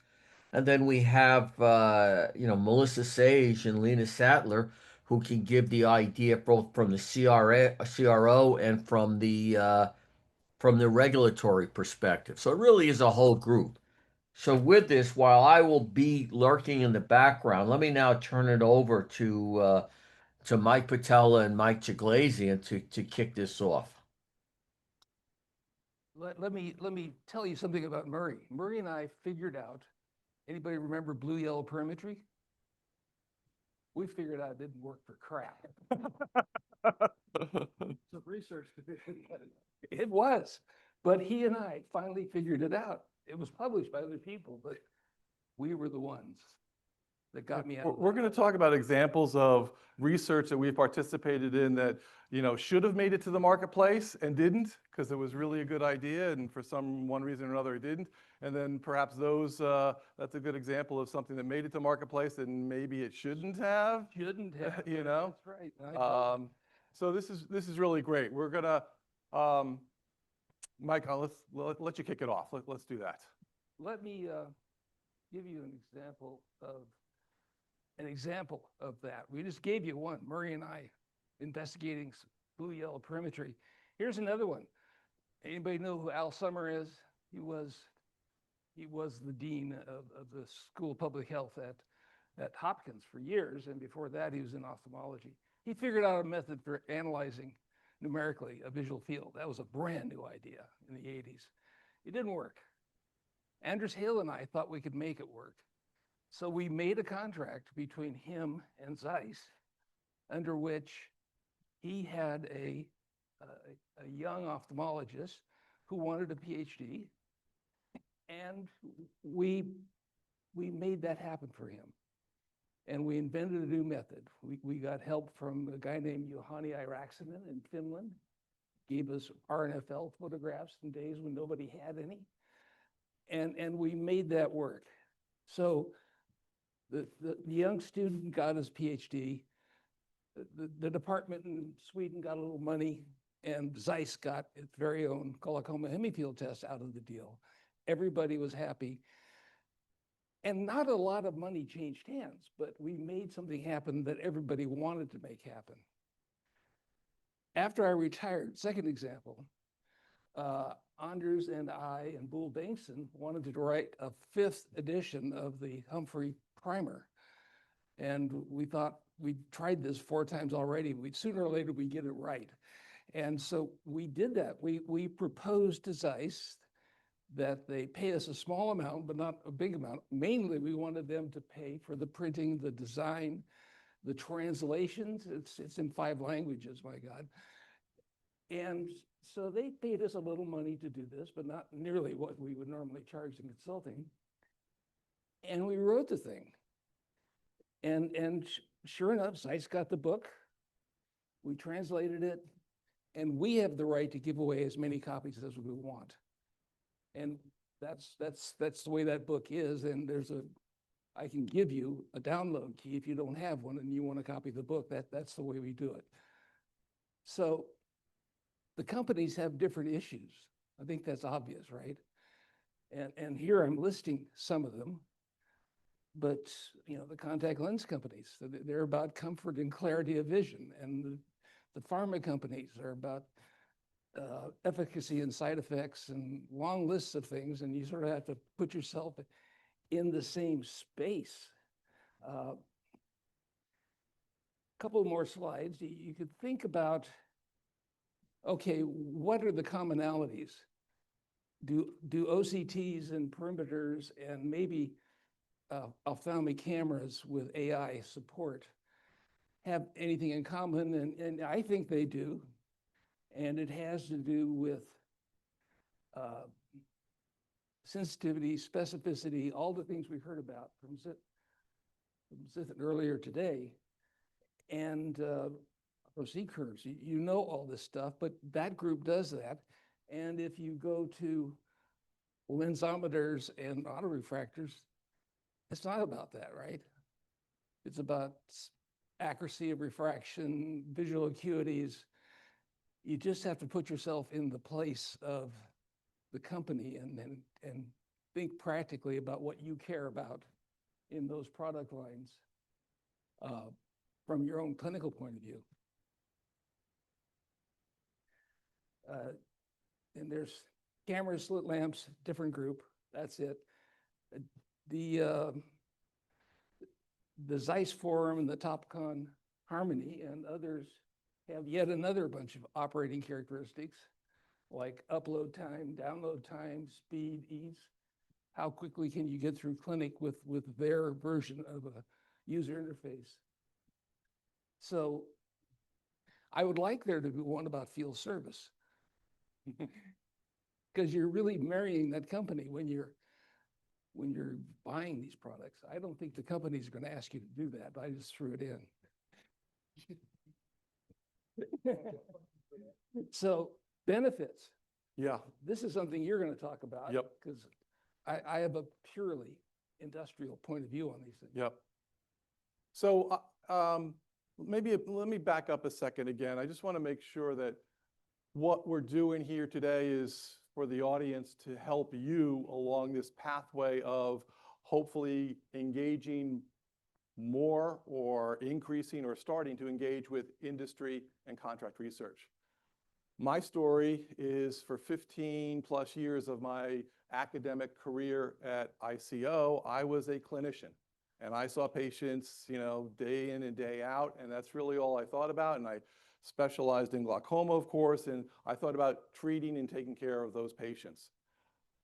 Speaker 3: And then we have, Melissa Sage and Lena Sattler, who can give the idea both from the CRO and from the regulatory perspective. So it really is a whole group. So with this, while I will be lurking in the background, let me now turn it over to Mike Patella and Mike Chiglazian to kick this off.
Speaker 8: Let me tell you something about Murray. Murray and I figured out. Anybody remember blue yellow perimetry? We figured out it didn't work for crap. Some research it was, but he and I finally figured it out. It was published by other people, but we were the ones that got me out.
Speaker 2: We're going to talk about examples of research that we've participated in that, should have made it to the marketplace and didn't, because it was really a good idea, and for one reason or another it didn't. And then perhaps that's a good example of something that made it to the marketplace and maybe it shouldn't have.
Speaker 8: That's right.
Speaker 2: So this is really great. We're gonna, Mike, let's let you kick it off. Let's do that.
Speaker 8: Let me give you an example of that. We just gave you one, Murray and I investigating blue yellow perimetry. Here's another one. Anybody know who Al Summer is? He was the dean of the School of Public Health at Hopkins for years, and before that he was in ophthalmology. He figured out a method for analyzing numerically a visual field. That was a brand new idea in the 80s. It didn't work. Anders Hale and I thought we could make it work. So we made a contract between him and Zeiss, under which he had a young ophthalmologist who wanted a PhD, and we made that happen for him. And we invented a new method. We got help from a guy named Juhani Iraksinen in Finland, gave us RNFL photographs in days when nobody had any. And we made that work. So the young student got his PhD. The department in Sweden got a little money, and Zeiss got its very own glaucoma hemifield test out of the deal. Everybody was happy. And not a lot of money changed hands, but we made something happen that everybody wanted to make happen. After I retired, second example, Anders and I and Boel Bengtson wanted to write a 5th edition of the Humphrey primer. And we thought we'd tried this 4 times already. Sooner or later, we'd get it right. And so we did that. We proposed to Zeiss that they pay us a small amount, but not a big amount. Mainly, we wanted them to pay for the printing, the design, the translations. It's in 5 languages, my God. And so they paid us a little money to do this, but not nearly what we would normally charge in consulting. And we wrote the thing. And sure enough, Zeiss got the book. We translated it, and we have the right to give away as many copies as we want. And that's the way that book is. And I can give you a download key if you don't have one and you want to copy the book. That's the way we do it. So the companies have different issues. I think that's obvious, right? And here I'm listing some of them. But, you know, the contact lens companies, they're about comfort and clarity of vision. And the pharma companies are about efficacy and side effects and long lists of things. And you sort of have to put yourself in the same space. Couple more slides. You could think about, okay, what are the commonalities? Do OCTs and perimeters and maybe ophthalmic cameras with AI support have anything in common? And I think they do. And it has to do with sensitivity, specificity, all the things we heard about from Zithan earlier today. And OC curves, you know all this stuff, but that group does that. And if you go to lensometers and autorefractors, it's not about that, right? It's about accuracy of refraction, visual acuities. You just have to put yourself in the place of the company and think practically about what you care about in those product lines from your own clinical point of view. And there's cameras, slit lamps, different group. That's it. The Zeiss Forum and the Topcon Harmony and others have yet another bunch of operating characteristics like upload time, download time, speed, ease. How quickly can you get through clinic with their version of a user interface? So I would like there to be one about field service because you're really marrying that company when you're buying these products. I don't think the companies are going to ask you to do that, but I just threw it in. So benefits.
Speaker 2: Yeah.
Speaker 8: This is something you're going to talk about.
Speaker 2: Yep.
Speaker 8: Because I have a purely industrial point of view on these things.
Speaker 2: Yep. So maybe let me back up a second again. I just want to make sure that what we're doing here today is for the audience to help you along this pathway of hopefully engaging more or increasing or starting to engage with industry and contract research. My story is for 15 plus years of my academic career at ICO, I was a clinician and I saw patients, you know, day in and day out, and that's really all I thought about. And I specialized in glaucoma, of course, and I thought about treating and taking care of those patients.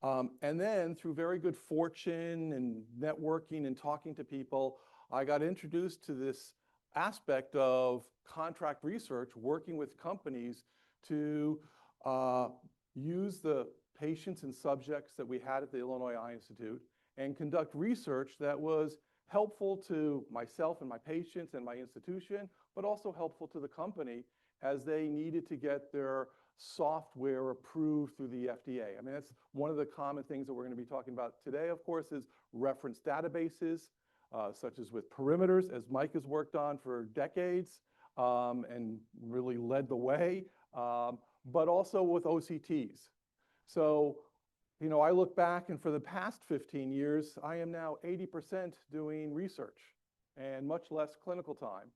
Speaker 2: And then through very good fortune and networking and talking to people, I got introduced to this aspect of contract research, working with companies to use the patients and subjects that we had at the Illinois Eye Institute and conduct research that was helpful to myself and my patients and my institution, but also helpful to the company as they needed to get their software approved through the FDA. I mean, that's one of the common things that we're going to be talking about today, of course, is reference databases, such as with perimeters, as Mike has worked on for decades and really led the way, but also with OCTs. So, you know, I look back and for the past 15 years, I am now 80% doing research and much less clinical time.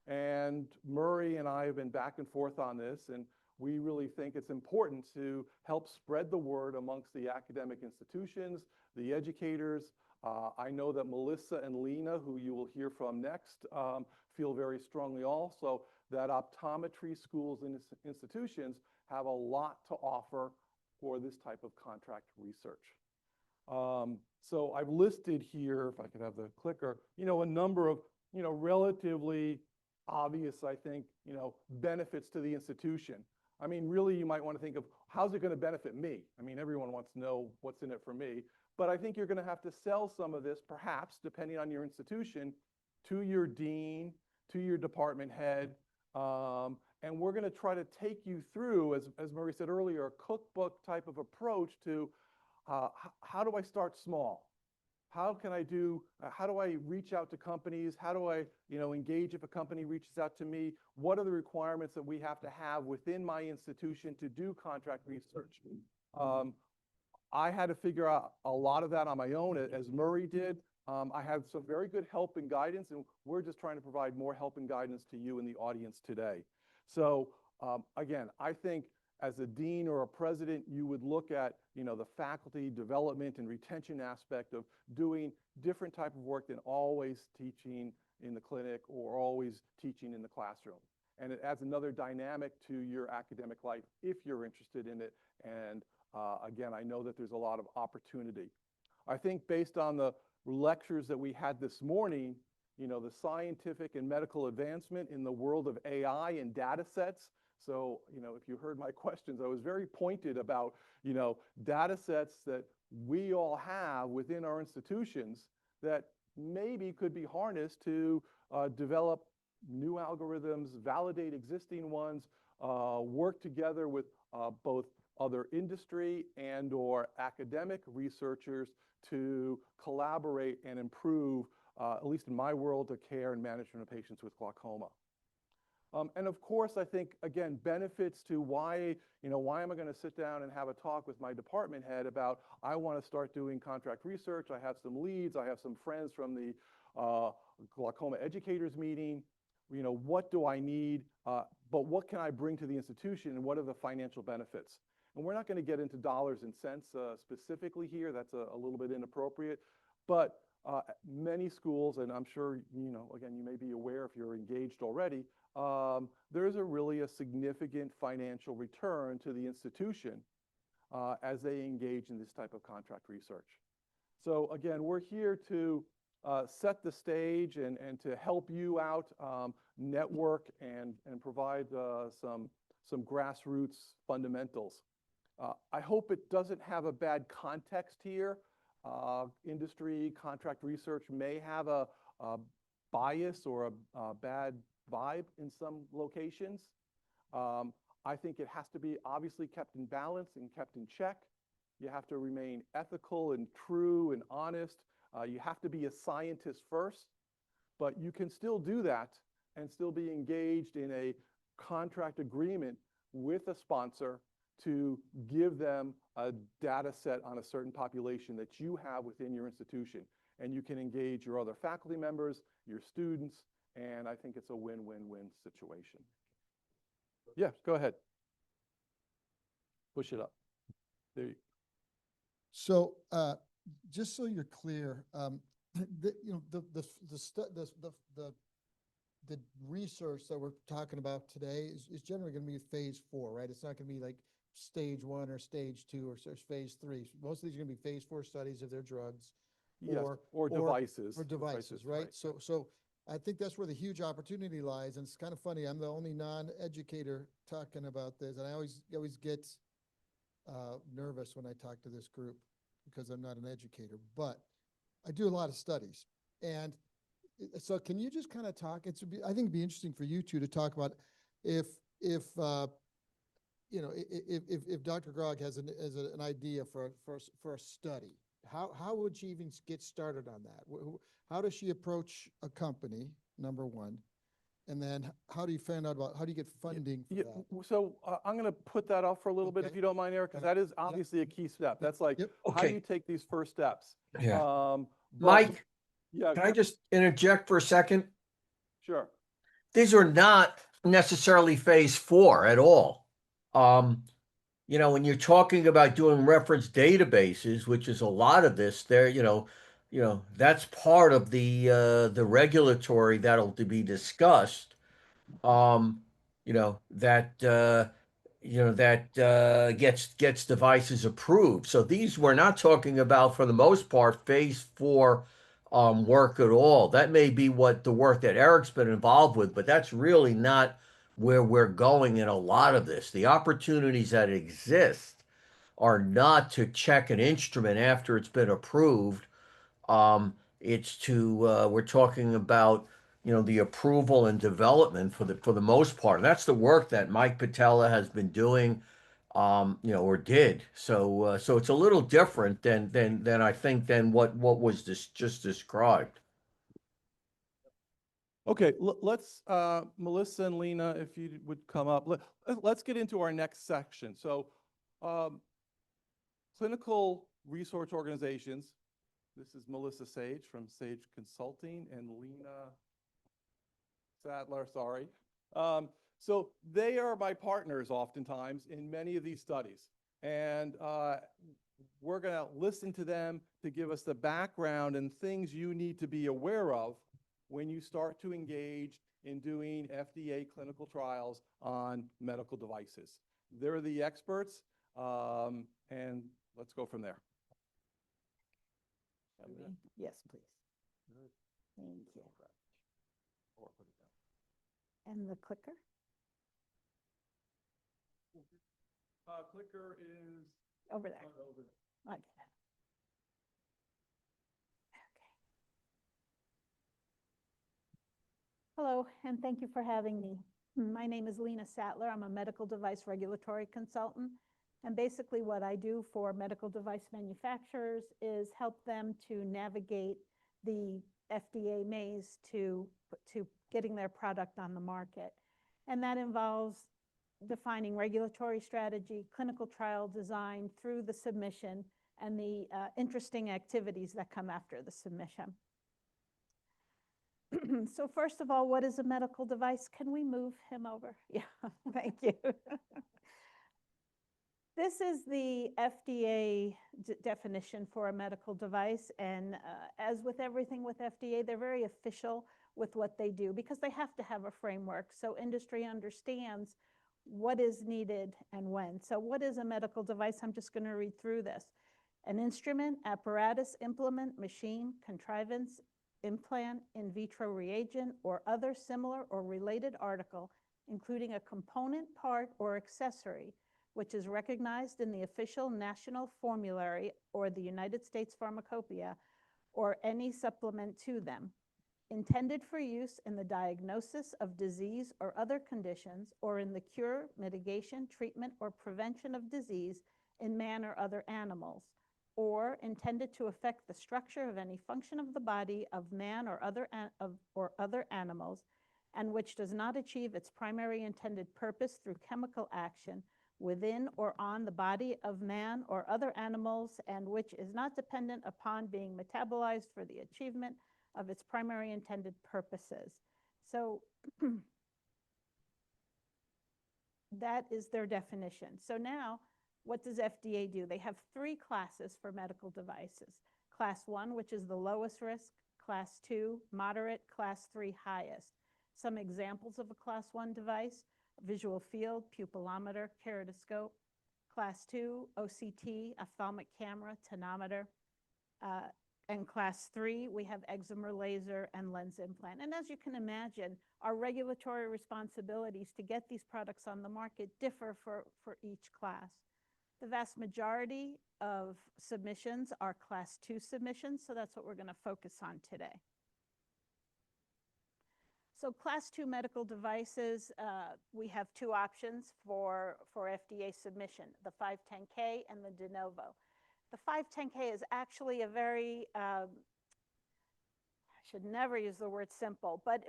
Speaker 2: And Murray and I have been back and forth on this, and we really think it's important to help spread the word amongst the academic institutions, the educators. I know that Melissa and Lena, who you will hear from next, feel very strongly also that optometry schools and institutions have a lot to offer for this type of contract research. So I've listed here, if I could have the clicker, you know, a number of, you know, relatively obvious, I think, you know, benefits to the institution. I mean, really, you might want to think of how's it going to benefit me? I mean, everyone wants to know what's in it for me, but I think you're going to have to sell some of this, perhaps, depending on your institution, to your dean, to your department head, and we're going to try to take you through, as Murray said earlier, a cookbook type of approach to how do I start small? How can I do, how do I reach out to companies? How do I, you know, engage if a company reaches out to me? What are the requirements that we have to have within my institution to do contract research? I had to figure out a lot of that on my own, as Murray did, I have some very good help and guidance, and we're just trying to provide more help and guidance to you in the audience today. So again, I think as a dean or a president, you would look at, the faculty development and retention aspect of doing different type of work than always teaching in the clinic or always teaching in the classroom. And it adds another dynamic to your academic life if you're interested in it. And again, I know that there's a lot of opportunity. I think based on the lectures that we had this morning, the scientific and medical advancement in the world of AI and data sets. So, if you heard my questions, I was very pointed about, data sets that we all have within our institutions that maybe could be harnessed to develop new algorithms, validate existing ones, work together with both other industry and or academic researchers to collaborate and improve, at least in my world, the care and management of patients with glaucoma. And of course, I think, again, benefits to why am I going to sit down and have a talk with my department head about, I want to start doing contract research. I have some leads. I have some friends from the glaucoma educators meeting. What do I need? But what can I bring to the institution, and what are the financial benefits? And we're not going to get into dollars and cents specifically here. That's a little bit inappropriate. But many schools, and I'm sure, again, you may be aware if you're engaged already, there's really a significant financial return to the institution as they engage in this type of contract research. So again, we're here to set the stage and to help you out, network and provide some grassroots fundamentals. I hope it doesn't have a bad context here. Industry contract research may have a bias or a bad vibe in some locations. I think it has to be obviously kept in balance and kept in check. You have to remain ethical and true and honest. You have to be a scientist first, but you can still do that and still be engaged in a contract agreement with a sponsor to give them a data set on a certain population that you have within your institution. And you can engage your other faculty members, your students, and I think it's a win-win-win situation. Yeah, go ahead. Push it up. There you go.
Speaker 11: So just so you're clear, the research that we're talking about today is generally going to be phase 4, right? It's not going to be like stage 1 or stage 2 or phase 3. Most of these are going to be phase 4 studies if they're drugs,
Speaker 2: Yes, or devices.
Speaker 11: or devices, right? So I think that's where the huge opportunity lies. And it's kind of funny. I'm the only non-educator talking about this, and I always get nervous when I talk to this group because I'm not an educator. But I do a lot of studies, and so can you just kind of talk? I think it'd be interesting for you two to talk about if Dr. Grog has an idea for a study. How would she even get started on that? How does she approach a company, number one? And then how do you get funding for that?
Speaker 2: So I'm going to put that off for a little bit, if you don't mind, Eric, because that is obviously a key step. That's like, how do you take these first steps?
Speaker 3: Yeah. Mike,
Speaker 2: yeah,
Speaker 3: can I just interject for a second?
Speaker 2: Sure.
Speaker 3: These are not necessarily phase 4 at all. When you're talking about doing reference databases, which is a lot of this, that's part of the regulatory that'll to be discussed. That gets devices approved. So these we're not talking about, for the most part, phase 4 work at all. That may be what the work that Eric's been involved with, but that's really not where we're going in a lot of this. The opportunities that exist are not to check an instrument after it's been approved. It's to we're talking about the approval and development for the most part. And that's the work that Mike Patella has been doing, or did. So it's a little different than I think than what was just described.
Speaker 2: Okay, let's Melissa and Lena, if you would come up. Let's get into our next section. So clinical research organizations This is Melissa Sage from Sage Consulting and Lena Sattler, sorry. So they are my partners oftentimes in many of these studies. And we're going to listen to them to give us the background and things you need to be aware of when you start to engage in doing FDA clinical trials on medical devices. They're the experts, and let's go from there.
Speaker 18: Yes, please. Thank you. And the clicker?
Speaker 2: Clicker is
Speaker 18: Over there.
Speaker 2: over there.
Speaker 18: Okay. Hello, and thank you for having me. My name is Lena Sattler. I'm a medical device regulatory consultant. And basically what I do for medical device manufacturers is help them to navigate the FDA maze to getting their product on the market. And that involves defining regulatory strategy, clinical trial design through the submission, and the interesting activities that come after the submission. So first of all, what is a medical device? Can we move him over? Yeah, thank you. This is the FDA definition for a medical device. And as with everything with FDA, they're very official with what they do because they have to have a framework so industry understands what is needed and when. So what is a medical device? I'm just going to read through this. An instrument, apparatus, implement, machine, contrivance, implant, in vitro reagent, or other similar or related article, including a component, part, or accessory, which is recognized in the official national formulary or the United States Pharmacopoeia, or any supplement to them, intended for use in the diagnosis of disease or other conditions, or in the cure, mitigation, treatment, or prevention of disease in man or other animals, or intended to affect the structure of any function of the body of man or other animals, and which does not achieve its primary intended purpose through chemical action within or on the body of man or other animals, and which is not dependent upon being metabolized for the achievement of its primary intended purposes. So that is their definition. So now, what does FDA do? They have 3 classes for medical devices. Class 1, which is the lowest risk, Class 2, moderate, Class 3, highest. Some examples of a Class 1 device: visual field, pupillometer, keratoscope. Class 2, OCT, ophthalmic camera, tonometer. And Class 3, we have excimer laser and lens implant. And as you can imagine, our regulatory responsibilities to get these products on the market differ for each class. The vast majority of submissions are Class 2 submissions, so that's what we're going to focus on today. So Class 2 medical devices, we have 2 options for FDA submission, the 510K and the de novo. The 510K is actually a very, I should never use the word simple, but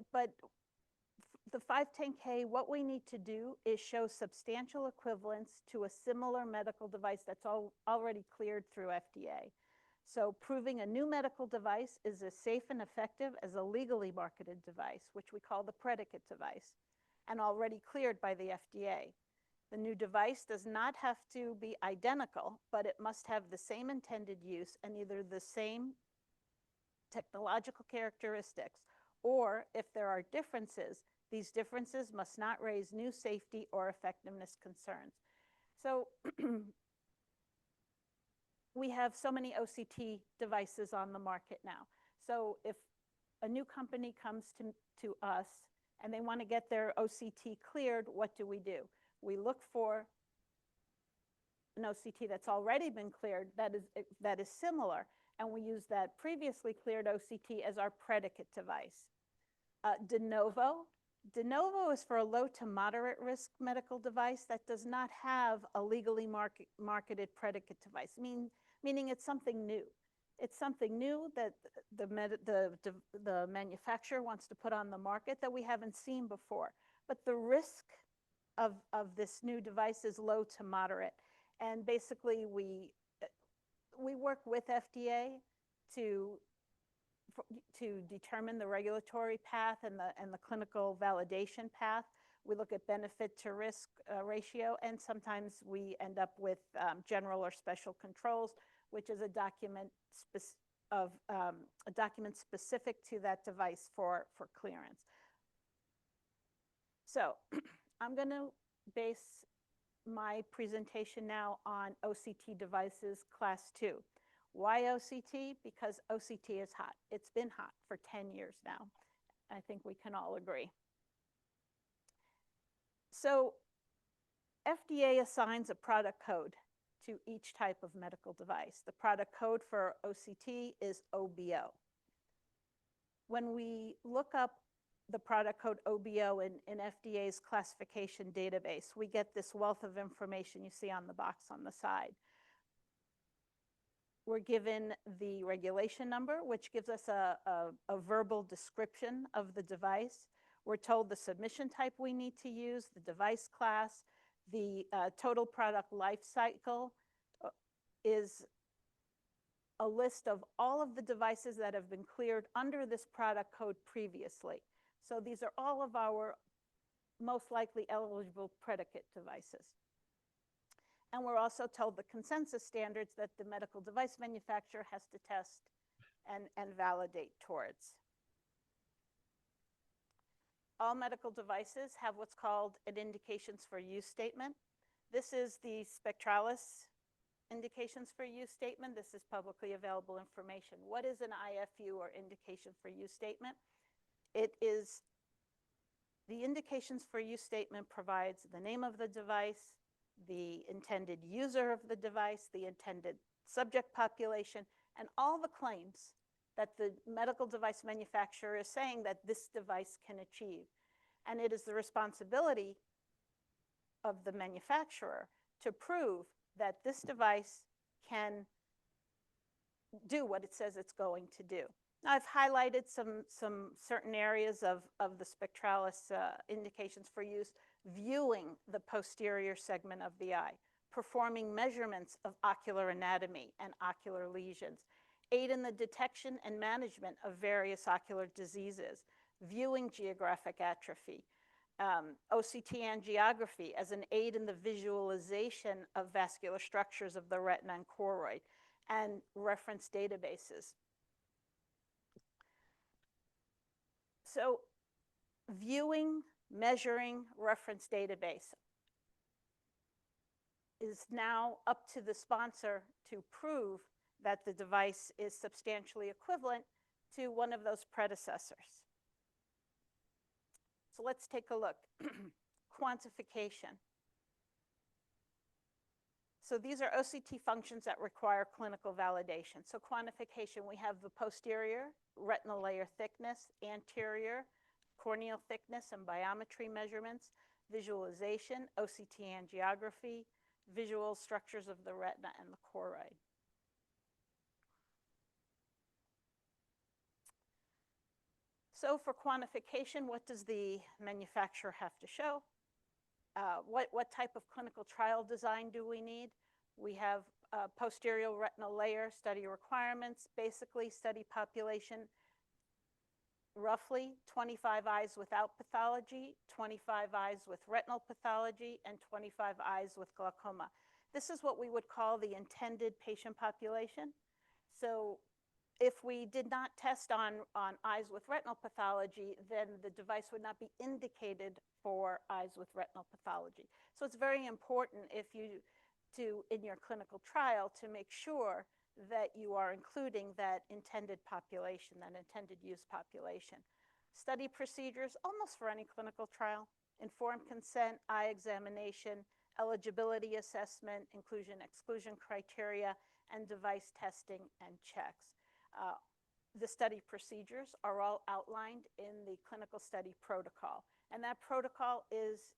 Speaker 18: the 510K, what we need to do is show substantial equivalence to a similar medical device that's already cleared through FDA. So proving a new medical device is as safe and effective as a legally marketed device, which we call the predicate device, and already cleared by the FDA. The new device does not have to be identical, but it must have the same intended use and either the same technological characteristics, or if there are differences, these differences must not raise new safety or effectiveness concerns. So we have so many OCT devices on the market now. So if a new company comes to us and they want to get their OCT cleared, what do? We look for an OCT that's already been cleared that is similar, and we use that previously cleared OCT as our predicate device. De novo is for a low to moderate risk medical device that does not have a legally marketed predicate device, meaning it's something new. It's something new that the manufacturer wants to put on the market that we haven't seen before. But the risk of this new device is low to moderate. And basically, we work with FDA to to determine the regulatory path and the clinical validation path. We look at benefit to risk ratio, and sometimes we end up with general or special controls, which is a document specific to that device for clearance. So I'm going to base my presentation now on OCT devices class 2. Why OCT? Because OCT is hot. It's been hot for 10 years now. I think we can all agree. So FDA assigns a product code to each type of medical device. The product code for OCT is OBO. When we look up the product code OBO in FDA's classification database, we get this wealth of information you see on the box on the side. We're given the regulation number, which gives us a verbal description of the device. We're told the submission type we need to use, the device class, the total product life cycle is a list of all of the devices that have been cleared under this product code previously. So these are all of our most likely eligible predicate devices. And we're also told the consensus standards that the medical device manufacturer has to test and validate towards. All medical devices have what's called an indications for use statement. This is the Spectralis indications for use statement. This is publicly available information. What is an IFU, or indication for use statement? It is the indications for use statement provides the name of the device, the intended user of the device, the intended subject population, and all the claims that the medical device manufacturer is saying that this device can achieve. And it is the responsibility of the manufacturer to prove that this device can do what it says it's going to do. Now, I've highlighted some certain areas of the Spectralis indications for use: viewing the posterior segment of the eye, performing measurements of ocular anatomy and ocular lesions, aid in the detection and management of various ocular diseases, viewing geographic atrophy, OCT angiography as an aid in the visualization of vascular structures of the retina and choroid, and reference databases. So viewing, measuring, reference database is now up to the sponsor to prove that the device is substantially equivalent to one of those predecessors. So let's take a look. Quantification. So these are OCT functions that require clinical validation. So quantification, we have the posterior retinal layer thickness, anterior corneal thickness and biometry measurements, visualization, OCT angiography, visual structures of the retina and the choroid. So for quantification, what does the manufacturer have to show? What type of clinical trial design do we need? We have posterior retinal layer study requirements, basically study population, roughly 25 eyes without pathology, 25 eyes with retinal pathology, and 25 eyes with glaucoma. This is what we would call the intended patient population. So if we did not test on eyes with retinal pathology, then the device would not be indicated for eyes with retinal pathology. So it's very important if you do in your clinical trial to make sure that you are including that intended population, that intended use population. Study procedures, almost for any clinical trial: informed consent, eye examination, eligibility assessment, inclusion/exclusion criteria, and device testing and checks. The study procedures are all outlined in the clinical study protocol. And that protocol is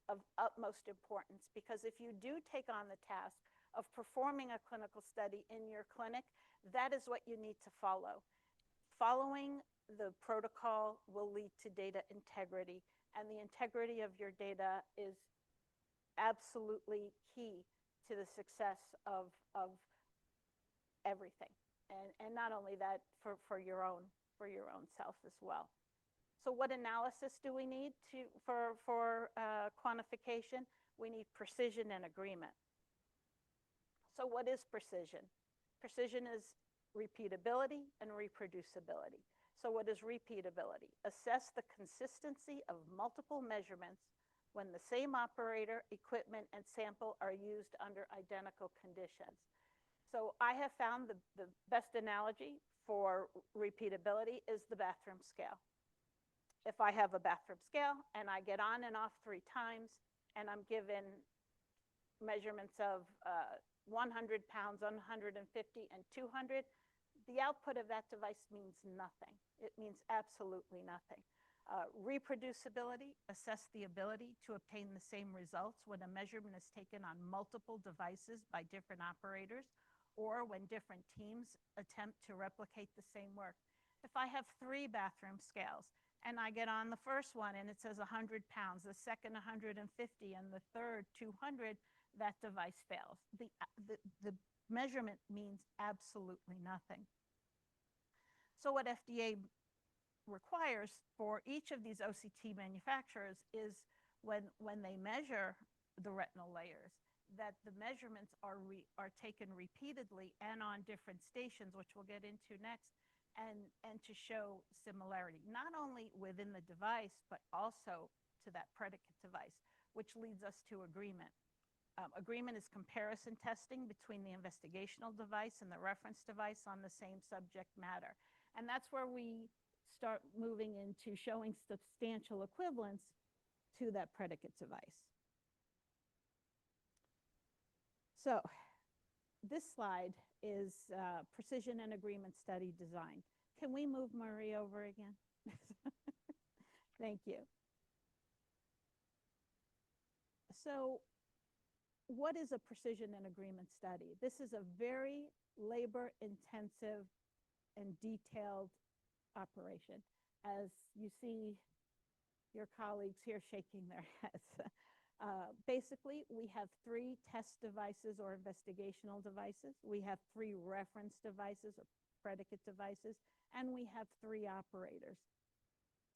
Speaker 18: of utmost importance, because if you do take on the task of performing a clinical study in your clinic, that is what you need to follow. Following the protocol will lead to data integrity, and the integrity of your data is absolutely key to the success of everything. And not only that, for your own self as well. So what analysis do we need for quantification? We need precision and agreement. So what is precision? Precision is repeatability and reproducibility. So what is repeatability? Assess the consistency of multiple measurements when the same operator, equipment, and sample are used under identical conditions. So I have found the best analogy for repeatability is the bathroom scale. If I have a bathroom scale and I get on and off 3 times and I'm given measurements of 100 pounds, 150, and 200, the output of that device means nothing. It means absolutely nothing. Reproducibility, assess the ability to obtain the same results when a measurement is taken on multiple devices by different operators, or when different teams attempt to replicate the same work. If I have 3 bathroom scales and I get on the first one and it says 100 pounds, the second 150, and the third 200, that device fails. The measurement means absolutely nothing. So what FDA requires for each of these OCT manufacturers is when they measure the retinal layers, that the measurements are taken repeatedly and on different stations, which we'll get into next, and to show similarity, not only within the device, but also to that predicate device, which leads us to agreement. Agreement is comparison testing between the investigational device and the reference device on the same subject matter. And that's where we start moving into showing substantial equivalence to that predicate device. So this slide is precision and agreement study design. Can we move Marie over again? Thank you. So what is a precision and agreement study? This is a very labor-intensive and detailed operation. As you see your colleagues here shaking their heads. Basically, we have 3 test devices or investigational devices. We have 3 reference devices or predicate devices, and we have 3 operators.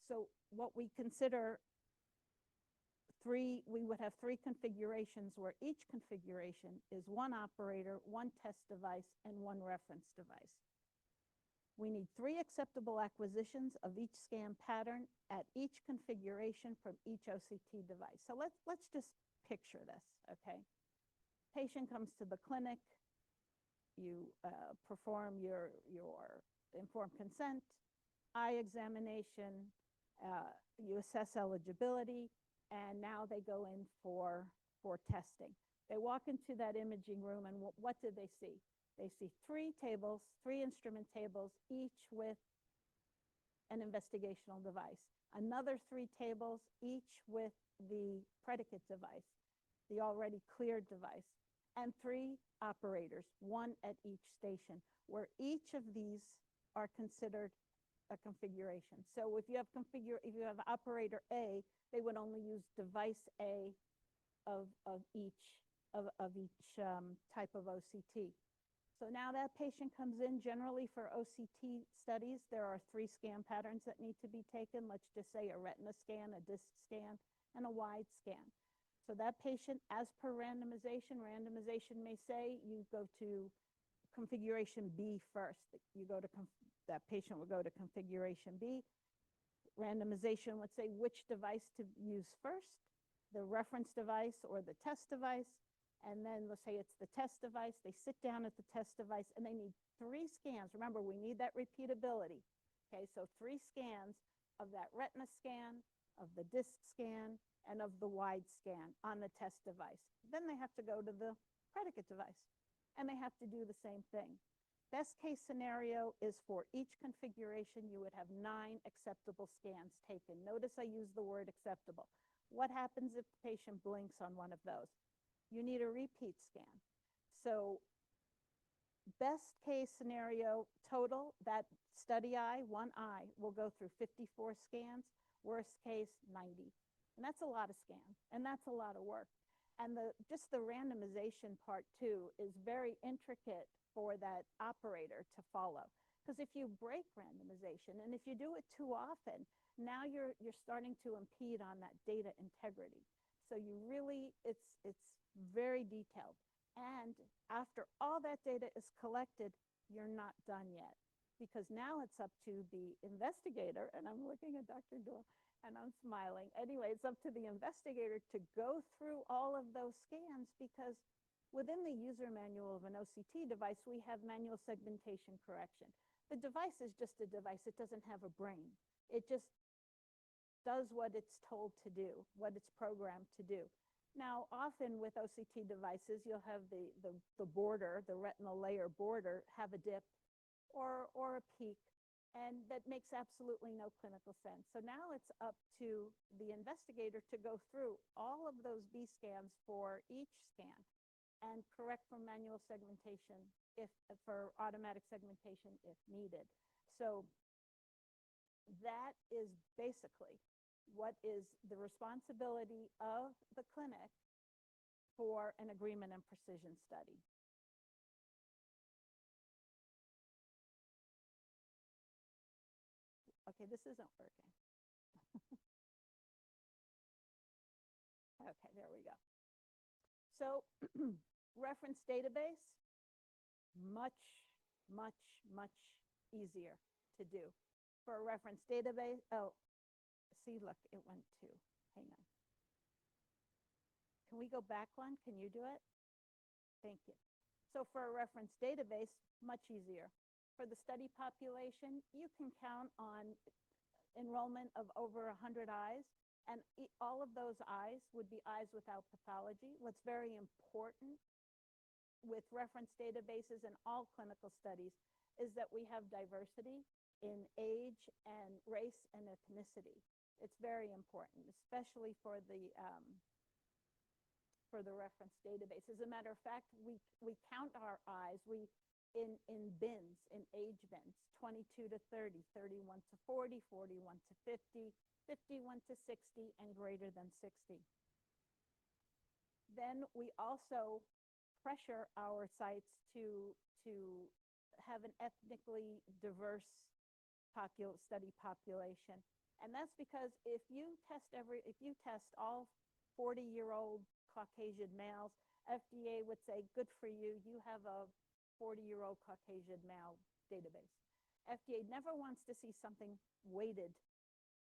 Speaker 18: So what we consider we would have 3 configurations where each configuration is 1 operator, 1 test device, and 1 reference device. We need 3 acceptable acquisitions of each scan pattern at each configuration from each OCT device. So let's just picture this, okay? Patient comes to the clinic, you perform your informed consent, eye examination, you assess eligibility, and now they go in for testing. They walk into that imaging room, and what do they see? They see 3 tables, 3 instrument tables, each with an investigational device. Another 3 tables, each with the predicate device, the already cleared device, and 3 operators, 1 at each station, where each of these are considered a configuration. So if you have operator A, they would only use device A of each type of OCT. So now that patient comes in, generally for OCT studies, there are 3 scan patterns that need to be taken. Let's just say a retina scan, a disc scan, and a wide scan. So that patient, as per randomization may say you go to configuration B first. That patient will go to configuration B. Randomization would say which device to use first, the reference device or the test device. And then let's say it's the test device. They sit down at the test device and they need 3 scans. Remember, we need that repeatability. Okay, so 3 scans of that retina scan, of the disc scan, and of the wide scan on the test device. Then they have to go to the predicate device and they have to do the same thing. Best case scenario is for each configuration, you would have 9 acceptable scans taken. Notice I use the word acceptable. What happens if the patient blinks on one of those? You need a repeat scan. So best case scenario total, that study eye, 1 eye, will go through 54 scans, worst case 90. And that's a lot of scans, and that's a lot of work. And just the randomization part too is very intricate for that operator to follow. Because if you break randomization and if you do it too often, now you're starting to impede on that data integrity. So you really, it's very detailed. And after all that data is collected, you're not done yet. Because now it's up to the investigator, and I'm looking at Dr. Doyle, and I'm smiling. Anyway, it's up to the investigator to go through all of those scans, because within the user manual of an OCT device, we have manual segmentation correction. The device is just a device. It doesn't have a brain. It just does what it's told to do, what it's programmed to do. Now, often with OCT devices, you'll have the border, the retinal layer border, have a dip or a peak. And that makes absolutely no clinical sense. So now it's up to the investigator to go through all of those B scans for each scan and correct for manual segmentation for automatic segmentation if needed. So that is basically what is the responsibility of the clinic for an agreement and precision study. Okay, this isn't working. Okay, there we go. So reference database, much easier to do. For a reference database, oh, see, look, it went to, hang on. Can we go back one? Can you do it? Thank you. So for a reference database, much easier. For the study population, you can count on enrollment of over 100 eyes, and all of those eyes would be eyes without pathology. What's very important with reference databases and all clinical studies is that we have diversity in age and race and ethnicity. It's very important, especially for the reference database. As a matter of fact, we count our eyes in bins, in age bins, 22 to 30, 31 to 40, 41 to 50, 51 to 60, and greater than 60. Then we also pressure our sites to have an ethnically diverse study population. And that's because if you test all 40-year-old Caucasian males, FDA would say, good for you, you have a 40-year-old Caucasian male database. FDA never wants to see something weighted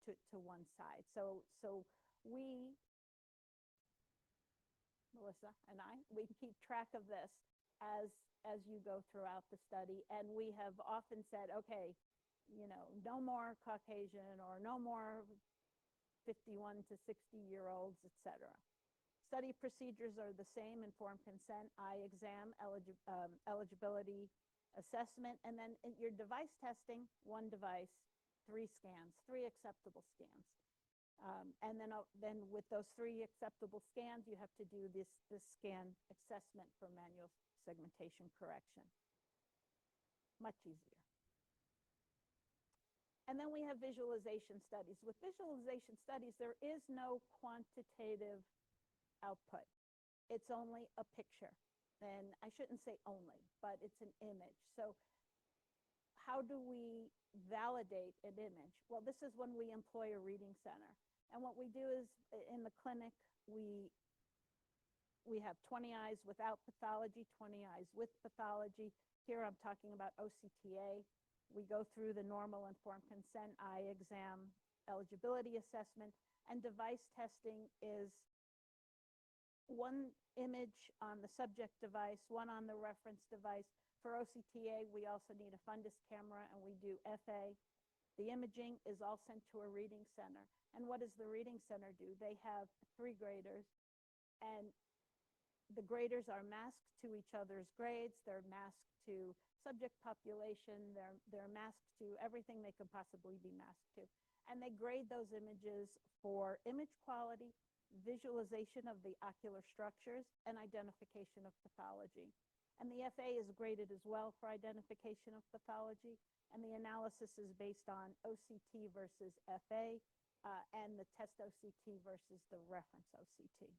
Speaker 18: to one side. So we, Melissa and we keep track of this as you go throughout the study. And we have often said, okay, no more Caucasian or no more 51 to 60-year-olds, et cetera. Study procedures are the same: informed consent, eye exam, eligibility assessment, and then in your device testing, one device, 3 scans, 3 acceptable scans. And then with those 3 acceptable scans, you have to do this scan assessment for manual segmentation correction. Much easier. And then we have visualization studies. With visualization studies, there is no quantitative output. It's only a picture. And I shouldn't say only, but it's an image. So how do we validate an image? Well, this is when we employ a reading center. And what we do is in the clinic, we have 20 eyes without pathology, 20 eyes with pathology. Here I'm talking about OCTA. We go through the normal informed consent, eye exam, eligibility assessment, and device testing is one image on the subject device, one on the reference device. For OCTA, we also need a fundus camera, and we do FA. The imaging is all sent to a reading center. And what does the reading center do? They have 3 graders, and the graders are masked to each other's grades. They're masked to subject population. They're masked to everything they could possibly be masked to. And they grade those images for image quality, visualization of the ocular structures, and identification of pathology. And the FA is graded as well for identification of pathology. And the analysis is based on OCT versus FA and the test OCT versus the reference OCT.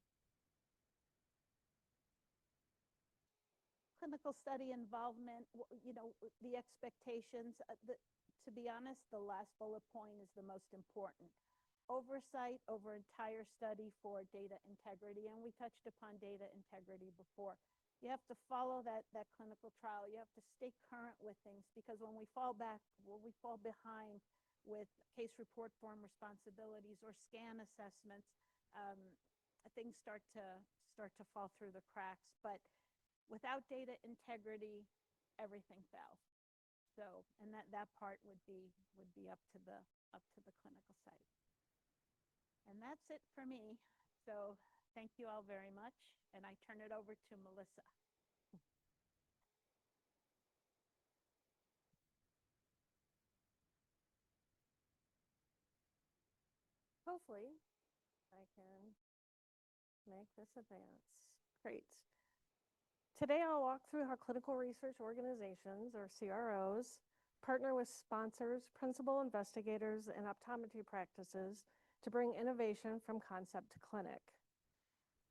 Speaker 18: clinical study involvement, the expectations, to be honest, the last bullet point is the most important. Oversight over entire study for data integrity, and we touched upon data integrity before. You have to follow that clinical trial. You have to stay current with things, because when we fall behind with case report form responsibilities or scan assessments, things start to fall through the cracks. But without data integrity, everything fails. So, and that part would be up to the clinical site. And that's it for me. So thank you all very much, and I turn it over to Melissa.
Speaker 20: Hopefully, I can make this advance. Great. Today, I'll walk through how clinical research organizations, or CROs, partner with sponsors, principal investigators, and optometry practices to bring innovation from concept to clinic.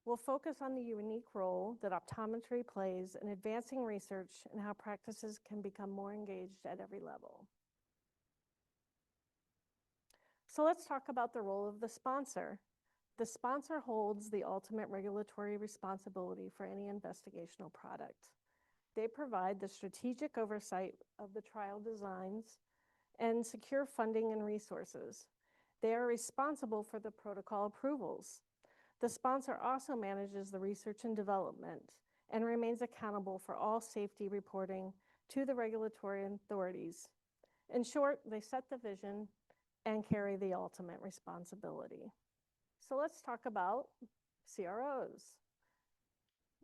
Speaker 20: We'll focus on the unique role that optometry plays in advancing research and how practices can become more engaged at every level. So let's talk about the role of the sponsor. The sponsor holds the ultimate regulatory responsibility for any investigational product. They provide the strategic oversight of the trial designs and secure funding and resources. They are responsible for the protocol approvals. The sponsor also manages the research and development and remains accountable for all safety reporting to the regulatory authorities. In short, they set the vision and carry the ultimate responsibility. So let's talk about CROs.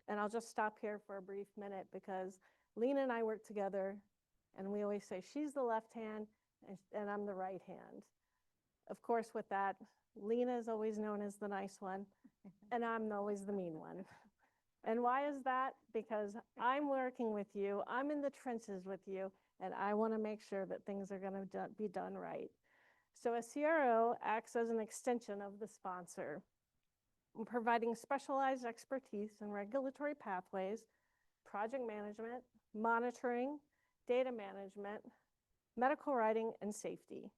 Speaker 20: And I'll just stop here for a brief minute, because Lena and I work together, and we always say she's the left hand and I'm the right hand. Of course, with that, Lena is always known as the nice one, and I'm always the mean one. And why is that? Because I'm working with you, I'm in the trenches with you, and I want to make sure that things are going to be done right. So a CRO acts as an extension of the sponsor, providing specialized expertise in regulatory pathways, project management, monitoring, data management, medical writing, and safety.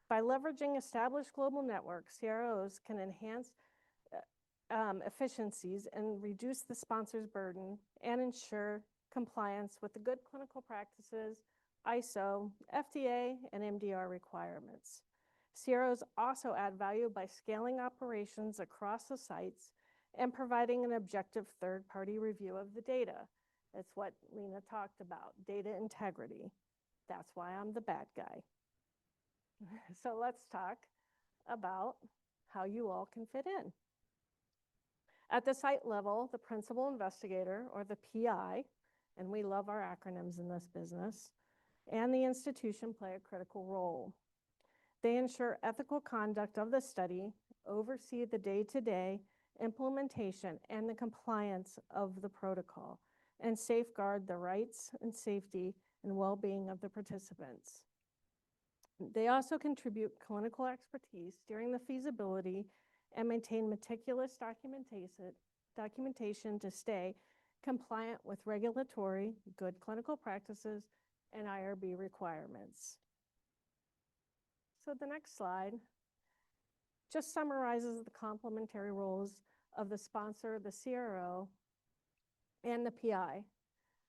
Speaker 20: By leveraging established global networks, CROs can enhance efficiencies and reduce the sponsor's burden and ensure compliance with the good clinical practices, ISO, FDA, and MDR requirements. CROs also add value by scaling operations across the sites and providing an objective third-party review of the data. That's what Lena talked about, data integrity. That's why I'm the bad guy. So let's talk about how you all can fit in. At the site level, the principal investigator, or the PI, and we love our acronyms in this business, and the institution play a critical role. They ensure ethical conduct of the study, oversee the day-to-day implementation and the compliance of the protocol, and safeguard the rights and safety and well-being of the participants. They also contribute clinical expertise during the feasibility and maintain meticulous documentation to stay compliant with regulatory, good clinical practices, and IRB requirements. So the next slide just summarizes the complementary roles of the sponsor, the CRO, and the PI.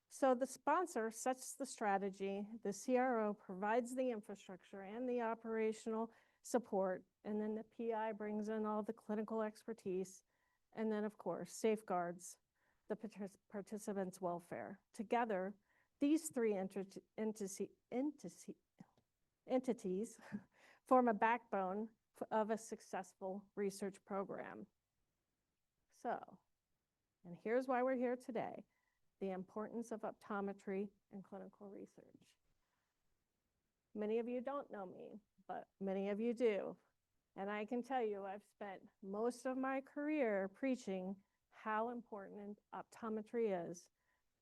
Speaker 20: So the sponsor sets the strategy, the CRO provides the infrastructure and the operational support, and then the PI brings in all the clinical expertise, and then, of course, safeguards the participants' welfare. Together, these three entities form a backbone of a successful research program. So, and here's why we're here today: the importance of optometry and clinical research. Many of you don't know me, but many of you do. And I can tell you, I've spent most of my career preaching how important optometry is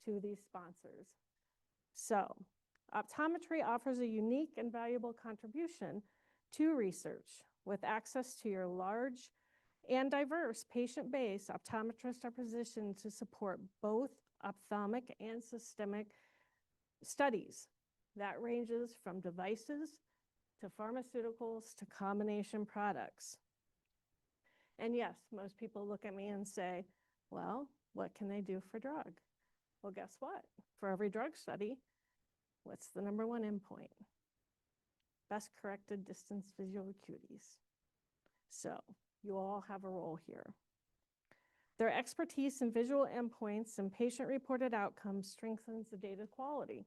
Speaker 20: to these sponsors. So, optometry offers a unique and valuable contribution to research. With access to your large and diverse patient base, optometrists are positioned to support both ophthalmic and systemic studies. That ranges from devices to pharmaceuticals to combination products. And yes, most people look at me and say, well, what can they do for drug? Well, guess what? For every drug study, what's the number one endpoint? Best corrected distance visual acuities. So you all have a role here. Their expertise in visual endpoints and patient-reported outcomes strengthens the data quality.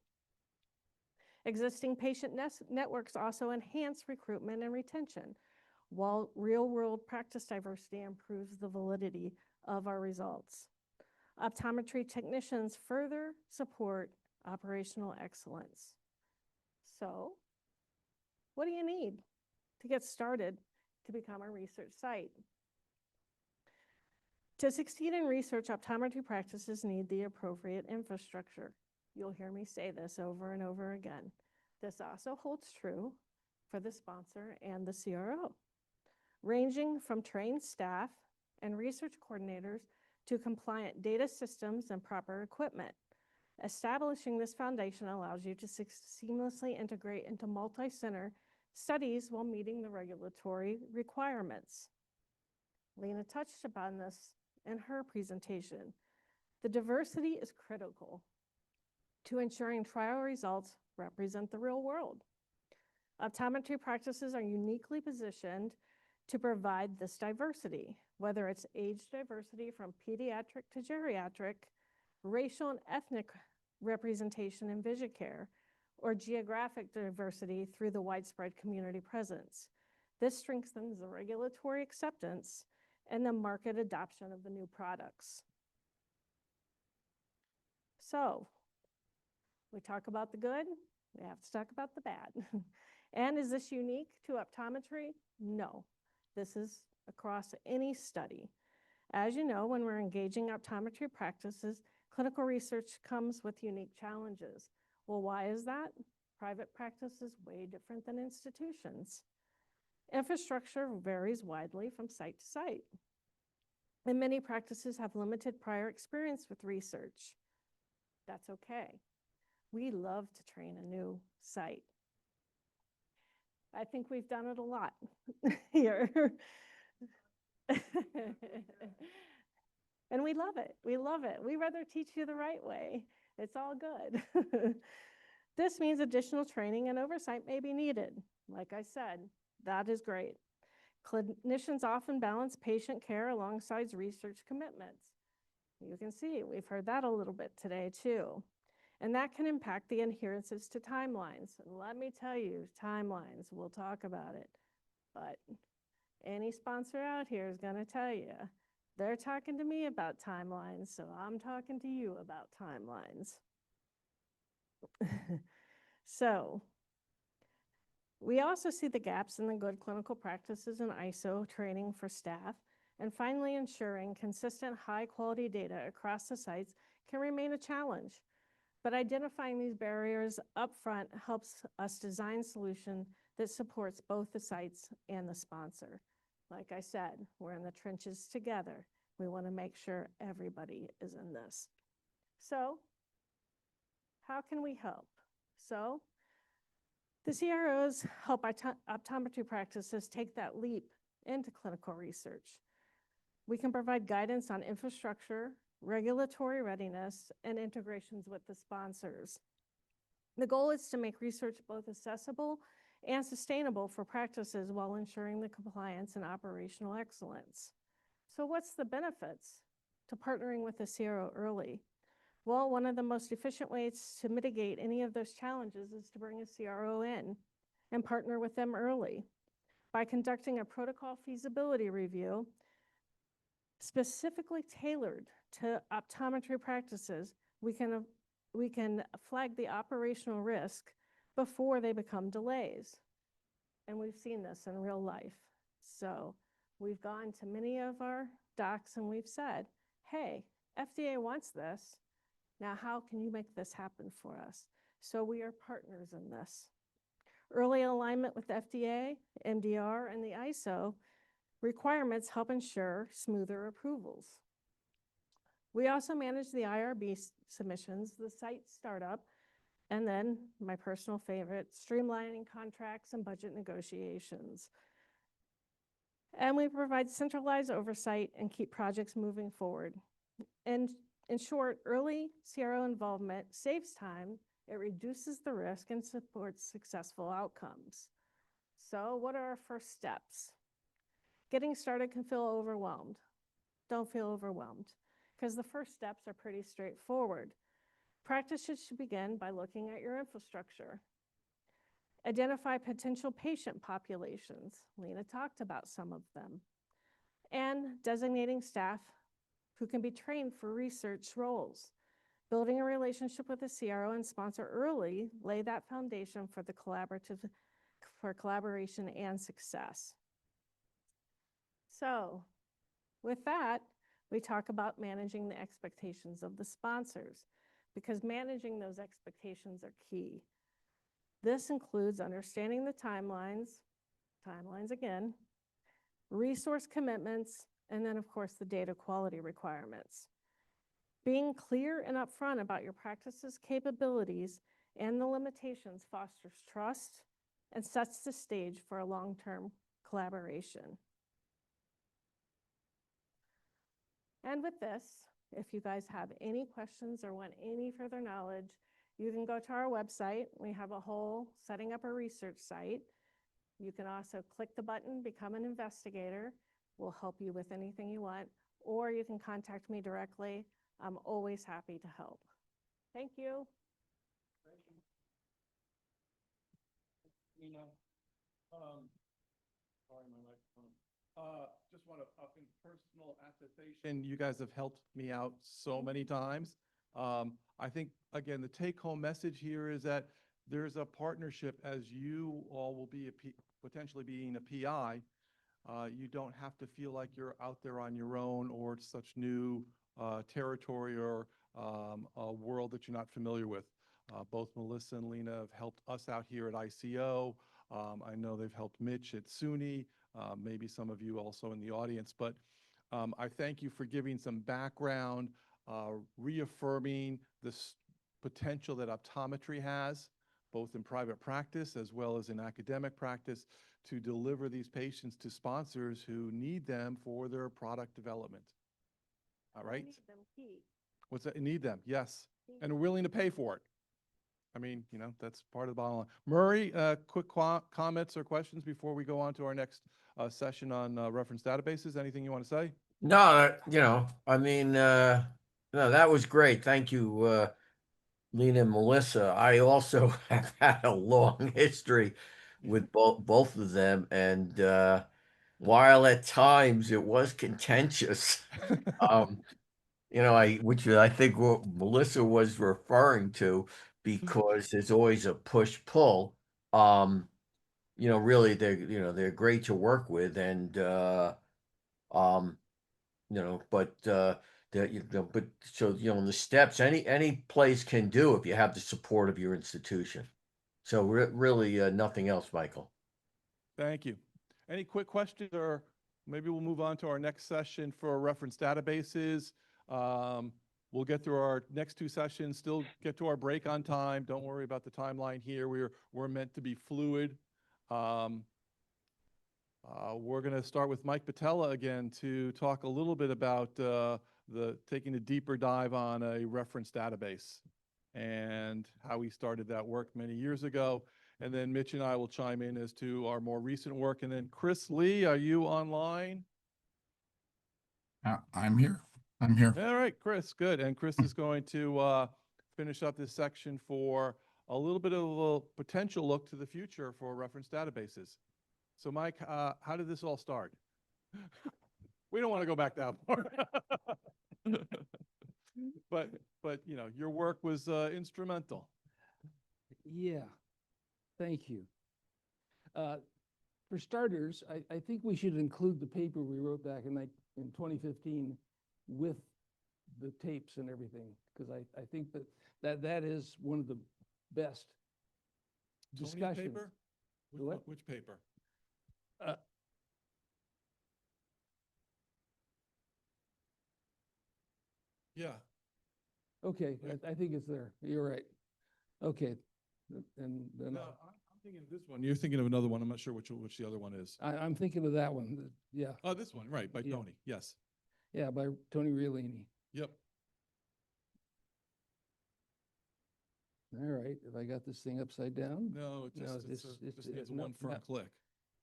Speaker 20: Existing patient networks also enhance recruitment and retention, while real-world practice diversity improves the validity of our results. Optometry technicians further support operational excellence. So, what do you need to get started to become a research site? To succeed in research, optometry practices need the appropriate infrastructure. You'll hear me say this over and over again. This also holds true for the sponsor and the CRO, ranging from trained staff and research coordinators to compliant data systems and proper equipment. Establishing this foundation allows you to seamlessly integrate into multi-center studies while meeting the regulatory requirements. Lena touched upon this in her presentation. The diversity is critical to ensuring trial results represent the real world. Optometry practices are uniquely positioned to provide this diversity, whether it's age diversity from pediatric to geriatric, racial and ethnic representation in vision care, or geographic diversity through the widespread community presence. This strengthens the regulatory acceptance and the market adoption of the new products. So, we talk about the good, we have to talk about the bad. And is this unique to optometry? No, this is across any study. As you know, when we're engaging optometry practices, clinical research comes with unique challenges. Well, why is that? Private practice is way different than institutions. Infrastructure varies widely from site to site. And many practices have limited prior experience with research. That's okay. We love to train a new site. I think we've done it a lot here. And we love it. We love it. We rather teach you the right way. It's all good. This means additional training and oversight may be needed. Like I said, that is great. Clinicians often balance patient care alongside research commitments. You can see, we've heard that a little bit today too. And that can impact the adherences to timelines. And let me tell you, timelines, we'll talk about it. But any sponsor out here is gonna tell you, they're talking to me about timelines, so I'm talking to you about timelines. So, we also see the gaps in the good clinical practices and ISO training for staff, and finally ensuring consistent high-quality data across the sites can remain a challenge. But identifying these barriers upfront helps us design a solution that supports both the sites and the sponsor. Like I said, we're in the trenches together. We want to make sure everybody is in this. So, how can we help? So, the CROs help optometry practices take that leap into clinical research. We can provide guidance on infrastructure, regulatory readiness, and integrations with the sponsors. The goal is to make research both accessible and sustainable for practices while ensuring the compliance and operational excellence. So what's the benefits to partnering with the CRO early? Well, one of the most efficient ways to mitigate any of those challenges is to bring a CRO in and partner with them early. By conducting a protocol feasibility review specifically tailored to optometry practices, we can flag the operational risk before they become delays. And we've seen this in real life. So we've gone to many of our docs and we've said, hey, FDA wants this. Now, how can you make this happen for us? So we are partners in this. Early alignment with FDA, MDR, and the ISO requirements help ensure smoother approvals. We also manage the IRB submissions, the site startup, and then my personal favorite, streamlining contracts and budget negotiations. And we provide centralized oversight and keep projects moving forward. And in short, early CRO involvement saves time, it reduces the risk, and supports successful outcomes. So what are our first steps? Getting started can feel overwhelmed. Don't feel overwhelmed, because the first steps are pretty straightforward. Practices should begin by looking at your infrastructure. Identify potential patient populations. Lena talked about some of them. And designating staff who can be trained for research roles. Building a relationship with a CRO and sponsor early lay that foundation for collaboration and success. So with that, we talk about managing the expectations of the sponsors, because managing those expectations are key. This includes understanding the timelines again, resource commitments, and then of course the data quality requirements. Being clear and upfront about your practice's capabilities and the limitations fosters trust and sets the stage for a long-term collaboration. And with this, if you guys have any questions or want any further knowledge, you can go to our website. We have a whole setting up a research site. You can also click the button, become an investigator. We'll help you with anything you want, or you can contact me directly. I'm always happy to help. Thank you.
Speaker 2: Lena, sorry, my microphone. Just want to, in personal attestation, you guys have helped me out so many times. I think, again, the take-home message here is that there's a partnership. As you all will be potentially being a PI, you don't have to feel like you're out there on your own, or it's such new territory or a world that you're not familiar with. Both Melissa and Lena have helped us out here at ICO. I know they've helped Mitch at SUNY, maybe some of you also in the audience, but I thank you for giving some background, reaffirming this potential that optometry has, both in private practice as well as in academic practice, to deliver these patients to sponsors who need them for their product development. All right?
Speaker 20: Need them, key.
Speaker 2: What's that? Need them, yes. And are willing to pay for it. I mean, you know, that's part of the bottom line. Murray, quick comments or questions before we go on to our next session on reference databases? Anything you want to say?
Speaker 3: No, you know, I mean, no, that was great. Thank you, Lena and Melissa. I also have had a long history with both of them, and while at times it was contentious, you know, which I think what Melissa was referring to, because there's always a push-pull. You know, really, they're great to work with, and you know, but so, you know, the steps any place can do if you have the support of your institution. So really, nothing else, Michael.
Speaker 2: Thank you. Any quick questions, or maybe we'll move on to our next session for reference databases. We'll get through our next two sessions, still get to our break on time. Don't worry about the timeline here. We're meant to be fluid. We're going to start with Mike Patella again to talk a little bit about taking a deeper dive on a reference database and how we started that work many years ago. And then Mitch and I will chime in as to our more recent work. And then Chris Lee, are you online?
Speaker 21: I'm here. I'm here.
Speaker 2: All right, Chris, good. And Chris is going to finish up this section for a little bit of a potential look to the future for reference databases. So Mike, how did this all start? We don't want to go back that far. But you know, your work was instrumental.
Speaker 8: Yeah, thank you. For starters, I think we should include the paper we wrote back in 2015 with the tapes and everything, because I think that is one of the best discussions.
Speaker 2: Paper? Which paper? Yeah.
Speaker 19: Okay, I think it's there. You're right. Okay. And then
Speaker 2: No, I'm thinking of this one. You're thinking of another one. I'm not sure which the other one is.
Speaker 19: I'm thinking of that one. Yeah.
Speaker 2: Oh, this one, right, by
Speaker 19: Yeah.
Speaker 2: Tony. Yes.
Speaker 19: Yeah, by Tony Riolini.
Speaker 2: Yep.
Speaker 19: All right. Have I got this thing upside down?
Speaker 2: No, it
Speaker 19: No,
Speaker 2: just needs
Speaker 19: no,
Speaker 2: one firm
Speaker 19: no.
Speaker 2: click.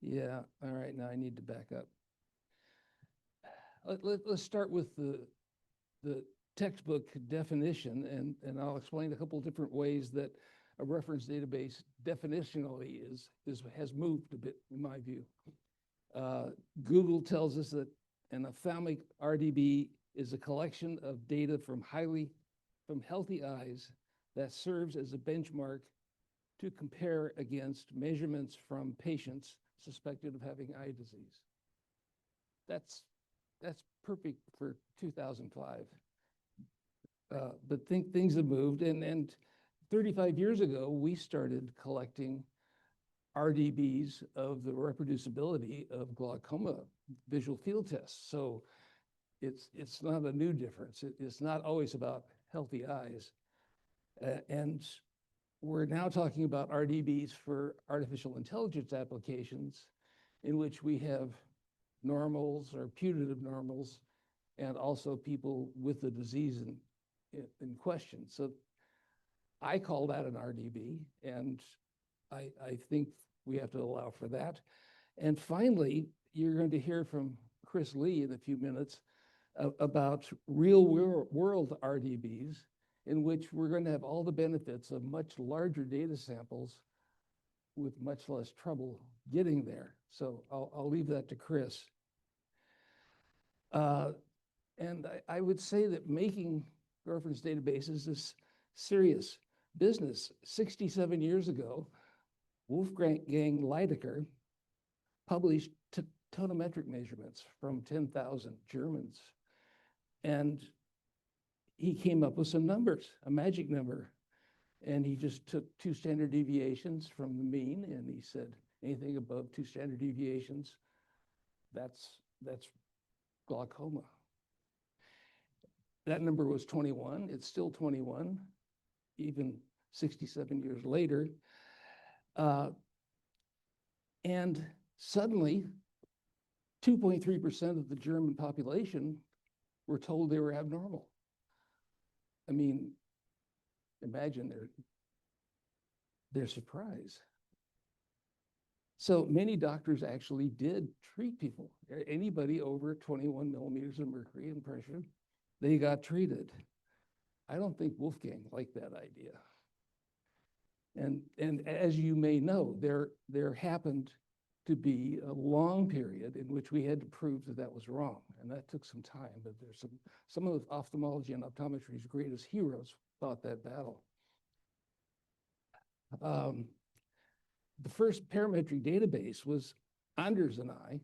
Speaker 19: Yeah. All right. Now I need to back up. Let's start with the textbook definition, and I'll explain a couple different ways that a reference database definitionally has moved a bit, in my view. Google tells us that an ophthalmic RDB is a collection of data from healthy eyes that serves as a benchmark to compare against measurements from patients suspected of having eye disease. That's perfect for 2005. But things have moved, and 35 years ago, we started collecting RDBs of the reproducibility of glaucoma visual field tests. So it's not a new difference. It's not always about healthy eyes. And we're now talking about RDBs for artificial intelligence applications in which we have normals or putative normals and also people with the disease in question. So I call that an RDB, and I think we have to allow for that. And finally, you're going to hear from Chris Lee in a few minutes about real world RDBs, in which we're going to have all the benefits of much larger data samples with much less trouble getting there. So I'll leave that to Chris. And I would say that making reference databases is serious business. 67 years ago, Wolfgang Leidecker published tonometric measurements from 10,000 Germans. And he came up with some numbers, a magic number. And he just took 2 standard deviations from the mean, and he said anything above 2 standard deviations, that's glaucoma. That number was 21. It's still 21, even 67 years later. And suddenly, 2.3% of the German population were told they were abnormal. I mean, imagine their surprise. So many doctors actually did treat people. Anybody over 21 millimeters of mercury in pressure, they got treated. I don't think Wolfgang liked that idea. And as you may know, there happened to be a long period in which we had to prove that was wrong. And that took some time, but there's some of ophthalmology and optometry's greatest heroes fought that battle. The first parametric database was Anders and I,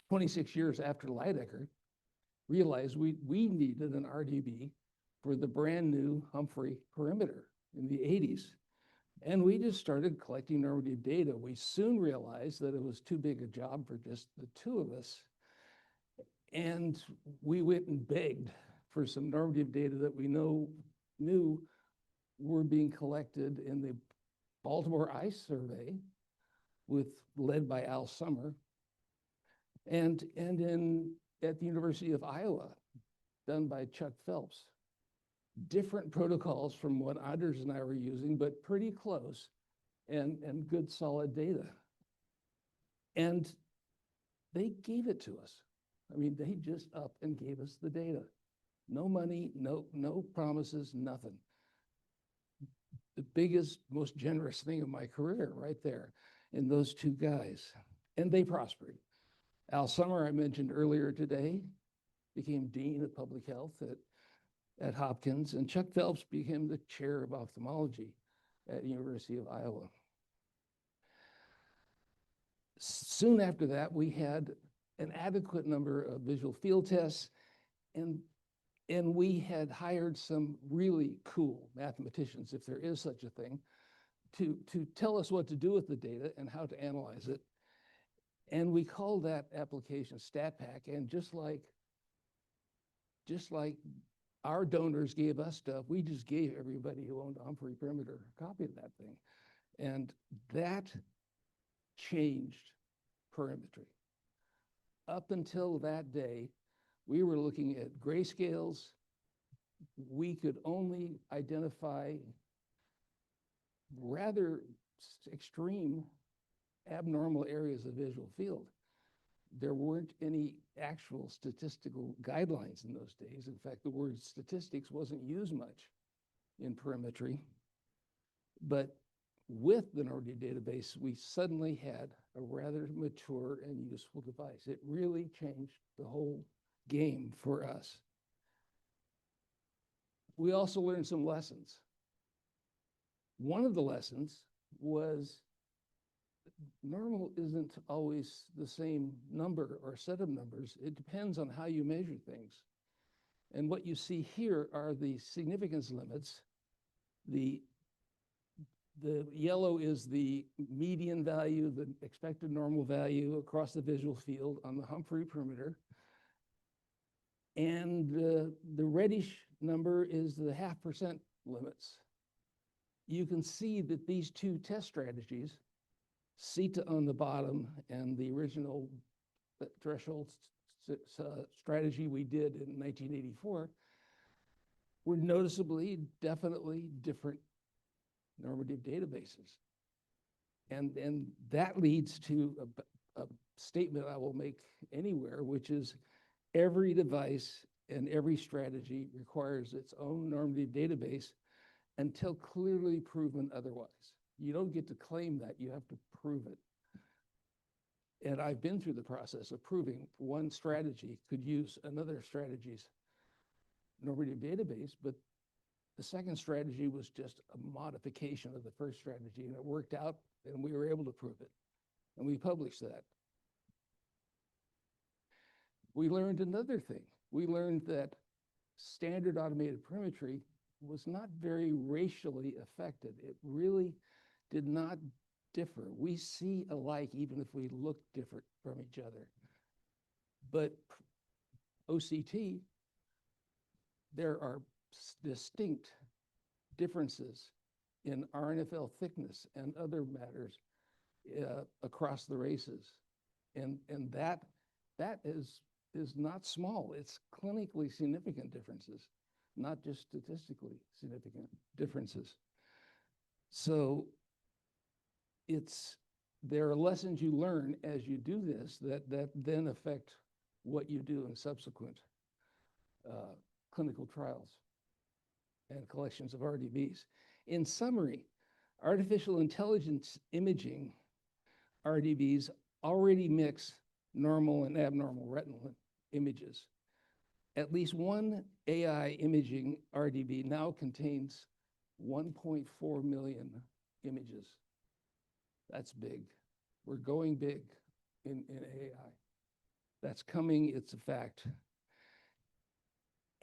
Speaker 19: 26 years after Leidecker, realized we needed an RDB for the brand new Humphrey perimeter in the 80s. And we just started collecting normative data. We soon realized that it was too big a job for just the 2 of us. And we went and begged for some normative data that we knew were being collected in the Baltimore Eye Survey led by Al Summer, and at the University of Iowa, done by Chuck Phelps. Different protocols from what Anders and I were using, but pretty close, and good solid data. And they gave it to us. I mean, they just up and gave us the data. No money, no promises, nothing. The biggest, most generous thing of my career right there in those 2 guys. And they prospered. Al Summer, I mentioned earlier today, became Dean of Public Health at Hopkins, and Chuck Phelps became the chair of ophthalmology at University of Iowa. Soon after that, we had an adequate number of visual field tests, and we had hired some really cool mathematicians, if there is such a thing, to tell us what to do with the data and how to analyze it. And we called that application StatPack, and just like just like our donors gave us stuff, we just gave everybody who owned a Humphrey Perimeter a copy of that thing. And that changed perimetry. Up until that day, we were looking at grayscales. We could only identify rather extreme abnormal areas of visual field. There weren't any actual statistical guidelines in those days. In fact, the word statistics wasn't used much in perimetry. But with the Normandy database, we suddenly had a rather mature and useful device. It really changed the whole game for us. We also learned some lessons. One of the lessons was normal isn't always the same number or set of numbers. It depends on how you measure things. And what you see here are the significance limits. The yellow is the median value, the expected normal value across the visual field on the Humphrey perimeter. And the reddish number is the 0.5% limits. You can see that these two test strategies, CETA on the bottom and the original threshold strategy we did in 1984, were noticeably, definitely different normative databases. And that leads to a statement I will make anywhere, which is every device and every strategy requires its own normative database until clearly proven otherwise. You don't get to claim that, you have to prove it. And I've been through the process of proving one strategy could use another strategy's normative database, but the second strategy was just a modification of the first strategy, and it worked out, and we were able to prove it. And we published that. We learned another thing. We learned that standard automated perimetry was not very racially affected. It really did not differ. We see alike even if we look different from each other. But OCT, there are distinct differences in RNFL thickness and other matters across the races. And that is not small. It's clinically significant differences, not just statistically significant differences. So there are lessons you learn as you do this that then affect what you do in subsequent clinical trials and collections of RDBs. In summary, artificial intelligence imaging RDBs already mix normal and abnormal retinal images. At least one AI imaging RDB now contains 1.4 million images. That's big. We're going big in AI. That's coming, it's a fact.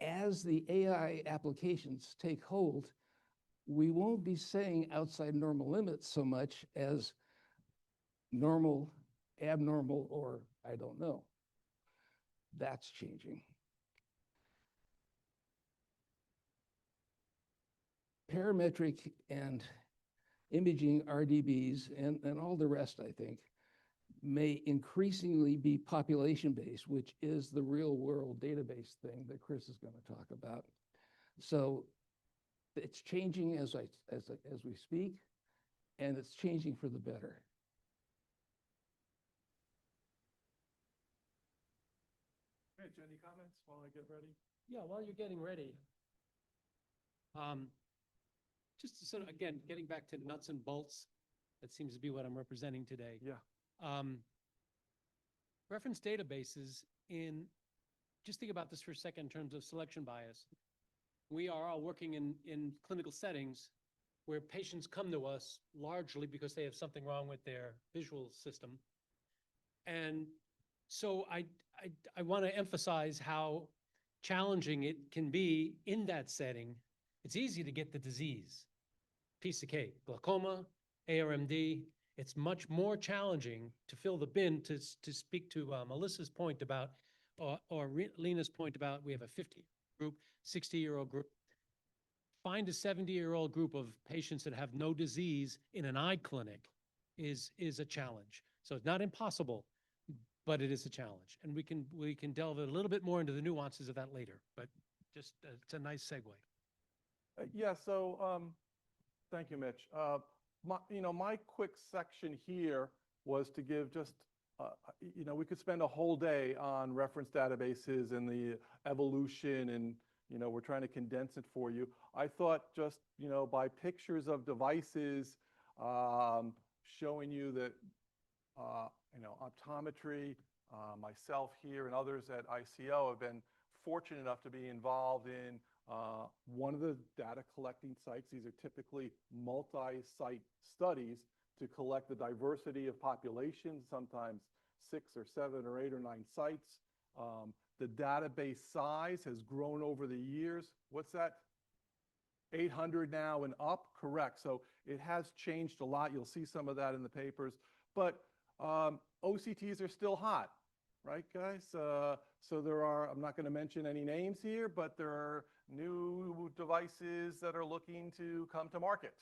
Speaker 19: As the AI applications take hold, we won't be saying outside normal limits so much as normal, abnormal, or I don't know. That's changing. Parametric and imaging RDBs and all the rest, I think, may increasingly be population-based, which is the real-world database thing that Chris is going to talk about. So it's changing as we speak, and it's changing for the better.
Speaker 2: Mitch, any comments while I get ready?
Speaker 7: Yeah, while you're getting ready, just to sort of, again, getting back to nuts and bolts, that seems to be what I'm representing today.
Speaker 2: Yeah.
Speaker 7: Reference databases just think about this for a second in terms of selection bias. We are all working in clinical settings where patients come to us largely because they have something wrong with their visual system. And so I want to emphasize how challenging it can be in that setting. It's easy to get the disease, piece of cake, glaucoma, ARMD. It's much more challenging to fill the bin, to speak to Melissa's point about, or Lena's point about, we have a group, 60-year-old group. Find a 70-year-old group of patients that have no disease in an eye clinic is a challenge. So it's not impossible, but it is a challenge. And we can delve a little bit more into the nuances of that later, but just, it's a nice segue.
Speaker 2: Yeah, so thank you, Mitch. My quick section here was to give just, we could spend a whole day on reference databases and the evolution, and we're trying to condense it for you. I thought just, by pictures of devices, showing you that, optometry, myself here and others at ICO have been fortunate enough to be involved in one of the data collecting sites. These are typically multi-site studies to collect the diversity of populations, sometimes 6 or 7 or 8 or 9 sites. The database size has grown over the years. What's that? 800 now and up? Correct. So it has changed a lot. You'll see some of that in the papers. But OCTs are still hot, right, guys? So there are, I'm not going to mention any names here, but there are new devices that are looking to come to market.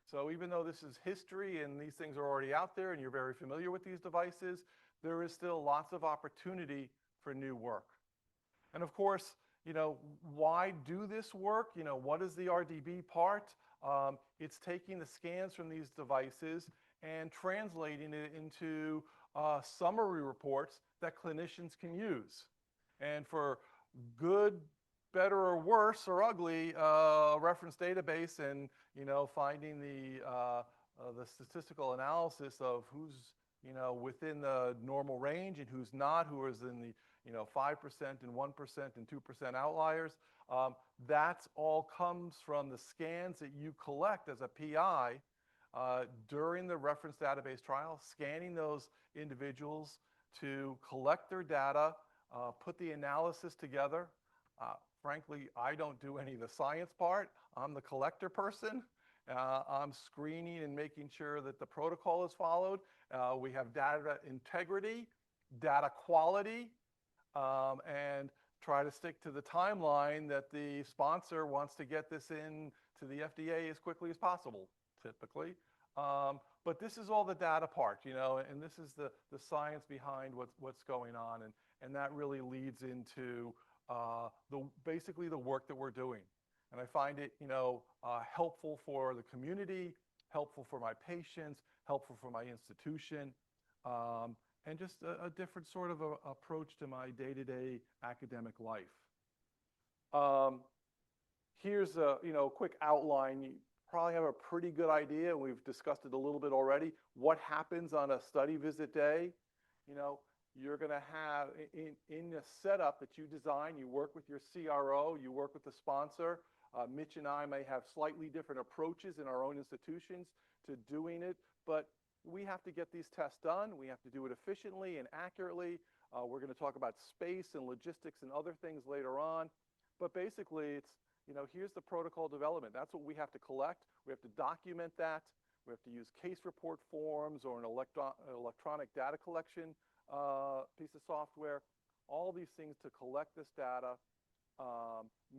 Speaker 2: So even though this is history and these things are already out there and you're very familiar with these devices, there is still lots of opportunity for new work. And of course, why do this work? What is the RDB part? It's taking the scans from these devices and translating it into summary reports that clinicians can use. And for good, better or worse or ugly, reference database and, finding the statistical analysis of who's, within the normal range and who's not, who is in the, 5% and 1% and 2% outliers. That's all comes from the scans that you collect as a PI during the reference database trial, scanning those individuals to collect their data, put the analysis together. Frankly, I don't do any of the science part. I'm the collector person. I'm screening and making sure that the protocol is followed. We have data integrity, data quality, and try to stick to the timeline that the sponsor wants to get this in to the FDA as quickly as possible, typically. But this is all the data part, and this is the science behind what's going on, and that really leads into basically the work that we're doing. And I find it, helpful for the community, helpful for my patients, helpful for my institution, and just a different sort of approach to my day-to-day academic life. Here's a quick outline. You probably have a pretty good idea. We've discussed it a little bit already. What happens on a study visit day? You're going to have in the setup that you design, you work with your CRO, you work with the sponsor. Mitch and I may have slightly different approaches in our own institutions to doing it, but we have to get these tests done. We have to do it efficiently and accurately. We're going to talk about space and logistics and other things later on. But basically, it's, here's the protocol development. That's what we have to collect. We have to document that. We have to use case report forms or an electronic data collection piece of software. All these things to collect this data.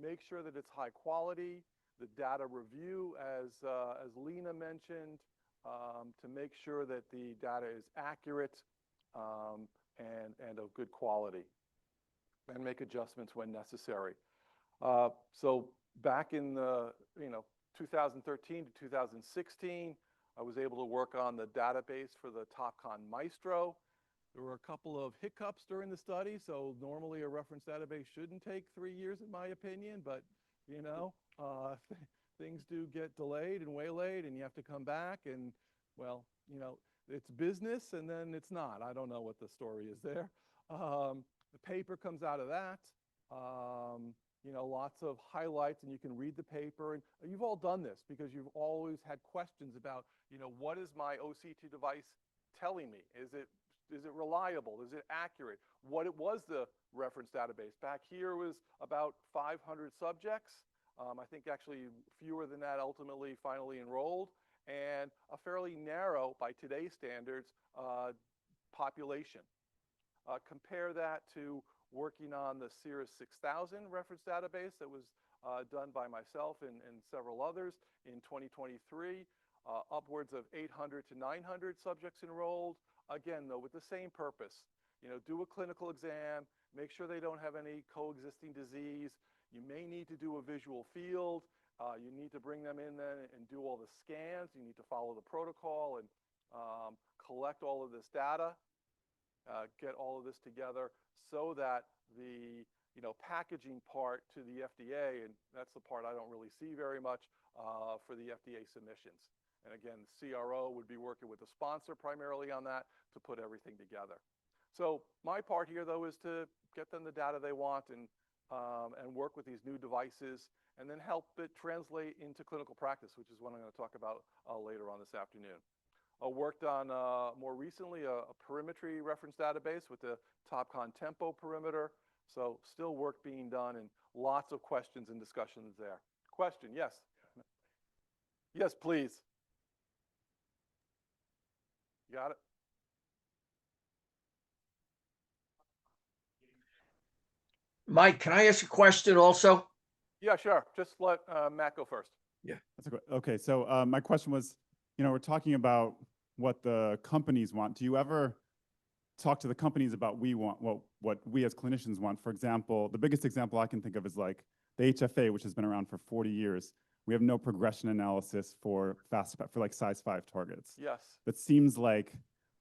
Speaker 2: Make sure that it's high quality. The data review, as Lena mentioned, to make sure that the data is accurate and of good quality, and make adjustments when necessary. So back in the 2013 to 2016, I was able to work on the database for the TopCon Maestro. There were a couple of hiccups during the study, so normally a reference database shouldn't take 3 years, in my opinion, but things do get delayed and waylaid, and you have to come back, and well, it's business, and then it's not. I don't know what the story is there. The paper comes out of that. Lots of highlights, and you can read the paper. And you've all done this because you've always had questions about, what is my OCT device telling me? Is it reliable? Is it accurate? What it was the reference database. Back here was about 500 subjects. I think actually fewer than that ultimately finally enrolled, and a fairly narrow, by today's standards, population. Compare that to working on the Cirrus 6000 reference database that was done by myself and several others in 2023. Upwards of 800 to 900 subjects enrolled. Again, though, with the same purpose. Do a clinical exam, make sure they don't have any coexisting disease. You may need to do a visual field. You need to bring them in then and do all the scans. You need to follow the protocol and collect all of this data, get all of this together so that the packaging part to the FDA, and that's the part I don't really see very much for the FDA submissions. And again, the CRO would be working with the sponsor primarily on that to put everything together. So my part here, though, is to get them the data they want and work with these new devices and then help it translate into clinical practice, which is what I'm going to talk about later on this afternoon. I worked on more recently a perimetry reference database with the TopCon Tempo perimeter. So still work being done and lots of questions and discussions there. Question, yes? Yes, please. You got it?
Speaker 3: Mike, can I ask a question also?
Speaker 2: Yeah, sure. Just let Matt go first.
Speaker 3: Yeah.
Speaker 21: Okay, so my question was, we're talking about what the companies want. Do you ever talk to the companies about what we as clinicians want? For example, the biggest example I can think of is like the HFA, which has been around for 40 years. We have no progression analysis for like size 5 targets.
Speaker 2: Yes.
Speaker 21: That seems like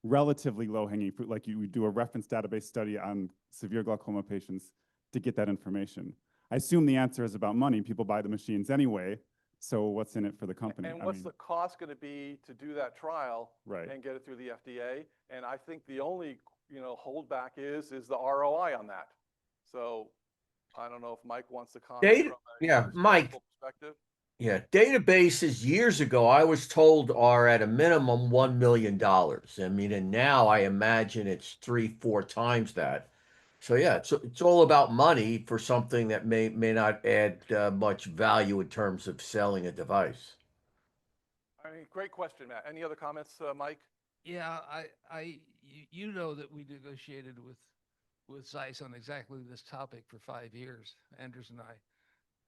Speaker 21: relatively low-hanging fruit, like you do a reference database study on severe glaucoma patients to get that information. I assume the answer is about money. People buy the machines anyway, so what's in it for the company?
Speaker 2: And what's the cost going to be to do that trial and get it through the FDA? And I think the only holdback is the ROI on that. So I don't know if Mike wants to comment from a
Speaker 3: Mike.
Speaker 2: perspective.
Speaker 3: Yeah, databases years ago, I was told are at a minimum $1 million. I mean, and now I imagine it's 3-4 times that. So yeah, it's all about money for something that may not add much value in terms of selling a device.
Speaker 2: I mean, great question, Matt. Any other comments, Mike?
Speaker 8: Yeah, you know that we negotiated with Zeiss on exactly this topic for 5 years, Anders and I.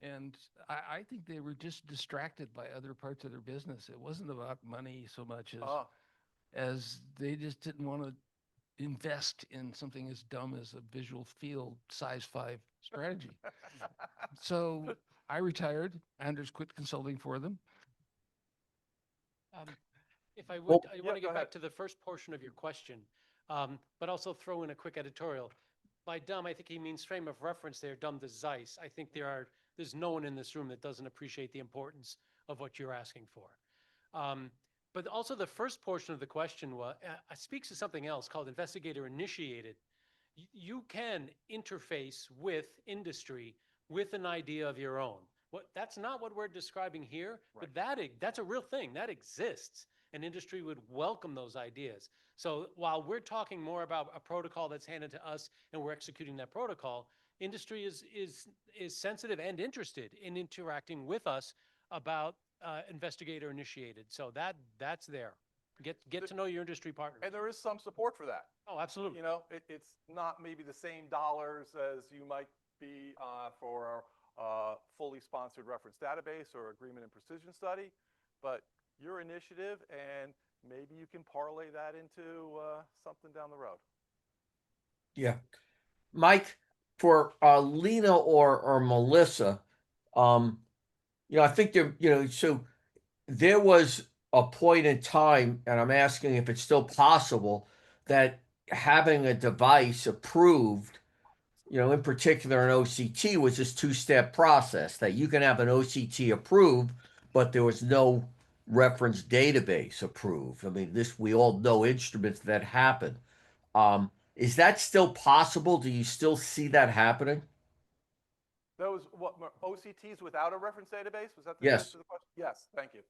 Speaker 8: And I think they were just distracted by other parts of their business. It wasn't about money so much as they just didn't want to invest in something as dumb as a visual field size 5 strategy. So I retired. Anders quit consulting for them.
Speaker 7: If I would, I want to get back to the first portion of your question, but also throw in a quick editorial. By dumb, I think he means frame of reference there, dumb to Zeiss. I think there's no one in this room that doesn't appreciate the importance of what you're asking for. But also the first portion of the question speaks to something else called investigator-initiated. You can interface with industry with an idea of your own. That's not what we're describing here, but that's a real thing. That exists, and industry would welcome those ideas. So while we're talking more about a protocol that's handed to us and we're executing that protocol, industry is sensitive and interested in interacting with us about investigator-initiated. So that's there. Get to know your industry partner.
Speaker 2: And there is some support for that.
Speaker 7: Oh, absolutely.
Speaker 2: It's not maybe the same dollars as you might be for a fully sponsored reference database or agreement and precision study, but your initiative, and maybe you can parlay that into something down the road.
Speaker 3: Yeah. Mike, for Lena or Melissa, I think so there was a point in time, and I'm asking if it's still possible, that having a device approved, in particular an OCT, was this 2-step process that you can have an OCT approved, but there was no reference database approved. I mean, we all know instruments that happen. Is that still possible? Do you still see that happening?
Speaker 2: Those OCTs without a reference database? Was that the
Speaker 3: Yes.
Speaker 2: answer to the question? Yes, thank you.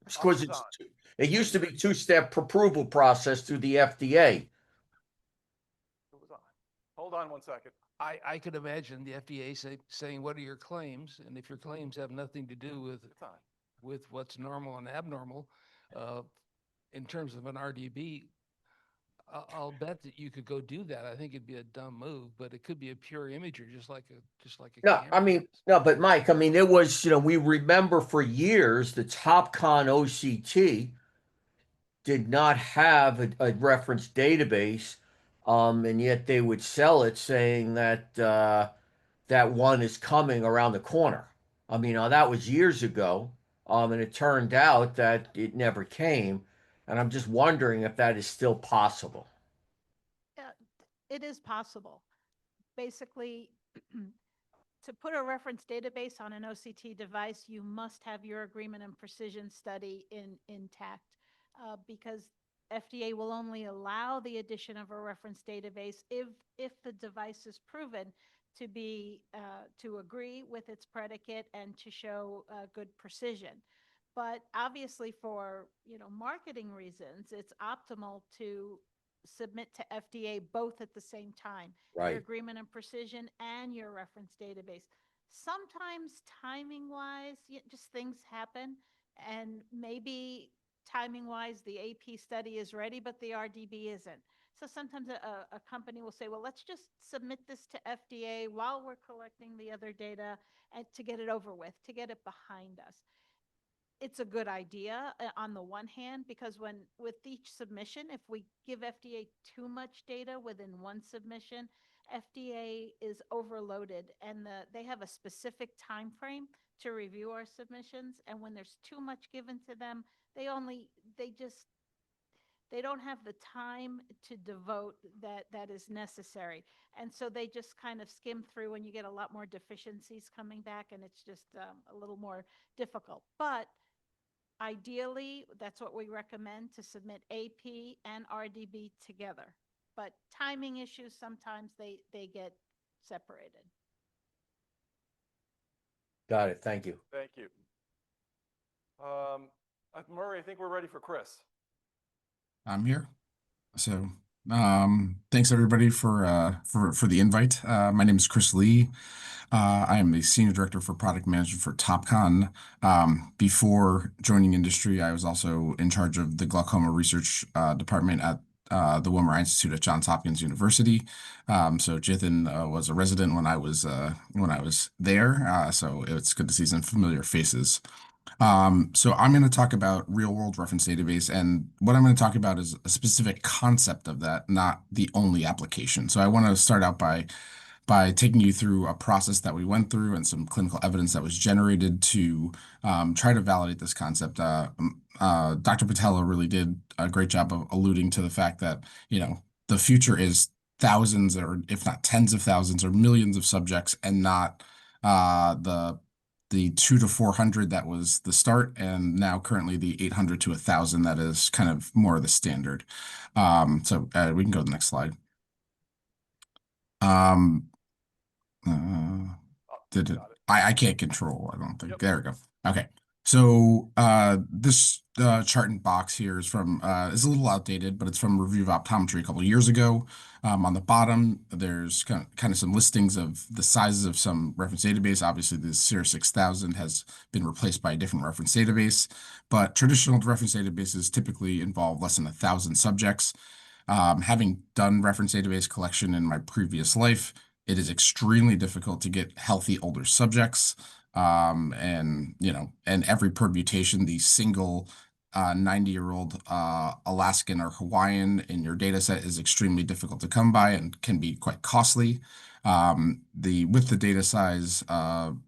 Speaker 3: Because it used to be 2-step approval process through the FDA.
Speaker 2: It was on. Hold on one second.
Speaker 8: I could imagine the FDA saying, what are your claims? And if your claims have nothing to do with what's normal and abnormal, in terms of an RDB,
Speaker 19: I'll bet that you could go do that. I think it'd be a dumb move, but it could be a pure imager, just like a
Speaker 3: No, I
Speaker 19: camera
Speaker 3: mean,
Speaker 19: is.
Speaker 3: no, but Mike, I mean, it was, we remember for years the TopCon OCT did not have a reference database, and yet they would sell it saying that that one is coming around the corner. I mean, that was years ago, and it turned out that it never came, and I'm just wondering if that is still possible.
Speaker 4: It is possible. Basically, to put a reference database on an OCT device, you must have your agreement and precision study intact, because FDA will only allow the addition of a reference database if the device is proven to be to agree with its predicate and to show good precision. But obviously, for marketing reasons, it's optimal to submit to FDA both at the same time,
Speaker 3: Right.
Speaker 4: your agreement and precision and your reference database. Sometimes timing wise, just things happen, and maybe timing wise, the AP study is ready, but the RDB isn't. So sometimes a company will say, well, let's just submit this to FDA while we're collecting the other data and to get it over with, to get it behind us. It's a good idea on the one hand, because with each submission, if we give FDA too much data within one submission, FDA is overloaded, and they have a specific time frame to review our submissions. And when there's too much given to them, they don't have the time to devote that is necessary. And so they just kind of skim through, and you get a lot more deficiencies coming back, and it's just a little more difficult. But ideally, that's what we recommend, to submit AP and RDB together. But timing issues, sometimes they get separated.
Speaker 3: Got it. Thank you.
Speaker 2: Thank you. Murray, I think we're ready for Chris.
Speaker 22: I'm here. So, thanks everybody for the invite. My name is Chris Lee. I am the Senior Director for Product Management for TopCon. Before joining industry, I was also in charge of the glaucoma research department at the Wilmer Institute at Johns Hopkins University. So Jithan was a resident when I was there. So it's good to see some familiar faces. So I'm going to talk about real world reference database, and what I'm going to talk about is a specific concept of that, not the only application. So I want to start out by taking you through a process that we went through and some clinical evidence that was generated to try to validate this concept. Dr. Patella really did a great job of alluding to the fact that, the future is thousands, or if not tens of thousands or millions of subjects, and not the 200 to 400 that was the start, and now currently the 800 to 1,000 that is kind of more of the standard. So we can go to the next slide. I can't control, I don't think. Yep. There we go. Okay. So this chart and box here is is a little outdated, but it's from Review of Optometry a couple of years ago. On the bottom, there's kind of some listings of the sizes of some reference database. Obviously, the Cirrus 6000 has been replaced by a different reference database, but traditional reference databases typically involve less than 1,000 subjects. Having done reference database collection in my previous life, it is extremely difficult to get healthy older subjects. And every permutation, the single 90-year-old Alaskan or Hawaiian in your data set is extremely difficult to come by and can be quite costly. With the data size,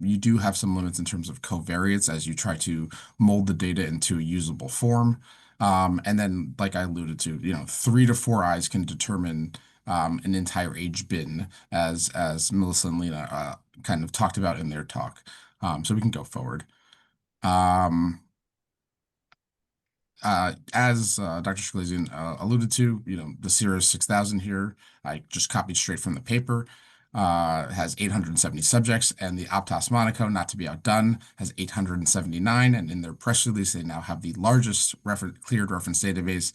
Speaker 22: you do have some limits in terms of covariates as you try to mold the data into a usable form. And then, like I alluded to, 3 to 4 eyes can determine an entire age bin, as Melissa and Lena kind of talked about in their talk. So we can go forward. As Dr. Shklezian alluded to, the Cirrus 6000 here, I just copied straight from the paper, has 870 subjects, and the Optos Monaco, not to be outdone, has 879, and in their press release, they now have the largest cleared reference database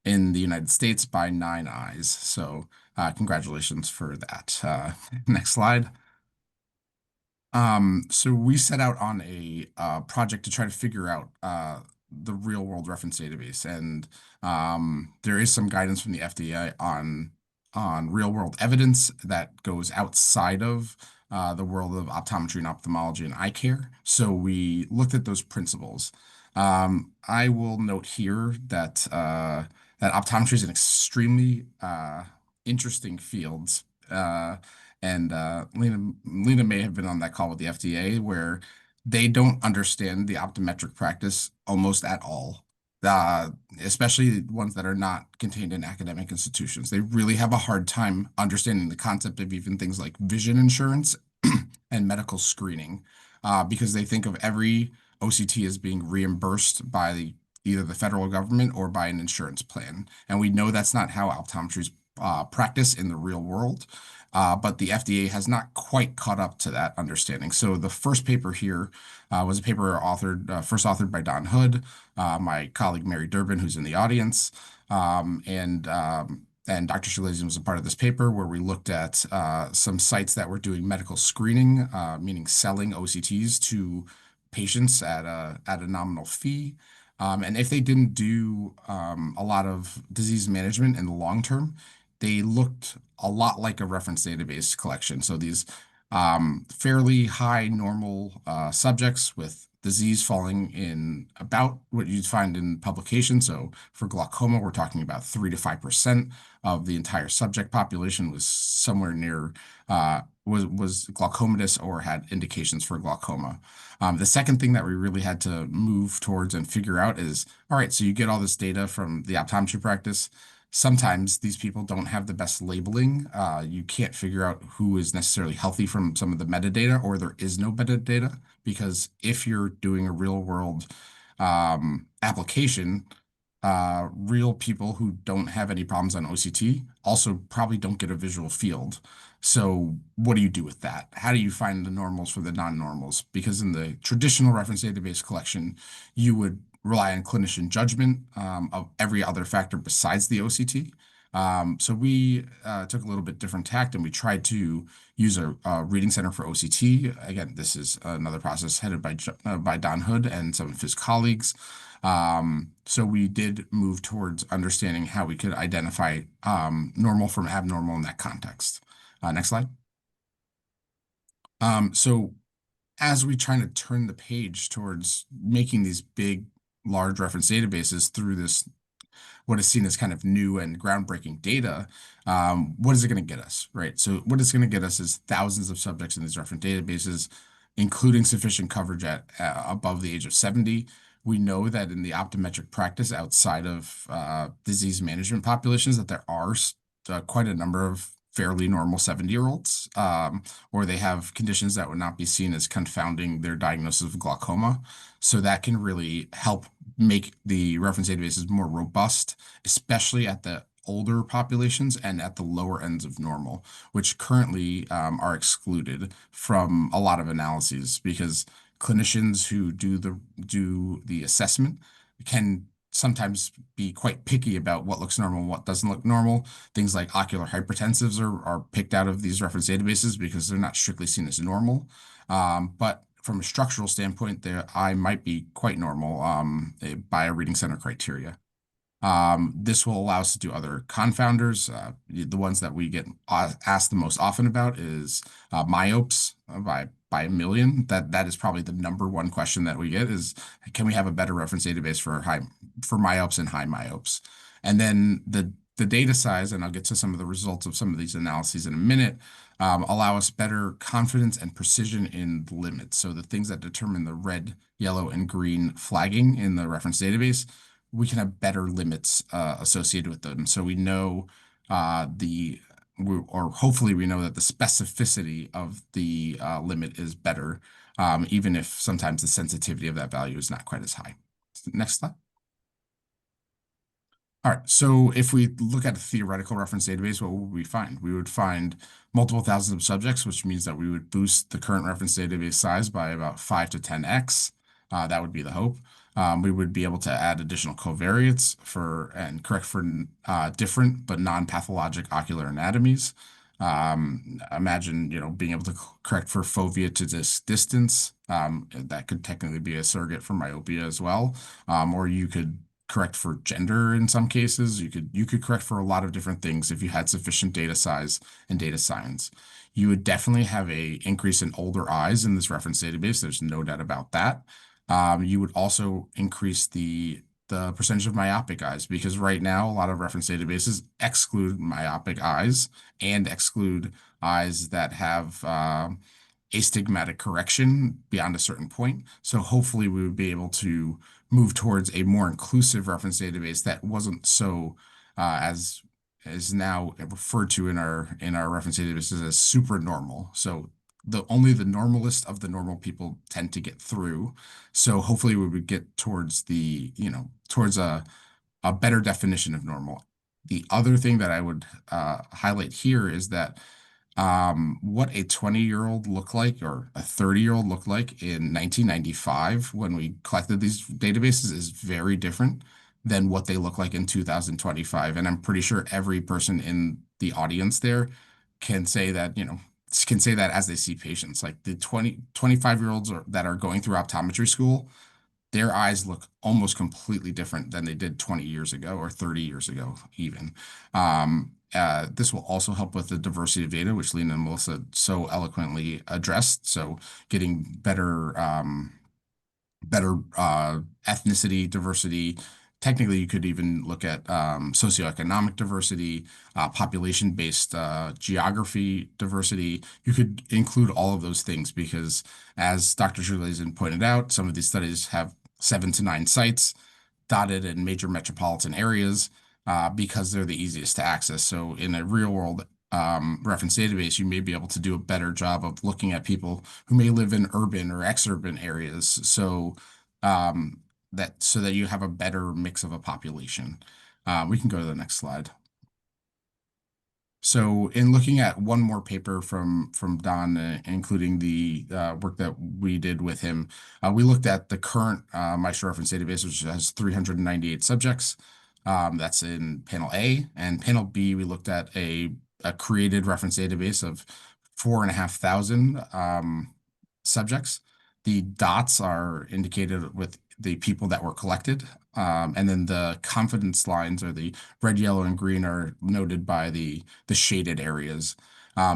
Speaker 22: in the United States by 9 eyes. So congratulations for that. Next slide. So we set out on a project to try to figure out the real world reference database. And there is some guidance from the FDA on real world evidence that goes outside of the world of optometry and ophthalmology and eye care. So we looked at those principles. I will note here that that optometry is an extremely interesting field. And Lena may have been on that call with the FDA where they don't understand the optometric practice almost at all, especially ones that are not contained in academic institutions. They really have a hard time understanding the concept of even things like vision insurance and medical screening, because they think of every OCT as being reimbursed by either the federal government or by an insurance plan. And we know that's not how optometry is practiced in the real world. But the FDA has not quite caught up to that understanding. So the first paper here was a paper first authored by Don Hood, my colleague Mary Durbin, who's in the audience, and Dr. Shalazian was a part of this paper where we looked at some sites that were doing medical screening, meaning selling OCTs to patients at a nominal fee. And if they didn't do a lot of disease management in the long term, they looked a lot like a reference database collection. So these fairly high normal subjects with disease falling in about what you'd find in publication. So for glaucoma, we're talking about 3 to 5% of the entire subject population was somewhere near was glaucomatous or had indications for glaucoma. The second thing that we really had to move towards and figure out is, all right, so you get all this data from the optometry practice. Sometimes these people don't have the best labeling. You can't figure out who is necessarily healthy from some of the metadata, or there is no metadata, because if you're doing a real world application, real people who don't have any problems on OCT also probably don't get a visual field. So what do you do with that? How do you find the normals for the non-normals? Because in the traditional reference database collection, you would rely on clinician judgment of every other factor besides the OCT. So we took a little bit different tact, and we tried to use a reading center for OCT. Again, this is another process headed by Don Hood and some of his colleagues. So we did move towards understanding how we could identify normal from abnormal in that context. Next slide. So as we try to turn the page towards making these big, large reference databases through this, what is seen as kind of new and groundbreaking data, what is it going to get us, right? So what it's going to get us is thousands of subjects in these reference databases, including sufficient coverage at above the age of 70. We know that in the optometric practice outside of disease management populations, that there are quite a number of fairly normal 70-year-olds, or they have conditions that would not be seen as confounding their diagnosis of glaucoma. So that can really help make the reference databases more robust, especially at the older populations and at the lower ends of normal, which currently are excluded from a lot of analyses, because clinicians who do the assessment can sometimes be quite picky about what looks normal and what doesn't look normal. Things like ocular hypertensives are picked out of these reference databases because they're not strictly seen as normal. But from a structural standpoint, their eye might be quite normal by a reading center criteria. This will allow us to do other confounders. The ones that we get asked the most often about is myopes by a million. That is probably the number one question that we get is, can we have a better reference database for myopes and high myopes? And then the data size, and I'll get to some of the results of some of these analyses in a minute, allow us better confidence and precision in the limits. So the things that determine the red, yellow, and green flagging in the reference database, we can have better limits associated with them. So we know or hopefully we know that the specificity of the limit is better, even if sometimes the sensitivity of that value is not quite as high. Next slide. All right, so if we look at a theoretical reference database, what would we find? We would find multiple thousands of subjects, which means that we would boost the current reference database size by about 5 to 10x. That would be the hope. We would be able to add additional covariates and correct for different but non-pathologic ocular anatomies. Imagine, being able to correct for fovea to this distance. That could technically be a surrogate for myopia as well. Or you could correct for gender in some cases. You could correct for a lot of different things if you had sufficient data size and data science. You would definitely have a increase in older eyes in this reference database. There's no doubt about that. You would also increase the percentage of myopic eyes, because right now a lot of reference databases exclude myopic eyes and exclude eyes that have astigmatic correction beyond a certain point. So hopefully we would be able to move towards a more inclusive reference database that wasn't so as is now referred to in our reference databases as super normal. So only the normalist of the normal people tend to get through. So hopefully we would get towards towards a better definition of normal. The other thing that I would highlight here is that what a 20-year-old looked like or a 30-year-old looked like in 1995 when we collected these databases is very different than what they look like in 2025. And I'm pretty sure every person in the audience there can say that, as they see patients. Like the 25-year-olds that are going through optometry school, their eyes look almost completely different than they did 20 years ago or 30 years ago, even. This will also help with the diversity of data, which Lena and Melissa so eloquently addressed. So getting better ethnicity diversity. Technically, you could even look at socioeconomic diversity, population-based geography diversity. You could include all of those things because, as Dr. Julesen pointed out, some of these studies have 7 to 9 sites dotted in major metropolitan areas because they're the easiest to access. So in a real-world reference database, you may be able to do a better job of looking at people who may live in urban or exurban areas. So that you have a better mix of a population. We can go to the next slide. So in looking at one more paper from Don, including the work that we did with him, we looked at the current Maestro reference database, which has 398 subjects. That's in panel A. And panel B, we looked at a created reference database of 4,500 subjects. The dots are indicated with the people that were collected. And then the confidence lines, or the red, yellow, and green, are noted by the shaded areas.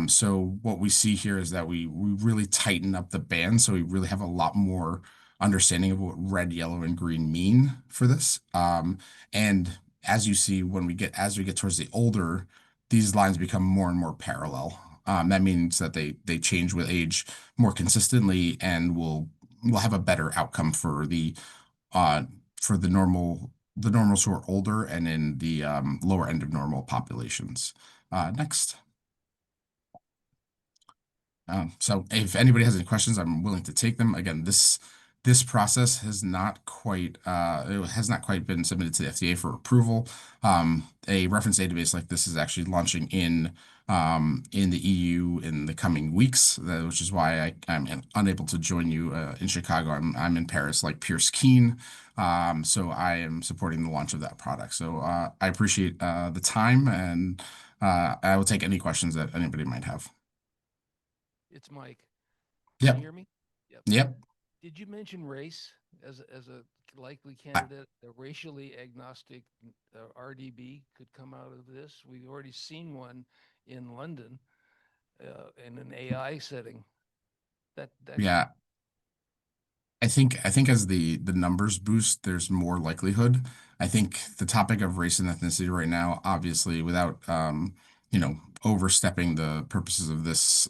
Speaker 22: So what we see here is that we really tighten up the band. So we really have a lot more understanding of what red, yellow, and green mean for this. And as you see, as we get towards the older, these lines become more and more parallel. That means that they change with age more consistently and will have a better outcome for the normals who are older and in the lower end of normal populations. Next. So if anybody has any questions, I'm willing to take them. Again, this process has not quite been submitted to the FDA for approval. A reference database like this is actually launching in the EU in the coming weeks, which is why I'm unable to join you in Chicago. I'm in Paris, like Pierce Keen. So I am supporting the launch of that product. So I appreciate the time, and I will take any questions that anybody might have.
Speaker 8: It's Mike.
Speaker 22: Yep.
Speaker 8: Can you hear me?
Speaker 22: Yep.
Speaker 8: Did you mention race as a likely candidate? A racially agnostic RDB could come out of this. We've already seen one in London in an AI setting.
Speaker 22: Yeah. I think as the numbers boost, there's more likelihood. I think the topic of race and ethnicity right now, obviously, without overstepping the purposes of this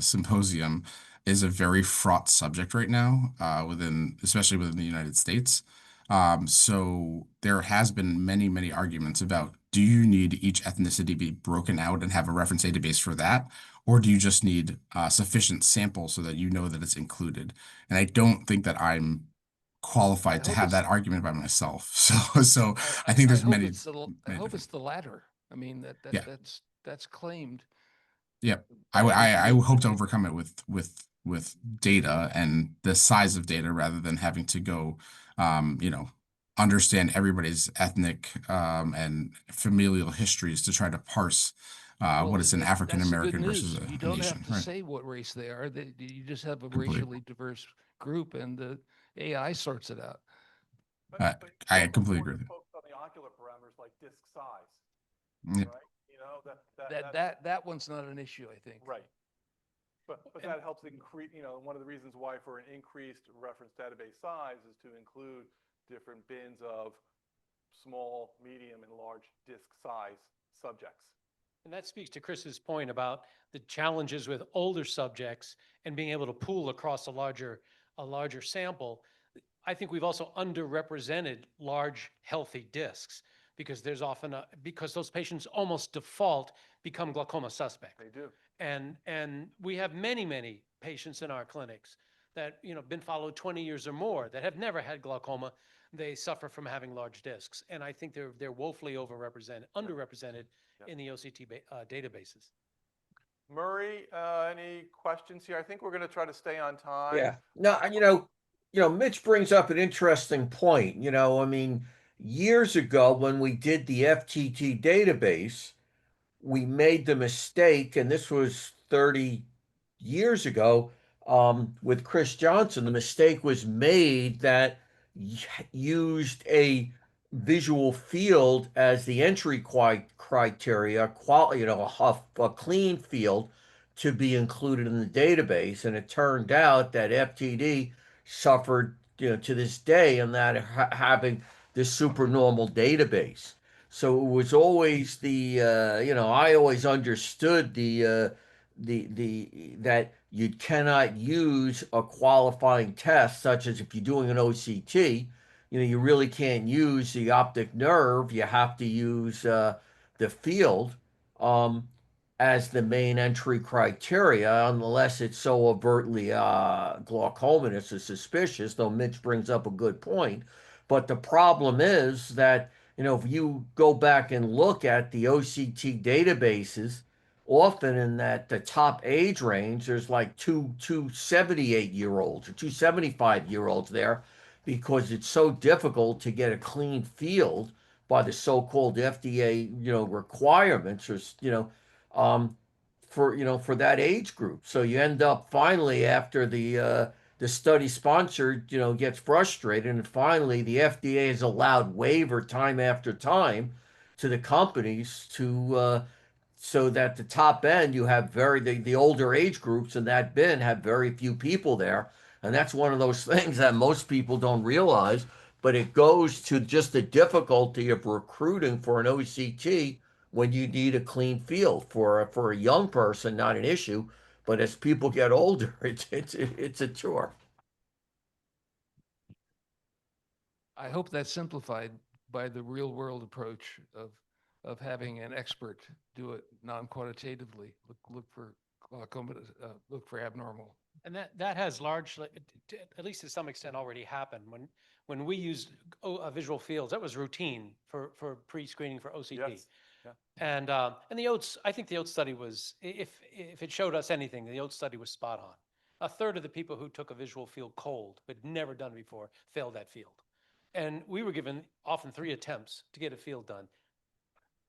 Speaker 22: symposium, is a very fraught subject right now, especially within the United States. So there has been many, many arguments about, do you need each ethnicity to be broken out and have a reference database for that? Or do you just need sufficient sample so that you know that it's included? And I don't think that I'm qualified to have that argument by myself. So I think there's many.
Speaker 8: I hope it's the latter. I mean, that's claimed.
Speaker 22: Yeah, I hope to overcome it with data and the size of data, rather than having to go, understand everybody's ethnic and familial histories to try to parse
Speaker 21: what is an
Speaker 19: That's
Speaker 21: African
Speaker 19: the good
Speaker 21: American versus
Speaker 19: news.
Speaker 21: a
Speaker 19: You don't
Speaker 21: Asian,
Speaker 19: have to
Speaker 21: right?
Speaker 19: say what race they are. You just have a
Speaker 21: Completely.
Speaker 19: racially diverse group, and the AI sorts it out.
Speaker 21: I completely agree with you.
Speaker 2: Focus on the ocular parameters like disc size,
Speaker 21: Yeah.
Speaker 2: right? You know,
Speaker 19: That one's not an issue, I think.
Speaker 2: right. But that helps increase, you know, one of the reasons why for an increased reference database size is to include different bins of small, medium, and large disk size subjects.
Speaker 7: And that speaks to Chris's point about the challenges with older subjects and being able to pool across a larger sample. I think we've also underrepresented large, healthy discs because there's often because those patients almost default become glaucoma suspect.
Speaker 2: They do.
Speaker 7: And we have many patients in our clinics that, you know, been followed 20 years or more that have never had glaucoma. They suffer from having large discs. And I think they're woefully underrepresented in the OCT databases.
Speaker 2: Murray, any questions here? I think we're going to try to stay on time.
Speaker 3: Yeah. No, Mitch brings up an interesting point. I mean, years ago when we did the FTT database, we made the mistake, and this was 30 years ago, with Chris Johnson. The mistake was made that used a visual field as the entry criteria, a clean field to be included in the database. And it turned out that FTD suffered, to this day, in that having this supernormal database. So it was always I always understood that you cannot use a qualifying test, such as if you're doing an OCT, you really can't use the optic nerve. You have to use the field as the main entry criteria, unless it's so overtly glaucomatous or suspicious, though Mitch brings up a good point. But the problem is that, if you go back and look at the OCT databases, often in the top age range, there's like two 78-year-olds or 275-year-olds there, because it's so difficult to get a clean field by the so-called FDA, requirements, or, for that age group. So you end up finally, after the study sponsor, gets frustrated, and finally the FDA has allowed waiver time after time to the companies to so that the top end, you have the older age groups in that bin have very few people there. And that's one of those things that most people don't realize, but it goes to just the difficulty of recruiting for an OCT when you need a clean field. For a young person, not an issue, but as people get older, it's a chore.
Speaker 19: I hope that's simplified by the real world approach of having an expert do it non-quantitatively. Look for glaucoma, look for abnormal.
Speaker 7: And that has largely, at least to some extent, already happened. When we used visual fields, that was routine for pre-screening for OCT.
Speaker 2: Yes. Yeah.
Speaker 7: And the OATS, I think the OATS study was, if it showed us anything, the OATS study was spot on. A third of the people who took a visual field cold, but never done before, failed that field. And we were given often 3 attempts to get a field done.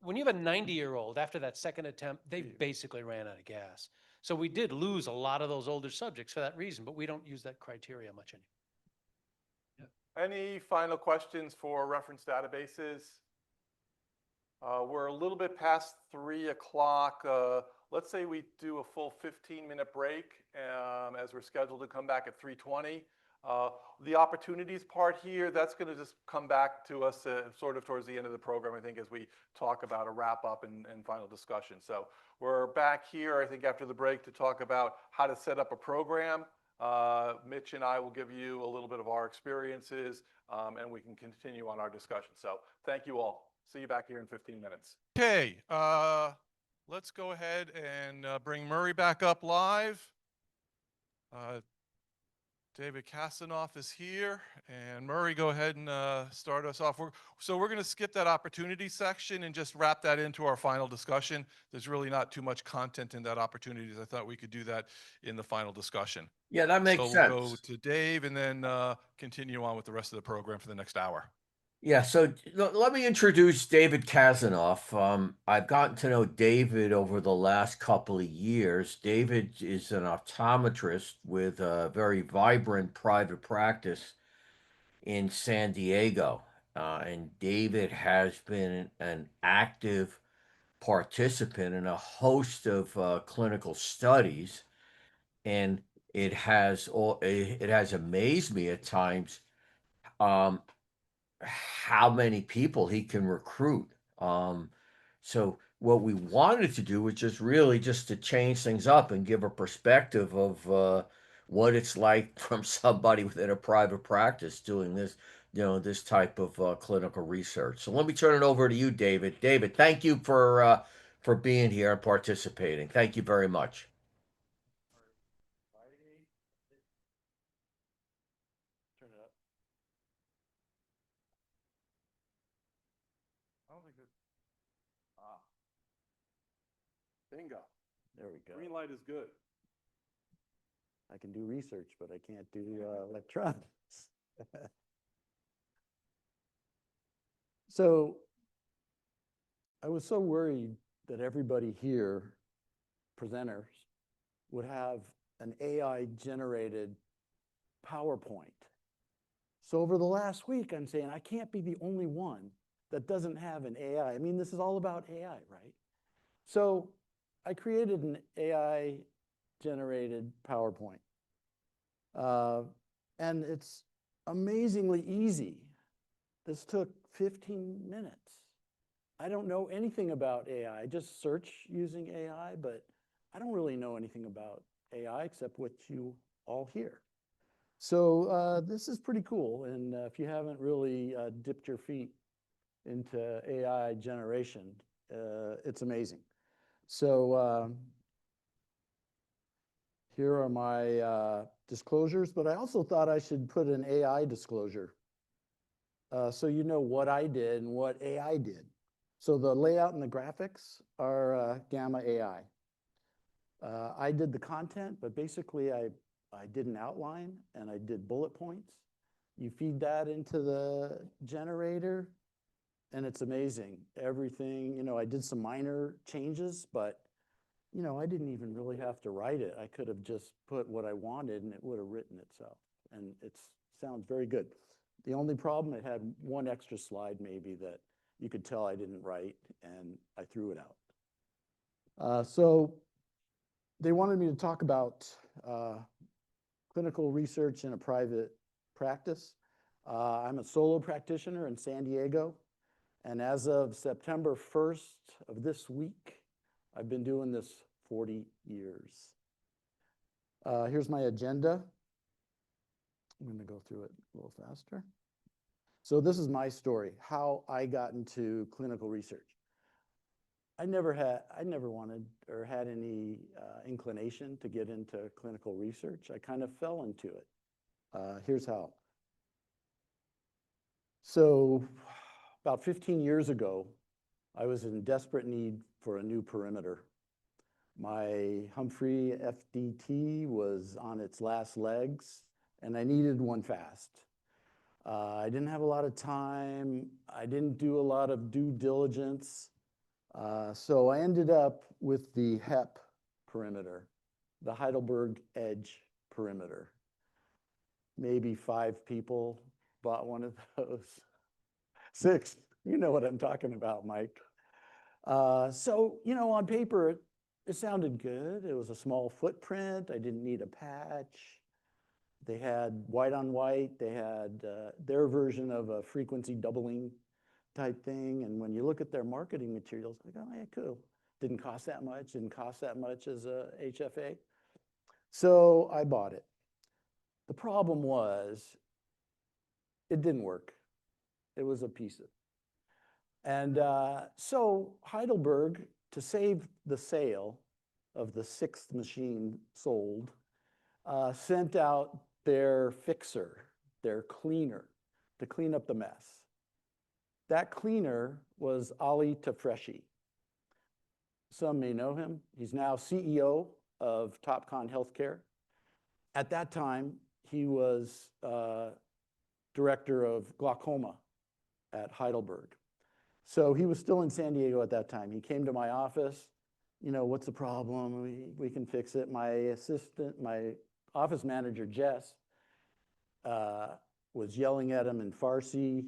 Speaker 7: When you have a 90-year-old, after that second attempt, they basically ran out of gas. So we did lose a lot of those older subjects for that reason, but we don't use that criteria much anymore.
Speaker 2: Any final questions for reference databases? We're a little bit past 3 o'clock. Let's say we do a full 15-minute break as we're scheduled to come back at 3:20. The opportunities part here, that's going to just come back to us sort of towards the end of the program, I think, as we talk about a wrap up and final discussion. So we're back here, I think, after the break to talk about how to set up a program. Mitch and I will give you a little bit of our experiences, and we can continue on our discussion. So thank you all. See you back here in 15 minutes. Okay, let's go ahead and bring Murray back up live. David Kasanoff is here, and Murray, go ahead and start us off. So we're going to skip that opportunity section and just wrap that into our final discussion. There's really not too much content in that opportunities. I thought we could do that in the final discussion.
Speaker 3: Yeah, that makes sense.
Speaker 2: We'll go to Dave and then continue on with the rest of the program for the next hour.
Speaker 3: Yeah, so let me introduce David Kazanoff. I've gotten to know David over the last couple of years. David is an optometrist with a very vibrant private practice in San Diego. And David has been an active participant in a host of clinical studies, and it has amazed me at times um, how many people he can recruit. So what we wanted to do was just really just to change things up and give a perspective of what it's like from somebody within a private practice doing this, this type of clinical research. So let me turn it over to you, David. David, thank you for being here and participating. Thank you very much.
Speaker 21: Turn it up. I don't think it. Bingo.
Speaker 1: There we go.
Speaker 21: Green light is good.
Speaker 1: I can do research, but I can't do electronics. So I was so worried that everybody here, presenters, would have an AI-generated PowerPoint. So over the last week, I'm saying I can't be the only one that doesn't have an AI. I mean, this is all about AI, right? So I created an AI-generated PowerPoint. And it's amazingly easy. This took 15 minutes. I don't know anything about AI. I just search using AI, but I don't really know anything about AI except what you all hear. So this is pretty cool. And if you haven't really dipped your feet into AI generation, it's amazing. So here are my disclosures, but I also thought I should put an AI disclosure so you know what I did and what AI did. So the layout and the graphics are Gamma AI. I did the content, but basically I did an outline and I did bullet points. You feed that into the generator and it's amazing. Everything, I did some minor changes, but I didn't even really have to write it. I could have just put what I wanted and it would have written itself. And it sounds very good. The only problem, it had one extra slide maybe that you could tell I didn't write and I threw it out. So they wanted me to talk about clinical research in a private practice. I'm a solo practitioner in San Diego. And as of September 1st of this week, I've been doing this 40 years. Here's my agenda. I'm going to go through it a little faster. So this is my story, how I got into clinical research. I never wanted or had any inclination to get into clinical research. I kind of fell into it. Here's how. So about 15 years ago, I was in desperate need for a new perimeter. My Humphrey FDT was on its last legs, and I needed one fast. I didn't have a lot of time. I didn't do a lot of due diligence. So I ended up with the HEP perimeter, the Heidelberg Edge perimeter. Maybe 5 people bought one of those. 6, you know what I'm talking about, Mike. So, on paper, it sounded good. It was a small footprint. I didn't need a patch. They had white on white. They had their version of a frequency doubling type thing. And when you look at their marketing materials, like, oh, yeah, cool. Didn't cost that much. Didn't cost that much as a HFA. So I bought it. The problem was it didn't work. It was a piece of. And so Heidelberg, to save the sale of the 6th machine sold, sent out their fixer, their cleaner, to clean up the mess. That cleaner was Ali Tafreshi. Some may know him. He's now CEO of Topcon Healthcare. At that time, he was director of Glaucoma at Heidelberg. So he was still in San Diego at that time. He came to my office, you know, what's the problem? We can fix it. My office manager, Jess, was yelling at him in Farsi,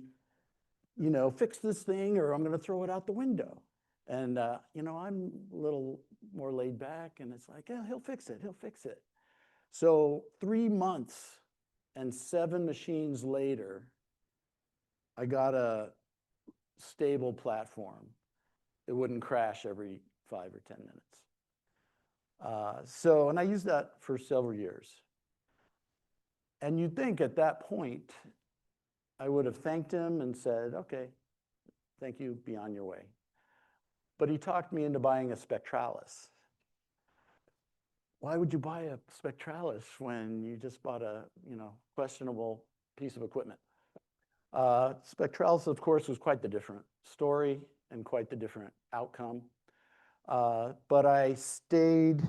Speaker 1: you know, fix this thing or I'm going to throw it out the window. And, you know, I'm a little more laid back and it's like, yeah, he'll fix it. He'll fix it. So 3 months and 7 machines later, I got a stable platform. It wouldn't crash every 5 or 10 minutes. And I used that for several years. And you'd think at that point, I would have thanked him and said, okay, thank you, be on your way. But he talked me into buying a Spectralis. Why would you buy a Spectralis when you just bought a, you know, questionable piece of equipment? Spectralis, of course, was quite the different story and quite the different outcome. But I stayed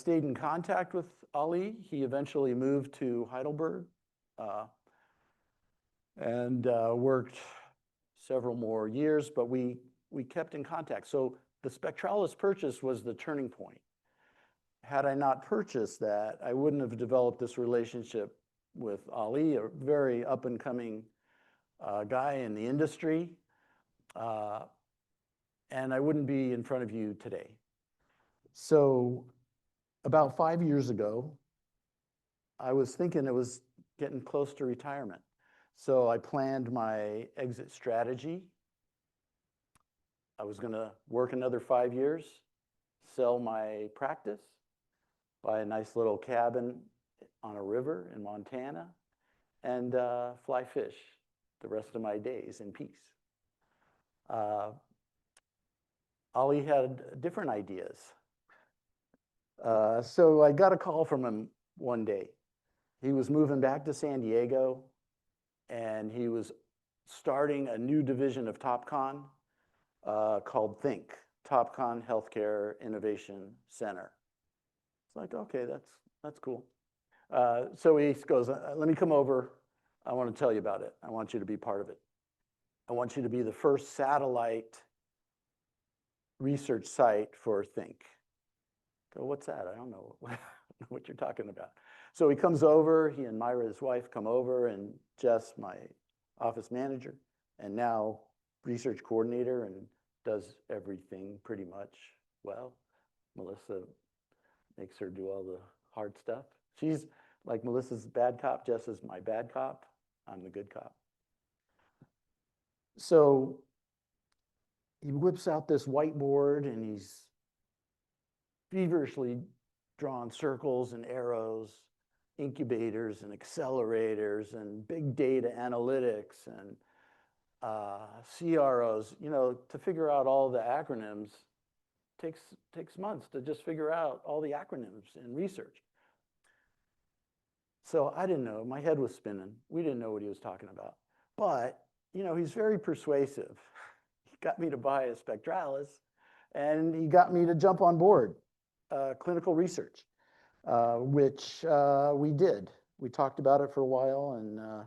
Speaker 1: in contact with Ali. He eventually moved to Heidelberg and worked several more years, but we kept in contact. So the Spectralis purchase was the turning point. Had I not purchased that, I wouldn't have developed this relationship with Ali, a very up-and-coming guy in the industry, and I wouldn't be in front of you today. So about 5 years ago, I was thinking it was getting close to retirement. So I planned my exit strategy. I was going to work another 5 years, sell my practice, buy a nice little cabin on a river in Montana, and fly fish the rest of my days in peace. Ali had different ideas. So I got a call from him one day. He was moving back to San Diego, and he was starting a new division of TopCon called THINK, TopCon Healthcare Innovation Center. It's like, okay, that's cool. So he goes, let me come over. I want to tell you about it. I want you to be part of it. I want you to be the first satellite research site for THINK. Go, what's that? I don't know what you're talking about. So he comes over, he and Myra, his wife, come over, and Jess, my office manager, and now research coordinator, and does everything pretty much well. Melissa makes her do all the hard stuff. She's like Melissa's bad cop, Jess is my bad cop, I'm the good cop. So he whips out this whiteboard and he's feverishly drawing circles and arrows, incubators and accelerators and big data analytics and CROs. You know, to figure out all the acronyms takes months to just figure out all the acronyms in research. So I didn't know, my head was spinning. We didn't know what he was talking about. But, you know, he's very persuasive. He got me to buy a Spectralis, and he got me to jump on board clinical research, which we did. We talked about it for a while, and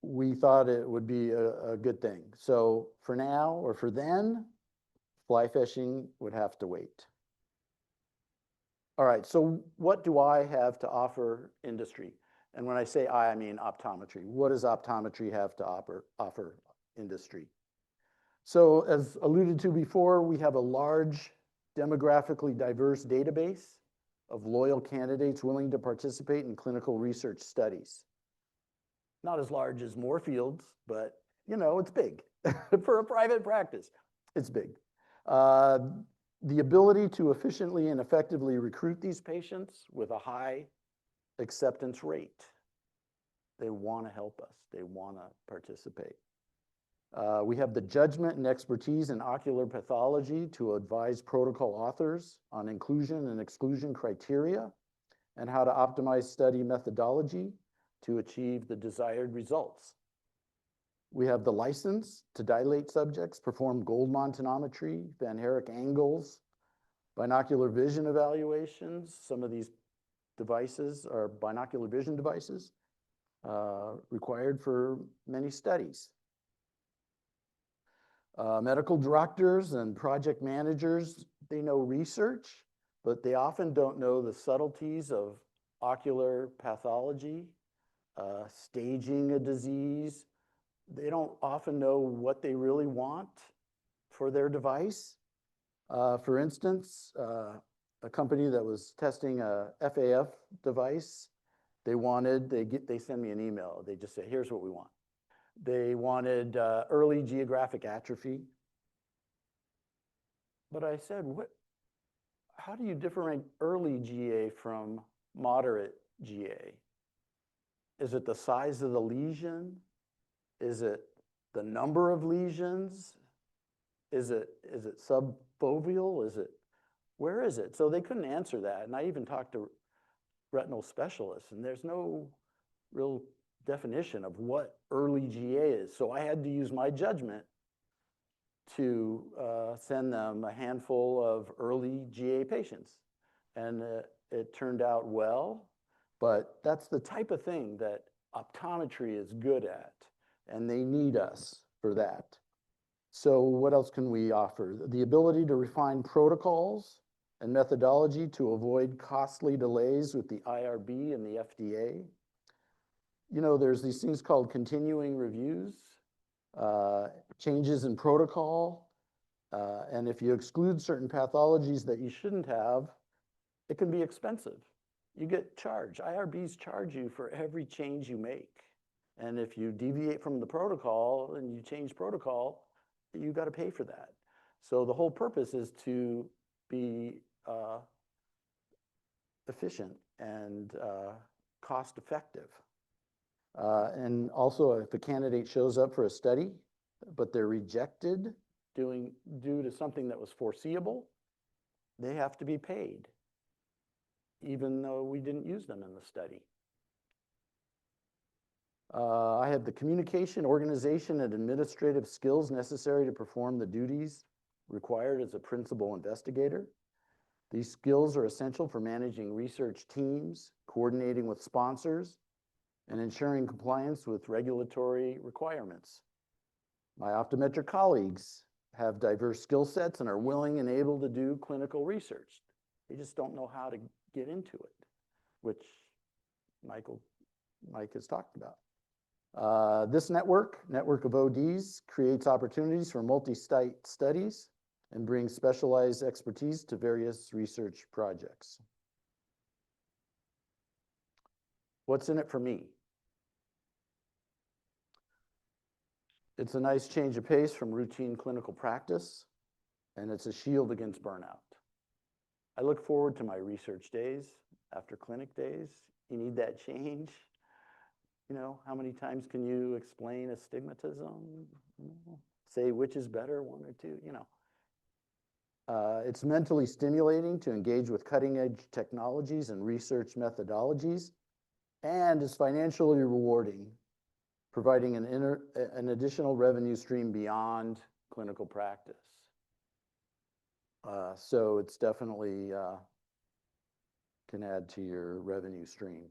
Speaker 1: we thought it would be a good thing. So for now, or for then, fly fishing would have to wait. All right, so what do I have to offer industry? And when I say I mean optometry. What does optometry have to offer industry? So as alluded to before, we have a large demographically diverse database of loyal candidates willing to participate in clinical research studies. Not as large as Moorfields, but you know, it's big. For a private practice, it's big. The ability to efficiently and effectively recruit these patients with a high acceptance rate. They want to help us. They want to participate. We have the judgment and expertise in ocular pathology to advise protocol authors on inclusion and exclusion criteria and how to optimize study methodology to achieve the desired results. We have the license to dilate subjects, perform Goldmann tonometry, Van Herrick angles, binocular vision evaluations. Some of these devices are binocular vision devices. required for many studies. Medical directors and project managers, they know research, but they often don't know the subtleties of ocular pathology, staging a disease. They don't often know what they really want for their device. For instance, a company that was testing a FAF device, they send me an email. They just say, here's what we want. They wanted early geographic atrophy. But I said, how do you differentiate early GA from moderate GA? Is it the size of the lesion? Is it the number of lesions? Is it subfoveal? Where is it? So they couldn't answer that. And I even talked to retinal specialists, and there's no real definition of what early GA is. So I had to use my judgment to send them a handful of early GA patients. And it turned out well, but that's the type of thing that optometry is good at, and they need us for that. So what else can we offer? The ability to refine protocols and methodology to avoid costly delays with the IRB and the FDA. You know, there's these things called continuing reviews, changes in protocol, and if you exclude certain pathologies that you shouldn't have, it can be expensive. You get charged. IRBs charge you for every change you make. And if you deviate from the protocol and you change protocol, you got to pay for that. So the whole purpose is to be efficient and cost effective. And also, if a candidate shows up for a study, but they're rejected due to something that was foreseeable, they have to be paid, even though we didn't use them in the study. I have the communication, organization, and administrative skills necessary to perform the duties required as a principal investigator. These skills are essential for managing research teams, coordinating with sponsors, and ensuring compliance with regulatory requirements. My optometric colleagues have diverse skill sets and are willing and able to do clinical research. They just don't know how to get into it, which Mike has talked about. This network of ODs creates opportunities for multi-site studies and brings specialized expertise to various research projects. What's in it for me? It's a nice change of pace from routine clinical practice, and it's a shield against burnout. I look forward to my research days after clinic days. You need that change. You know, how many times can you explain astigmatism? Say which is better, one or two, you know. It's mentally stimulating to engage with cutting-edge technologies and research methodologies, and is financially rewarding, providing an additional revenue stream beyond clinical practice. So it's definitely can add to your revenue stream.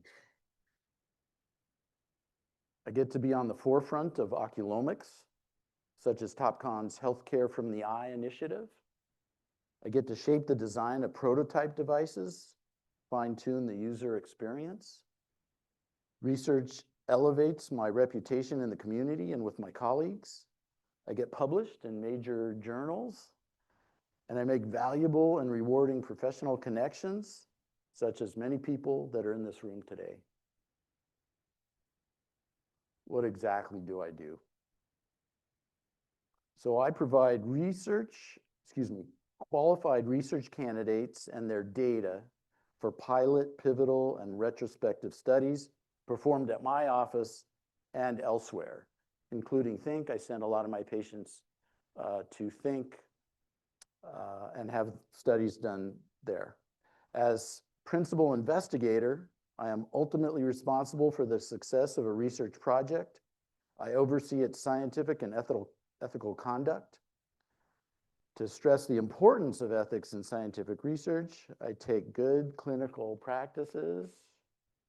Speaker 1: I get to be on the forefront of oculomics, such as TopCon's Healthcare from the Eye initiative. I get to shape the design of prototype devices, fine-tune the user experience. Research elevates my reputation in the community and with my colleagues. I get published in major journals, and I make valuable and rewarding professional connections, such as many people that are in this room today. What exactly do I do? So I provide qualified research candidates and their data for pilot, pivotal, and retrospective studies performed at my office and elsewhere, including Think. I send a lot of my patients to Think and have studies done there. As principal investigator, I am ultimately responsible for the success of a research project. I oversee its scientific and ethical conduct. To stress the importance of ethics in scientific research, I take good clinical practices.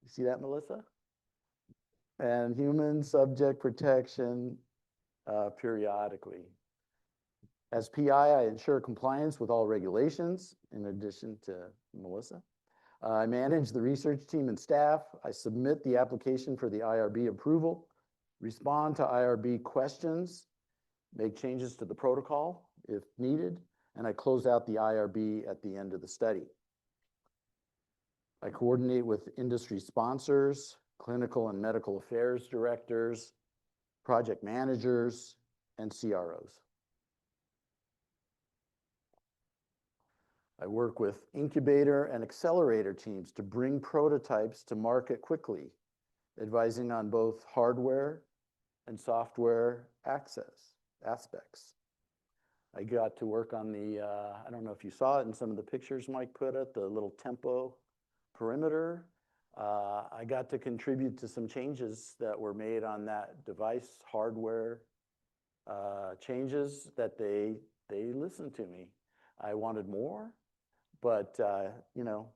Speaker 1: You see that, Melissa? and human subject protection periodically. As PI, I ensure compliance with all regulations, in addition to Melissa. I manage the research team and staff. I submit the application for the IRB approval, respond to IRB questions, make changes to the protocol if needed, and I close out the IRB at the end of the study. I coordinate with industry sponsors, clinical and medical affairs directors, project managers, and CROs. I work with incubator and accelerator teams to bring prototypes to market quickly, advising on both hardware and software aspects. I got to work on the, I don't know if you saw it in some of the pictures Mike put up, the little tempo perimeter. I got to contribute to some changes that were made on that device hardware changes that they listened to me. I wanted more, but you know,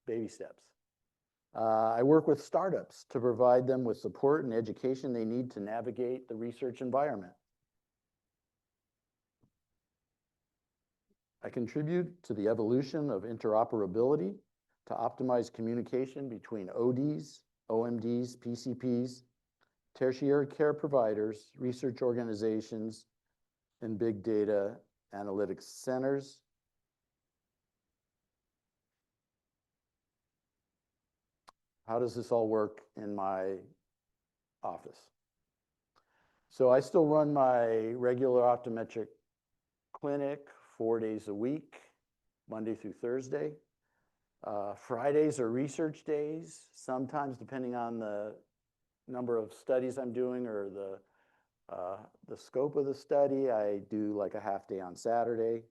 Speaker 1: baby steps. I work with startups to provide them with support and education they need to navigate the research environment. I contribute to the evolution of interoperability to optimize communication between ODs, OMDs, PCPs, tertiary care providers, research organizations, and big data analytics centers. How does this all work in my office? So I still run my regular optometric clinic 4 days a week, Monday through Thursday. Fridays are research days, sometimes depending on the number of studies I'm doing or the scope of the study, I do like a half day on Saturday.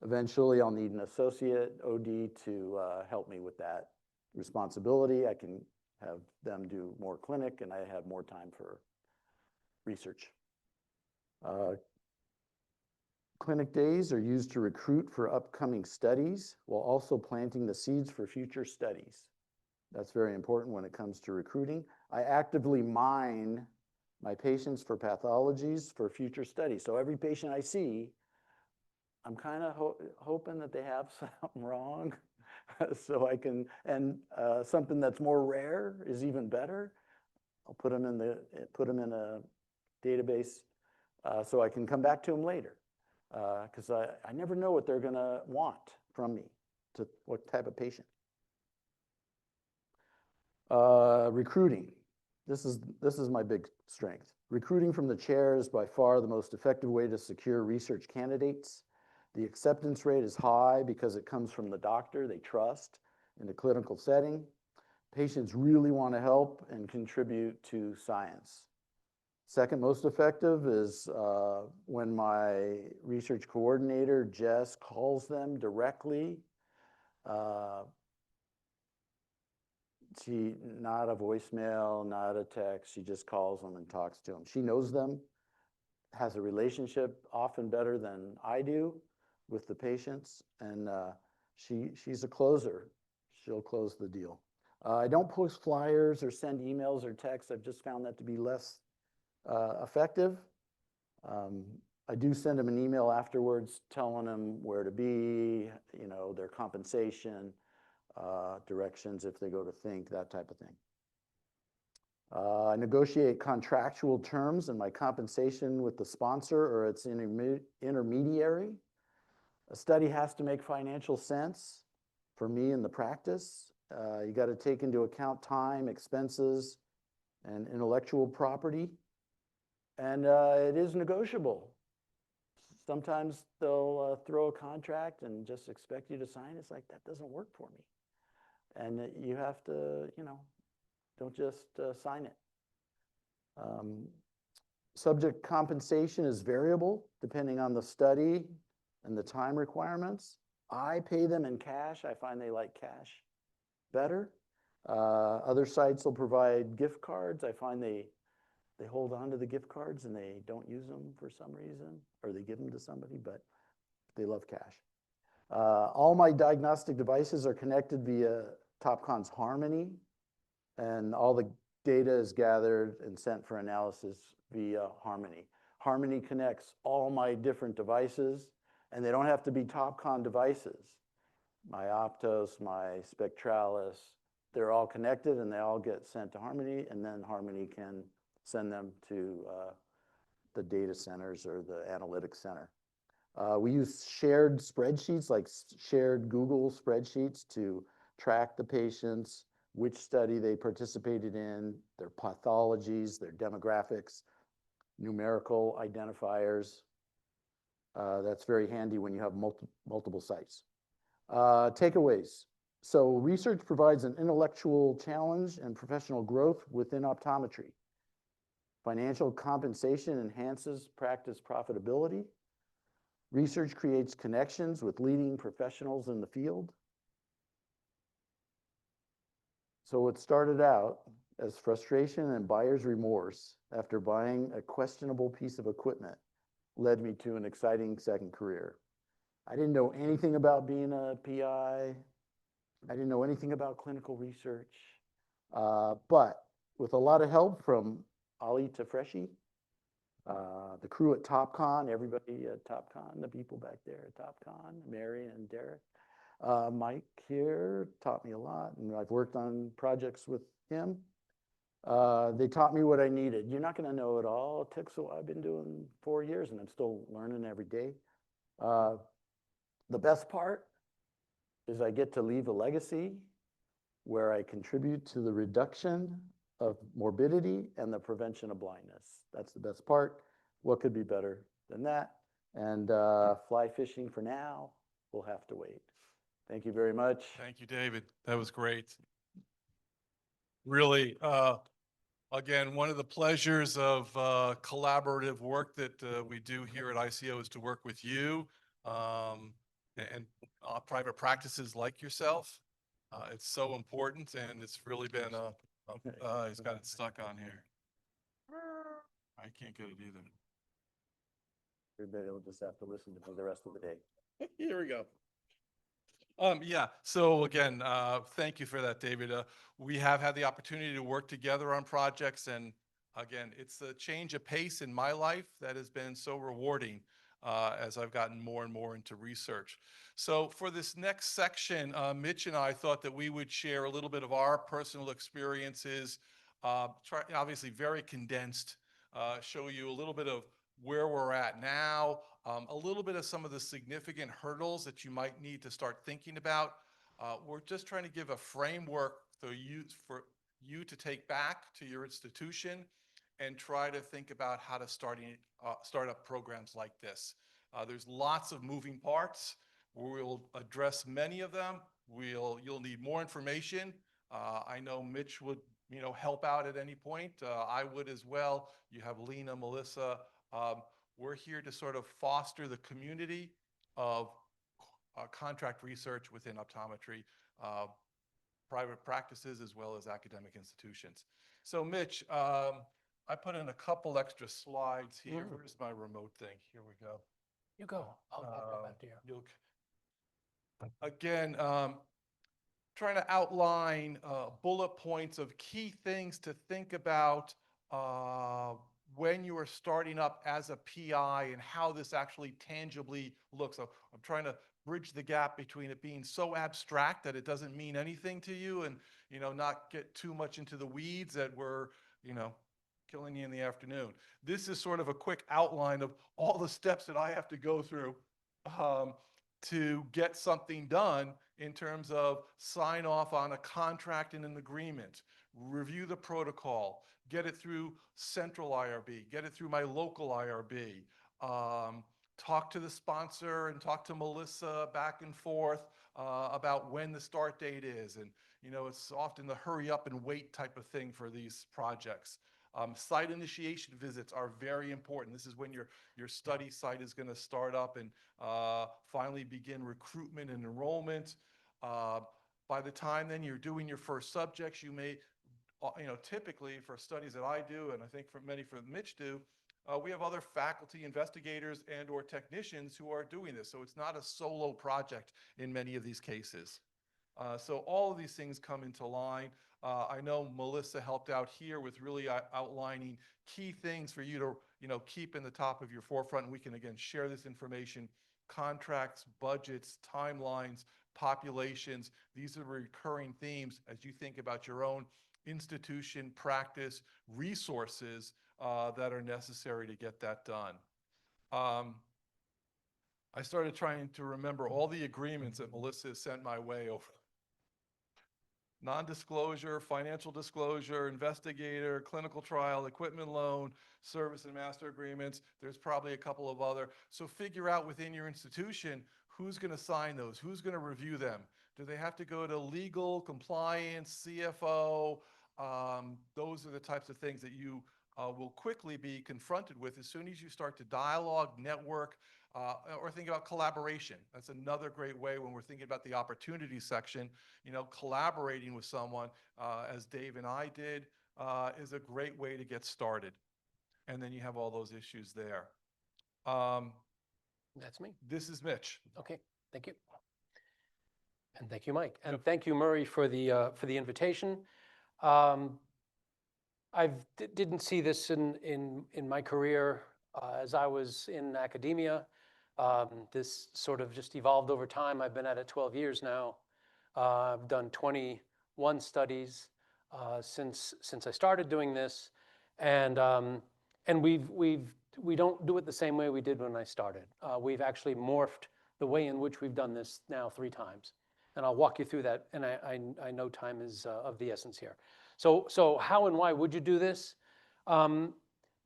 Speaker 1: Eventually, I'll need an associate OD to help me with that responsibility. I can have them do more clinic and I have more time for research. Clinic days are used to recruit for upcoming studies while also planting the seeds for future studies. That's very important when it comes to recruiting. I actively mine my patients for pathologies for future studies. So every patient I see, I'm kind of hoping that they have something wrong so I can, and something that's more rare is even better. I'll put them in a database so I can come back to them later. Because I never know what they're gonna want from me, to what type of patient. Recruiting. This is my big strength. Recruiting from the chair is by far the most effective way to secure research candidates. The acceptance rate is high because it comes from the doctor they trust in a clinical setting. Patients really want to help and contribute to science. Second most effective is when my research coordinator, Jess, calls them directly. Not a voicemail, not a text, she just calls them and talks to them. She knows them, has a relationship often better than I do with the patients, and she's a closer. She'll close the deal. I don't post flyers or send emails or texts. I've just found that to be less effective. I do send them an email afterwards telling them where to be, you know, their compensation, directions if they go to think, that type of thing. I negotiate contractual terms and my compensation with the sponsor or its intermediary. A study has to make financial sense for me in the practice. You got to take into account time, expenses, and intellectual property. And it is negotiable. Sometimes they'll throw a contract and just expect you to sign. It's like, that doesn't work for me. And you have to, you know, don't just sign it. Subject compensation is variable depending on the study and the time requirements. I pay them in cash. I find they like cash better. Other sites will provide gift cards. I find they hold on to the gift cards and they don't use them for some reason, or they give them to somebody, but they love cash. All my diagnostic devices are connected via Topcon's Harmony, and all the data is gathered and sent for analysis via Harmony. Harmony connects all my different devices, and they don't have to be TopCon devices. My Optos, my Spectralis, they're all connected and they all get sent to Harmony, and then Harmony can send them to the data centers or the analytics center. We use shared spreadsheets, like shared Google spreadsheets, to track the patients, which study they participated in, their pathologies, their demographics, numerical identifiers. That's very handy when you have multiple sites. Takeaways. So research provides an intellectual challenge and professional growth within optometry. Financial compensation enhances practice profitability. Research creates connections with leading professionals in the field. So what started out as frustration and buyer's remorse after buying a questionable piece of equipment led me to an exciting second career. I didn't know anything about being a PI. I didn't know anything about clinical research. But with a lot of help from Ali Tafreshi, the crew at TopCon, everybody at TopCon, the people back there at TopCon, Mary and Derek, Mike here taught me a lot, and I've worked on projects with him. They taught me what I needed. You're not going to know it all. It took so I've been doing 4 years, and I'm still learning every day. The best part is I get to leave a legacy where I contribute to the reduction of morbidity and the prevention of blindness. That's the best part. What could be better than that? And fly fishing for now, we'll have to wait. Thank you very much.
Speaker 2: Thank you, David. That was great. Really, again, one of the pleasures of collaborative work that we do here at ICO is to work with you and private practices like yourself. It's so important, and it's really been he's got it stuck on here. I can't get it either.
Speaker 1: Everybody will just have to listen to me the rest of the day.
Speaker 2: Here we go. Yeah, so again, thank you for that, David. We have had the opportunity to work together on projects, and again, it's a change of pace in my life that has been so rewarding as I've gotten more and more into research. So for this next section, Mitch and I thought that we would share a little bit of our personal experiences, obviously very condensed, show you a little bit of where we're at now, a little bit of some of the significant hurdles that you might need to start thinking about. We're just trying to give a framework for you to take back to your institution and try to think about how to start up programs like this. There's lots of moving parts. We'll address many of them. You'll need more information. I know Mitch would help out at any point. I would as well. You have Lena, Melissa. We're here to sort of foster the community of contract research within optometry, private practices, as well as academic institutions. So Mitch, I put in a couple extra slides here. Where's my remote thing? Here we go.
Speaker 7: You go. I'll come back to you.
Speaker 2: Again, trying to outline bullet points of key things to think about when you are starting up as a PI and how this actually tangibly looks. So I'm trying to bridge the gap between it being so abstract that it doesn't mean anything to you, and not get too much into the weeds that we're killing you in the afternoon. This is sort of a quick outline of all the steps that I have to go through to get something done in terms of sign off on a contract and an agreement, review the protocol, get it through central IRB, get it through my local IRB, talk to the sponsor and talk to Melissa back and forth about when the start date is. And, it's often the hurry up and wait type of thing for these projects. Site initiation visits are very important. This is when your study site is going to start up and finally begin recruitment and enrollment. By the time then you're doing your first subjects, you may, typically for studies that I do, and I think for many for Mitch do, we have other faculty investigators and or technicians who are doing this. So it's not a solo project in many of these cases. So all of these things come into line. I know Melissa helped out here with really outlining key things for you to, keep in the top of your forefront. And we can, again, share this information, contracts, budgets, timelines, populations. These are recurring themes as you think about your own institution, practice, resources that are necessary to get that done. I started trying to remember all the agreements that Melissa has sent my way over. Non-disclosure, financial disclosure, investigator, clinical trial, equipment loan, service and master agreements. There's probably a couple of other. So figure out within your institution who's going to sign those, who's going to review them. Do they have to go to legal, compliance, CFO? Those are the types of things that you will quickly be confronted with as soon as you start to dialogue, network, or think about collaboration. That's another great way when we're thinking about the opportunity section. Collaborating with someone, as Dave and I did, is a great way to get started. And then you have all those issues there.
Speaker 7: That's me.
Speaker 2: This is Mitch.
Speaker 7: Okay, thank you. And thank you, Mike. And thank you, Murray, for the invitation. I didn't see this in my career as I was in academia. This sort of just evolved over time. I've been at it 12 years now. I've done 21 studies since I started doing this, and we don't do it the same way we did when I started. We've actually morphed the way in which we've done this now 3 times, and I'll walk you through that. And I know time is of the essence here. So how and why would you do this?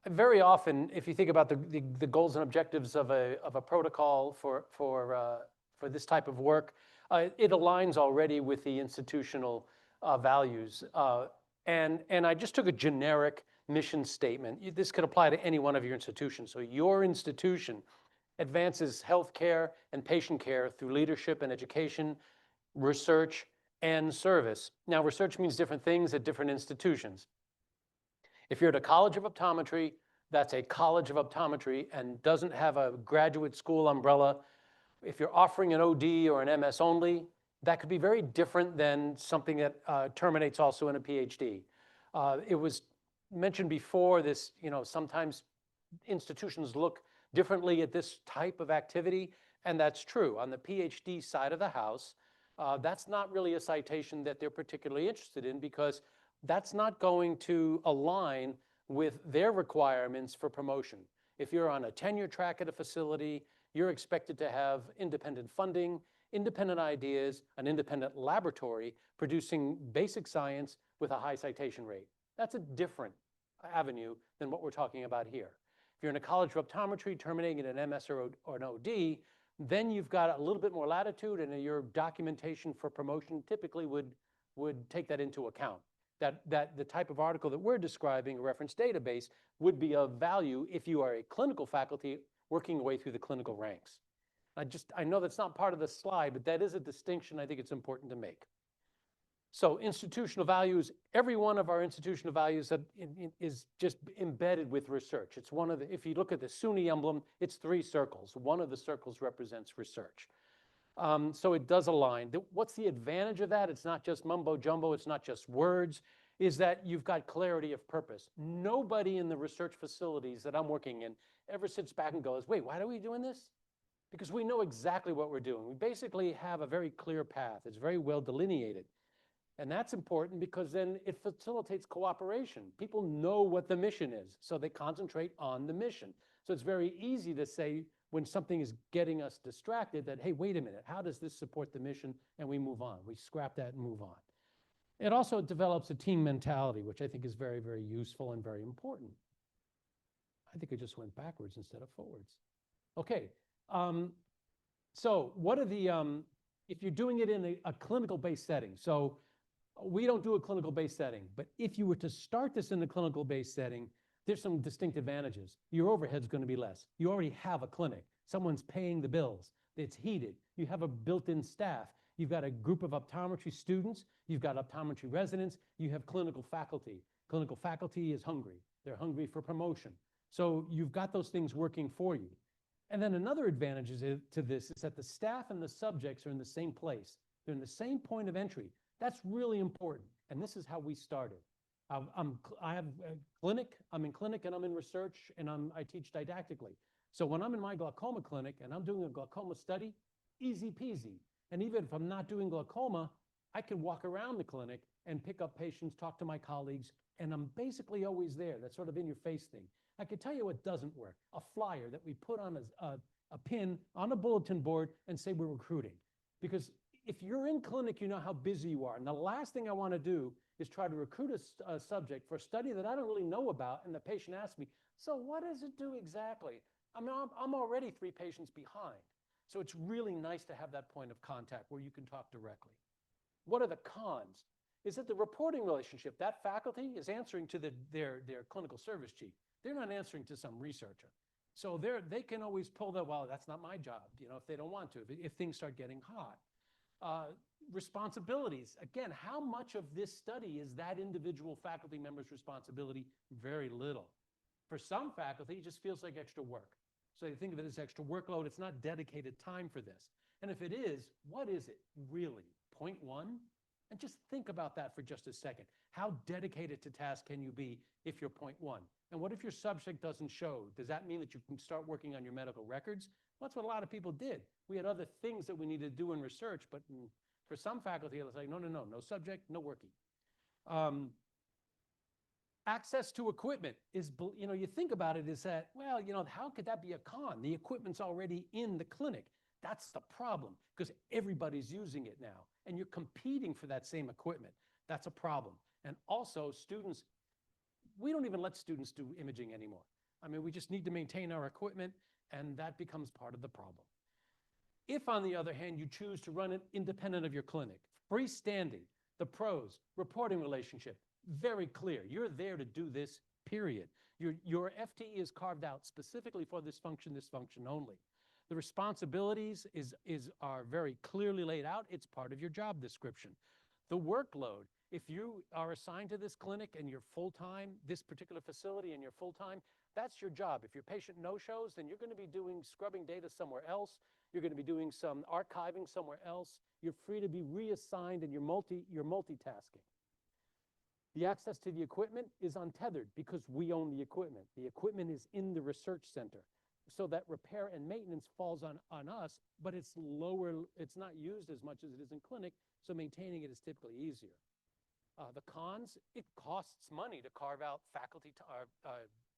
Speaker 7: Very often, if you think about the goals and objectives of a protocol for this type of work, it aligns already with the institutional values. And I just took a generic mission statement. This could apply to any one of your institutions. So your institution advances healthcare and patient care through leadership and education, research, and service. Now, research means different things at different institutions. If you're at a college of optometry, that's a college of optometry and doesn't have a graduate school umbrella. If you're offering an OD or an MS only, that could be very different than something that terminates also in a PhD. It was mentioned before this, sometimes institutions look differently at this type of activity, and that's true. On the PhD side of the house, that's not really a citation that they're particularly interested in because that's not going to align with their requirements for promotion. If you're on a tenure track at a facility, you're expected to have independent funding, independent ideas, an independent laboratory producing basic science with a high citation rate. That's a different avenue than what we're talking about here. If you're in a college of optometry terminating in an MS or an OD, then you've got a little bit more latitude, and your documentation for promotion typically would take that into account. That the type of article that we're describing, a reference database, would be of value if you are a clinical faculty working your way through the clinical ranks. I know that's not part of the slide, but that is a distinction I think it's important to make. So institutional values, every one of our institutional values that is just embedded with research. It's one of the, if you look at the SUNY emblem, it's 3 circles. One of the circles represents research. So it does align. What's the advantage of that? It's not just mumbo jumbo, it's not just words, is that you've got clarity of purpose. Nobody in the research facilities that I'm working in ever sits back and goes, wait, why are we doing this? Because we know exactly what we're doing. We basically have a very clear path. It's very well delineated. And that's important because then it facilitates cooperation. People know what the mission is, so they concentrate on the mission. So it's very easy to say when something is getting us distracted that, hey, wait a minute, how does this support the mission? And we move on. We scrap that and move on. It also develops a team mentality, which I think is very, very useful and very important. I think it just went backwards instead of forwards. Okay, so what are the, if you're doing it in a clinical-based setting, so we don't do a clinical-based setting, but if you were to start this in a clinical-based setting, there's some distinct advantages. Your overhead's going to be less. You already have a clinic. Someone's paying the bills. It's heated. You have a built-in staff. You've got a group of optometry students. You've got optometry residents. You have clinical faculty. Clinical faculty is hungry. They're hungry for promotion. So you've got those things working for you. And then another advantage to this is that the staff and the subjects are in the same place. They're in the same point of entry. That's really important. And this is how we started. I have a clinic, I'm in clinic and I'm in research and I teach didactically. So when I'm in my glaucoma clinic and I'm doing a glaucoma study, easy peasy. And even if I'm not doing glaucoma, I can walk around the clinic and pick up patients, talk to my colleagues, and I'm basically always there. That's sort of in your face thing. I can tell you what doesn't work. A flyer that we put on a pin on a bulletin board and say we're recruiting. Because if you're in clinic, you know how busy you are. And the last thing I want to do is try to recruit a subject for a study that I don't really know about. And the patient asks me, so what does it do exactly? I mean, I'm already 3 patients behind. So it's really nice to have that point of contact where you can talk directly. What are the cons? Is that the reporting relationship, that faculty is answering to their clinical service chief. They're not answering to some researcher. So they can always pull the, well, that's not my job, you know, if they don't want to, if things start getting hot. Responsibilities. Again, how much of this study is that individual faculty member's responsibility? Very little. For some faculty, it just feels like extra work. So they think of it as extra workload. It's not dedicated time for this. And if it is, what is it really? 0.1? And just think about that for just a second. How dedicated to task can you be if you're 0.1? And what if your subject doesn't show? Does that mean that you can start working on your medical records? Well, that's what a lot of people did. We had other things that we needed to do in research, but for some faculty, it was like, no subject, no working. Access to equipment is, you know, you think about it is that, well, you know, how could that be a con? The equipment's already in the clinic. That's the problem because everybody's using it now and you're competing for that same equipment. That's a problem. And also students, we don't even let students do imaging anymore. I mean, we just need to maintain our equipment and that becomes part of the problem. If, on the other hand, you choose to run it independent of your clinic, freestanding, the pros, reporting relationship, very clear. You're there to do this, period. Your FTE is carved out specifically for this function only. The responsibilities are very clearly laid out. It's part of your job description. The workload, if you are assigned to this clinic and you're full-time, this particular facility and you're full-time, that's your job. If your patient no-shows, then you're going to be doing scrubbing data somewhere else. You're going to be doing some archiving somewhere else. You're free to be reassigned and you're multitasking. The access to the equipment is untethered because we own the equipment. The equipment is in the research center. So that repair and maintenance falls on us, but it's lower, it's not used as much as it is in clinic, so maintaining it is typically easier. The cons, it costs money to carve out faculty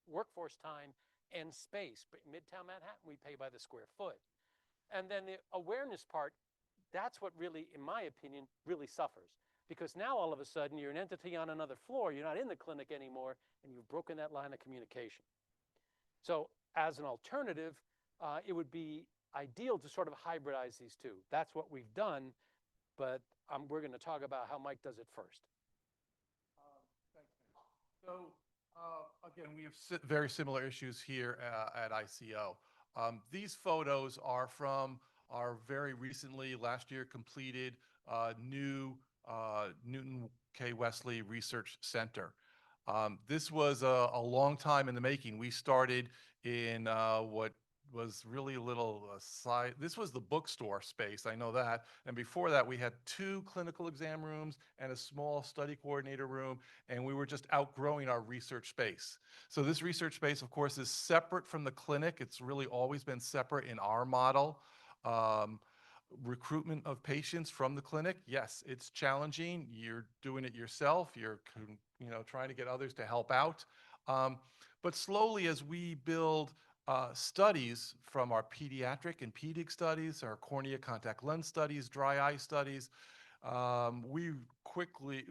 Speaker 7: workforce time and space. But in Midtown Manhattan, we pay by the square foot. And then the awareness part, that's what really, in my opinion, really suffers. Because now all of a sudden you're an entity on another floor, you're not in the clinic anymore, and you've broken that line of communication. So as an alternative, it would be ideal to sort of hybridize these two. That's what we've done, but we're going to talk about how Mike does it first.
Speaker 2: So again, we have very similar issues here at ICO. These photos are from our very recently, last year completed new Newton K. Wesley Research Center. This was a long time in the making. We started in what was really a little side. This was the bookstore space, I know that. And before that, we had 2 clinical exam rooms and a small study coordinator room, and we were just outgrowing our research space. So this research space, of course, is separate from the clinic. It's really always been separate in our model. Recruitment of patients from the clinic, yes, it's challenging. You're doing it yourself. You're trying to get others to help out. But slowly, as we build studies from our pediatric and pedic studies, our cornea contact lens studies, dry eye studies, we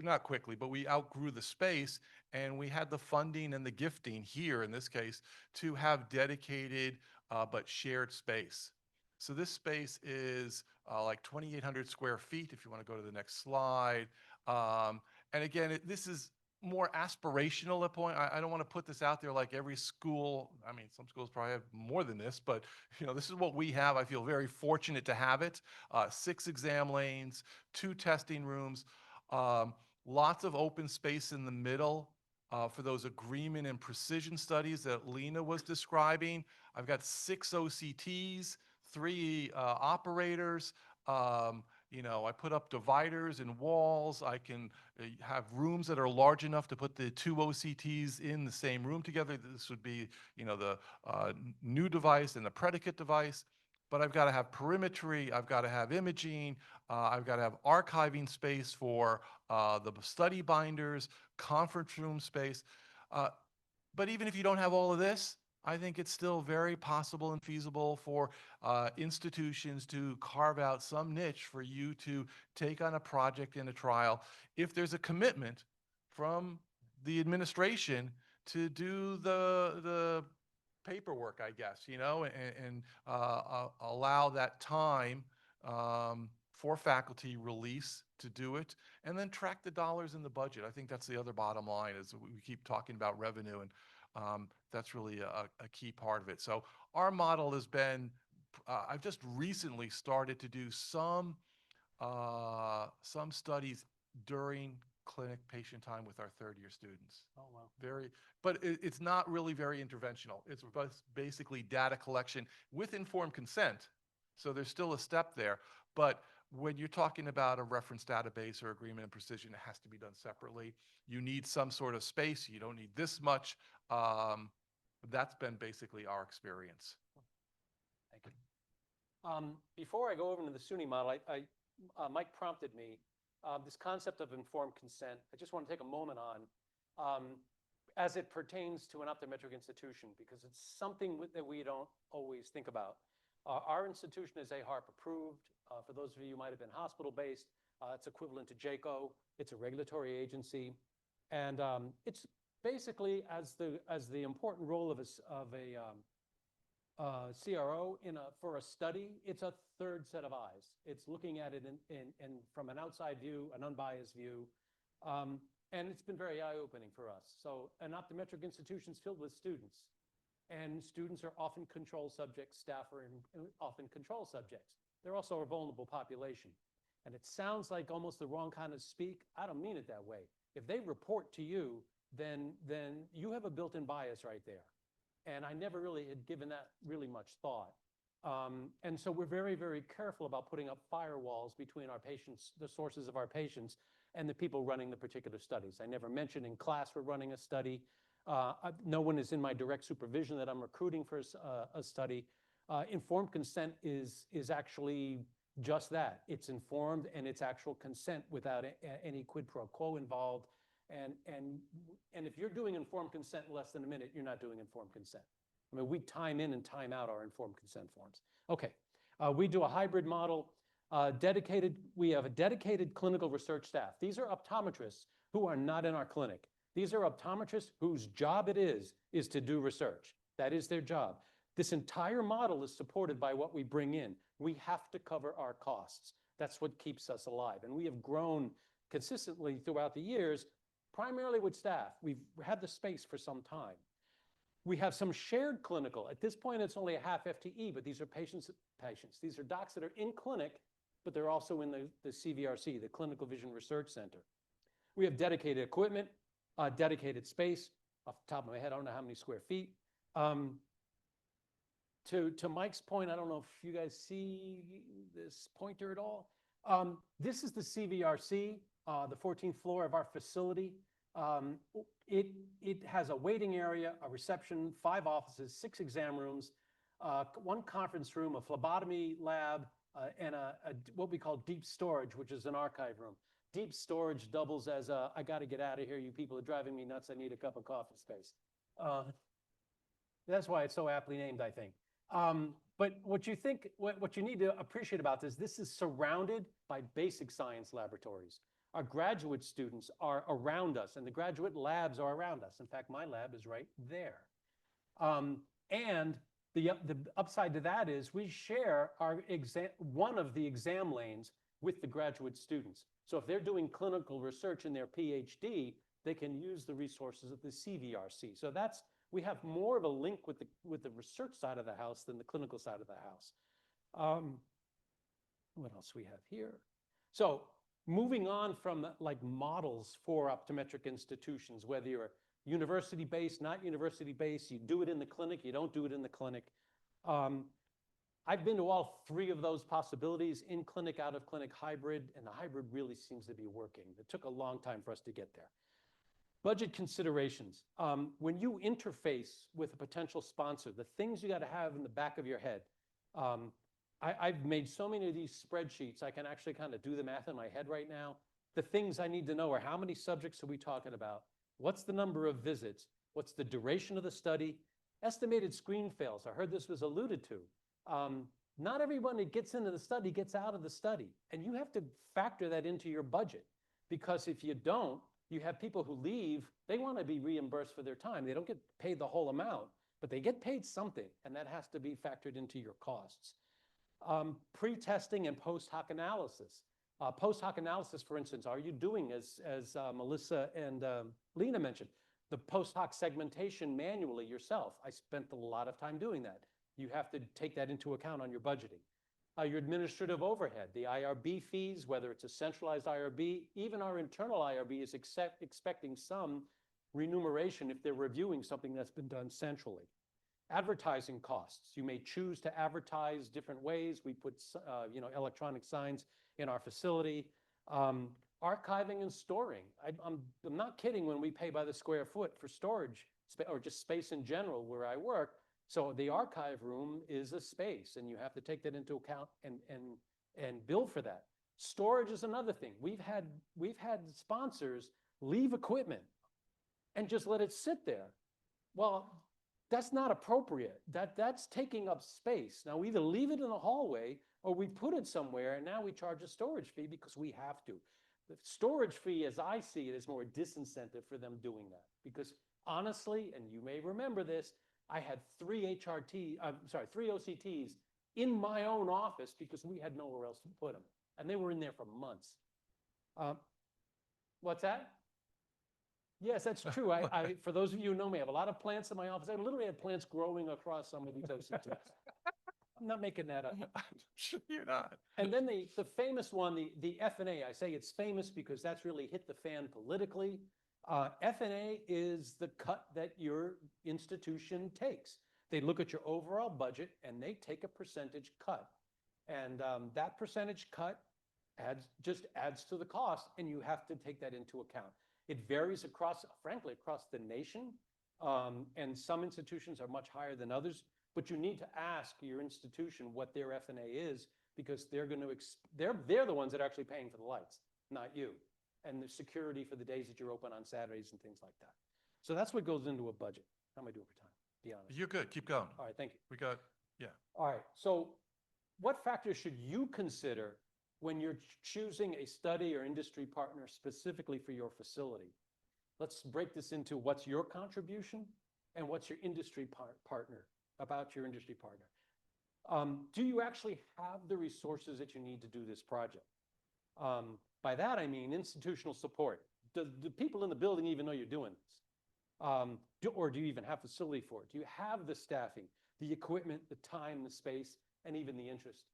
Speaker 2: not quickly, but we outgrew the space and we had the funding and the gifting here in this case to have dedicated but shared space. So this space is like 2,800 square feet, if you want to go to the next slide. And again, this is more aspirational at point. I don't want to put this out there like every school. I mean, some schools probably have more than this, but this is what we have. I feel very fortunate to have it. 6 exam lanes, 2 testing rooms, lots of open space in the middle for those agreement and precision studies that Lena was describing. I've got 6 OCTs, 3 operators. I put up dividers and walls. I can have rooms that are large enough to put the two OCTs in the same room together. This would be, the new device and the predicate device. But I've got to have perimetry. I've got to have imaging. I've got to have archiving space for the study binders, conference room space. But even if you don't have all of this, I think it's still very possible and feasible for institutions to carve out some niche for you to take on a project in a trial if there's a commitment from the administration to do the paperwork, I guess, and allow that time for faculty release to do it, and then track the dollars in the budget. I think that's the other bottom line, is we keep talking about revenue, and that's really a key part of it. So our model has been, I've just recently started to do some studies during clinic patient time with our third-year students.
Speaker 7: Oh, wow.
Speaker 2: But it's not really very interventional. It's basically data collection with informed consent. So there's still a step there. But when you're talking about a reference database or agreement and precision, it has to be done separately. You need some sort of space. You don't need this much. That's been basically our experience.
Speaker 7: Thank you. Before I go over to the SUNY model, Mike prompted me, this concept of informed consent. I just want to take a moment on as it pertains to an optometric institution, because it's something that we don't always think about. Our institution is AHARP approved. For those of you who might have been hospital-based, it's equivalent to JACO. It's a regulatory agency. And it's basically, as the important role of a CRO for a study, it's a third set of eyes. It's looking at it in from an outside view, an unbiased view. And it's been very eye-opening for us. So an optometric institution is filled with students. And students are often control subjects, staff are often control subjects. They're also a vulnerable population. And it sounds like almost the wrong kind of speak. I don't mean it that way. If they report to you, then you have a built-in bias right there. And I never really had given that really much thought. And so we're very, very careful about putting up firewalls between our patients, the sources of our patients, and the people running the particular studies. I never mentioned in class we're running a study. No one is in my direct supervision that I'm recruiting for a study. Informed consent is actually just that. It's informed and it's actual consent without any quid pro quo involved. And if you're doing informed consent in less than a minute, you're not doing informed consent. I mean, we time in and time out our informed consent forms. Okay, we do a hybrid model. We have a dedicated clinical research staff. These are optometrists who are not in our clinic. These are optometrists whose job it is to do research. That is their job. This entire model is supported by what we bring in. We have to cover our costs. That's what keeps us alive. And we have grown consistently throughout the years, primarily with staff. We've had the space for some time. We have some shared clinical. At this point, it's only a half FTE, but these are patients. These are docs that are in clinic, but they're also in the CVRC, the Clinical Vision Research Center. We have dedicated equipment, dedicated space. Off the top of my head, I don't know how many square feet. To Mike's point, I don't know if you guys see this pointer at all. This is the CVRC, the 14th floor of our facility. It has a waiting area, a reception, 5 offices, 6 exam rooms, 1 conference room, a phlebotomy lab, and what we call deep storage, which is an archive room. Deep storage doubles as a, I got to get out of here. You people are driving me nuts. I need a cup of coffee space. That's why it's so aptly named, I think. But what you need to appreciate about this is surrounded by basic science laboratories. Our graduate students are around us, and the graduate labs are around us. In fact, my lab is right there. And the upside to that is we share one of the exam lanes with the graduate students. So if they're doing clinical research in their PhD, they can use the resources of the CVRC. So we have more of a link with the research side of the house than the clinical side of the house. What else we have here? So moving on from like models for optometric institutions, whether you're university-based, not university-based, you do it in the clinic, you don't do it in the clinic. I've been to all three of those possibilities, in clinic, out of clinic, hybrid, and the hybrid really seems to be working. It took a long time for us to get there. Budget considerations. When you interface with a potential sponsor, the things you got to have in the back of your head. I've made so many of these spreadsheets, I can actually kind of do the math in my head right now. The things I need to know are how many subjects are we talking about? What's the number of visits? What's the duration of the study? Estimated screen fails. I heard this was alluded to. Not everyone that gets into the study gets out of the study. And you have to factor that into your budget. Because if you don't, you have people who leave, they want to be reimbursed for their time. They don't get paid the whole amount, but they get paid something. And that has to be factored into your costs. Pre-testing and post-hoc analysis. Post-hoc analysis, for instance, are you doing, as Melissa and Lena mentioned, the post-hoc segmentation manually yourself? I spent a lot of time doing that. You have to take that into account on your budgeting. Your administrative overhead, the IRB fees, whether it's a centralized IRB, even our internal IRB is expecting some remuneration if they're reviewing something that's been done centrally. Advertising costs. You may choose to advertise different ways. We put electronic signs in our facility. Archiving and storing. I'm not kidding when we pay by the square foot for storage or just space in general where I work. So the archive room is a space, and you have to take that into account and bill for that. Storage is another thing. We've had sponsors leave equipment and just let it sit there. Well, that's not appropriate. That's taking up space. Now, we either leave it in the hallway or we put it somewhere, and now we charge a storage fee because we have to. The storage fee, as I see it, is more disincentive for them doing that. Because honestly, and you may remember this, I had three OCTs in my own office because we had nowhere else to put them. And they were in there for months. What's that? Yes, that's true. For those of you who know me, I have a lot of plants in my office. I literally have plants growing across some of these OCTs. I'm not making that up.
Speaker 2: I'm sure you're not.
Speaker 7: And then the famous one, the F&A, I say it's famous because that's really hit the fan politically. F&A is the cut that your institution takes. They look at your overall budget and they take a percentage cut. And that percentage cut just adds to the cost, and you have to take that into account. It varies frankly, across the nation. And some institutions are much higher than others, but you need to ask your institution what their F&A is, because they're the ones that are actually paying for the lights, not you. And the security for the days that you're open on Saturdays and things like that. So that's what goes into a budget. How am I doing for time? Be honest.
Speaker 2: You're good. Keep going.
Speaker 7: All right, thank you.
Speaker 2: Yeah.
Speaker 7: All right, so what factors should you consider when you're choosing a study or industry partner specifically for your facility? Let's break this into what's your contribution and what's your industry partner, about your industry partner. Do you actually have the resources that you need to do this project? By that, I mean institutional support. Do people in the building even know you're doing this? Or do you even have facility for it? Do you have the staffing, the equipment, the time, the space, and even the interest?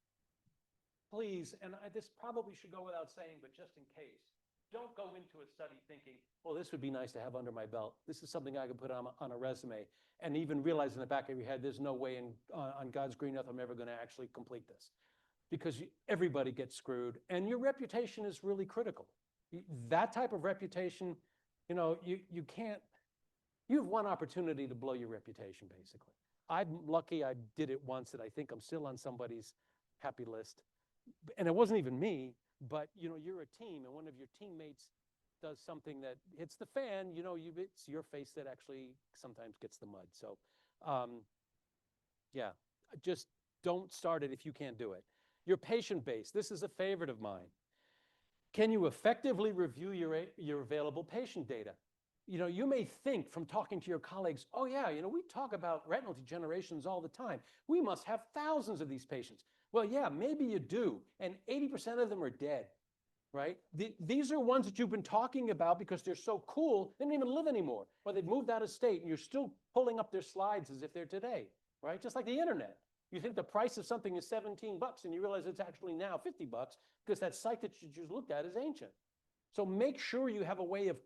Speaker 7: Please, and this probably should go without saying, but just in case, don't go into a study thinking, well, this would be nice to have under my belt. This is something I could put on a resume, and even realize in the back of your head, there's no way on God's green earth I'm ever going to actually complete this. Because everybody gets screwed, and your reputation is really critical. That type of reputation, you can't, you have one opportunity to blow your reputation, basically. I'm lucky I did it once, and I think I'm still on somebody's happy list. And it wasn't even me, but you're a team, and one of your teammates does something that hits the fan, it's your face that actually sometimes gets the mud. So, yeah, just don't start it if you can't do it. Your patient base, this is a favorite of mine. Can you effectively review your available patient data? You may think from talking to your colleagues, oh yeah, we talk about retinal degenerations all the time. We must have thousands of these patients. Well, yeah, maybe you do, and 80% of them are dead, right? These are ones that you've been talking about because they're so cool, they don't even live anymore, or they've moved out of state, and you're still pulling up their slides as if they're today, right? Just like the internet. You think the price of something is $17, and you realize it's actually now $50 because that site that you just looked at is ancient. So make sure you have a way of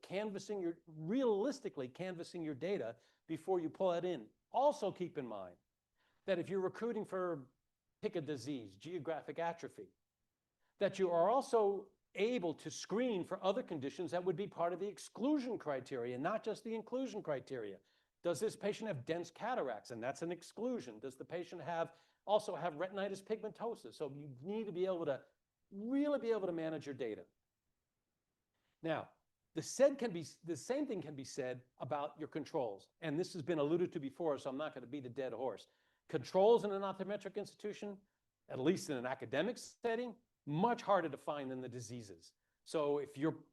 Speaker 7: realistically canvassing your data before you pull it in. Also keep in mind that if you're recruiting for pick a disease, geographic atrophy, that you are also able to screen for other conditions that would be part of the exclusion criteria, not just the inclusion criteria. Does this patient have dense cataracts? And that's an exclusion. Does the patient also have retinitis pigmentosa? So you need to be able to really be able to manage your data. Now, the same thing can be said about your controls. And this has been alluded to before, so I'm not going to beat a dead horse. Controls in an optometric institution, at least in an academic setting, much harder to find than the diseases. So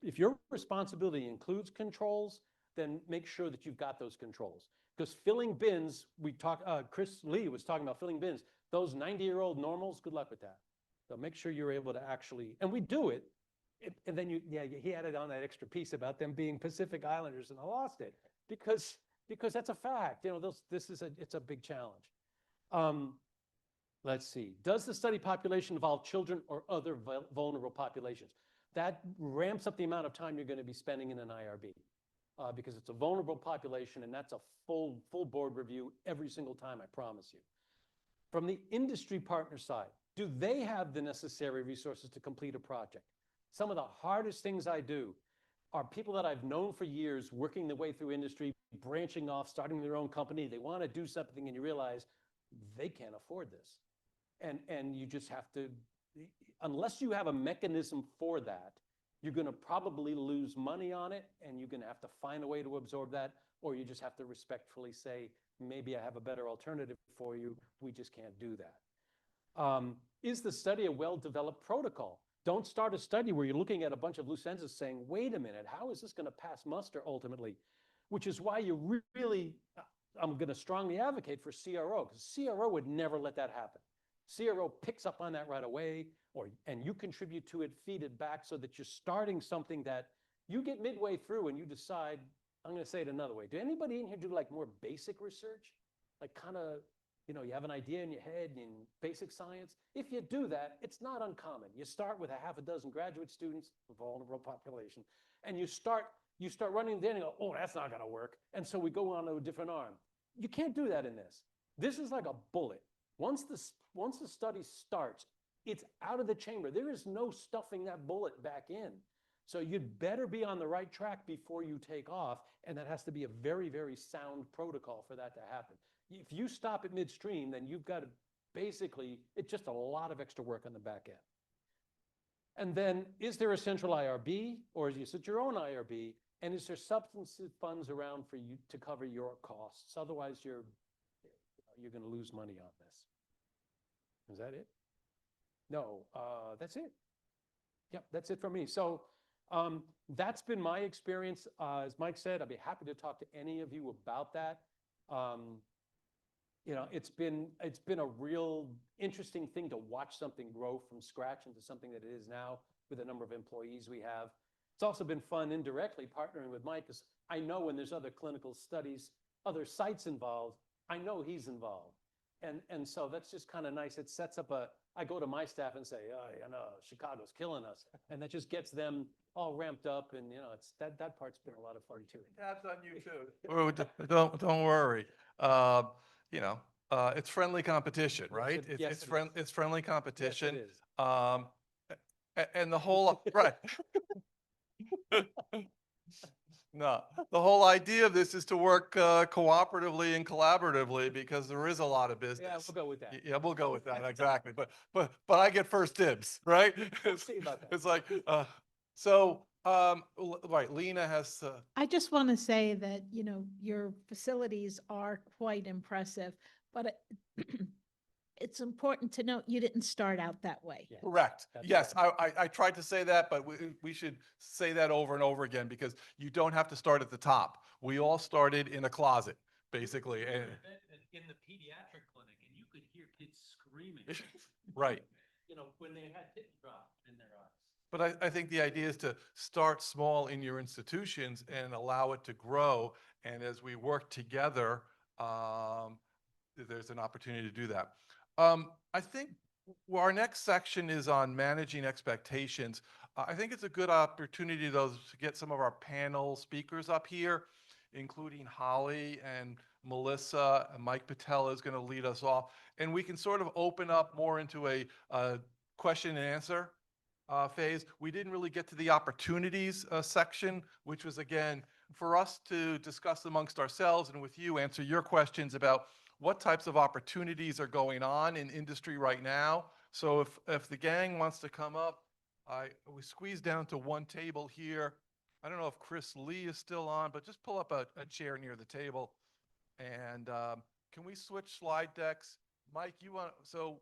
Speaker 7: if your responsibility includes controls, then make sure that you've got those controls. Because filling bins, Chris Lee was talking about filling bins. Those 90-year-old normals, good luck with that. So make sure you're able to actually, and we do it. And then he added on that extra piece about them being Pacific Islanders, and I lost it because that's a fact. You know, it's a big challenge. Let's see. Does the study population involve children or other vulnerable populations? That ramps up the amount of time you're going to be spending in an IRB because it's a vulnerable population, and that's a full board review every single time, I promise you. From the industry partner side, do they have the necessary resources to complete a project? Some of the hardest things I do are people that I've known for years, working their way through industry, branching off, starting their own company. They want to do something, and you realize they can't afford this. And you just have to, unless you have a mechanism for that, you're going to probably lose money on it, and you're going to have to find a way to absorb that, or you just have to respectfully say, maybe I have a better alternative for you. We just can't do that. Is the study a well-developed protocol? Don't start a study where you're looking at a bunch of loose ends saying, wait a minute, how is this going to pass muster ultimately? Which is why you really, I'm going to strongly advocate for CRO, because CRO would never let that happen. CRO picks up on that right away, and you contribute to it, feed it back so that you're starting something that you get midway through and you decide, I'm going to say it another way. Do anybody in here do like more basic research? Like kind of, you know, you have an idea in your head in basic science? If you do that, it's not uncommon. You start with a half a dozen graduate students, a vulnerable population, and you start running there and you go, oh, that's not going to work. And so we go on to a different arm. You can't do that in this. This is like a bullet. Once the study starts, it's out of the chamber. There is no stuffing that bullet back in. So you'd better be on the right track before you take off, and that has to be a very, very sound protocol for that to happen. If you stop at midstream, then you've got to basically, it's just a lot of extra work on the back end. And then, is there a central IRB, or is it your own IRB? And is there substantive funds around for you to cover your costs? Otherwise, you're going to lose money on this. Is that it? No, that's it. Yep, that's it for me. So that's been my experience. As Mike said, I'd be happy to talk to any of you about that. You know, it's been a real interesting thing to watch something grow from scratch into something that it is now with the number of employees we have. It's also been fun indirectly partnering with Mike, because I know when there's other clinical studies, other sites involved, I know he's involved. And so that's just kind of nice. It sets up I go to my staff and say, oh, you know, Chicago's killing us. And that just gets them all ramped up. And, you know, that part's been a lot of fun too.
Speaker 2: Tabs on you too. Don't worry. You know, it's friendly competition, right?
Speaker 7: Yes,
Speaker 2: It's friendly competition.
Speaker 7: Yes, it is.
Speaker 2: And the whole, right. No, the whole idea of this is to work cooperatively and collaboratively, because there is a lot of business.
Speaker 7: Yeah, we'll go with that.
Speaker 2: Yeah, we'll go with that, exactly. But I get first dibs, right?
Speaker 7: We'll see about that.
Speaker 2: It's like, right, Lena has
Speaker 4: I just want to say that, you know, your facilities are quite impressive, but it's important to note you didn't start out that way.
Speaker 7: Yeah.
Speaker 2: correct.
Speaker 7: That's
Speaker 2: Yes, I tried to say that, but we should say that over and over again, because you don't have to start at the top. We all started in a closet, basically. And
Speaker 7: In the pediatric clinic, and you could hear kids screaming.
Speaker 2: right.
Speaker 7: You know, when they had pit drop in their eyes.
Speaker 2: But I think the idea is to start small in your institutions and allow it to grow. And as we work together, there's an opportunity to do that. I think our next section is on managing expectations. I think it's a good opportunity, though, to get some of our panel speakers up here. including Holly and Melissa, and Mike Patel is going to lead us off. And we can sort of open up more into a question and answer phase. We didn't really get to the opportunities section, which was, again, for us to discuss amongst ourselves and with you, answer your questions about what types of opportunities are going on in industry right now. So if the gang wants to come up, we squeeze down to one table here. I don't know if Chris Lee is still on, but just pull up a chair near the table. And can we switch slide decks? Mike, you want, so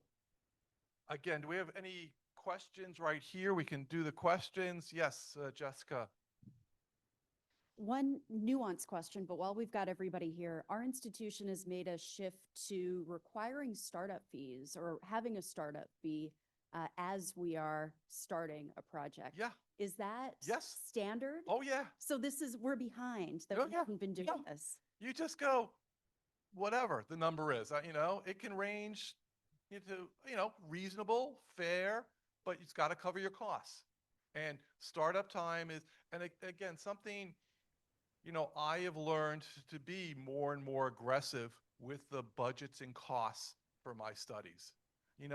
Speaker 2: again, do we have any questions right here? We can do the questions. Yes, Jessica.
Speaker 9: One nuanced question, but while we've got everybody here, our institution has made a shift to requiring startup fees or having a startup fee as we are starting a project.
Speaker 2: Yeah.
Speaker 9: Is that
Speaker 2: Yes.
Speaker 9: standard?
Speaker 2: Oh, yeah.
Speaker 9: So we're behind that
Speaker 2: Oh,
Speaker 9: we
Speaker 2: yeah.
Speaker 9: haven't been doing
Speaker 2: Yeah.
Speaker 9: this.
Speaker 2: You just go, whatever the number is, it can range into, reasonable, fair, but it's got to cover your costs. And startup time is, and again, something, I have learned to be more and more aggressive with the budgets and costs for my studies.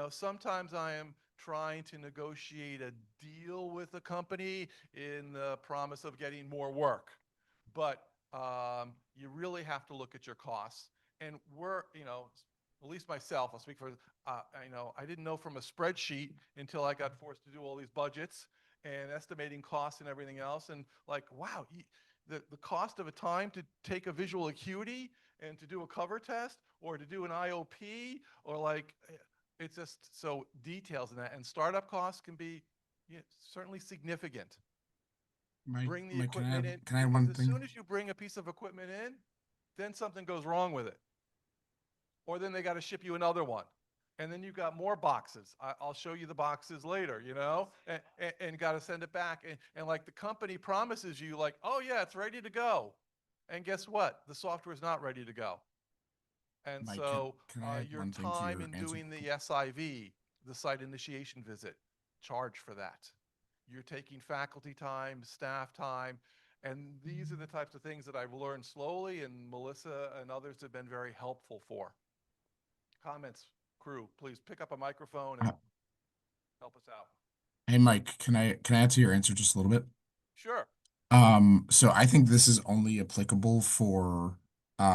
Speaker 2: Sometimes I am trying to negotiate a deal with a company in the promise of getting more work. But you really have to look at your costs. And at least myself, I'll speak for, I didn't know from a spreadsheet until I got forced to do all these budgets and estimating costs and everything else. And like, wow, the cost of a time to take a visual acuity and to do a cover test or to do an IOP or like, it's just so details in that. And startup costs can be certainly significant. Bring the equipment in.
Speaker 22: Can I add
Speaker 2: Because
Speaker 22: one
Speaker 2: as
Speaker 22: thing?
Speaker 2: soon as you bring a piece of equipment in, then something goes wrong with it. Or then they got to ship you another one. And then you've got more boxes. I'll show you the boxes later, and got to send it back. And like the company promises you like, oh yeah, it's ready to go. And guess what? The software is not ready to go. And
Speaker 22: Mike,
Speaker 2: so
Speaker 22: can I add
Speaker 2: your
Speaker 22: one thing to
Speaker 2: time
Speaker 22: your
Speaker 2: in
Speaker 22: answer?
Speaker 2: doing the SIV, the site initiation visit, charge for that. You're taking faculty time, staff time, and these are the types of things that I've learned slowly, and Melissa and others have been very helpful for. Comments, crew, please pick up a microphone and help us out.
Speaker 22: Hey, Mike, can I add to your answer just a little bit?
Speaker 2: Sure.
Speaker 22: So I think this is only applicable for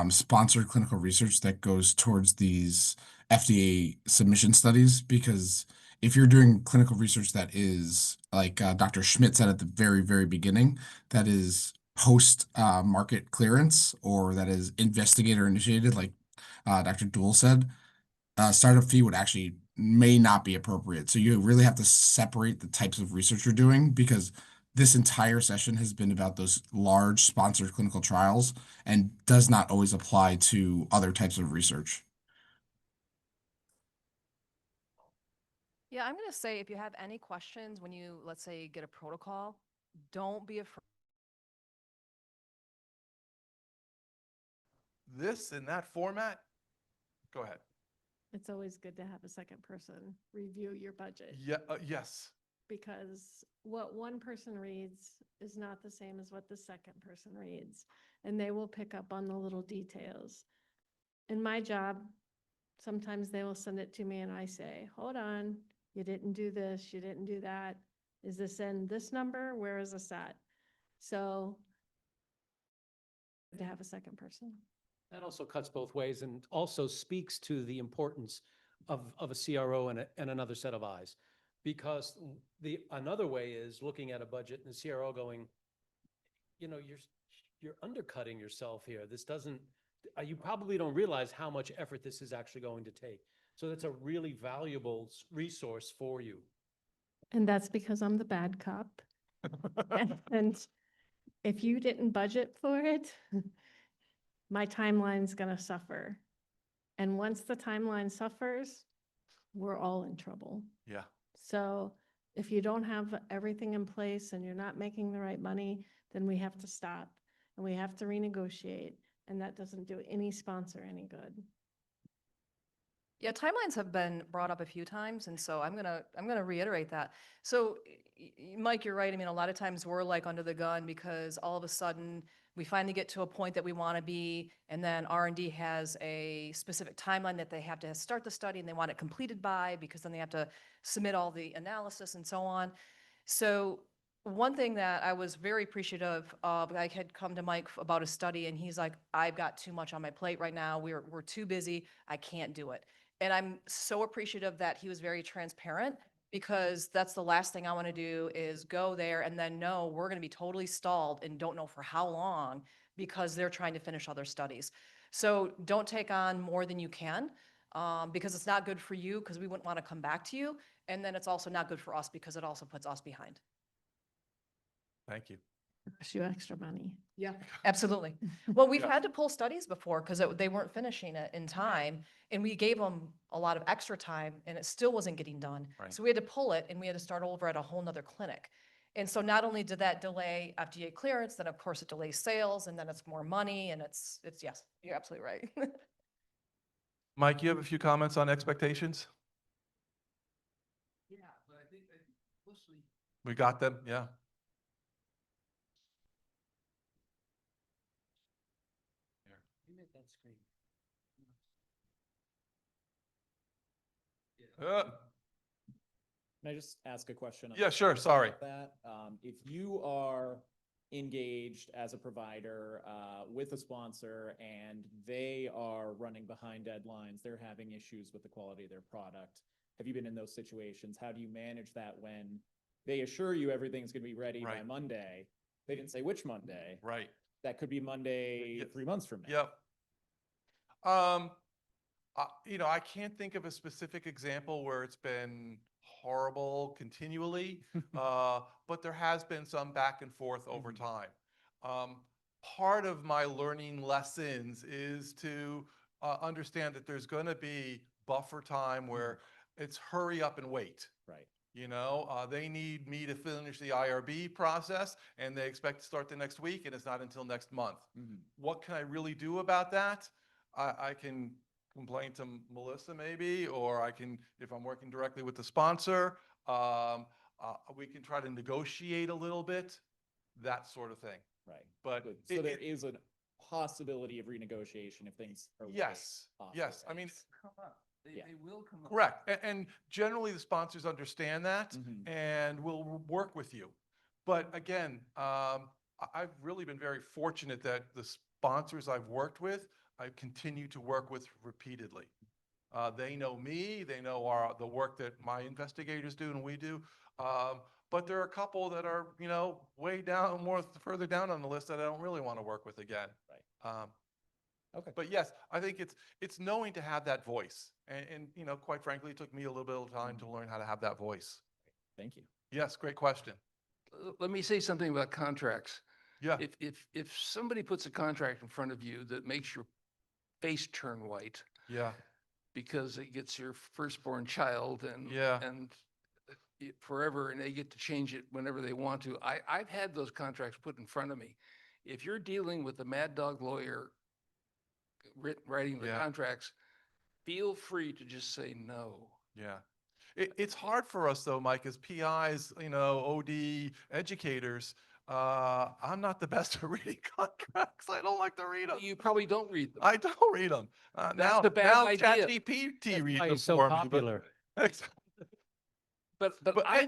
Speaker 22: sponsored clinical research that goes towards these FDA submission studies, because if you're doing clinical research that is, like Dr. Schmidt said at the very, very beginning, that is post market clearance or that is investigator initiated, like Dr. Dool said, startup fee would actually may not be appropriate. So you really have to separate the types of research you're doing, because this entire session has been about those large sponsored clinical trials and does not always apply to other types of research.
Speaker 10: Yeah, I'm going to say if you have any questions when you, let's say, get a protocol, don't be afraid.
Speaker 2: This in that format, go ahead.
Speaker 20: It's always good to have a second person review your budget.
Speaker 2: Yeah, yes.
Speaker 20: Because what one person reads is not the same as what the second person reads. And they will pick up on the little details. In my job, sometimes they will send it to me and I say, hold on, you didn't do this, you didn't do that. Is this in this number? Where is this at? So to have a second person.
Speaker 7: That also cuts both ways and also speaks to the importance of a CRO and another set of eyes. Because another way is looking at a budget and the CRO going, you're undercutting yourself here. This doesn't, you probably don't realize how much effort this is actually going to take. So that's a really valuable resource for you.
Speaker 20: And that's because I'm the bad cop. And if you didn't budget for it, my timeline's gonna suffer. And once the timeline suffers, we're all in trouble.
Speaker 2: Yeah.
Speaker 20: So if you don't have everything in place and you're not making the right money, then we have to stop and we have to renegotiate. And that doesn't do any sponsor any good.
Speaker 10: Yeah, timelines have been brought up a few times, and so I'm gonna reiterate that. So, Mike, you're right. I mean, a lot of times we're like under the gun because all of a sudden We finally get to a point that we want to be, and then R&D has a specific timeline that they have to start the study and they want it completed by, because then they have to submit all the analysis and so on. So one thing that I was very appreciative of, I had come to Mike about a study and he's like, I've got too much on my plate right now. We're too busy. I can't do it. And I'm so appreciative that he was very transparent, because that's the last thing I want to do is go there and then know we're going to be totally stalled and don't know for how long because they're trying to finish other studies. So don't take on more than you can, because it's not good for you, because we wouldn't want to come back to you. And then it's also not good for us because it also puts us behind.
Speaker 2: Thank you.
Speaker 20: Cost you extra money.
Speaker 10: Yeah, absolutely. Well, we've
Speaker 2: Yeah.
Speaker 10: had to pull studies before because they weren't finishing it in time, and we gave them a lot of extra time and it still wasn't getting done.
Speaker 2: Right.
Speaker 10: So we had to pull it and we had to start over at a whole nother clinic. And so not only did that delay FDA clearance, then of course it delays sales, and then it's more money, and it's yes, you're absolutely right.
Speaker 2: Mike, you have a few comments on expectations?
Speaker 8: Yeah, but I think mostly.
Speaker 2: We got them, yeah.
Speaker 8: You made that screen.
Speaker 5: Can I just ask a question?
Speaker 2: Yeah, sure, sorry.
Speaker 5: about That, if you are engaged as a provider, with a sponsor and they are running behind deadlines, they're having issues with the quality of their product. Have you been in those situations? How do you manage that when they assure you everything's gonna be ready by
Speaker 2: Right.
Speaker 5: Monday? They didn't say which Monday.
Speaker 2: Right.
Speaker 5: That could be Monday, 3 months from now.
Speaker 2: Yep. You know, I can't think of a specific example where it's been horrible continually, but there has been some back and forth over time. Part of my learning lessons is to understand that there's going to be buffer time where it's hurry up and wait.
Speaker 5: Right.
Speaker 2: You know, they need me to finish the IRB process and they expect to start the next week and it's not until next month. What can I really do about that? I can complain to Melissa maybe, or I can, if I'm working directly with the sponsor, we can try to negotiate a little bit, that sort of thing.
Speaker 5: Right.
Speaker 2: But
Speaker 5: Good. So there is a possibility of renegotiation if things are way
Speaker 2: yes,
Speaker 5: off
Speaker 2: yes.
Speaker 5: the
Speaker 2: I mean,
Speaker 5: rails.
Speaker 8: Come up. They will come up.
Speaker 2: correct. And generally the sponsors understand that and will work with you. But again, I've really been very fortunate that the sponsors I've worked with, I continue to work with repeatedly. They know me, they know the work that my investigators do and we do. But there are a couple that are, you know, way down, further down on the list that I don't really want to work with again.
Speaker 5: Right.
Speaker 2: Okay. But yes, I think it's knowing to have that voice. And you know, quite frankly, it took me a little bit of time to learn how to have that voice.
Speaker 5: Thank you.
Speaker 2: Yes, great question.
Speaker 8: Let me say something about contracts.
Speaker 2: Yeah.
Speaker 8: If somebody puts a contract in front of you that makes your face turn white
Speaker 2: Yeah.
Speaker 8: because it gets your firstborn child and
Speaker 2: Yeah.
Speaker 8: Forever, and they get to change it whenever they want to. I've had those contracts put in front of me. If you're dealing with a mad dog lawyer writing the
Speaker 2: Yeah.
Speaker 8: contracts, feel free to just say no.
Speaker 2: Yeah. It's hard for us though, Mike, as PIs, you know, OD educators. I'm not the best at reading contracts. I don't like to read them.
Speaker 8: You probably don't read them.
Speaker 2: I don't read them.
Speaker 8: That's a bad idea.
Speaker 2: ChatGPT reads
Speaker 7: why
Speaker 2: them
Speaker 7: he's so
Speaker 2: for
Speaker 7: popular.
Speaker 2: me.
Speaker 8: But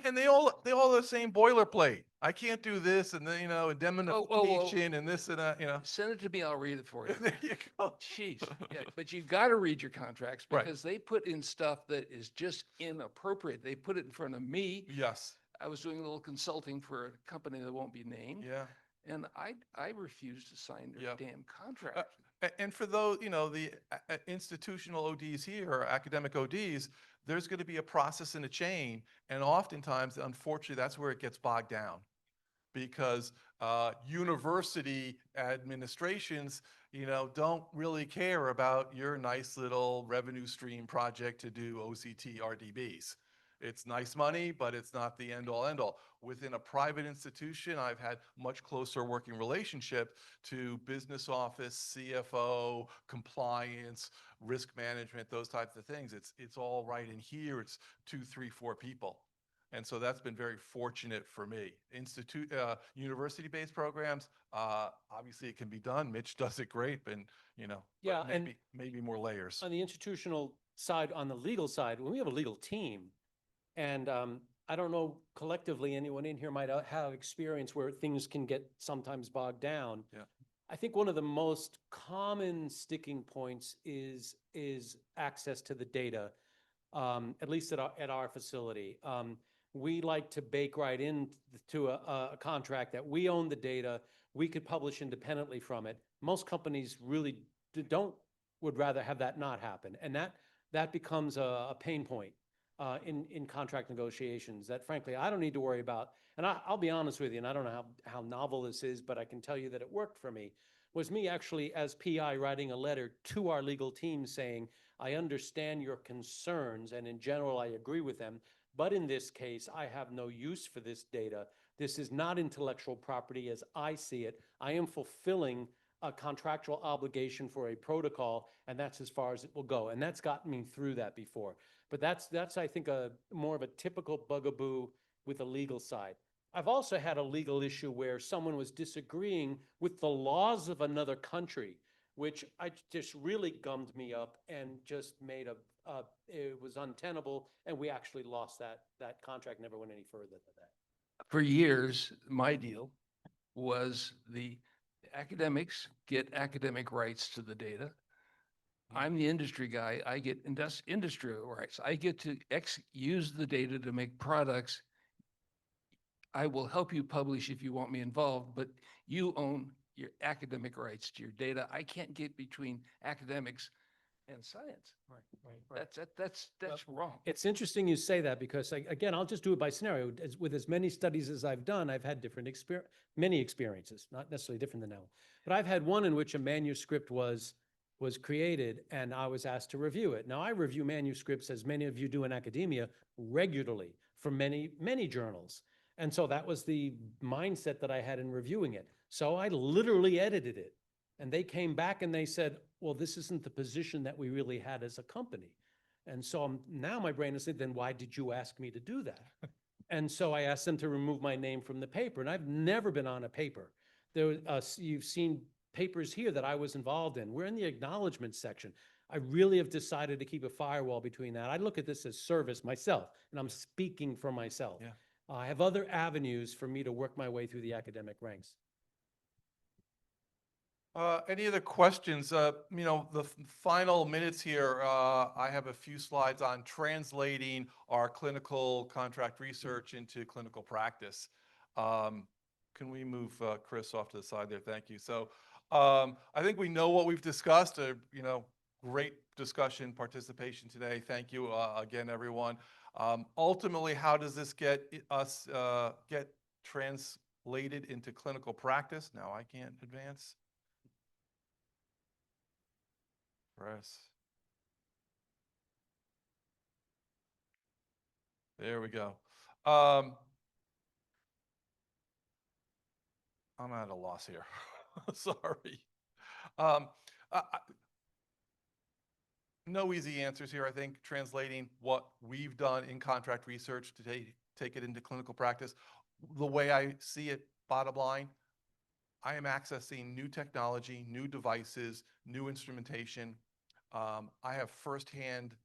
Speaker 2: And they all the same boilerplate. I can't do this, and then, you know, indemnification and this and that, you know.
Speaker 8: Send it to me, I'll read it for you.
Speaker 2: There you go.
Speaker 8: Jeez. Yeah, but you've got to read your contracts
Speaker 2: Right.
Speaker 8: because they put in stuff that is just inappropriate. They put it in front of me.
Speaker 2: Yes.
Speaker 8: I was doing a little consulting for a company that won't be named.
Speaker 2: Yeah.
Speaker 8: And I refused to sign their
Speaker 2: Yep.
Speaker 8: damn contract.
Speaker 2: And for those, you know, the institutional ODs here, or academic ODs, there's going to be a process in a chain. And oftentimes, unfortunately, that's where it gets bogged down. Because university administrations, you know, don't really care about your nice little revenue stream project to do OCT RDBs. It's nice money, but it's not the end all. Within a private institution, I've had much closer working relationship to business office, CFO, compliance, risk management, those types of things. It's all right in here. It's 2, 3, 4 people. And so that's been very fortunate for me. University-based programs, obviously it can be done. Mitch does it great, but
Speaker 7: Yeah,
Speaker 2: but maybe more layers.
Speaker 7: On the institutional side, on the legal side, when we have a legal team, and I don't know collectively anyone in here might have experience where things can get sometimes bogged down.
Speaker 2: Yeah.
Speaker 7: I think one of the most common sticking points is access to the data, at least at our facility. We like to bake right into a contract that we own the data, we could publish independently from it. Most companies really would rather have that not happen. And that becomes a pain point in contract negotiations that frankly, I don't need to worry about. And I'll be honest with you, and I don't know how novel this is, but I can tell you that it worked for me, was me actually as PI writing a letter to our legal team saying, I understand your concerns, and in general, I agree with them. But in this case, I have no use for this data. This is not intellectual property as I see it. I am fulfilling a contractual obligation for a protocol, and that's as far as it will go. And that's gotten me through that before. But that's I think, more of a typical bugaboo with the legal side. I've also had a legal issue where someone was disagreeing with the laws of another country, which just really gummed me up and just made it was untenable, and we actually lost that contract, never went any further than that.
Speaker 8: For years, my deal was the academics get academic rights to the data. I'm the industry guy. I get industrial rights. I get to use the data to make products. I will help you publish if you want me involved, but you own your academic rights to your data. I can't get between academics and science.
Speaker 7: Right.
Speaker 8: That's wrong.
Speaker 7: It's interesting you say that because, again, I'll just do it by scenario. With as many studies as I've done, I've had many experiences, not necessarily different than that. But I've had one in which a manuscript was created and I was asked to review it. Now, I review manuscripts, as many of you do in academia, regularly for many, many journals. And so that was the mindset that I had in reviewing it. So I literally edited it. And they came back and they said, well, this isn't the position that we really had as a company. And so now my brain is saying, then why did you ask me to do that? And so I asked them to remove my name from the paper. And I've never been on a paper. You've seen papers here that I was involved in. We're in the acknowledgement section. I really have decided to keep a firewall between that. I look at this as service myself, and I'm speaking for myself.
Speaker 2: Yeah.
Speaker 7: I have other avenues for me to work my way through the academic ranks.
Speaker 2: Any other questions? The final minutes here, I have a few slides on translating our clinical contract research into clinical practice. Can we move Chris off to the side there? Thank you. So I think we know what we've discussed. Great discussion, participation today. Thank you again, everyone. Ultimately, how does this get translated into clinical practice? Now I can't advance. Press. There we go. I'm at a loss here. Sorry. No easy answers here, I think, translating what we've done in contract research to take it into clinical practice. The way I see it, bottom line, I am accessing new technology, new devices, new instrumentation. I have firsthand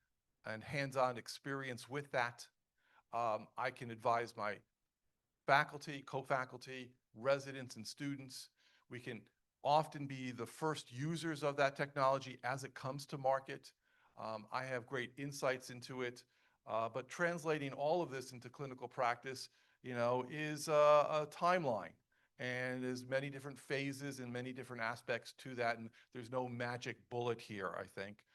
Speaker 2: and hands-on experience with that. I can advise my faculty, co-faculty, residents, and students. We can often be the first users of that technology as it comes to market. I have great insights into it, but translating all of this into clinical practice, is a timeline. And there's many different phases and many different aspects to that, and there's no magic bullet here, I think.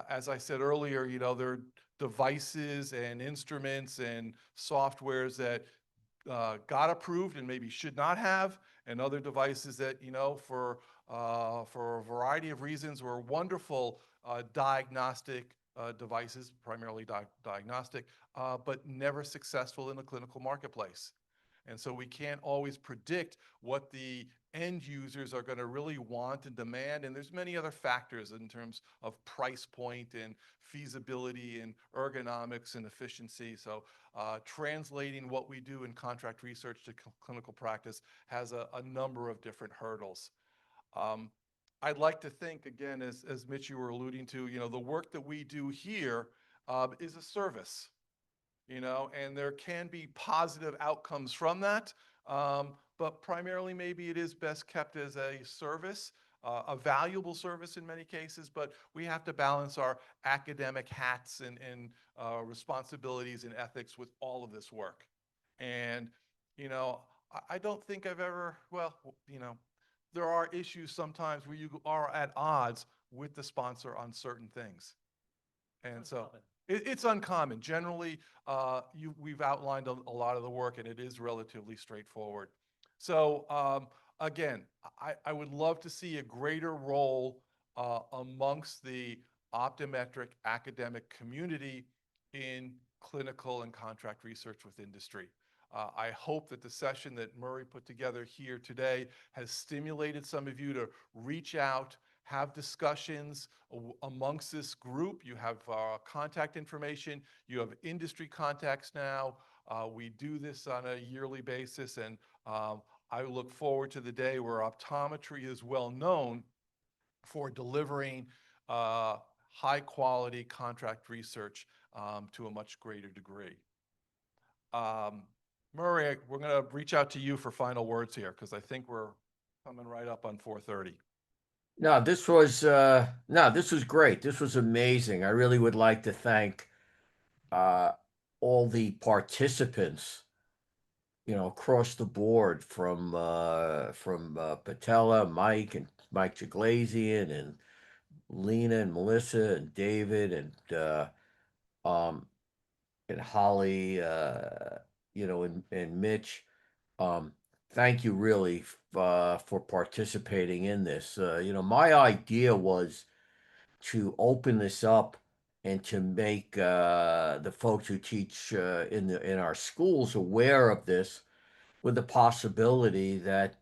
Speaker 2: As I said earlier, there are devices and instruments and softwares that got approved and maybe should not have, and other devices that, for a variety of reasons were wonderful diagnostic devices, primarily diagnostic, but never successful in the clinical marketplace. And so we can't always predict what the end users are going to really want and demand. And there's many other factors in terms of price point and feasibility and ergonomics and efficiency. So translating what we do in contract research to clinical practice has a number of different hurdles. I'd like to think, again, as Mitch, you were alluding to, the work that we do here is a service, and there can be positive outcomes from that. But primarily, maybe it is best kept as a service, a valuable service in many cases, but we have to balance our academic hats and responsibilities and ethics with all of this work. And, I don't think I've ever, there are issues sometimes where you are at odds with the sponsor on certain things. And so it's uncommon. Generally, we've outlined a lot of the work, and it is relatively straightforward. So again, I would love to see a greater role amongst the optometric academic community in clinical and contract research with industry. I hope that the session that Murray put together here today has stimulated some of you to reach out, have discussions amongst this group. You have contact information. You have industry contacts now. We do this on a yearly basis, and I look forward to the day where optometry is well known for delivering high-quality contract research to a much greater degree. Murray, we're going to reach out to you for final words here, because I think we're coming right up on 4:30.
Speaker 3: No, this was great. This was amazing. I really would like to thank all the participants, across the board from Patella, Mike Jaglazian, and Lena and Melissa and David and Holly, and Mitch. Thank you really for participating in this. My idea was to open this up and to make the folks who teach in our schools aware of this, with the possibility that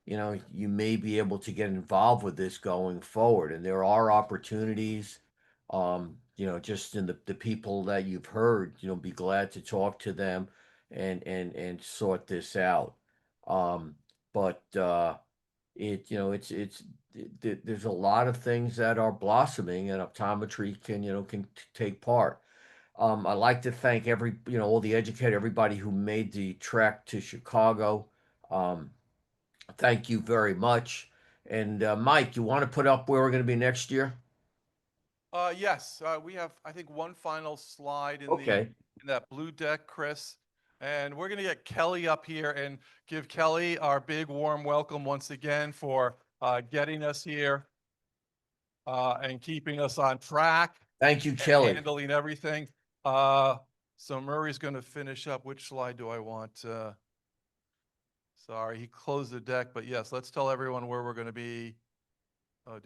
Speaker 3: you may be able to get involved with this going forward. And there are opportunities, just in the people that you've heard. Be glad to talk to them and sort this out. But there's a lot of things that are blossoming, and optometry can take part. I'd like to thank all the educators, everybody who made the trek to Chicago. Thank you very much. And Mike, you want to put up where we're going to be next year?
Speaker 2: Yes, we have, I think, one final slide in
Speaker 3: Okay.
Speaker 2: in that blue deck, Chris. And we're going to get Kelly up here and give Kelly our big warm welcome once again for getting us here and keeping us on track.
Speaker 3: Thank you,
Speaker 2: and
Speaker 3: Kelly.
Speaker 2: handling everything. So Murray's going to finish up. Which slide do I want? Sorry, he closed the deck, but yes, let's tell everyone where we're going to be